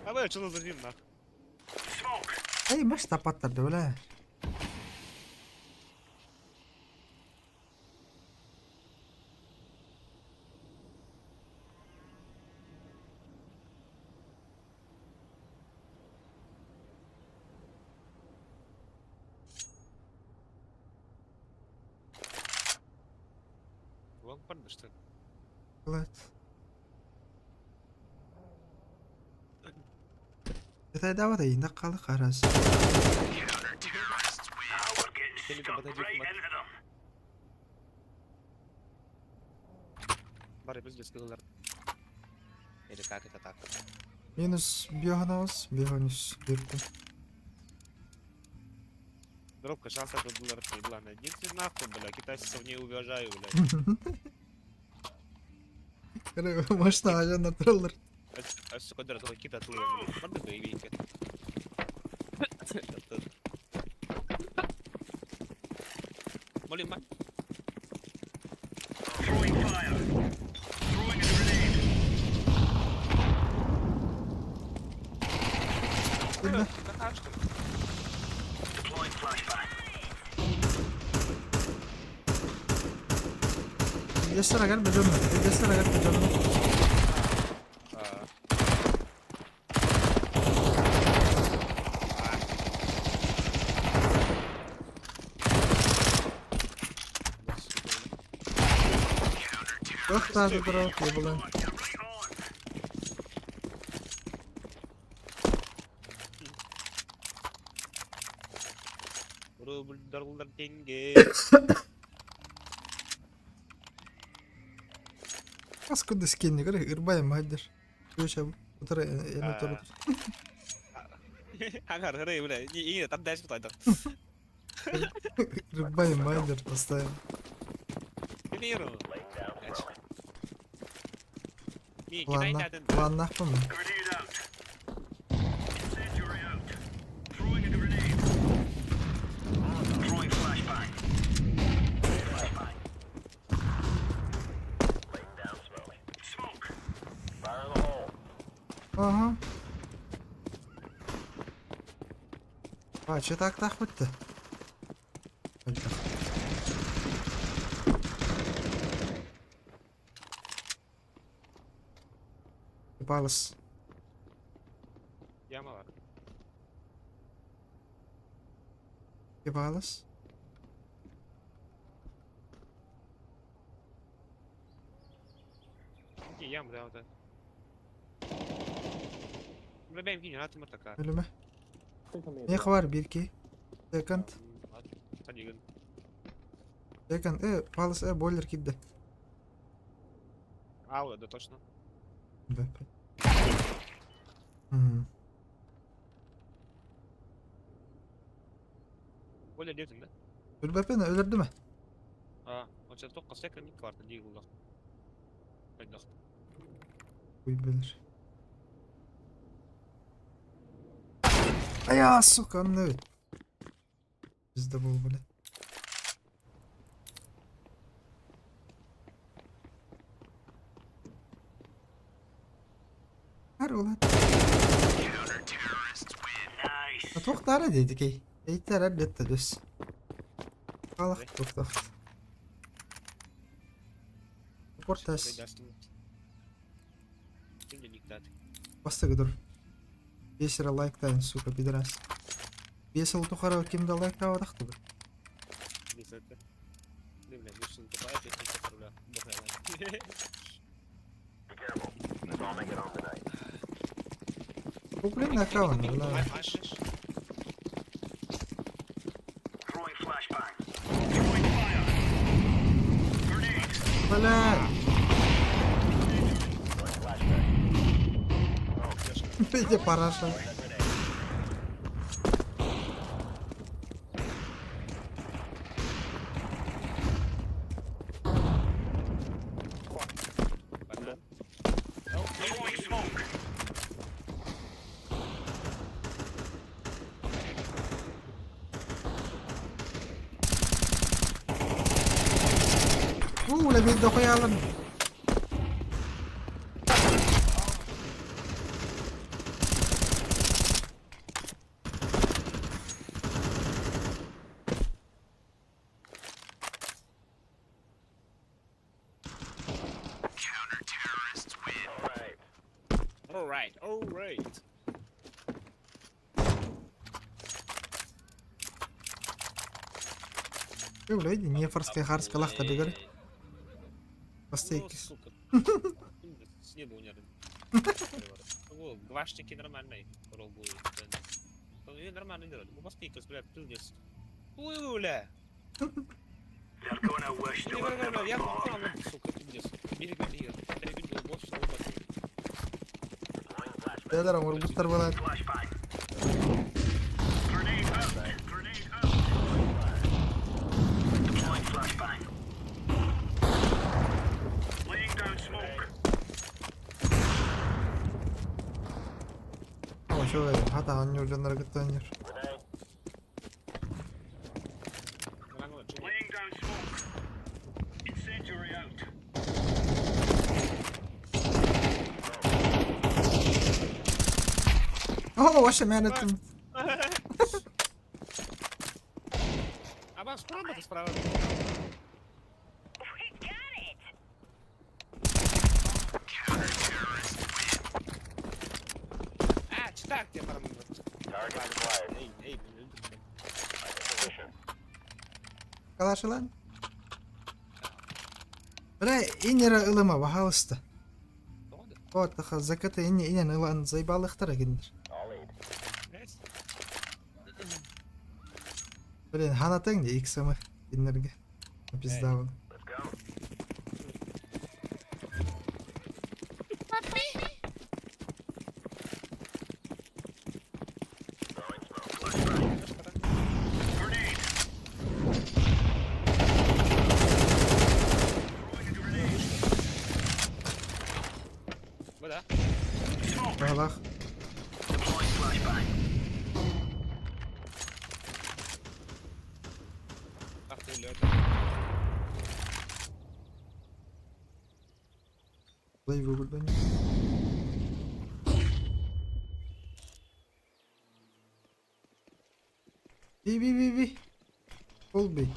А ви чого за ним нахуй? Ey maç da patladı ulan. Лонг падає, що ли? Evet. Detay daha da yine kalı karas. Now we're getting Seni stuck kapatacak right bak. into them. Бар biz скиллер. Или как это так? Minus biohanos, biohanus girdim. Дробка шанса до доллара прибыла. Единственный нахуй, бля, китайцев не уважаю, бля. Kırı maçta ajanlar tırılır. А сука, дорого, только кита тула, бля. Правда, боевики. Молим, мать. Throwing fire. Throwing a grenade. Bilme. Какая что ли? Deploying flashbang. Yesene gel becanına. Yesene gel becanına. Yok daha da bırak yapılan. Рубль деньги. Az kunde skinni göre ırbayım haydır. Göçe bu. Otur eline otur. Ага, гори, бля. И там дальше туда. Irbayım haydır. Hastayım. Миру. Ми, Planla. кидай тядın. Planla mı? Grenade out. Incendiary out. Throwing a grenade. Throwing flashbang. Flashbang. Laying down smoke. Smoke. Fire in the hole. Ага. А, че так хоть-то? Ебалось. Яма var. Ебалось. İki yam da orada. Bля, benim günü hatırıma takar. Ölüme. Ne var 1-2. Second. Hadi gün. Second. Palace boiler gitti. Аула, да точно. БП. Hmm. Öyle diyordun da. БП ne öldürdü mü? Aa, o çatı tokka sekund ilk vardı değil ulan. Hadi bak. Uy bilir. Aya sukan evet. Bizde bu böyle. Her ulan. Nice. Toktara dedik ey. Eğiter halletti düz. Kalak toktak. Portas. Şimdi dikkat. Басты dur. Бесер лайктайын, сука, пидорас. Бесел тухара кимді лайктавадақ бы. Neyse. Ne bileyim, bir sürü topa et, bir sürü topa bakayım. Куплен на каван, бля. Aç. Throwing flashbang. Throwing fire. Grenade. Бля. Пейте параша. Throwing smoke. ولا بيدو خيالا. Alright. Ой, блядь, не форская харска лахта дегали. Постейки. Сука. С неба унерен. Гваштики нормальные. Пробую. Ну, нормально делали. Ну, постейки, блядь, пиздец. Ой, бля. They're gonna wish they were never Я born. сука, пиздец. Береги. Босс, Бедер, амур бустер балат. Flashbang. Grenade out. Grenade out. Deploying flashbang. Laying down smoke. Ama şu verin. Hatta anyor canları gıttı anyor. Laying down smoke. Incendiary out. Oh, wash man ettim. Або справа, то справа. Читак тебе парам. Эй, Kalaşı lan. Bля, inera ılıma bahalısta. Вот, таха заката инен ылан зайбалыктара киндер. Блин, ханатың де иксамы киндерге. Пиздавы. Вода. Балах. Deploying flashbang. Ах ты, лёд. Зай выбудани. Би. Пол бей.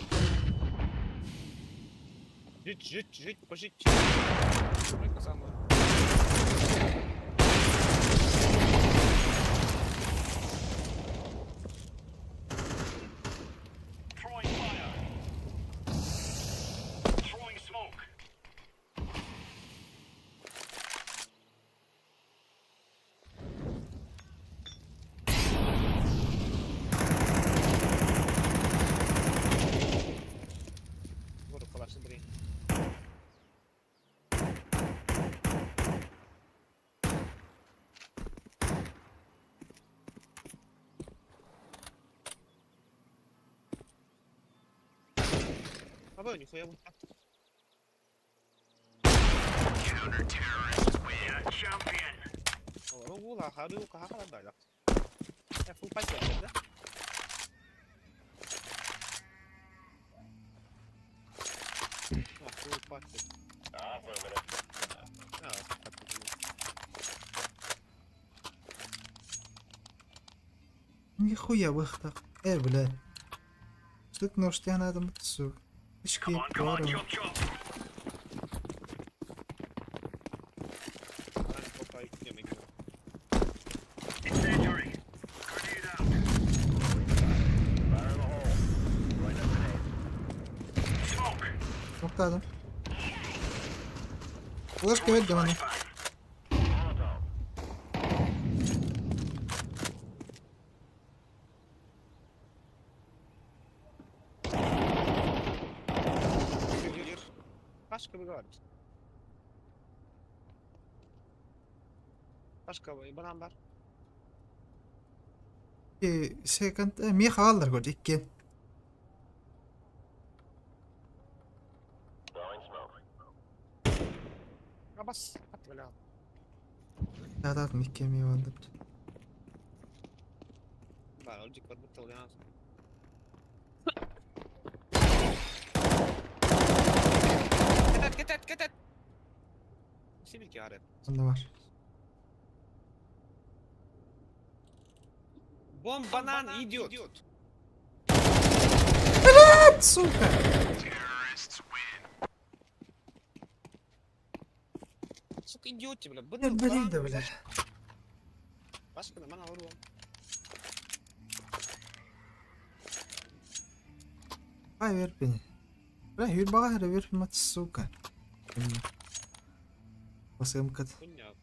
Жить, пожить. Это самое. Throwing fire. Throwing smoke. Вот, пала, смотри. А нихуя вот так. Counter-terrorists win. Champion. Ну, гула, хаду, кахала, да. Я фул пакет, да? Фул пакет. Нихуя выхтак. Бля. Что ты нож тебя надо мыться? Очки, Come on, говорю. chop chop. Incendiary. Grenade out. Fire in the hole. Throwing a grenade. Smoke. Muhtadım. Флешка ведь да мене. Пашка выговаривает. Пашка, и банан бар. Секонд меха алдар год иккен. А бас, отвалял. Да, микке ми алды. Бар, олдик бар бутта улянат. Simil ki arep. Bunda var. Bombanan idiot. Сука! Сука, идиоти, бля. Я блин, да, бля. Başka da bana vuruyor. Ay ver beni. Bля, yürü bana her ver mat сука. Basayım kat. Хуйня.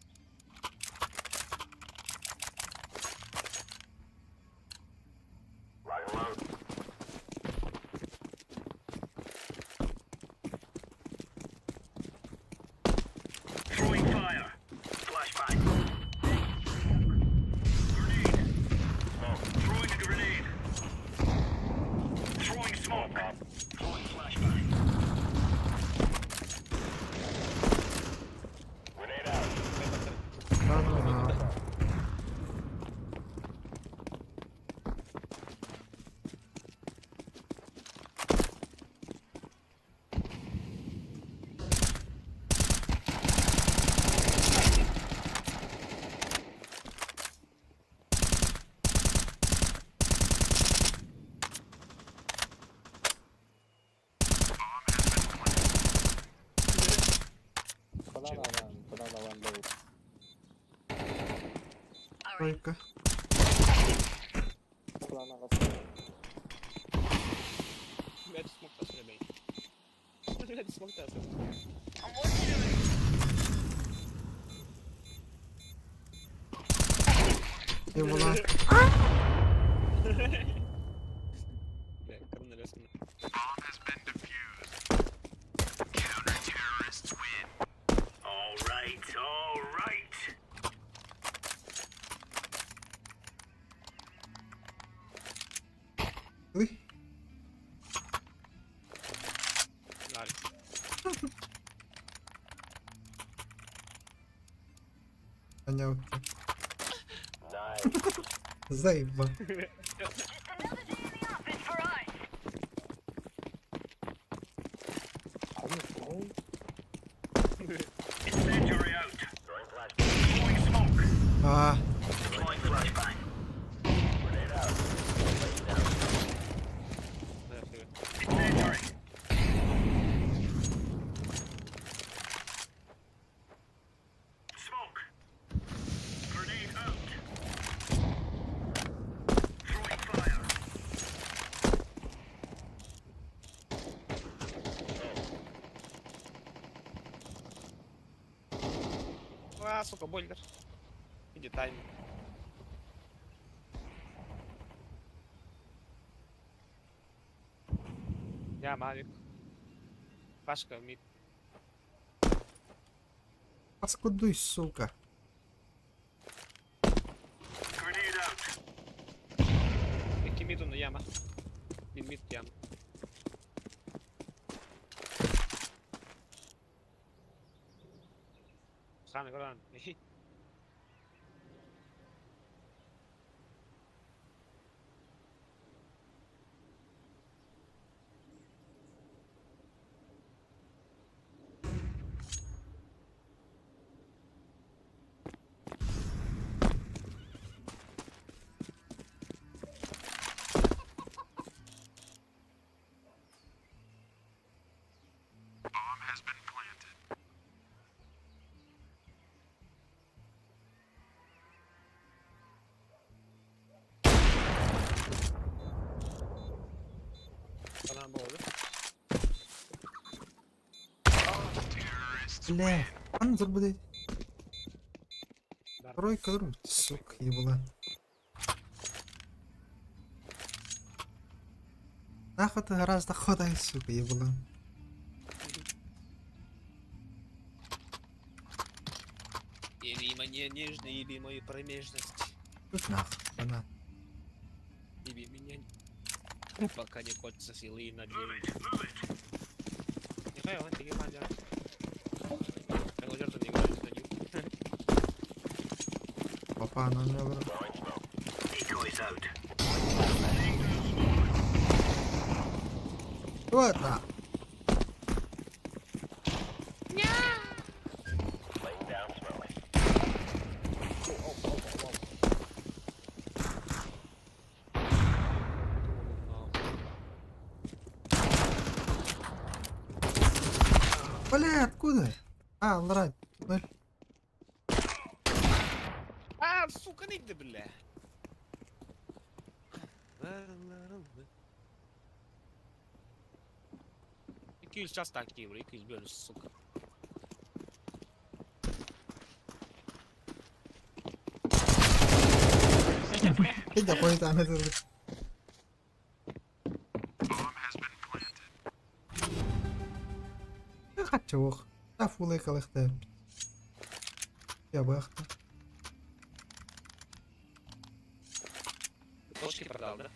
Throwing fire. Flashbang. Throwing a grenade. Throwing smoke. Throwing flashbang. Grenade out. Ладно. Тройка. Блядь, смог tas бей. Блядь, смог tas. И была. Бля, камера резко. All right, all right. Ой. Ларик. Понятно. Nice. Заеба. Incendiary out. Throwing flashbang. Throwing smoke. А, Throwing flashbang. Grenade out. Laying down. Incendiary. Smoke. Grenade out. Throwing fire. А, сука, бойлер. Иди тайм. Я Мавик. Пашка, мид. паскудуй, сука. Grenade out. Iki mid under яма. Mid яма. Sami kolan. Kalan boğulu. Бля, анзор буде. Тройка, друг, сука, ебала. Нахуй ты гораздо ходай, сука, ебала. Иди мне нежно, иди мою промежность. Тут нахуй, она. Иди меня. Пока не кончатся силы и надеюсь. Нехай, он тебе пандя. Я говорю, что не говорю, что не. Папа, она меня враг. Decoys out. Вот на. Laying Блядь, откуда? А, он рад. Сука, нigde بالله. 200 just taktiği buraya 200 böyle suka. كده كويس عملت كده. أخذت شوخ أفو ليك الاختار يا بختار Toski pardalda.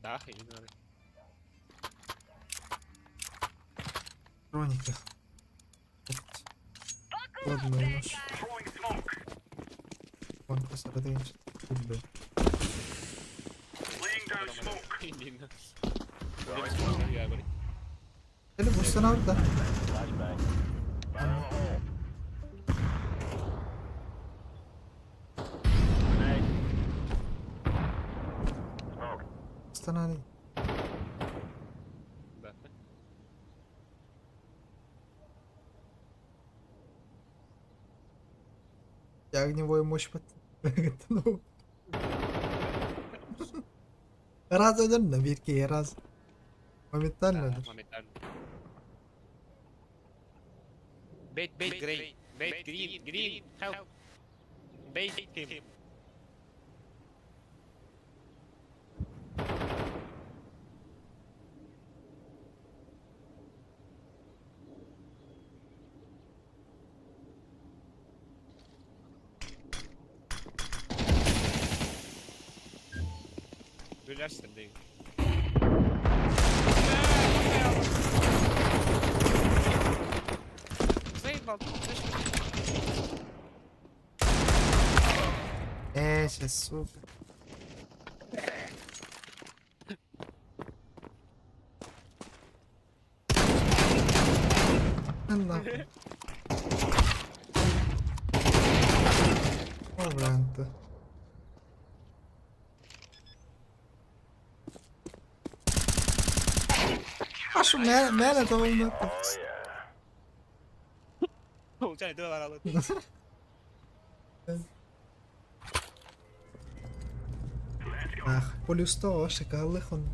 Да, именно. Хроника. Ладно, наш. Вон посередині. Тут би. Именно. Я говорю. Ele busca na orada. Stanali. Да. Я огневой мощь подтянул. Раз один на вирке, раз. Моментально. Моментально. Bait green. Bait green. Help. Bait him. Relaxten değil. Zajebał, się super. Nahуй. Варианты. А що мене то воно. получай, два варала. Ах, плюс 100, шикарный хон.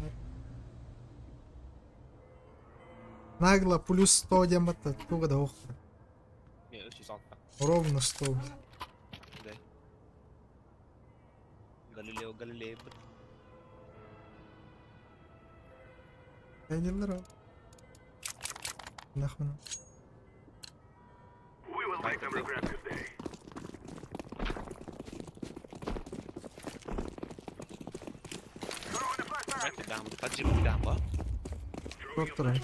Нагло плюс 100 дямата, туга да охра. Не, очень жалко. Ровно 100. Да. Галилео. Я не нравится. Нахуй. Дам, поджим дам, а? Доктора.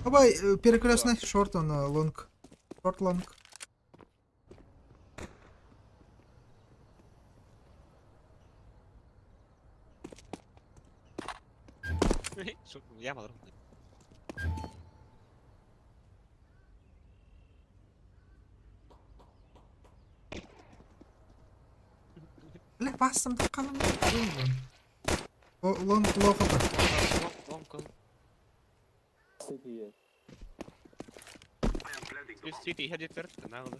Давай, перекрестный шорт, он лонг. Шорт лонг. Я мадр. لا بس متقلم. لونج لو خطر. City headed ناخذ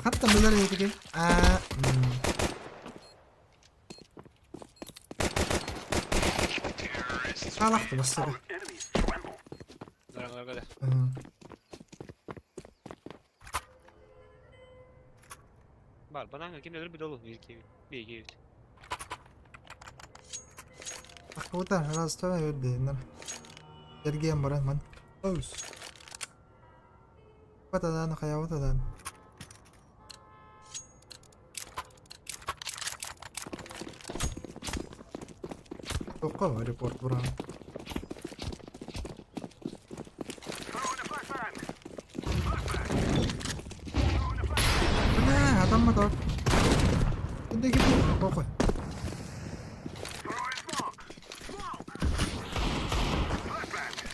حتى بدل يتجي. لحظة بس كده. Var bana hangi kimler bir dolu bir iki. Akbutan خلاص تمام يودي إننا الجيم مرة من أوس. وتدان خيا وتدان. توقع ريبورت برا. لا هذا ما دور. بدي أجيب توقع.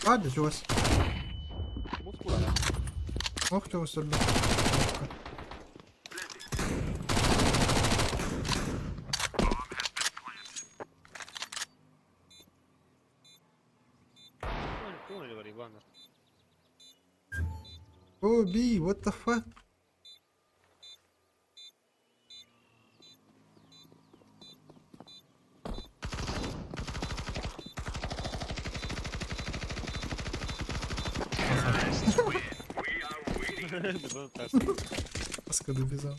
هذا شو بس. مو شو بس اللي. Oh, B, what the fuck? Paska dobieżał.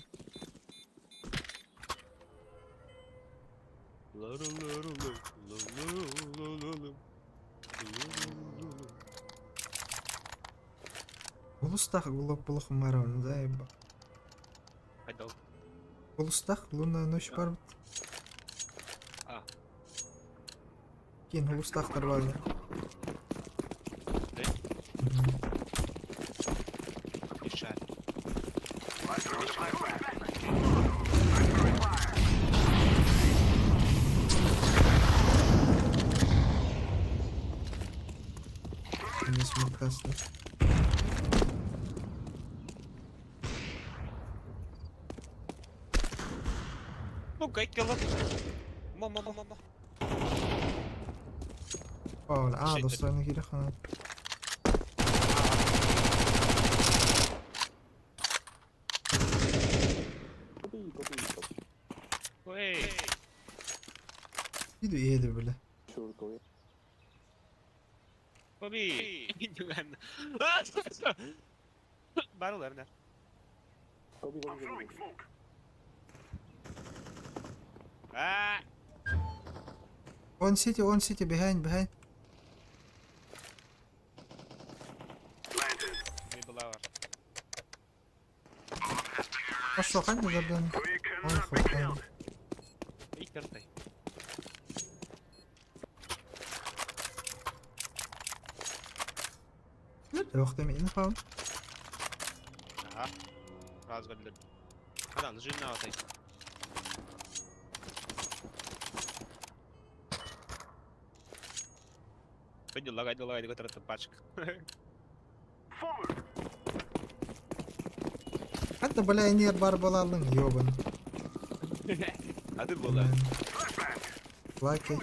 Улустах булах маран, заеба. Айдал. Улустах лунная ночь бар. А. Кейін улустахтар бар. Да? Мешает. Не смокасно. Ну, гайкала. Мама. Aa, لا dostlarına geri kanat. Ой. Gidiyor iyiydi böyle. Bobby. Jangan. Baru lah benar. Ah. On city, behind. Middle hour. Pошел, хань задан. Ой, хуй. Ih, kertai. Nerede vakti mi falan? Ага. Разгадали. Да, лежи на вот эти. Гайдала, это пачка. Hatta bala en yer barbal aldın yoban. Hadi bola. Like.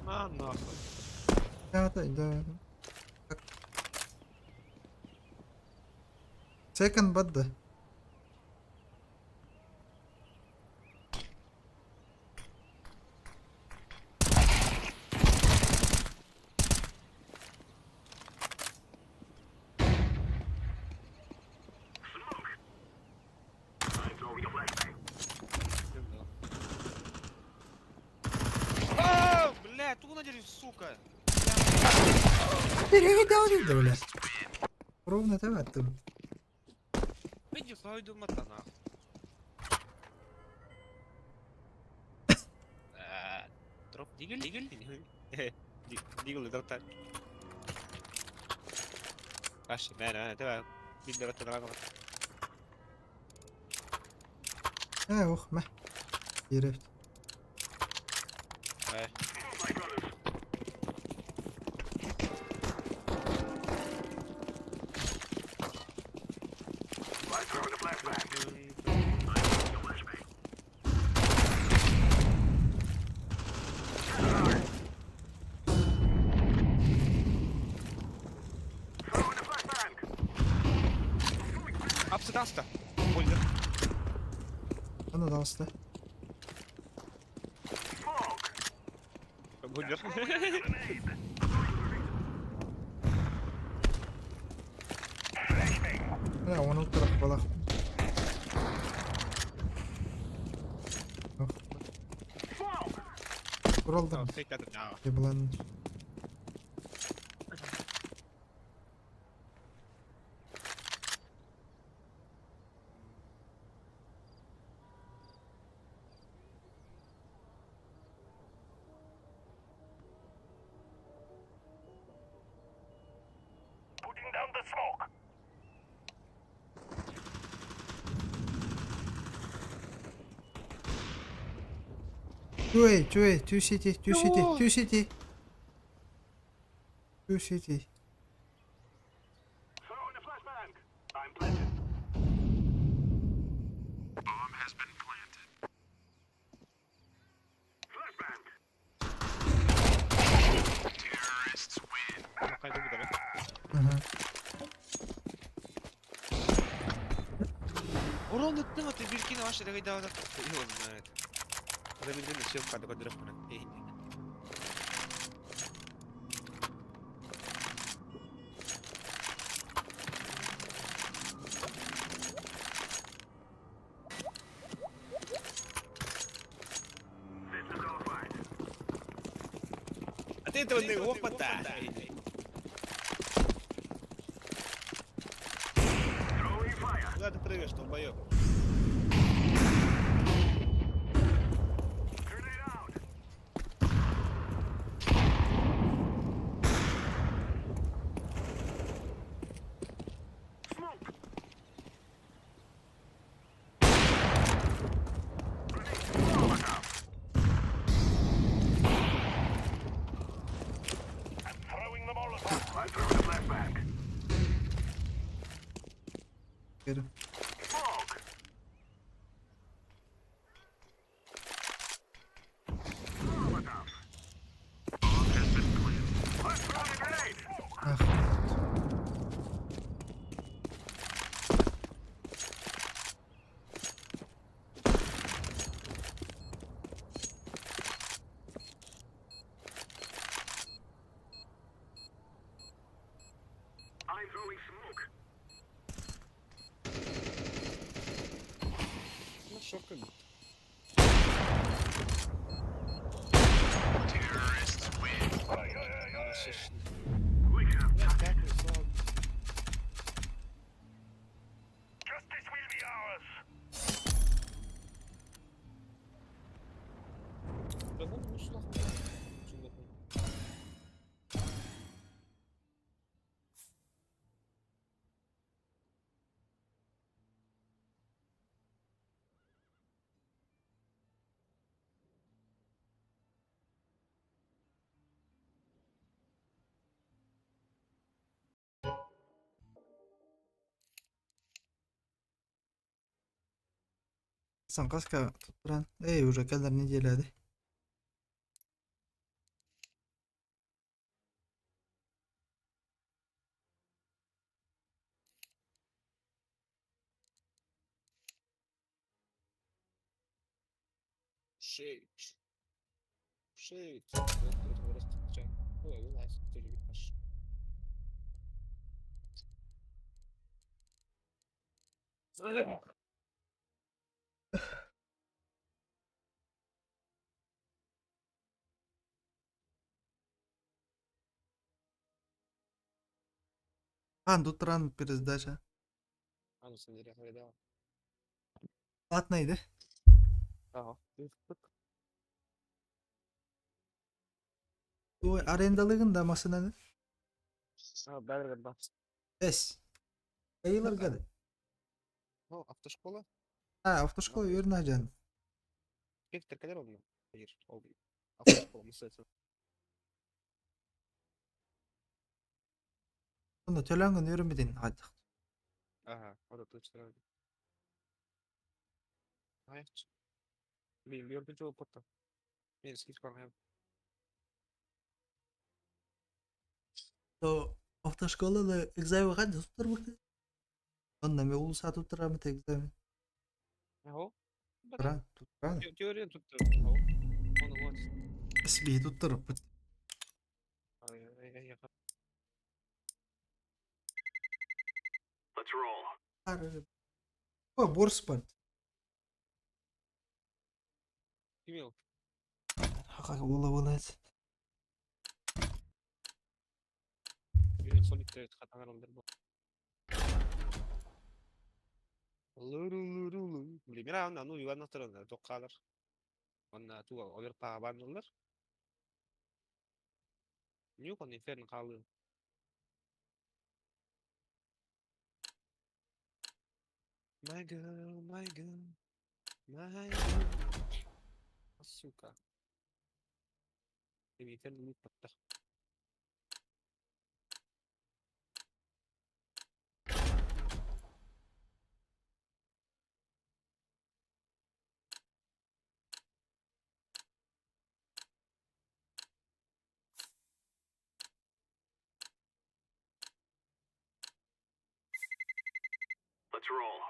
А, нахуй. Да. Second بدأ. О, блядь, туда надеюсь, сука. Перегидал блядь. Ровно تبعتم. Иди в свою мата нахуй. Дроп дигель. Дигель дроп так. ماشي انا تبع بدي ارتب على اخ ما عرفت. Апсидаста. Бульдер. Ana da hasta. Бульдер. Ya onu taraf balak. Kuraldım. Take that now. Yapılan. Two city. Buron tuttu mati bir kine başladı kayda da. İyi oldu evet. Ada bildiğin de şey yok kadar kadar falan. İyi. Atento nego, opa tá. Куда ты прыгаешь, долбоёб? Geri. Ah. I'm throwing smoke. Ну что, как? We have justice will be ours. Да вон ушла. Что такое? Sen kaska tutturan. Уже kadar ne geledi? Shit. Shit. Вот просто чай. Ой, вылазь, ты не видишь. Tutturan пересдача. А ну смотри, я говорил. At neydi? Ага. O arendalığın da masına ne? А, бәрі бар. Es. Ayılır gadı. Ну, автошкола. Ha, avtoşkola yürüne canım. Гектор kadar oldu? Hayır, oldu. Автошкола, мыслится. Onda tölengün yürümedin. Hadi. Ага, вот это точно. Hayır. Блин, yardımcı olup hatta. Neyse, hiç var. O avtoşkola da egzami hadi tuttur bakayım. Onda me ulusa tutturan mı egzami? Ого. Tutturan. Tutturan. Теория тут. Ого. Он вот. Esbihi tutturup. Ай-яй-яй. Let's roll. O borspart. Кимил. Haka ola. Блин, солид хатанар он дербо. Луру. Блин, мира он ну юан настырын токкалар. Он туга овер па банылар. Нью кон инферн калы. My girl. Сука. Ты инферн не потта. Let's roll.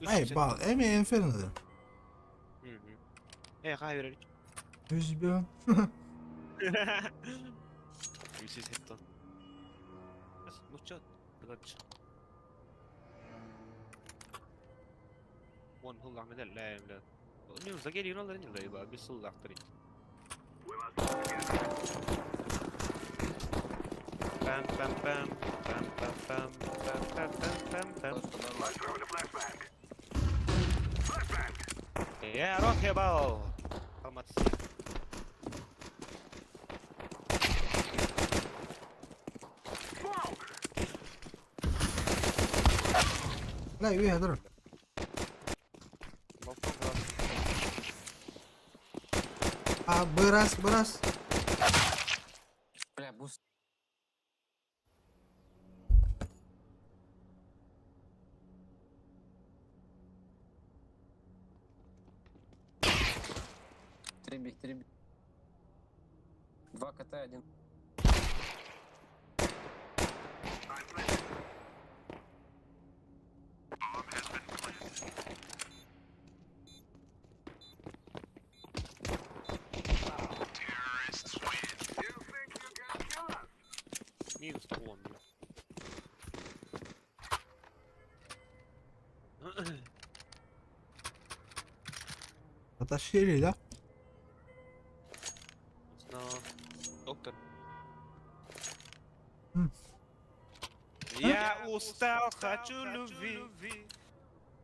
Hey, bal, en filmde. Ga je weer. Dus ben. Precies het dan. Mucho. Dodge. One whole lang med لا لا. Nu så går det ju någon där inne bara blir så lagt det. Bam bam bam bam bam bam bam bam bam bam. يا روح يا باو. قامت. لا ويه هذول. Beras. Бля, буст. Три. 2 КТ, 1. Минус 2, бля. Потащили, да? Доктор. М. Я устал, хочу любви.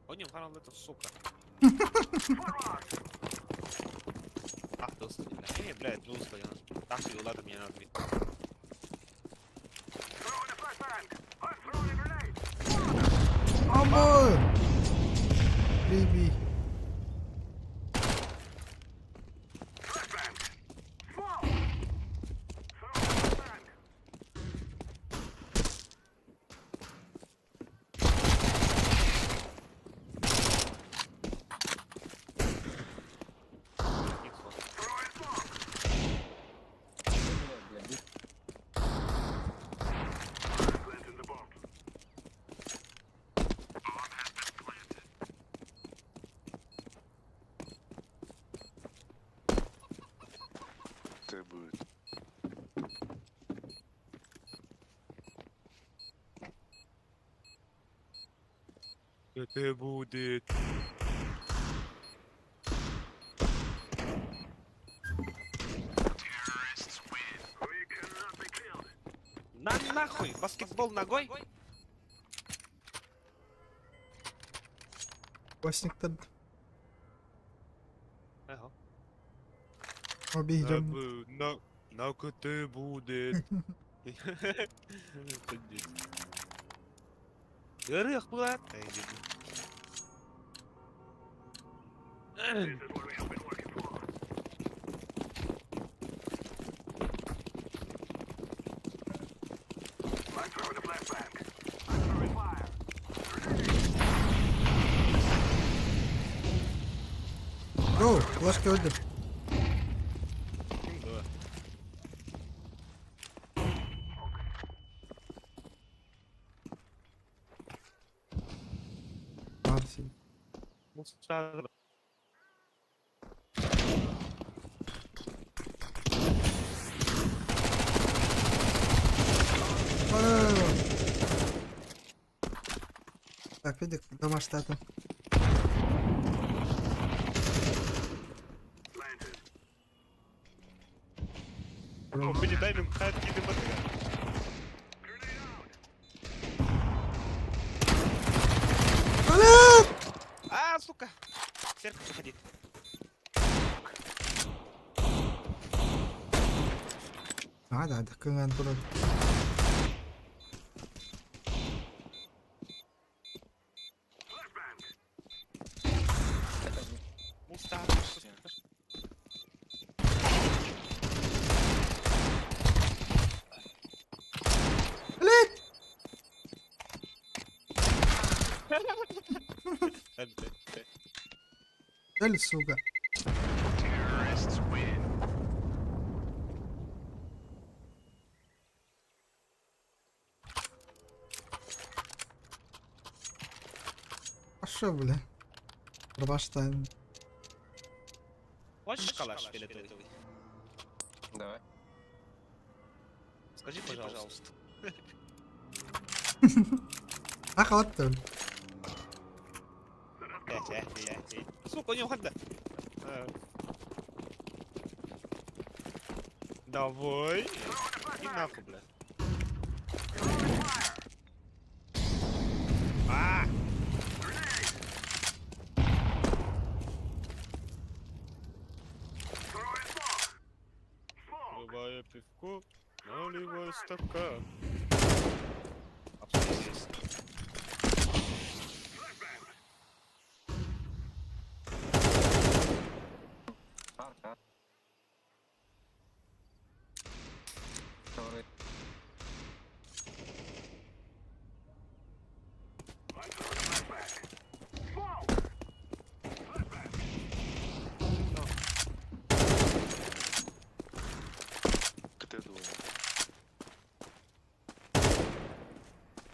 Понял, канал это сука. Ах, دوست. ايه блядь, دوست я. تحت يولاد меня надо. Amor! Baby. Это будет. На нахуй! Баскетбол ногой? Washington. Ага. Обидим. На КТ будет. Ярых, брат. О, ложка öldüm. Marsi. Mustafa. Так, видик, дома штата. Бені дай нам хатки не батарея. А, сука! Церковь заходи. Ada kengan turun. Mustafa. Gel suga. Що, бля? Пробачте. Хочешь калаш фиолетовый? Давай. Скажи, пожалуйста. Ах, от то. Сука, у него ханда. Давай. И нахуй, бля. А! Наливая пивко, наливай стакан. Абсолютно. Арка. Sorry. Кто думал?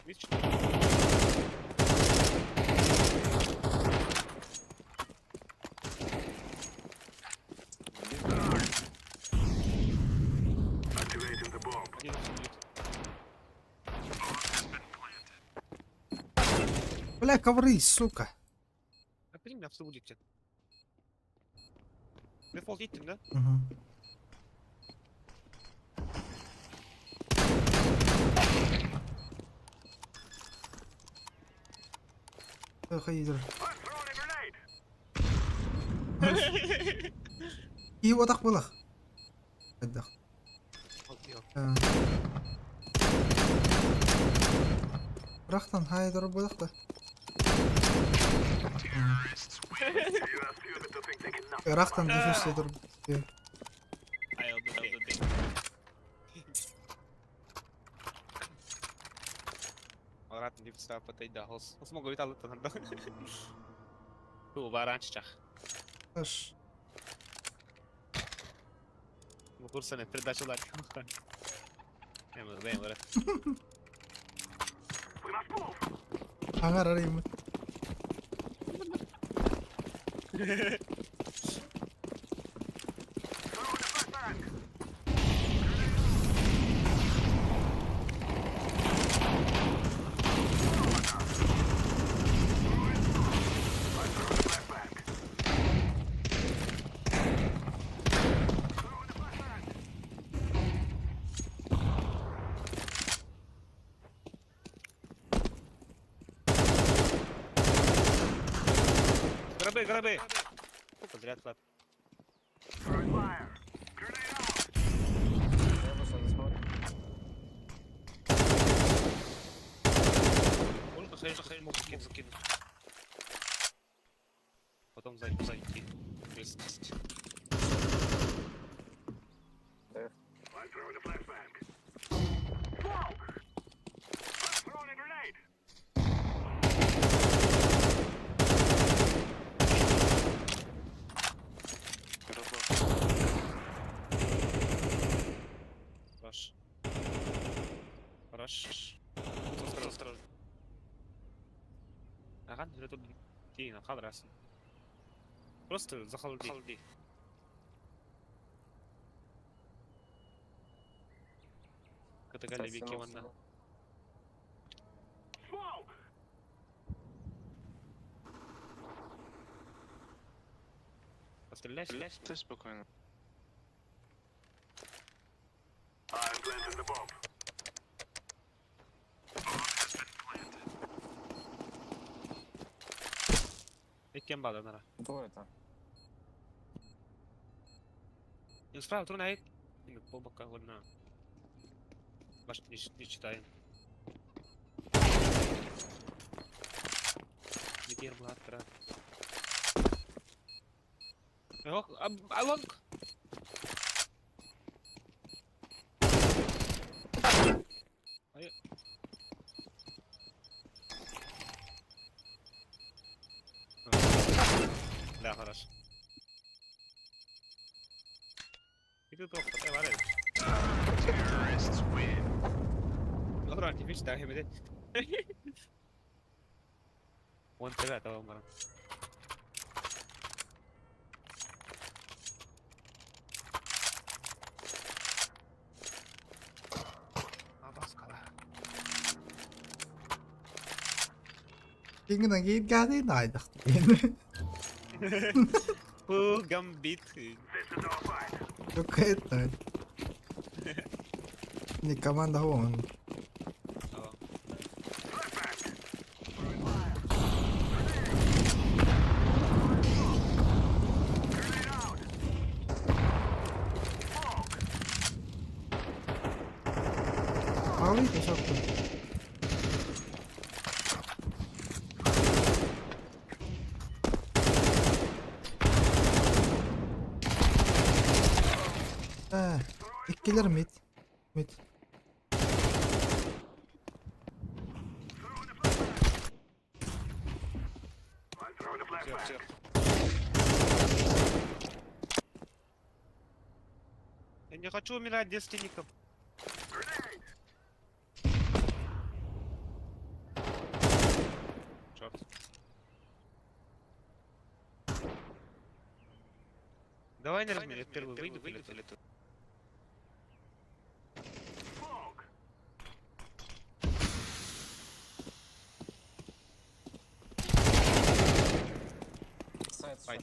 Видишь? Один сидит. Бля, коври, сука. А ты меня в будете. Дефолт иттим, да? Угу. Hayır. İyi odak bulak. Hadi. Bıraktan hayır bulak da. Bıraktan düşürse dur. I'll be back. Ладно, не встав потайда. Смогу вітали то надо. Ту варанчах. Аж. Bu kursa ne передача. Hemen ben var. Hangar arayayım. Граби! Сколько зря клад. Он посмотри, мог закинуть. Потом зайти. Хорош. Осторожно. Ага, тут Тина, хадрас. Просто захолоди. Катагали вики ванна. Постреляй. Ты спокойно. Кем бада нара? Кто это? И справа трудно ай. По бокам вот на. Баш не читаем. Лидер блатра. Ох, алонг. Да, хорошо. И тут просто товарищ. Добро, не мечтай, блядь. Вон тебя того мара. Абаскала. Ingen geen gaat in. Nee, dacht ik. Фу, гамбит. Oké, het. Die команда gewoon. Мали, то що тут? İkiler mid. Mid. Я не хочу умирать девственником. Черт. Давай не размерить первый, выйду, полету. Сайт.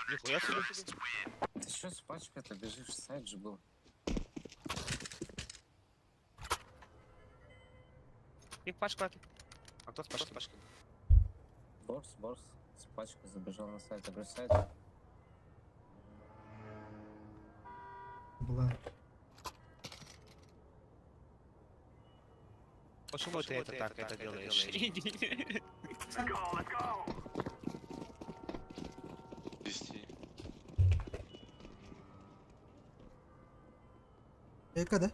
Нихуя себе. Ты что с пачкой-то бежишь? Сайт же был. И пачка. А кто с пачкой? Борс с пачкой забежал на сайт. Я говорю, сайт. Була. Почему ты это так это делаешь? Яка, да?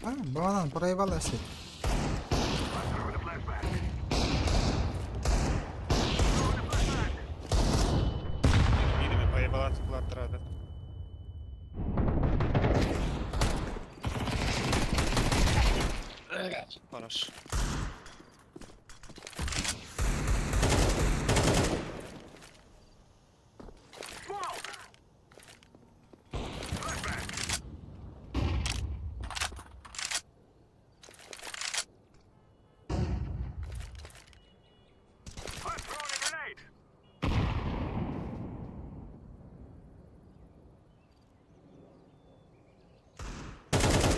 А, банан, проебалась. Видимо, поебалась платрада. Хорошо.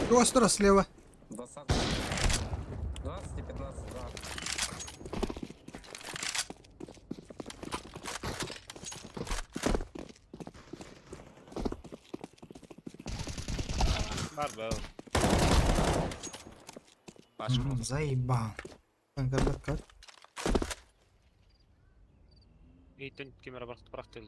Остро слева. 20 и 15, да. Барбел. Пашка. Заебал. Как? И тен камера бıraktı.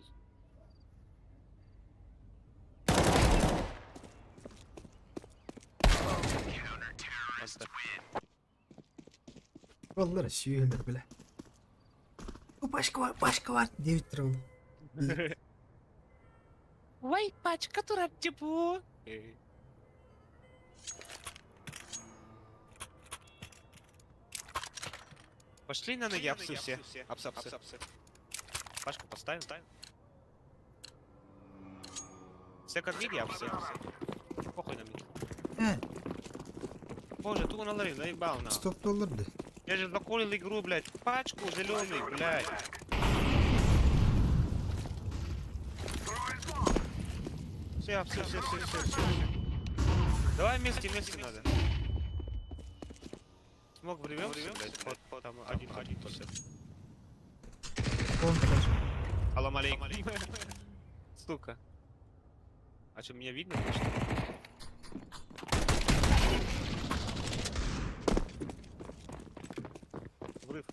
Vallahi suyuyorlar bile. O başka var diye bitirdim. Vay пачка тураттипу. Пошли на ноги, апсы все. Апсы. Пашку поставим. Все как миди, апсы. Похуй на меня. Боже, ту наларил, заебал на. $100. Я же заколил игру, блядь. Пачку зеленый, блядь. Все. Давай вместе надо. Смог врывемся, блядь. Вот там один все. Алло, алейкум. Сука. А что, меня видно? Что? Врыв.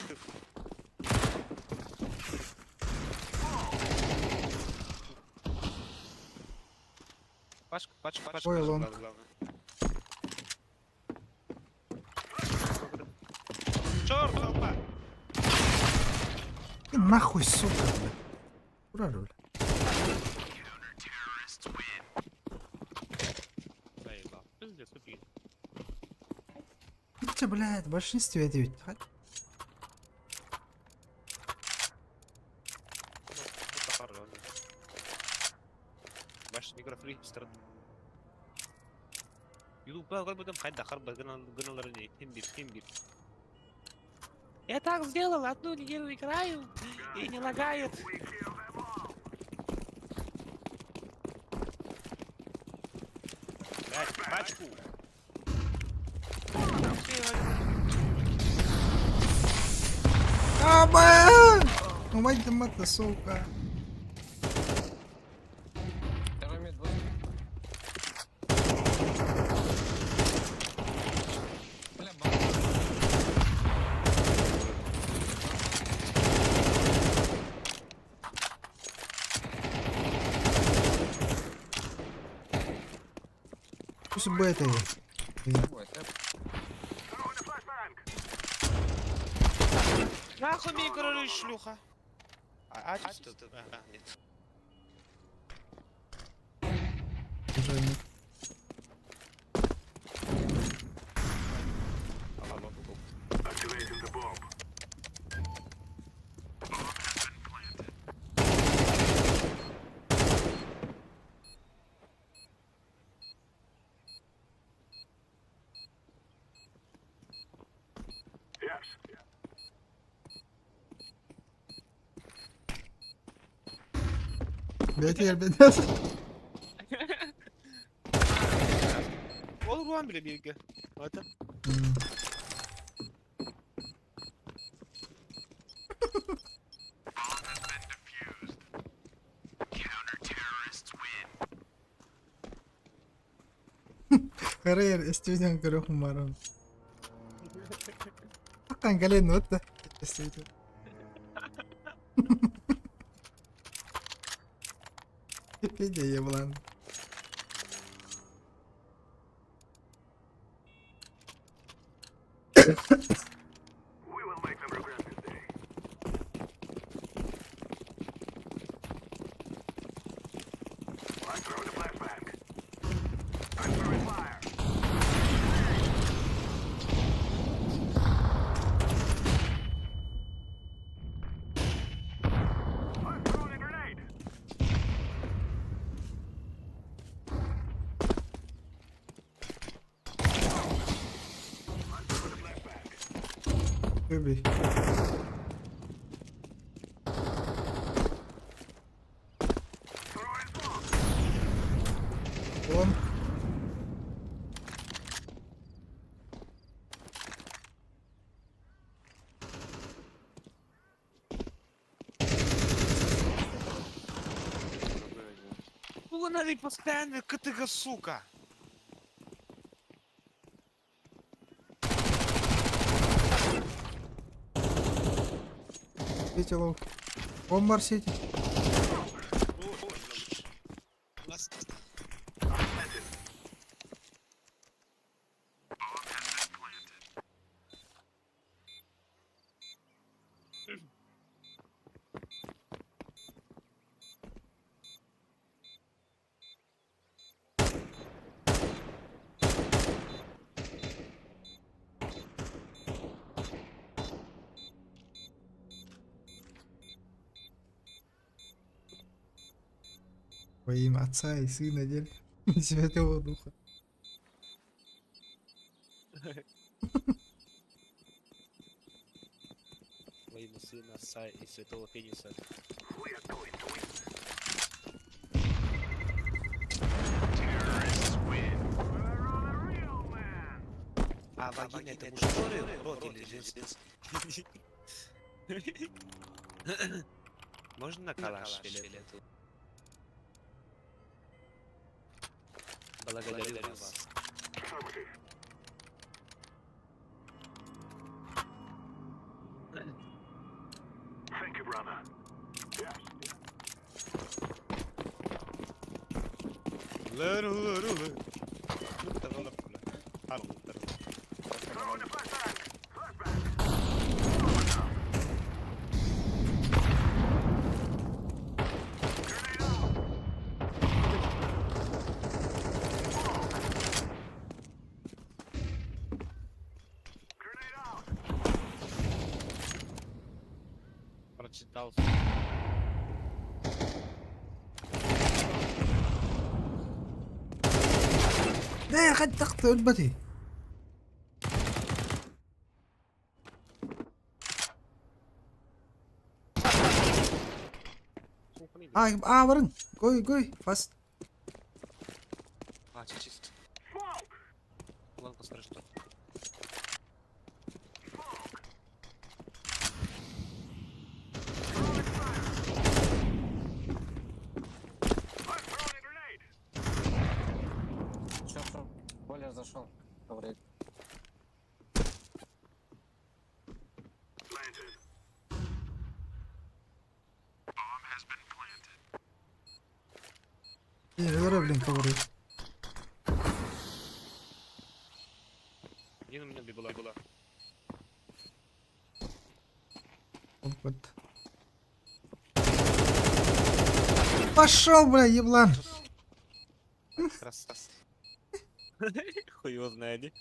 Пачка. Ой, лонг. Главное. Чёрт, толпа! Нахуй, сука, бля. Ура, бля. Заебал. Пиздец, убил. Ты, блядь, в большинстве ответь. باش نقرا فري سترد يدوب بقى بدهم حد خرب قلنا لرني تيمبير я так сделал одну неделю играю и не лагает блядь пачку Аба! Ну, мать да мать, сука. Второй мид будет. Бля, Пусть бы это... будет. нахуй мне играли шлюха что ты нет Женя. Бейте, ребята. Ол руан bile bilgi. Zaten. Karir, istediğin kadar umarım. Hakan galen not da. İstediğin. Bir de yapılan. Выбей. Он. Лунари постоянно КТГ, сука. Сити лоу. Бомбар сити. Во имя Отца и Сына, дель и Святого Духа. Во имя Сына, Отца и Святого Пениса. А вагина это мужской рот или женский? Можно на калаш или это? Благодарю вас. Читал. قد تقتل البتي. ورن قوي فاست. Чисто. Ладно, скажи, что. Чё, Бойлер зашел. Говорит. блин, ковры. Один у меня была. Опыт. Пошел, бля, еблан. Красавец. Хуй его знает.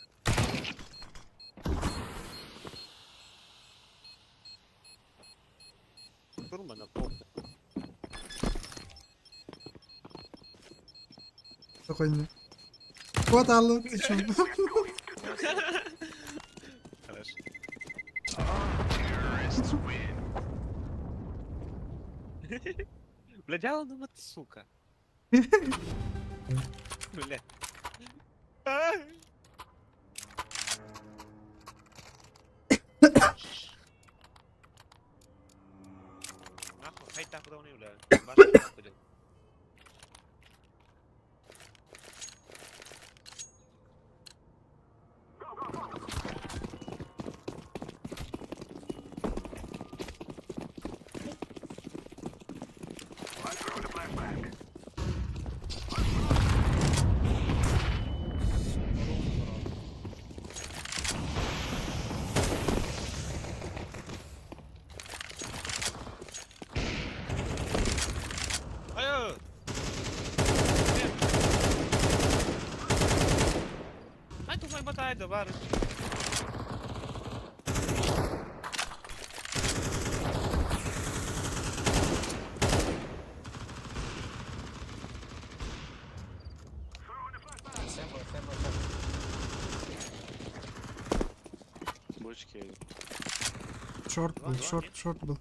Турма на пол. Спокойно. Вот, Алло, ты чё? Хорошо. Бля, дьявол, ну вот сука. Бля. Нахуй, хай так куда он и бля. Башня находил. Ай! Ай, tu vai botar aí, Dovar. Бочки. Шорт был.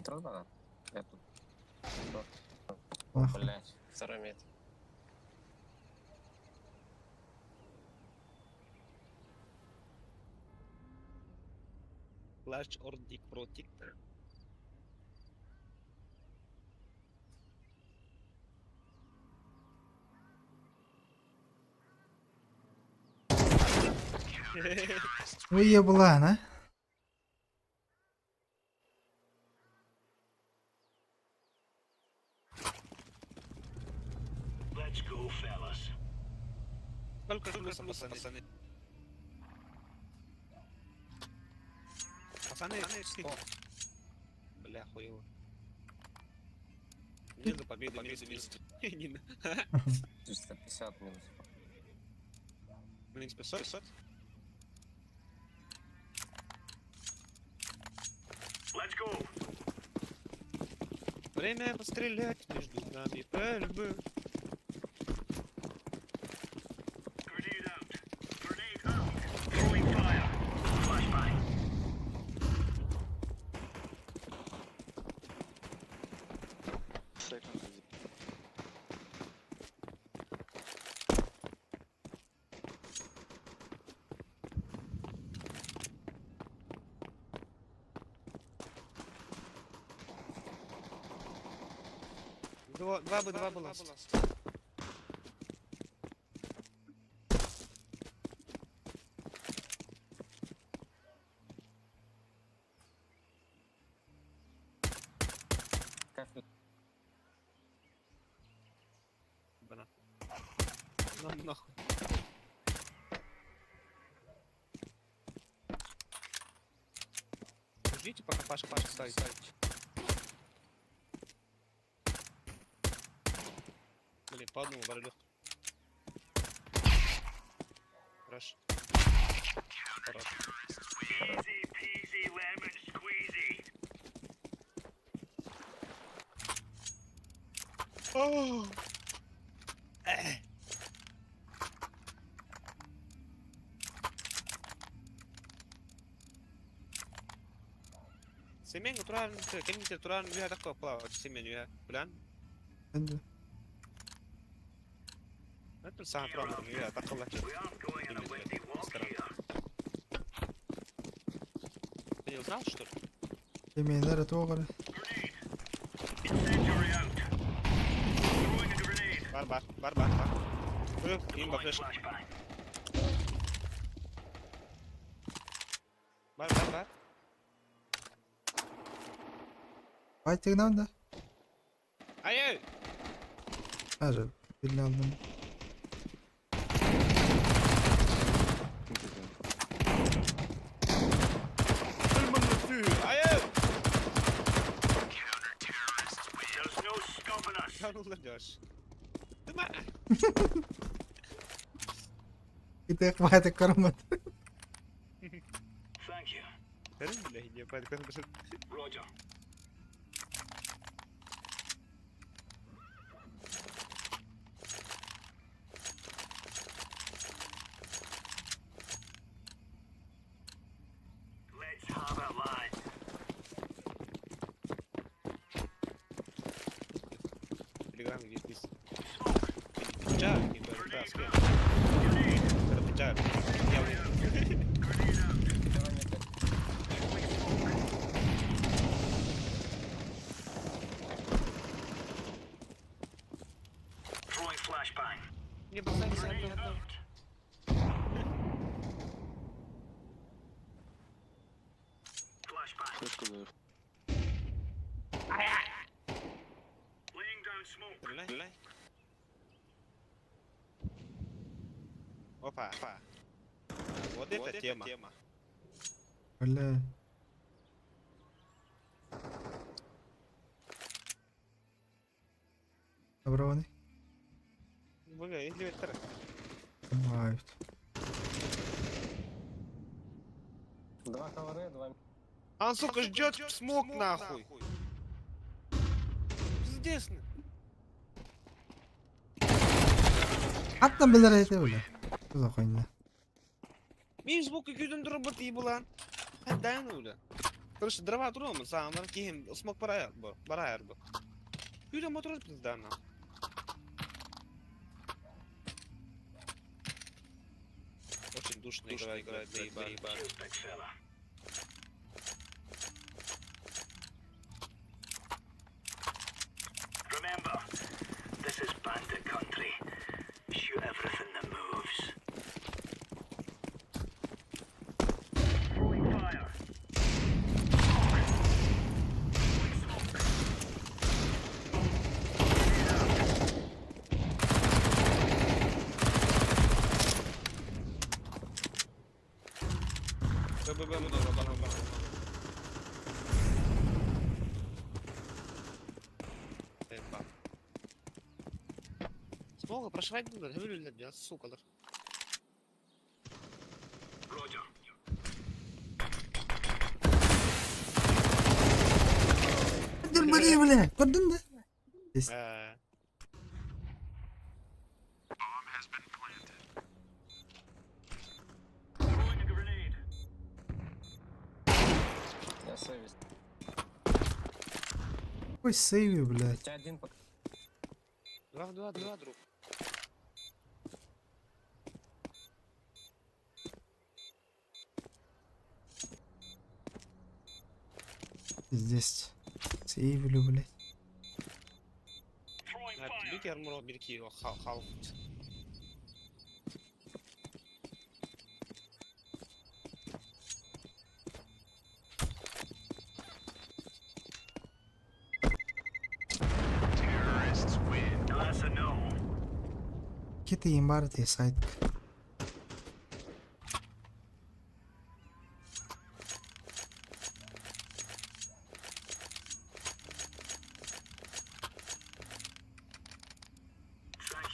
Трудно? Я тут. Ах. Блять, второй мид. Flash or Dick Protect. Ой, еблан, а? Let's go, fellas. Сколько плюсом, пацаны? Пацаны, бля, хуево. Не за победу, вместе. 350 минус. Блин, 500? Let's go. Время пострелять между нами пальбы. Grenade out. Grenade out. Throwing fire. Flashbang. Second. Два было. Кафель. Бана. Ну нахуй. Ждите, пока Паша ставит. По одному барелю. Хорош. Хорош. Easy peasy lemon squeezy. Оу. Семен туран, кемите туран виха такко плавать, семен виха, блан. هذا Это сам туран виха такко лачи. We aren't going on a windy walk here. Ты не узнал, что ли? يمين توغر Incendiary out. Throwing a grenade. Бар. Имба флеш. Flashbang. Бар. فايتك ناون ده Ай! اجل بالله الظلم Ай! There's no stopping us. Sen olacağız. Değil mi? يديك فايتك كرمت Thank you. Senin bile hediye paylaşım. Roger. Let's have it, lad. Telegram git biz. Pecah gitu ada tas kan. Ada pecah. Throwing flashbang. Не бросайся. Out. Flashbang. Laying down smoke. Mulai. Opa. Вот это тема. ولا أبروني Бля, если это ما عرفت Два ковары, два... Он, сука, ждет смог нахуй. Пиздец. حتى بالريت ولا شو أخوينا Мен звук gözüm durup batıyı bulan. Ha dayan öyle. Kırış drama duruyor mu? Sağımdan kihim smok barayar bu. Yüzde motor bizden. Очень душно играть, доебали. Cheers, big fella. Remember, this is bandit country. Shoot everything that moves. Throwing fire. Смога прошивать будут, говорю, для сука. Roger. قدم مريه ولا قدم ده Throwing a grenade. Я совесть. وش سيوي بلاد У тебя один пока. 2 друг. здесь сейвлю, блядь. Throwing fire. Бик армор бирки хал. That's a no. كده يمارتي سايدك Thank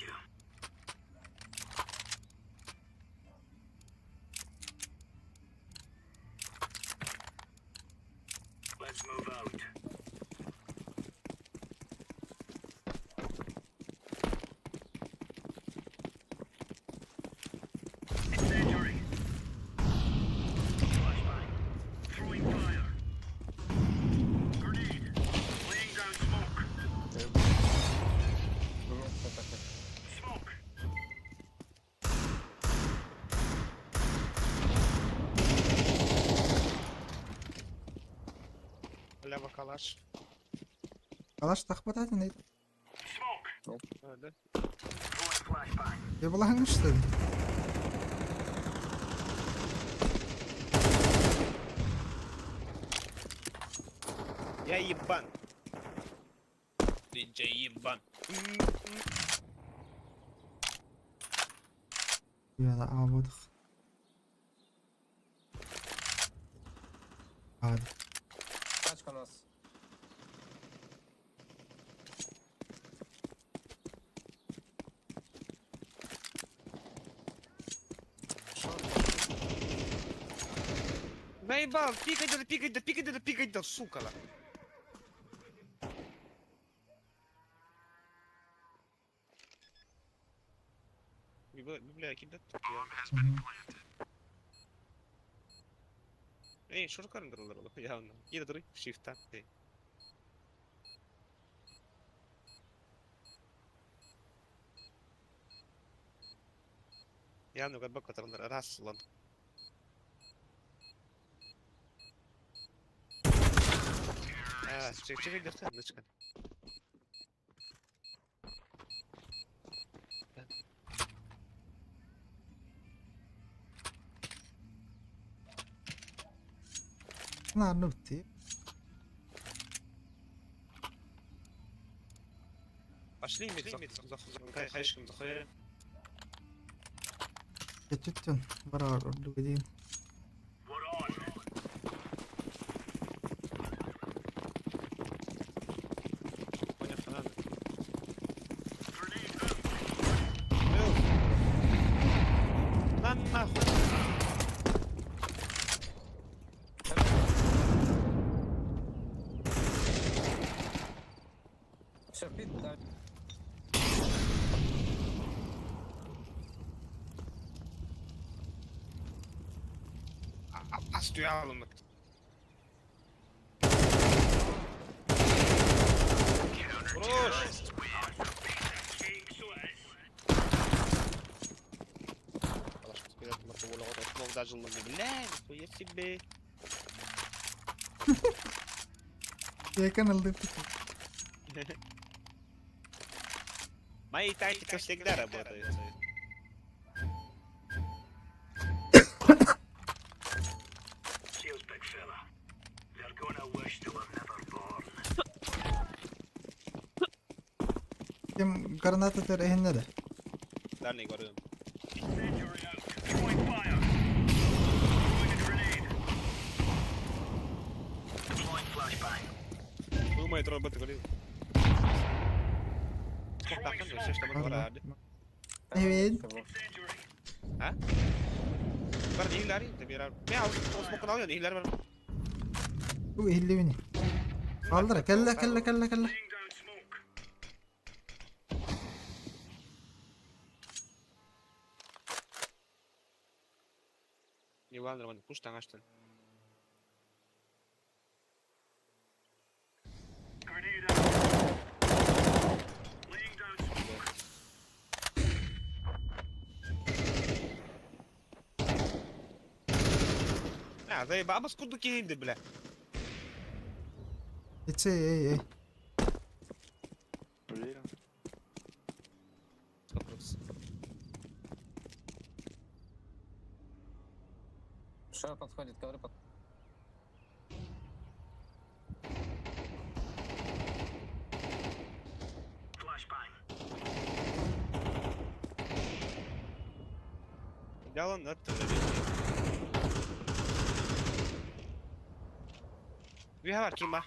Kalaş. Kalaş takma hadi neydi? Öyle. Yapılanmış dedim. Ya ебан. DJ ебан. Ya da ağladık. Hadi. Тачка у нас. Наебал, пикай да, сука la. Бля, кидат. Ey, şunu karındırırlar oğlum ya ondan. Yine duruyor, shift'ten. Ya nu kad bakatırlar, ras lan. Çek dersen ne çıkan? Bunlar bitti. Пошли мид, хайшкам захуярим. Geçittin. Var orada gideyim. Понятно, надо. На нахуй. Все, пит, да. Astuyalım. Vuruş. Хорошо, теперь это мотоволя вот основ даже на бля, нихуя себе. Yakın aldı. Мои тактика всегда работает. Cheers, big fella. They're gonna wish they were never born. Kim granat atar ehinle de. Dar ne görüyorum. Incendiary out. Throwing fire. Throwing a grenade. Deploying flashbang. Думаю, трое боты говорил. Сколько там, я все, что мы говорили. Evet. Incendiary. Ha? Var değiller ya, tabii yarar. Ne al, smoke'unu alıyor, değiller var. Bu ehli beni. Kaldır. Kelle. Laying down smoke. Не ладно, Роман, пуш там açtın. Grenade out. Laying down smoke. Ya, заебал, скуда кинь, бля. Geçse ey. Уверен. Шар подходит, ковры под... Flashbang. Yalan attı. Vi har varit Kimba.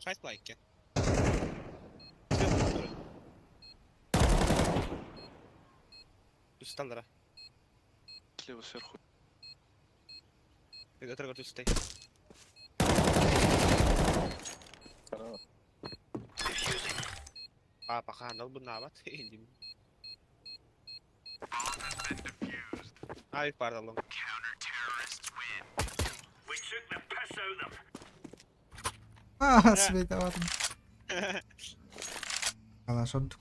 Fight like. Сталдера. Слева сверху. Я готов стой. Здорово. Пока надо бы нават. Ай, пардон. We took the piss out of them. Ah, svejta var. Kalan şurada.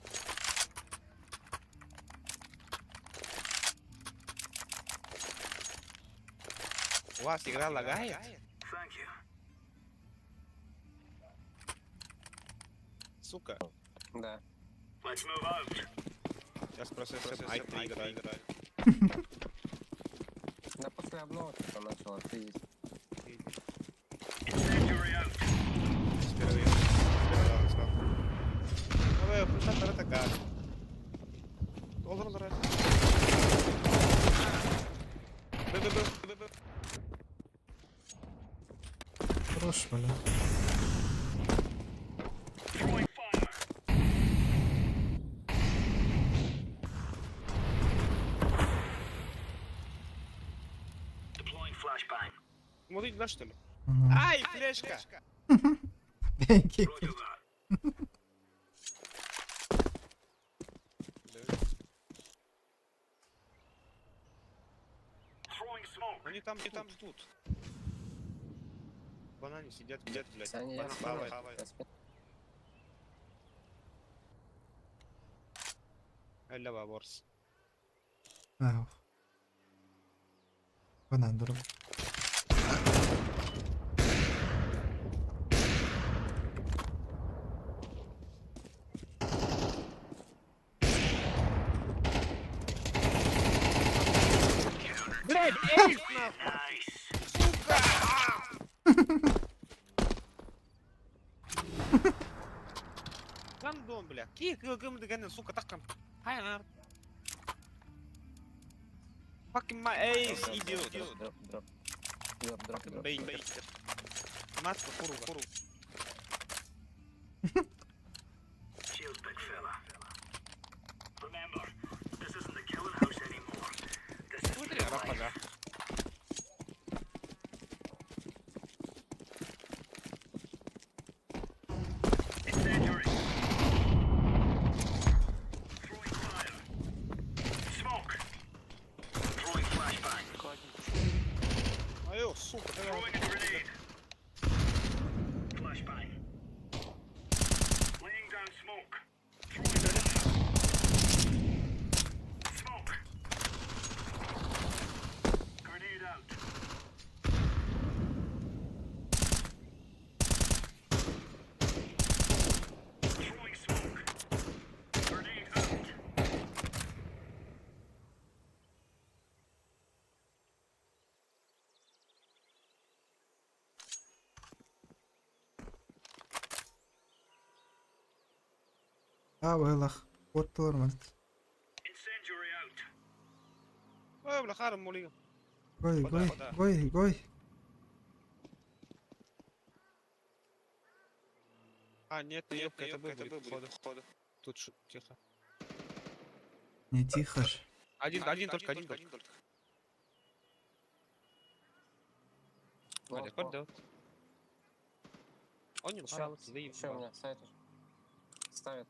Wah, сыграл лагает. Thank you. Сука. Да. Let's move out. Сейчас процессор Айк играет. Да после обновы типа начал отходить. Incendiary out. Впервые. Давай, пульсатор атакар. Доллар. Б. Хорош, бля. Throwing fire. Deploying flashbang. Смотри, да, что ли? Мгм. Ай, флешка! Деньги. Roger that. Throwing smoke. Они там ждут. В банане сидят, блядь. Саня, я Банан спину, хавает. я спину. Эля Ворс. Ау. Банан дурак. Блядь, эйс нахуй! Nice. Гандон, бля. Кім дегенде, сука, таккан. Хайнар. Fucking my ace, idiot. Дроп. Fucking baker. Матка, курва. Shields, big fella. Remember, this isn't the killing house anymore. This is Смотри, real life. рапага. Incendiary. Throwing fire. Smoke. Throwing flashbang. Айо, сука, Throwing a grenade. Flashbang. Laying down smoke. Throwing fire. Smoke. Grenade out. Throwing smoke. Grenade out. Вайлах. Порталар мальт. Incendiary out. Ой, бля, харам молига. Гой. А, нет, это будет, ходу. Тут тихо. Не тихо ж. Один только. Валя, Вот, да. Он не мешал, Еще у меня сайт уже. Ставит.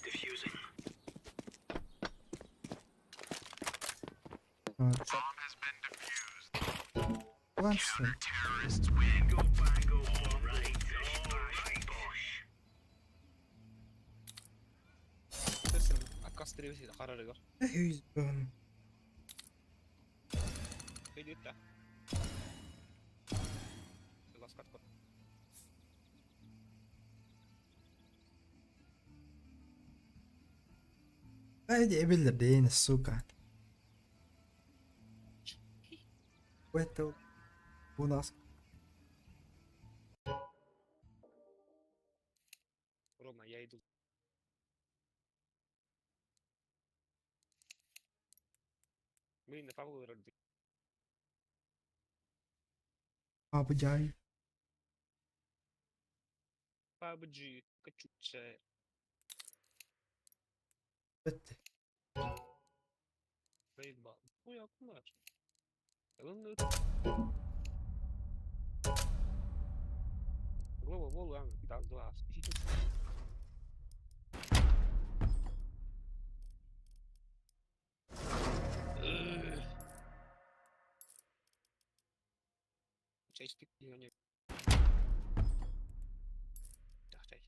Diffusing. Ланс. Bingo, bango, all right. All right, bosh. تسلم أكاستري بس قرار يقر Yüzbön. فيديو تاع خلاص كتكون Hadi bildirdin السوق. ويتو. وناس. روما я иду мы на Павлу роды Абу جاي. PUBG качучая بت. Paintball. Ой, аккумулятор. Глава волу, да, два. Часть не. Так, дай.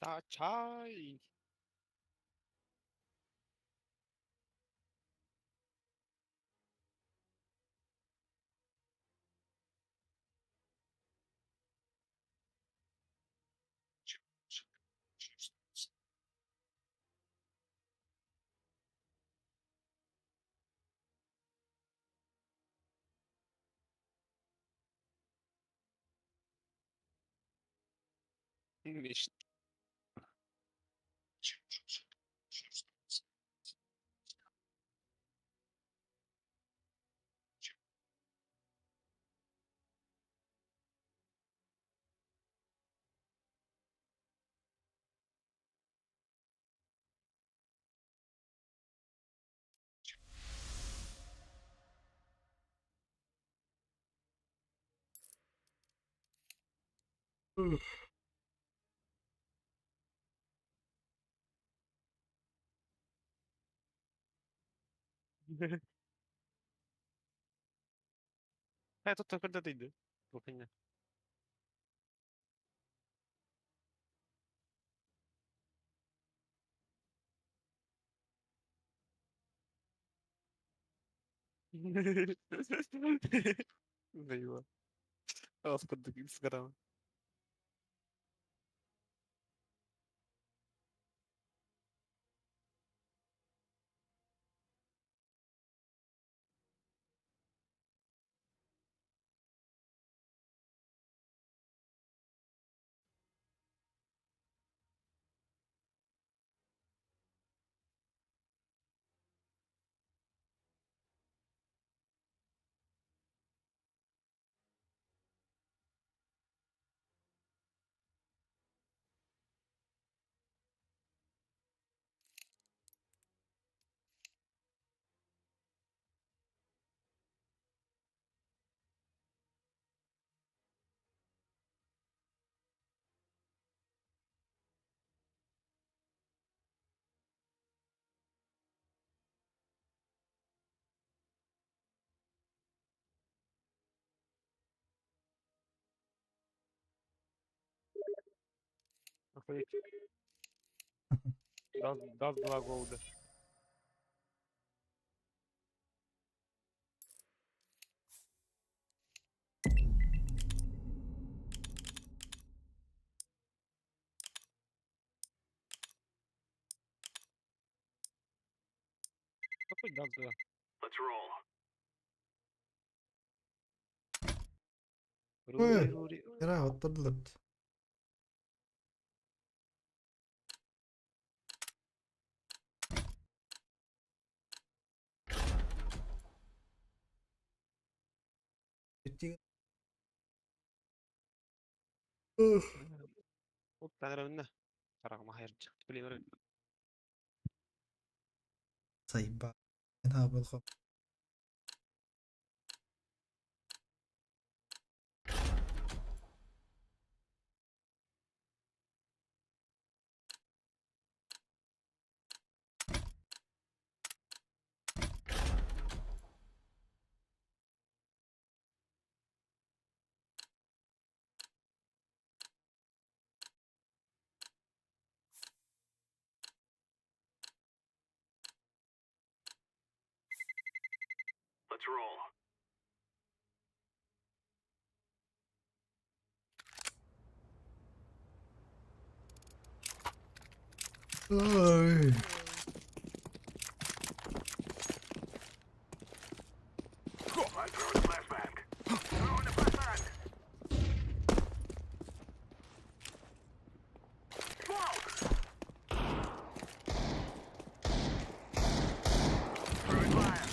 تاچاي مش tutto quel da tid. Pokoknya. ايوه خلاص كنت انستغرام. Охуеть. Даст 2 голда. Какой даст 2? Let's roll. Рури, рури. يا طلت. قلت انا منه. ترى ما هيرجع تقول لي ورد. طيب انها بالخط. Let's roll. آي. I'm throwing the flashbang. Throwing the flashbang. Smoke. Throwing fire.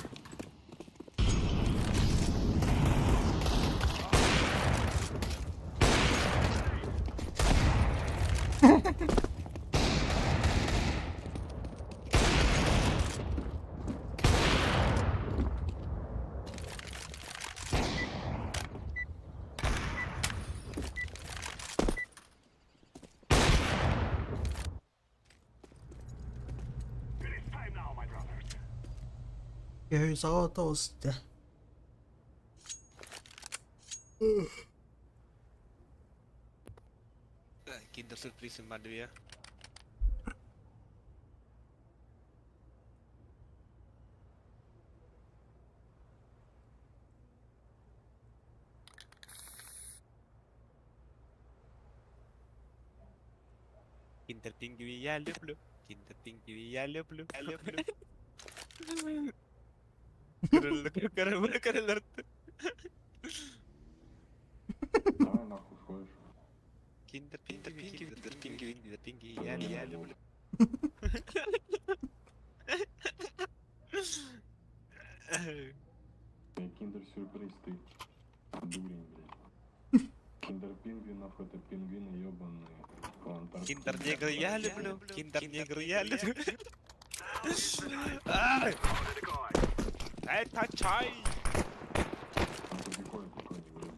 It is time now, my brothers. يسوى توست. Kinder sürprizim vardı ya. Kinder pingvi я люблю. Kinder pingvi я люблю. Я люблю. Kırılır. Давай нахуй ходишь. Kinder pingvi я люблю. Киндер-сюрприз ты. Дурень, блядь. Киндер-пингвин, нахуй, это пингвины ебаные. Kinder негр я люблю. Kinder негр я люблю. Это чай. Какой не говорю.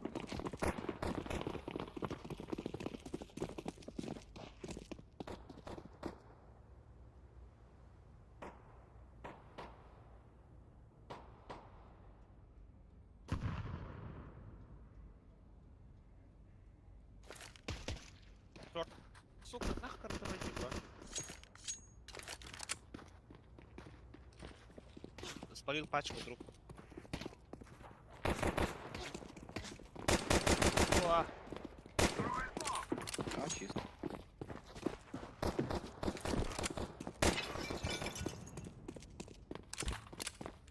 Сука, нахер давай типа. Спалил пачку, друг. О, А, чисто.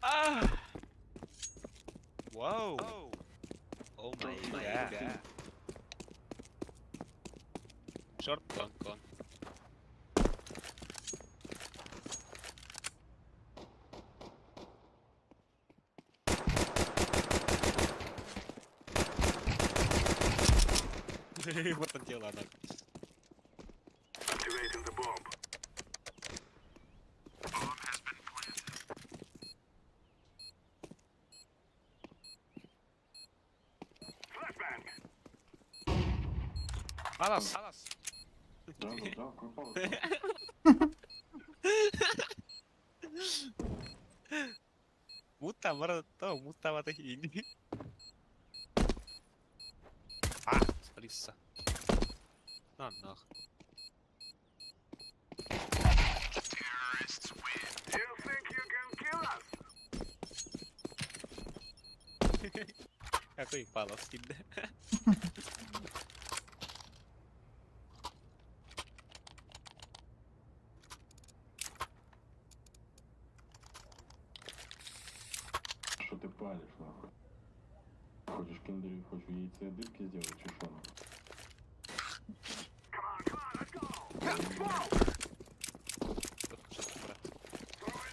а! Вау! О май гад. Short con. Вот он дело, она. Activating the bomb. Flashbang. Алас. Да, какой Мутавата хини. А, спалился. На нах. You think you can kill us? Какой палас кидда. Что ты палишь, нахуй? Хочешь киндере, хочешь яйце дырки сделать, че шо?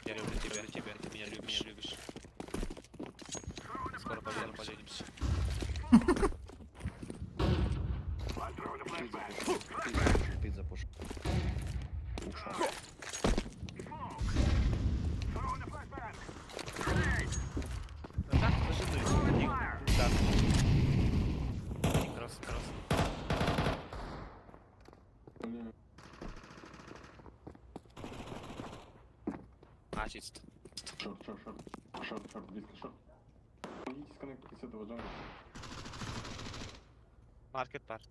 Я люблю тебя, ты меня любишь. Скоро поженимся. I'm throwing a flashbang. Ты запуш. Ушел. Throwing a flashbang. Так, зажимай. Так. Красс. А, чисто. Шорт, близко, шорт. Помогите сконнектить с этого жанра. Маркет парк.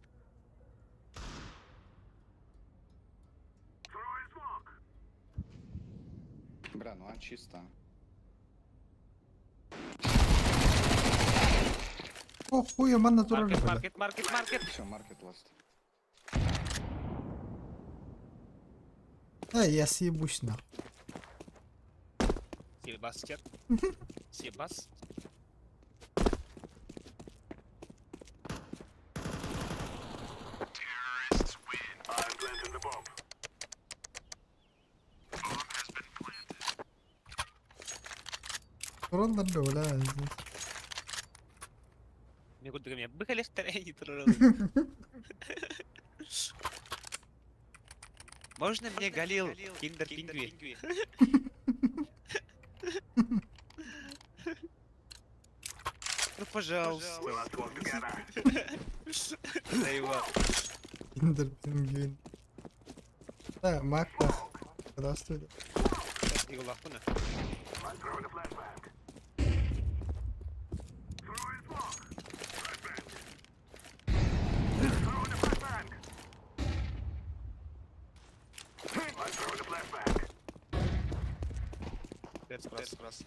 Throwing smoke. Бля, ну а чисто. О, хуя, ман натурально, блядь. Маркет. Все, маркет ласт. Я съебусь нахуй. Себастьян. Себас. I'm planting the bomb. Ronda الدولة. Мне قلت لهم يا بخلي اشتري ترى. Можно мне Галил Киндер Пингви? Ну пожалуйста. Да его. Киндер пингвин. Да, Мак, здравствуй. Его лахуна. I'm throwing a flashbang. Throwing smoke. Flashbang. Throwing a flashbang. That's cross.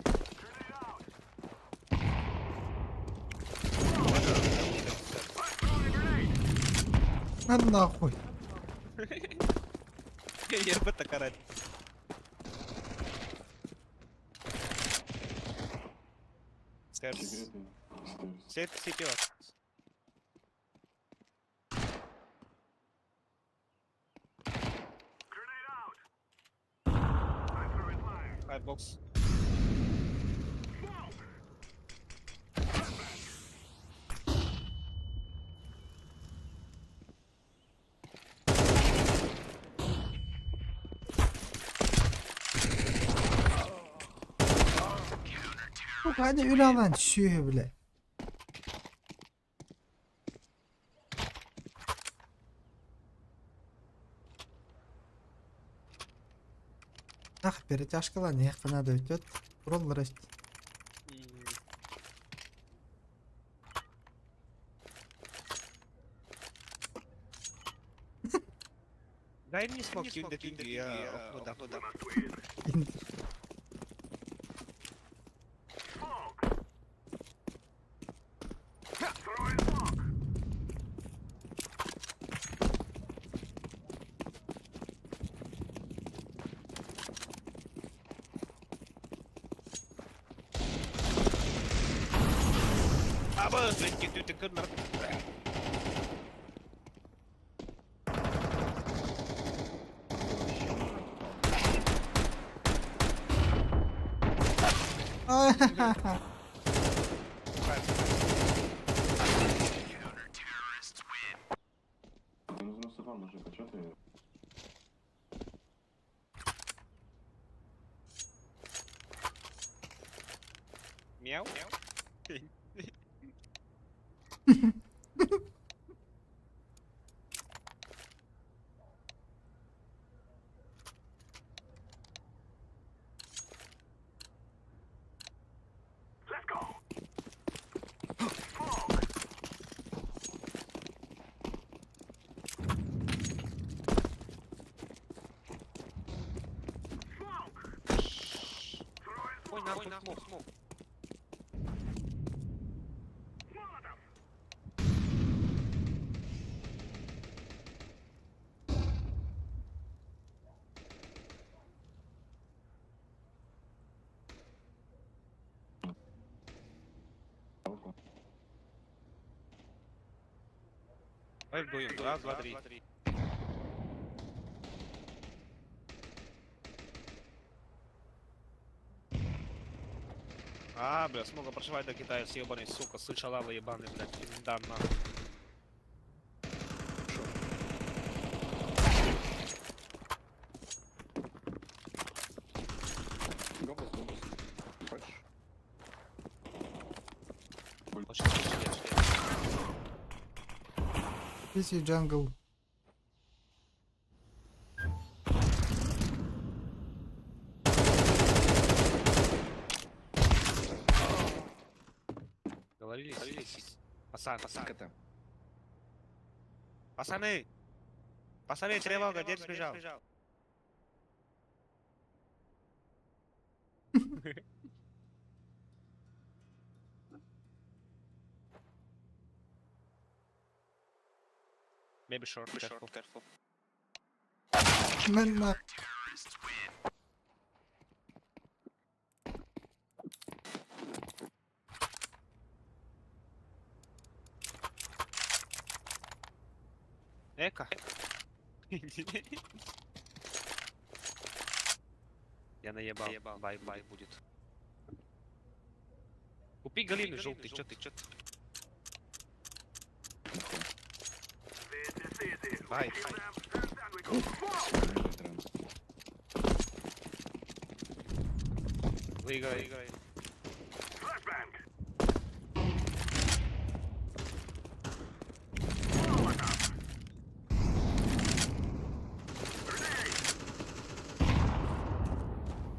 На нахуй. Я бы так орать. Stairs. Секреты. Set city var. Firebox. Bu hadi ulalan düşüyor bile. Ах, перетяжка не надо идет. Ролл расти. Дай мне смог кинь я окно дам. Абы, ты кырнар. Ты нужно сафан мужик, а чё ты? Мяу. Ой, нахуй, смог. Давай вдвоем. Раз, два, три. А, бля, смога прошивать до Китая, съебаный, сука, сычалава ебаный, блядь, да, нахуй. Гобус. Хочешь? This is jungle. Говорились? Пацаны! Пацаны, тревога, дед сбежал. Maybe short, careful. На. Эка. Я наебал. Бай будет. Купи галины желтый, чё ты? Бай. Выиграй.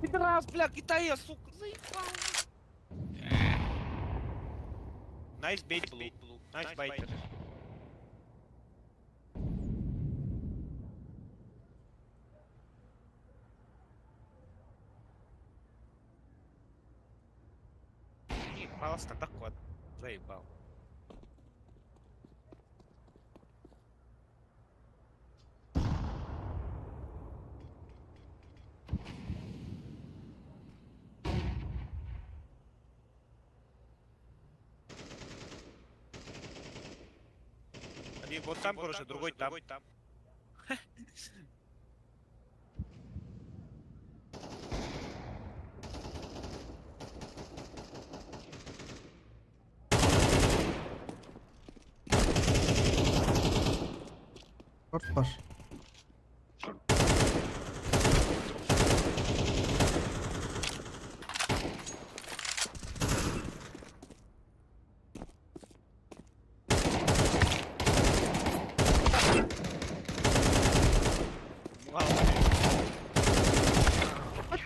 Пидорас, бля, Китая, сука, заебал. Nice bait, blue. Nice biter. Пожалуйста, так вот. Заебал. Один вот там, короче, другой там. Short var.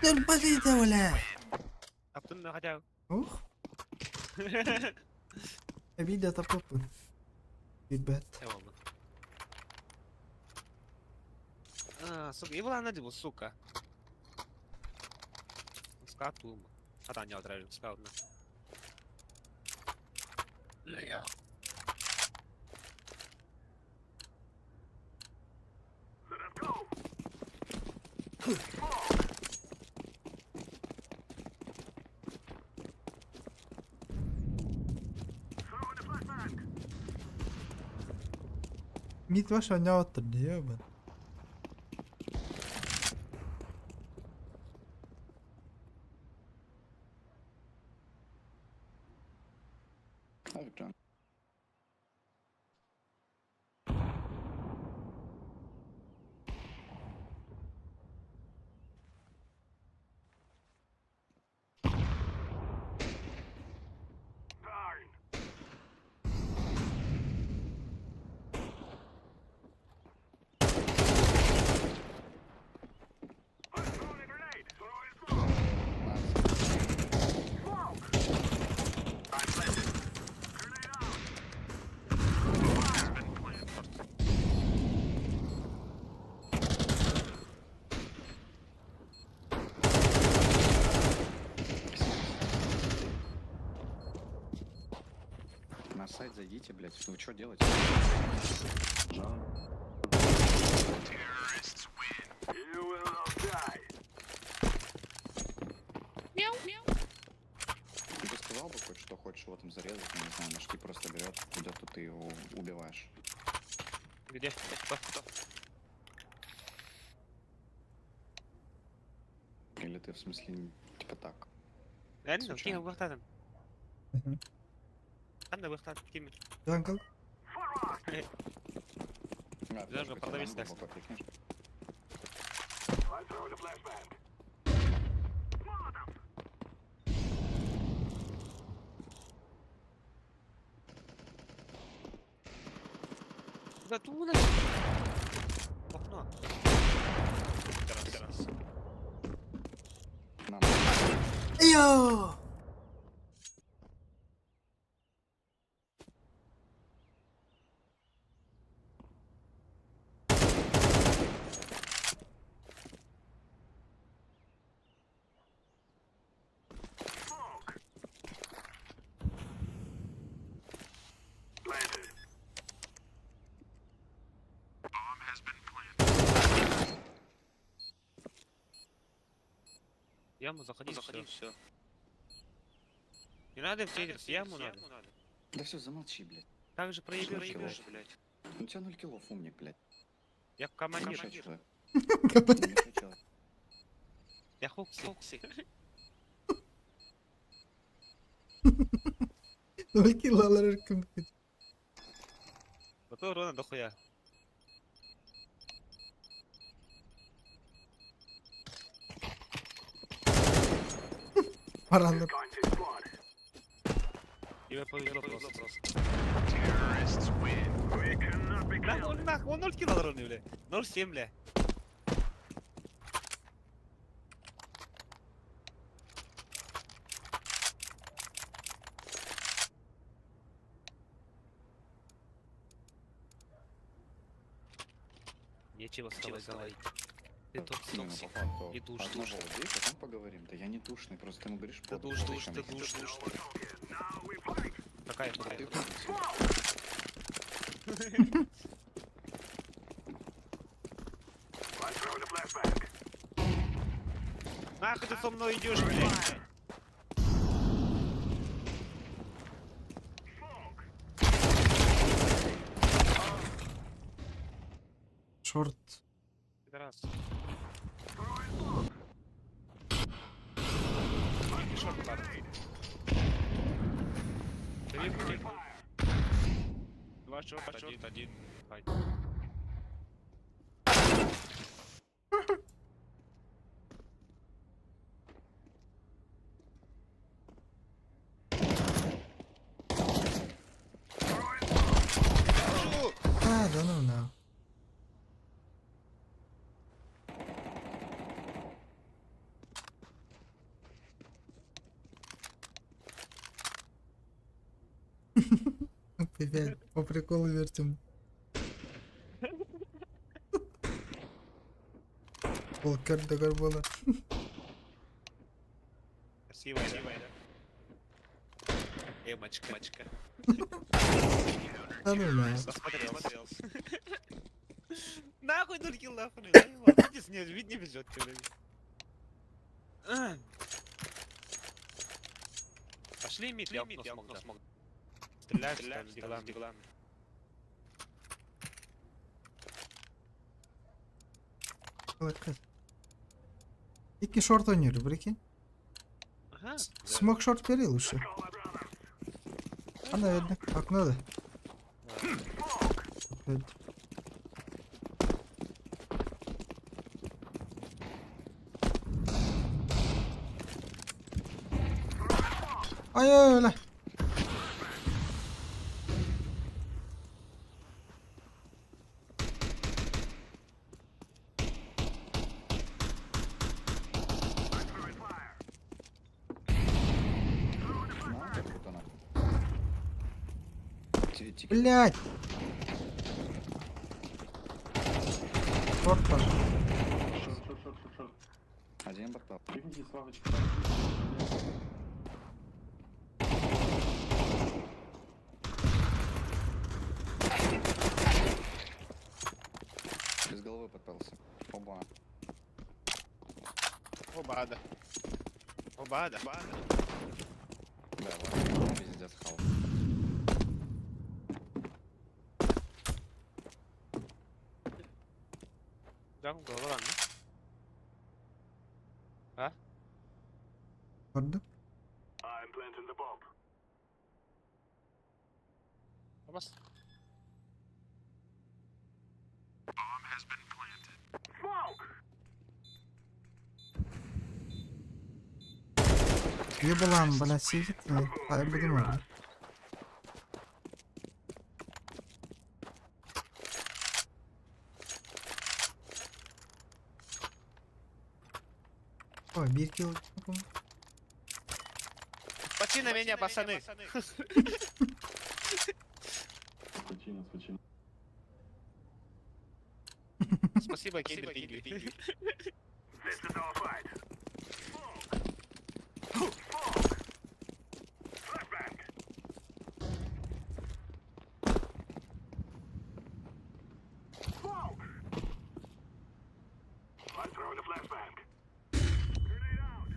Dur basit ولا. Yaptın hadi. اوه ابيدا ترقب. Feedback. Eyvallah. Сука, его надо было, сука. Скату. А да, не отражен, скаут. Mid var şu an ne attırdı ya ben. Have done. На сайт зайдите, блядь. Вы что делаете? Ты сказал бы хоть, что хочешь его там зарезать, я не знаю, наш тип просто берет, идет, тут ты его убиваешь. Где? Кто? Или ты в смысле, типа так. Реально? Случайно. Какие выхтатан? Мгм. Там на выхтат, какими? Jungle. А, Даже ты продавец там так. глубоко кликнешь. Да туда. Окно. Террас. На, Йо! Яму заходи, все. Не надо в Тейдерс, яму надо. Да все, замолчи, блядь. Как же проебешь, блядь. У тебя 0 киллов, умник, блядь. Я командир. Мешай человек. Kapat. Не мешай человек. Я Хокси. 0 kill alırım. Зато урона дохуя. Paranlı. Тебе повезло просто. Нахуй, он 0 килл урона, бля. 0,7, бля. Нечего с тобой говорить. Ты Не, ну, токсик. по факту, И душ, одного душ. убей, потом поговорим. Да я не душный, просто ты ему говоришь, Ты «Подлый, душ, зачем ты я душ, хочу?» душ. Какая это? Нахуй ты со мной идешь, блядь? Шорт. Пидорас. Шорт падает. Два шорт, один. Файт. А, да ну на. Опять по приколу вертим. Ол кәрдігір болар. Красивая, да? Мачка. Да ну на. Посмотрел. Нахуй дурки лахуй. Видишь, не везет тебе. Пошли мид, я смог. Стреляй, с диглами. Iki short oynuyor Briki. Ага. Smoke short beri лучше. Ana öldü. Aklına da. Öldü. Ay öyle. Блять. Шорт пошел. Шорт. Один портал. Прыгните с лавочки. Без головы подпался. Оба. Обада. Да, ладно. Пиздец, хал. Джангл голова lan mı? Ha? Gördüm. I'm planting the bomb. Bas. Smoke! Ебалам, блядь, сидит. А я буду мало. Ой, bir kill. Спаси на меня, пацаны. Спочина. Спасибо, Кембер Пингви. This is our fight. Flashbang! Smoke! I'm throwing a flashbang. Grenade out!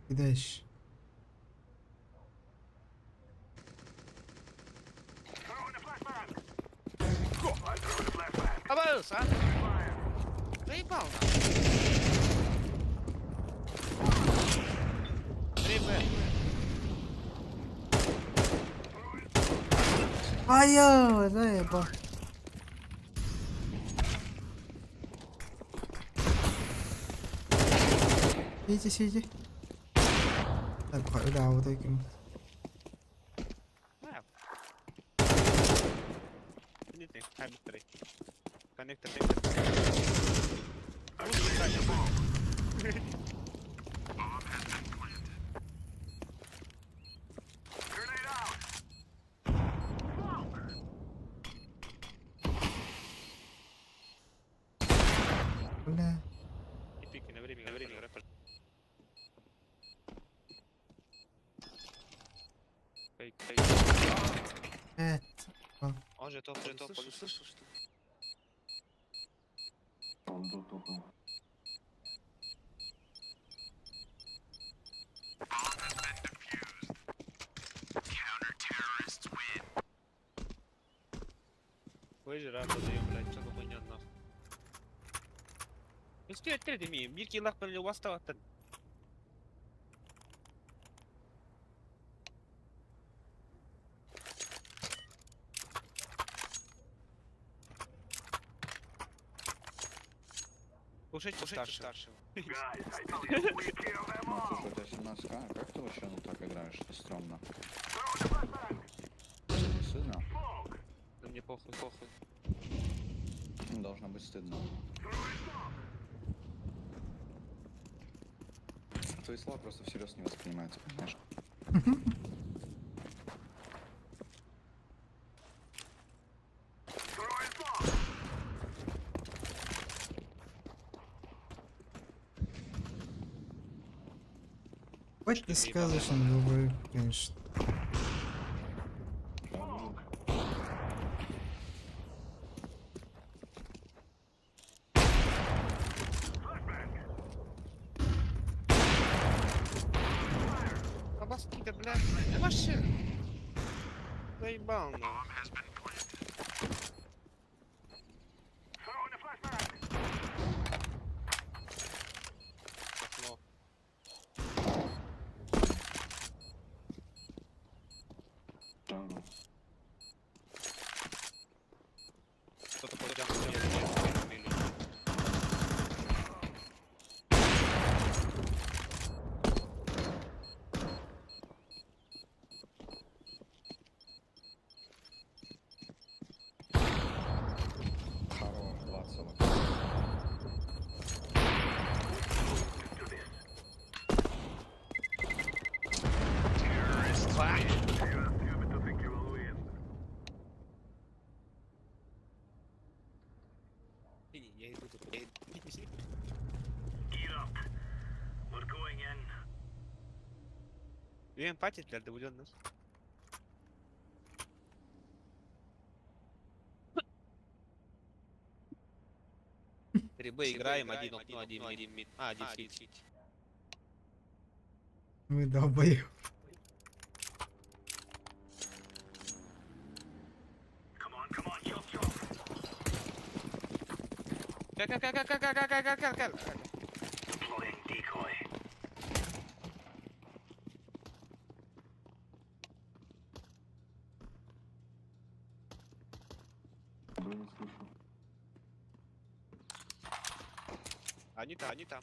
Gideş. Throwing a flashbang! I'm throwing a flashbang. Обалился, а? Fire! Заебал нас. 3Б. Ай-яй, заебал. Сиди. Так, да, вот таким. Нет, коннектор. Grenade out! Бля. И пики на время, рэпер. Може, то Слышишь, слышишь, что? Он до того. Вижи, раз даю, блядь, что понятно. Ну стой, отель имеем. Мирки лах у вас там. Кушайте старшего. Guys, I tell you, we kill them Ну, all. слушай, у тебя 17к, а как ты вообще ну так играешь? Это стрёмно. Throw the flashbang. Тебе не стыдно? Smoke. Да мне похуй, похуй. Ну, должно быть стыдно. Твои слова просто всерьез не воспринимаются, понимаешь? Throwing smoke. Хоть ты сказочно долбоёб, конечно. Колбаски, да, блядь. Да вообще. Заебал, нахуй. Throwing the flashbang. Окно. Джангл. Что такое джамп? Хорош, Владцева. You're stupid to think you will win. Я иду тут. Get up. We're going in. Я эмпатия для доведенных. Ребы играем, один окно, один мид. Один сить. Вы долбоёб. Come on, chop, chop. Как. Deploying decoy. Да не слышу. Они там.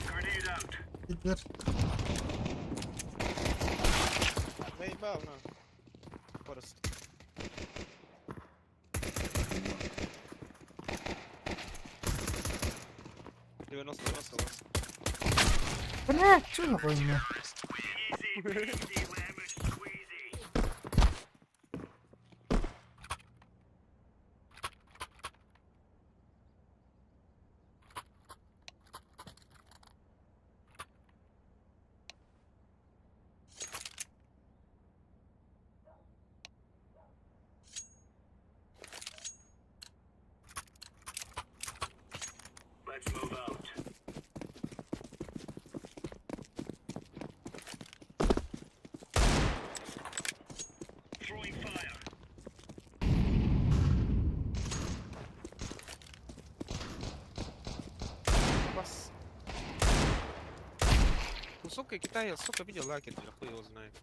Grenade out. Теперь Заебал, на. Просто. блядь, что за хуйня? Easy peasy, lemon squeezy. Let's move out. Throwing fire. Бас. Ну, сука, Китай, сука, видел лакер, хуй его знает.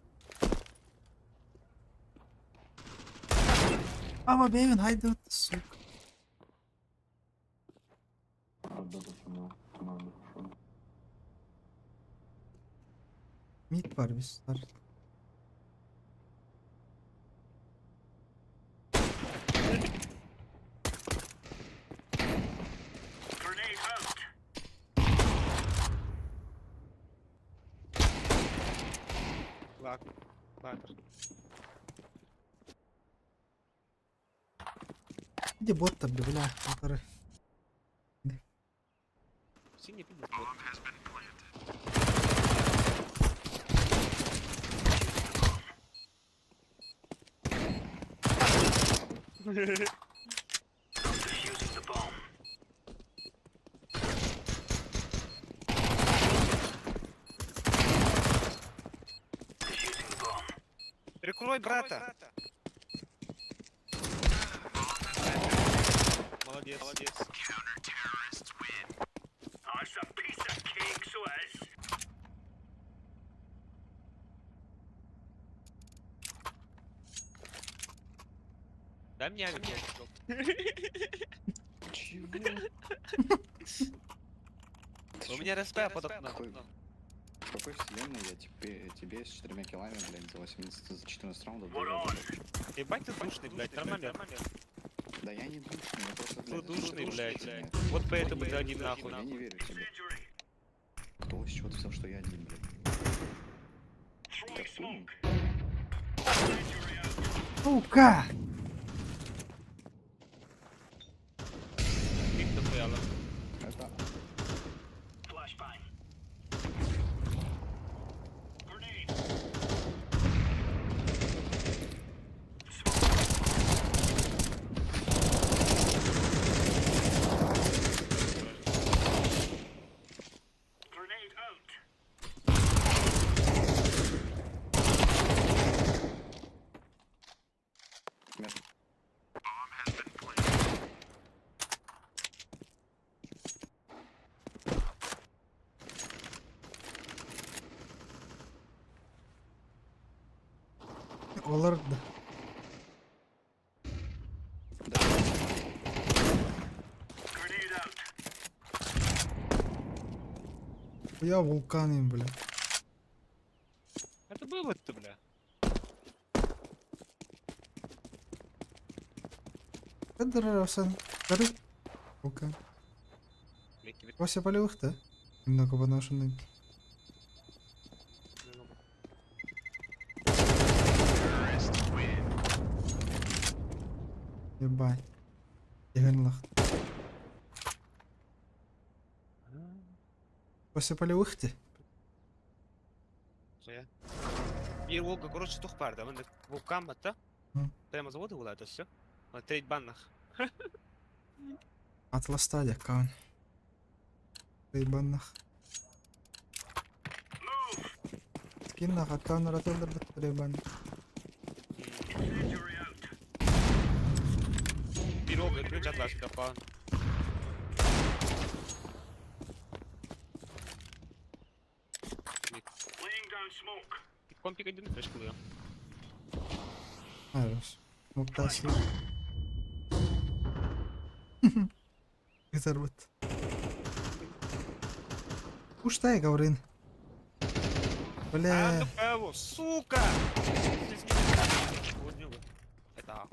Ama bir evin haydi сука. Отдал почему команду ушел. Mid var bir star. Grenade out. Лакер. Где бот-то, бля, который. Синий пиздец. Defusing the bomb. Defusing the bomb. Прикрой брата. Молодец. Молодец. Oh, it's a piece of cake, so it is. Дай мне авик. Чего? У меня РСП под окном. В какой вселенной я тебе с 4 килами, блядь, за 80, за 14 раундов We're даю? on. Ебать ты душный, блядь, нормально. Да я не душный, я просто, Ты блядь, душный, блядь. нет. Вот поэтому ты один нахуй. Я не верю тебе. Injury. Кто с чего ты взял, что я один, блядь? Throwing smoke. Сука! Пик дохуяла. Это... Flashbang. Grenade. Grenade out. Между... Олар Grenade out. я вулканим, бля. Это было ты, бля. Кадр sen. Кадр. Вулкан. Вася полевых-то? Немного подношенный. Ебать. Егенлах. Вася полевых-то? Bir Volga, короче, тухпарда. Мен вулкан бата. Прямо заводы вылазит, все. Вот треть баннах. Атластадя, кан. Рейбаннах. Скиннах, аккаун ратылдыр рейбаннах. Injury out. Bir Volga, ключ от вас капан. Laying down smoke. Компик один флеш кулıyor. Hayır. Muktası. Güzel bot. Пуштай, Гаврин. Бля. Эво, сука! Это.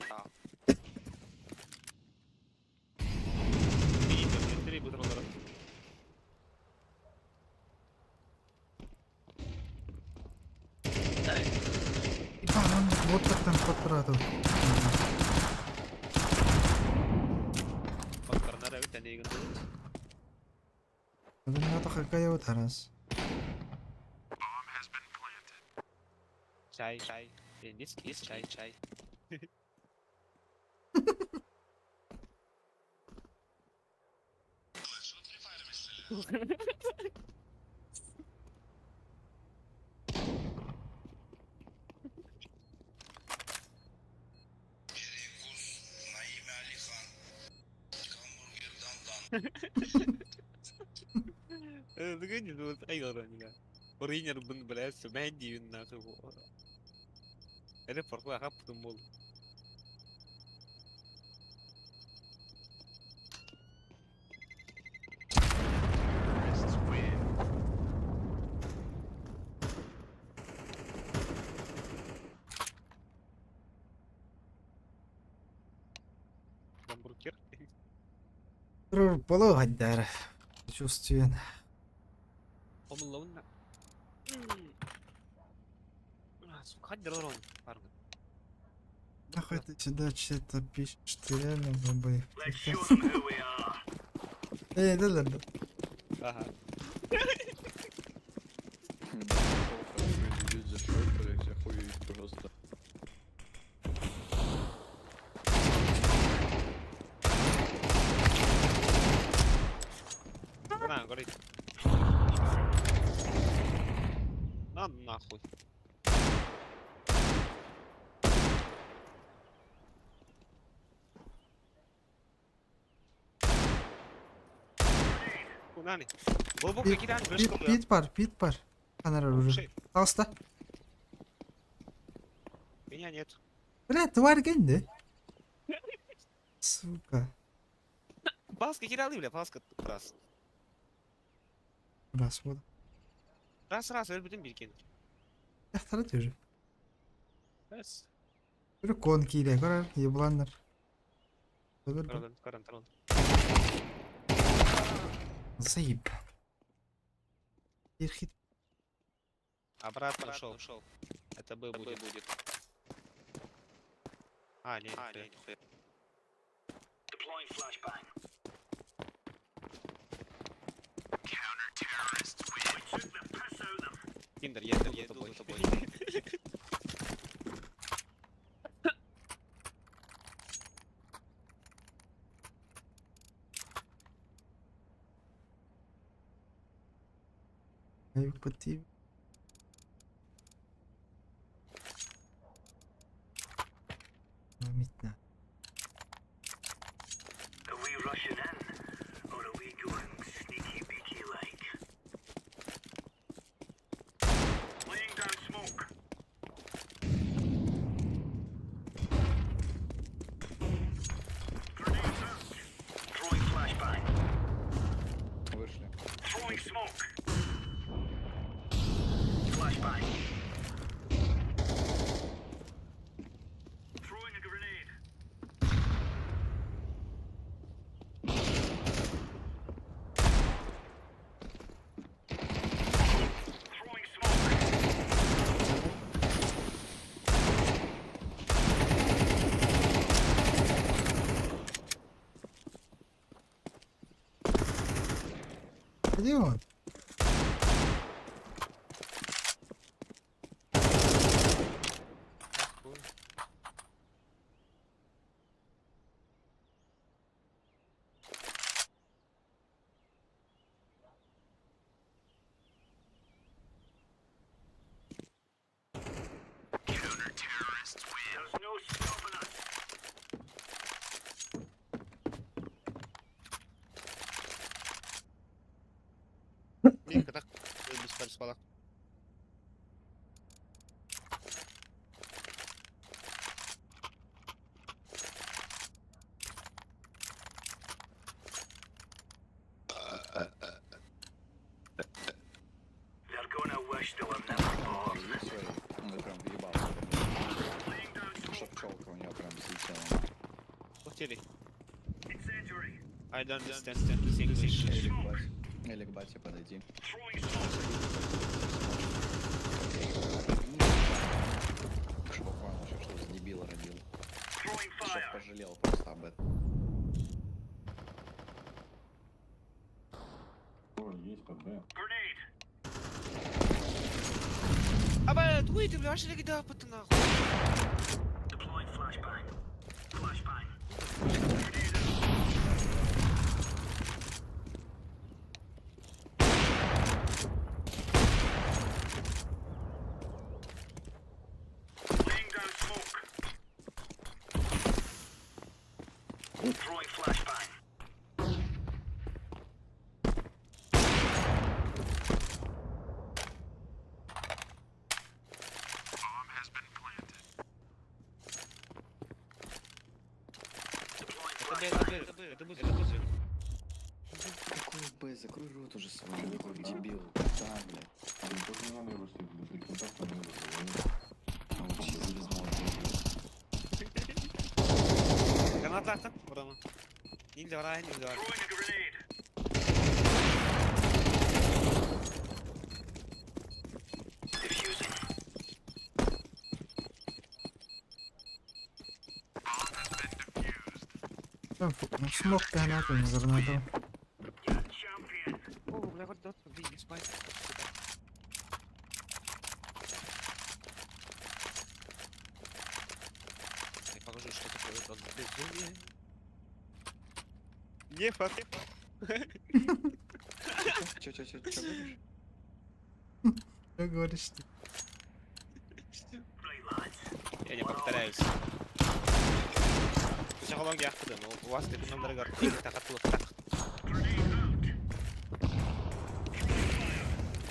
Видите, мне 3 бутерброда. Ебан, вот так там потратил. Факторнара өте негін. Надо какая вот раз. Чай. Есть чай. Догони, ну вот айгаранга. Оринер бун блэс, мэнди юнна ху. Это поркла хаптым бол. Гамбургер. Полугать дар. Чувствуен. Омылауна. Сука, хаддер орон. Паргы. Нахуй ты сюда что-то пишешь, ты реально бабай. Let's show them who we are. Да. Ага. За что, блядь, охуеть просто. нахуй. Нани. Глубокий кидай, флеш кылды. Пит бар. Фонарь уже. Şey, Алыста. меня нет. Бля, тварь генде. Сука. Палска кидали, бля, палска раз. Раз вот. Раз, өлбүдүн бир кен. Яқтары тоже. Раз. Bir kon kiyle karar. Yıbılanlar. Öbür Карантон. Заеб. Bir hit. Обратно ушел. Это Б будет. А, не. Deploying flashbang. Киндер, я иду за тобой. Ayıp batayım. Mitna. Are we rushing in? Or are we going sneaky beaky like? Laying down smoke. Grenades out. Throwing flashbang. Вышли. Throwing smoke. Flashbang. Throwing a grenade. Throwing smoke. Где он? There's no stopping us. Минка, так. Без пальцев спала. They're gonna wish they were never born. Он прям въебался. Что пчелка у него прям взлетела. Хотели. Incendiary. I don't understand this English. Или к бате подойди. Throwing smoke. Чтобы понял вообще, что за дебила родил. Throwing Чтоб fire. пожалел просто об этом. Ой, есть под Б. Grenade. Аба, уй, ты, бля, вообще не гида, пацана. Deploying flashbang. Flashbang. Grenade out. Laying down smoke. Throwing flashbang. Bomb has been planted. Deploying flashbang. Это будет. Какой Б? Закрой рот уже свой, какой дебил. Да, блядь. А мне тоже не надо его слить, для приконтакта не вызываю. Он вообще залезал в дебил. Граната attın buranın. Ninja var, ninja var. Throwing a grenade. Diffusing. Bomb has been defused. Там смог гранату не гранату. You're champion. О, бля, вот тут, видишь, спать. Я покажу, что такое это безумие. Не факт. Чё говоришь? Что говоришь ты? Я повторяюсь. Психология ахтыды, но у вас типа номер игр тик так отлуп так.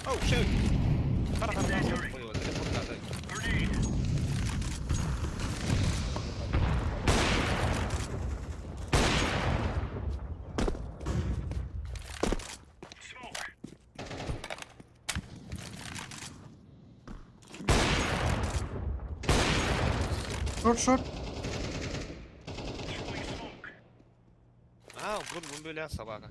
Оу, шеу! Хорошо, понял, телефон надо. Шорт. А, вот бомбиля собака.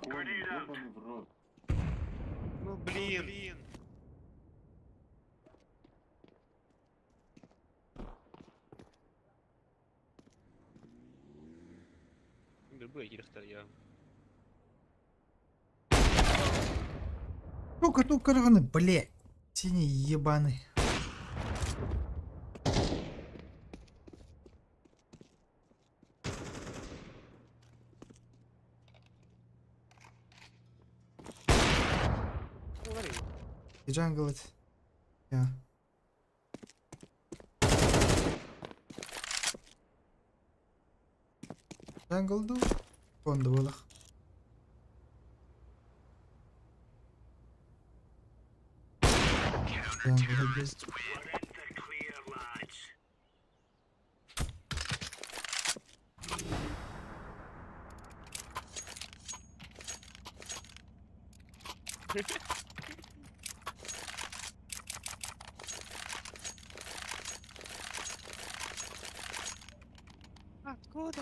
Ебаный в рот. Ну блин. Любой директор я. Ну-ка, раны, блядь. Синий ебаный. Джангл это. Я. Джангл ду. Фонда булах. Джангл ду. Откуда?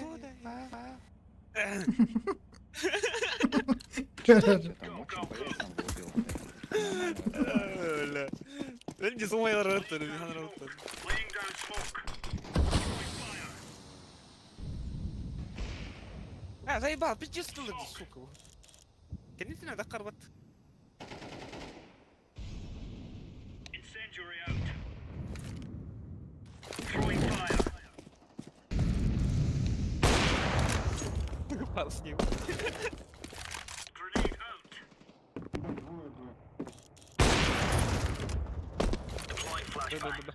Там общий боец там убил. Ля. Ленди сумай ротор, не ротор. А, заебал, пиздец ты, сука. Конечно, надо карват. Пар с ним. Да.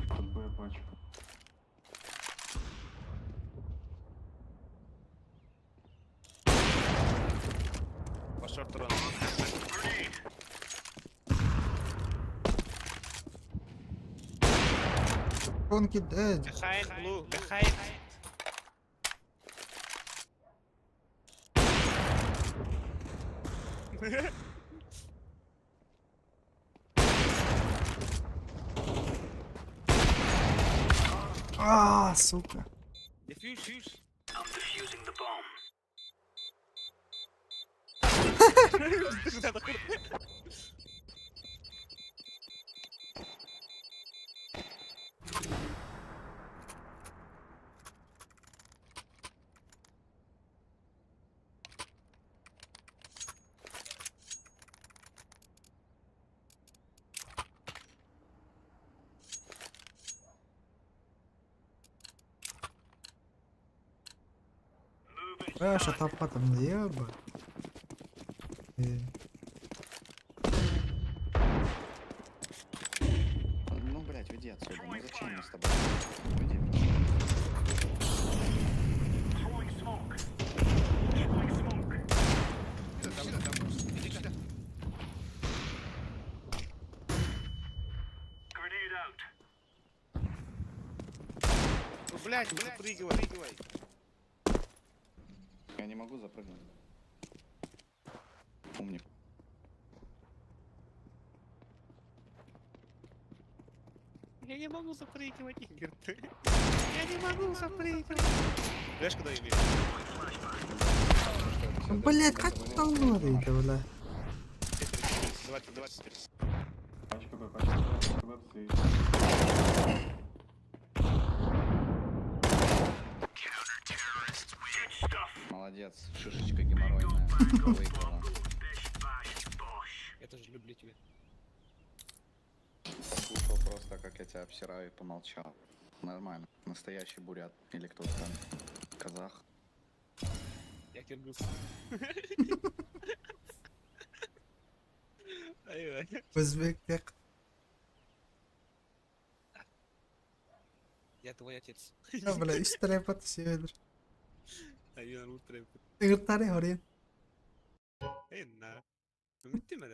Под Б пачка. По шорт-рану. Конки, Behind blue, behind. сука. Diffuse. I'm defusing the bomb. Шатапа там ебать. Ну, блядь, уйди отсюда. Ну зачем мы с тобой? Уйди. Throwing smoke. Throwing smoke. Grenade out. Блядь, запрыгивай. Я не могу запрыгнуть. Умник. Я не могу запрыгивать, Игорь. Я не могу запрыгивать. Знаешь, куда имею? Блять, как там надо, бля. 20. Пачка Б, пачка Б, С. Молодец. Шишечка геморройная. Выиграла. Я тоже люблю тебя. Слушал просто, как я тебя обсираю, и помолчал. Нормально. Настоящий бурят. Или кто-то там. Казах. يا كرجوس. ايوه اوزبك يق. يا تويا تيتس. بلا اشتري بطش يدر. ايوه انا قلت لك يقطعني هورين. ايه متى ما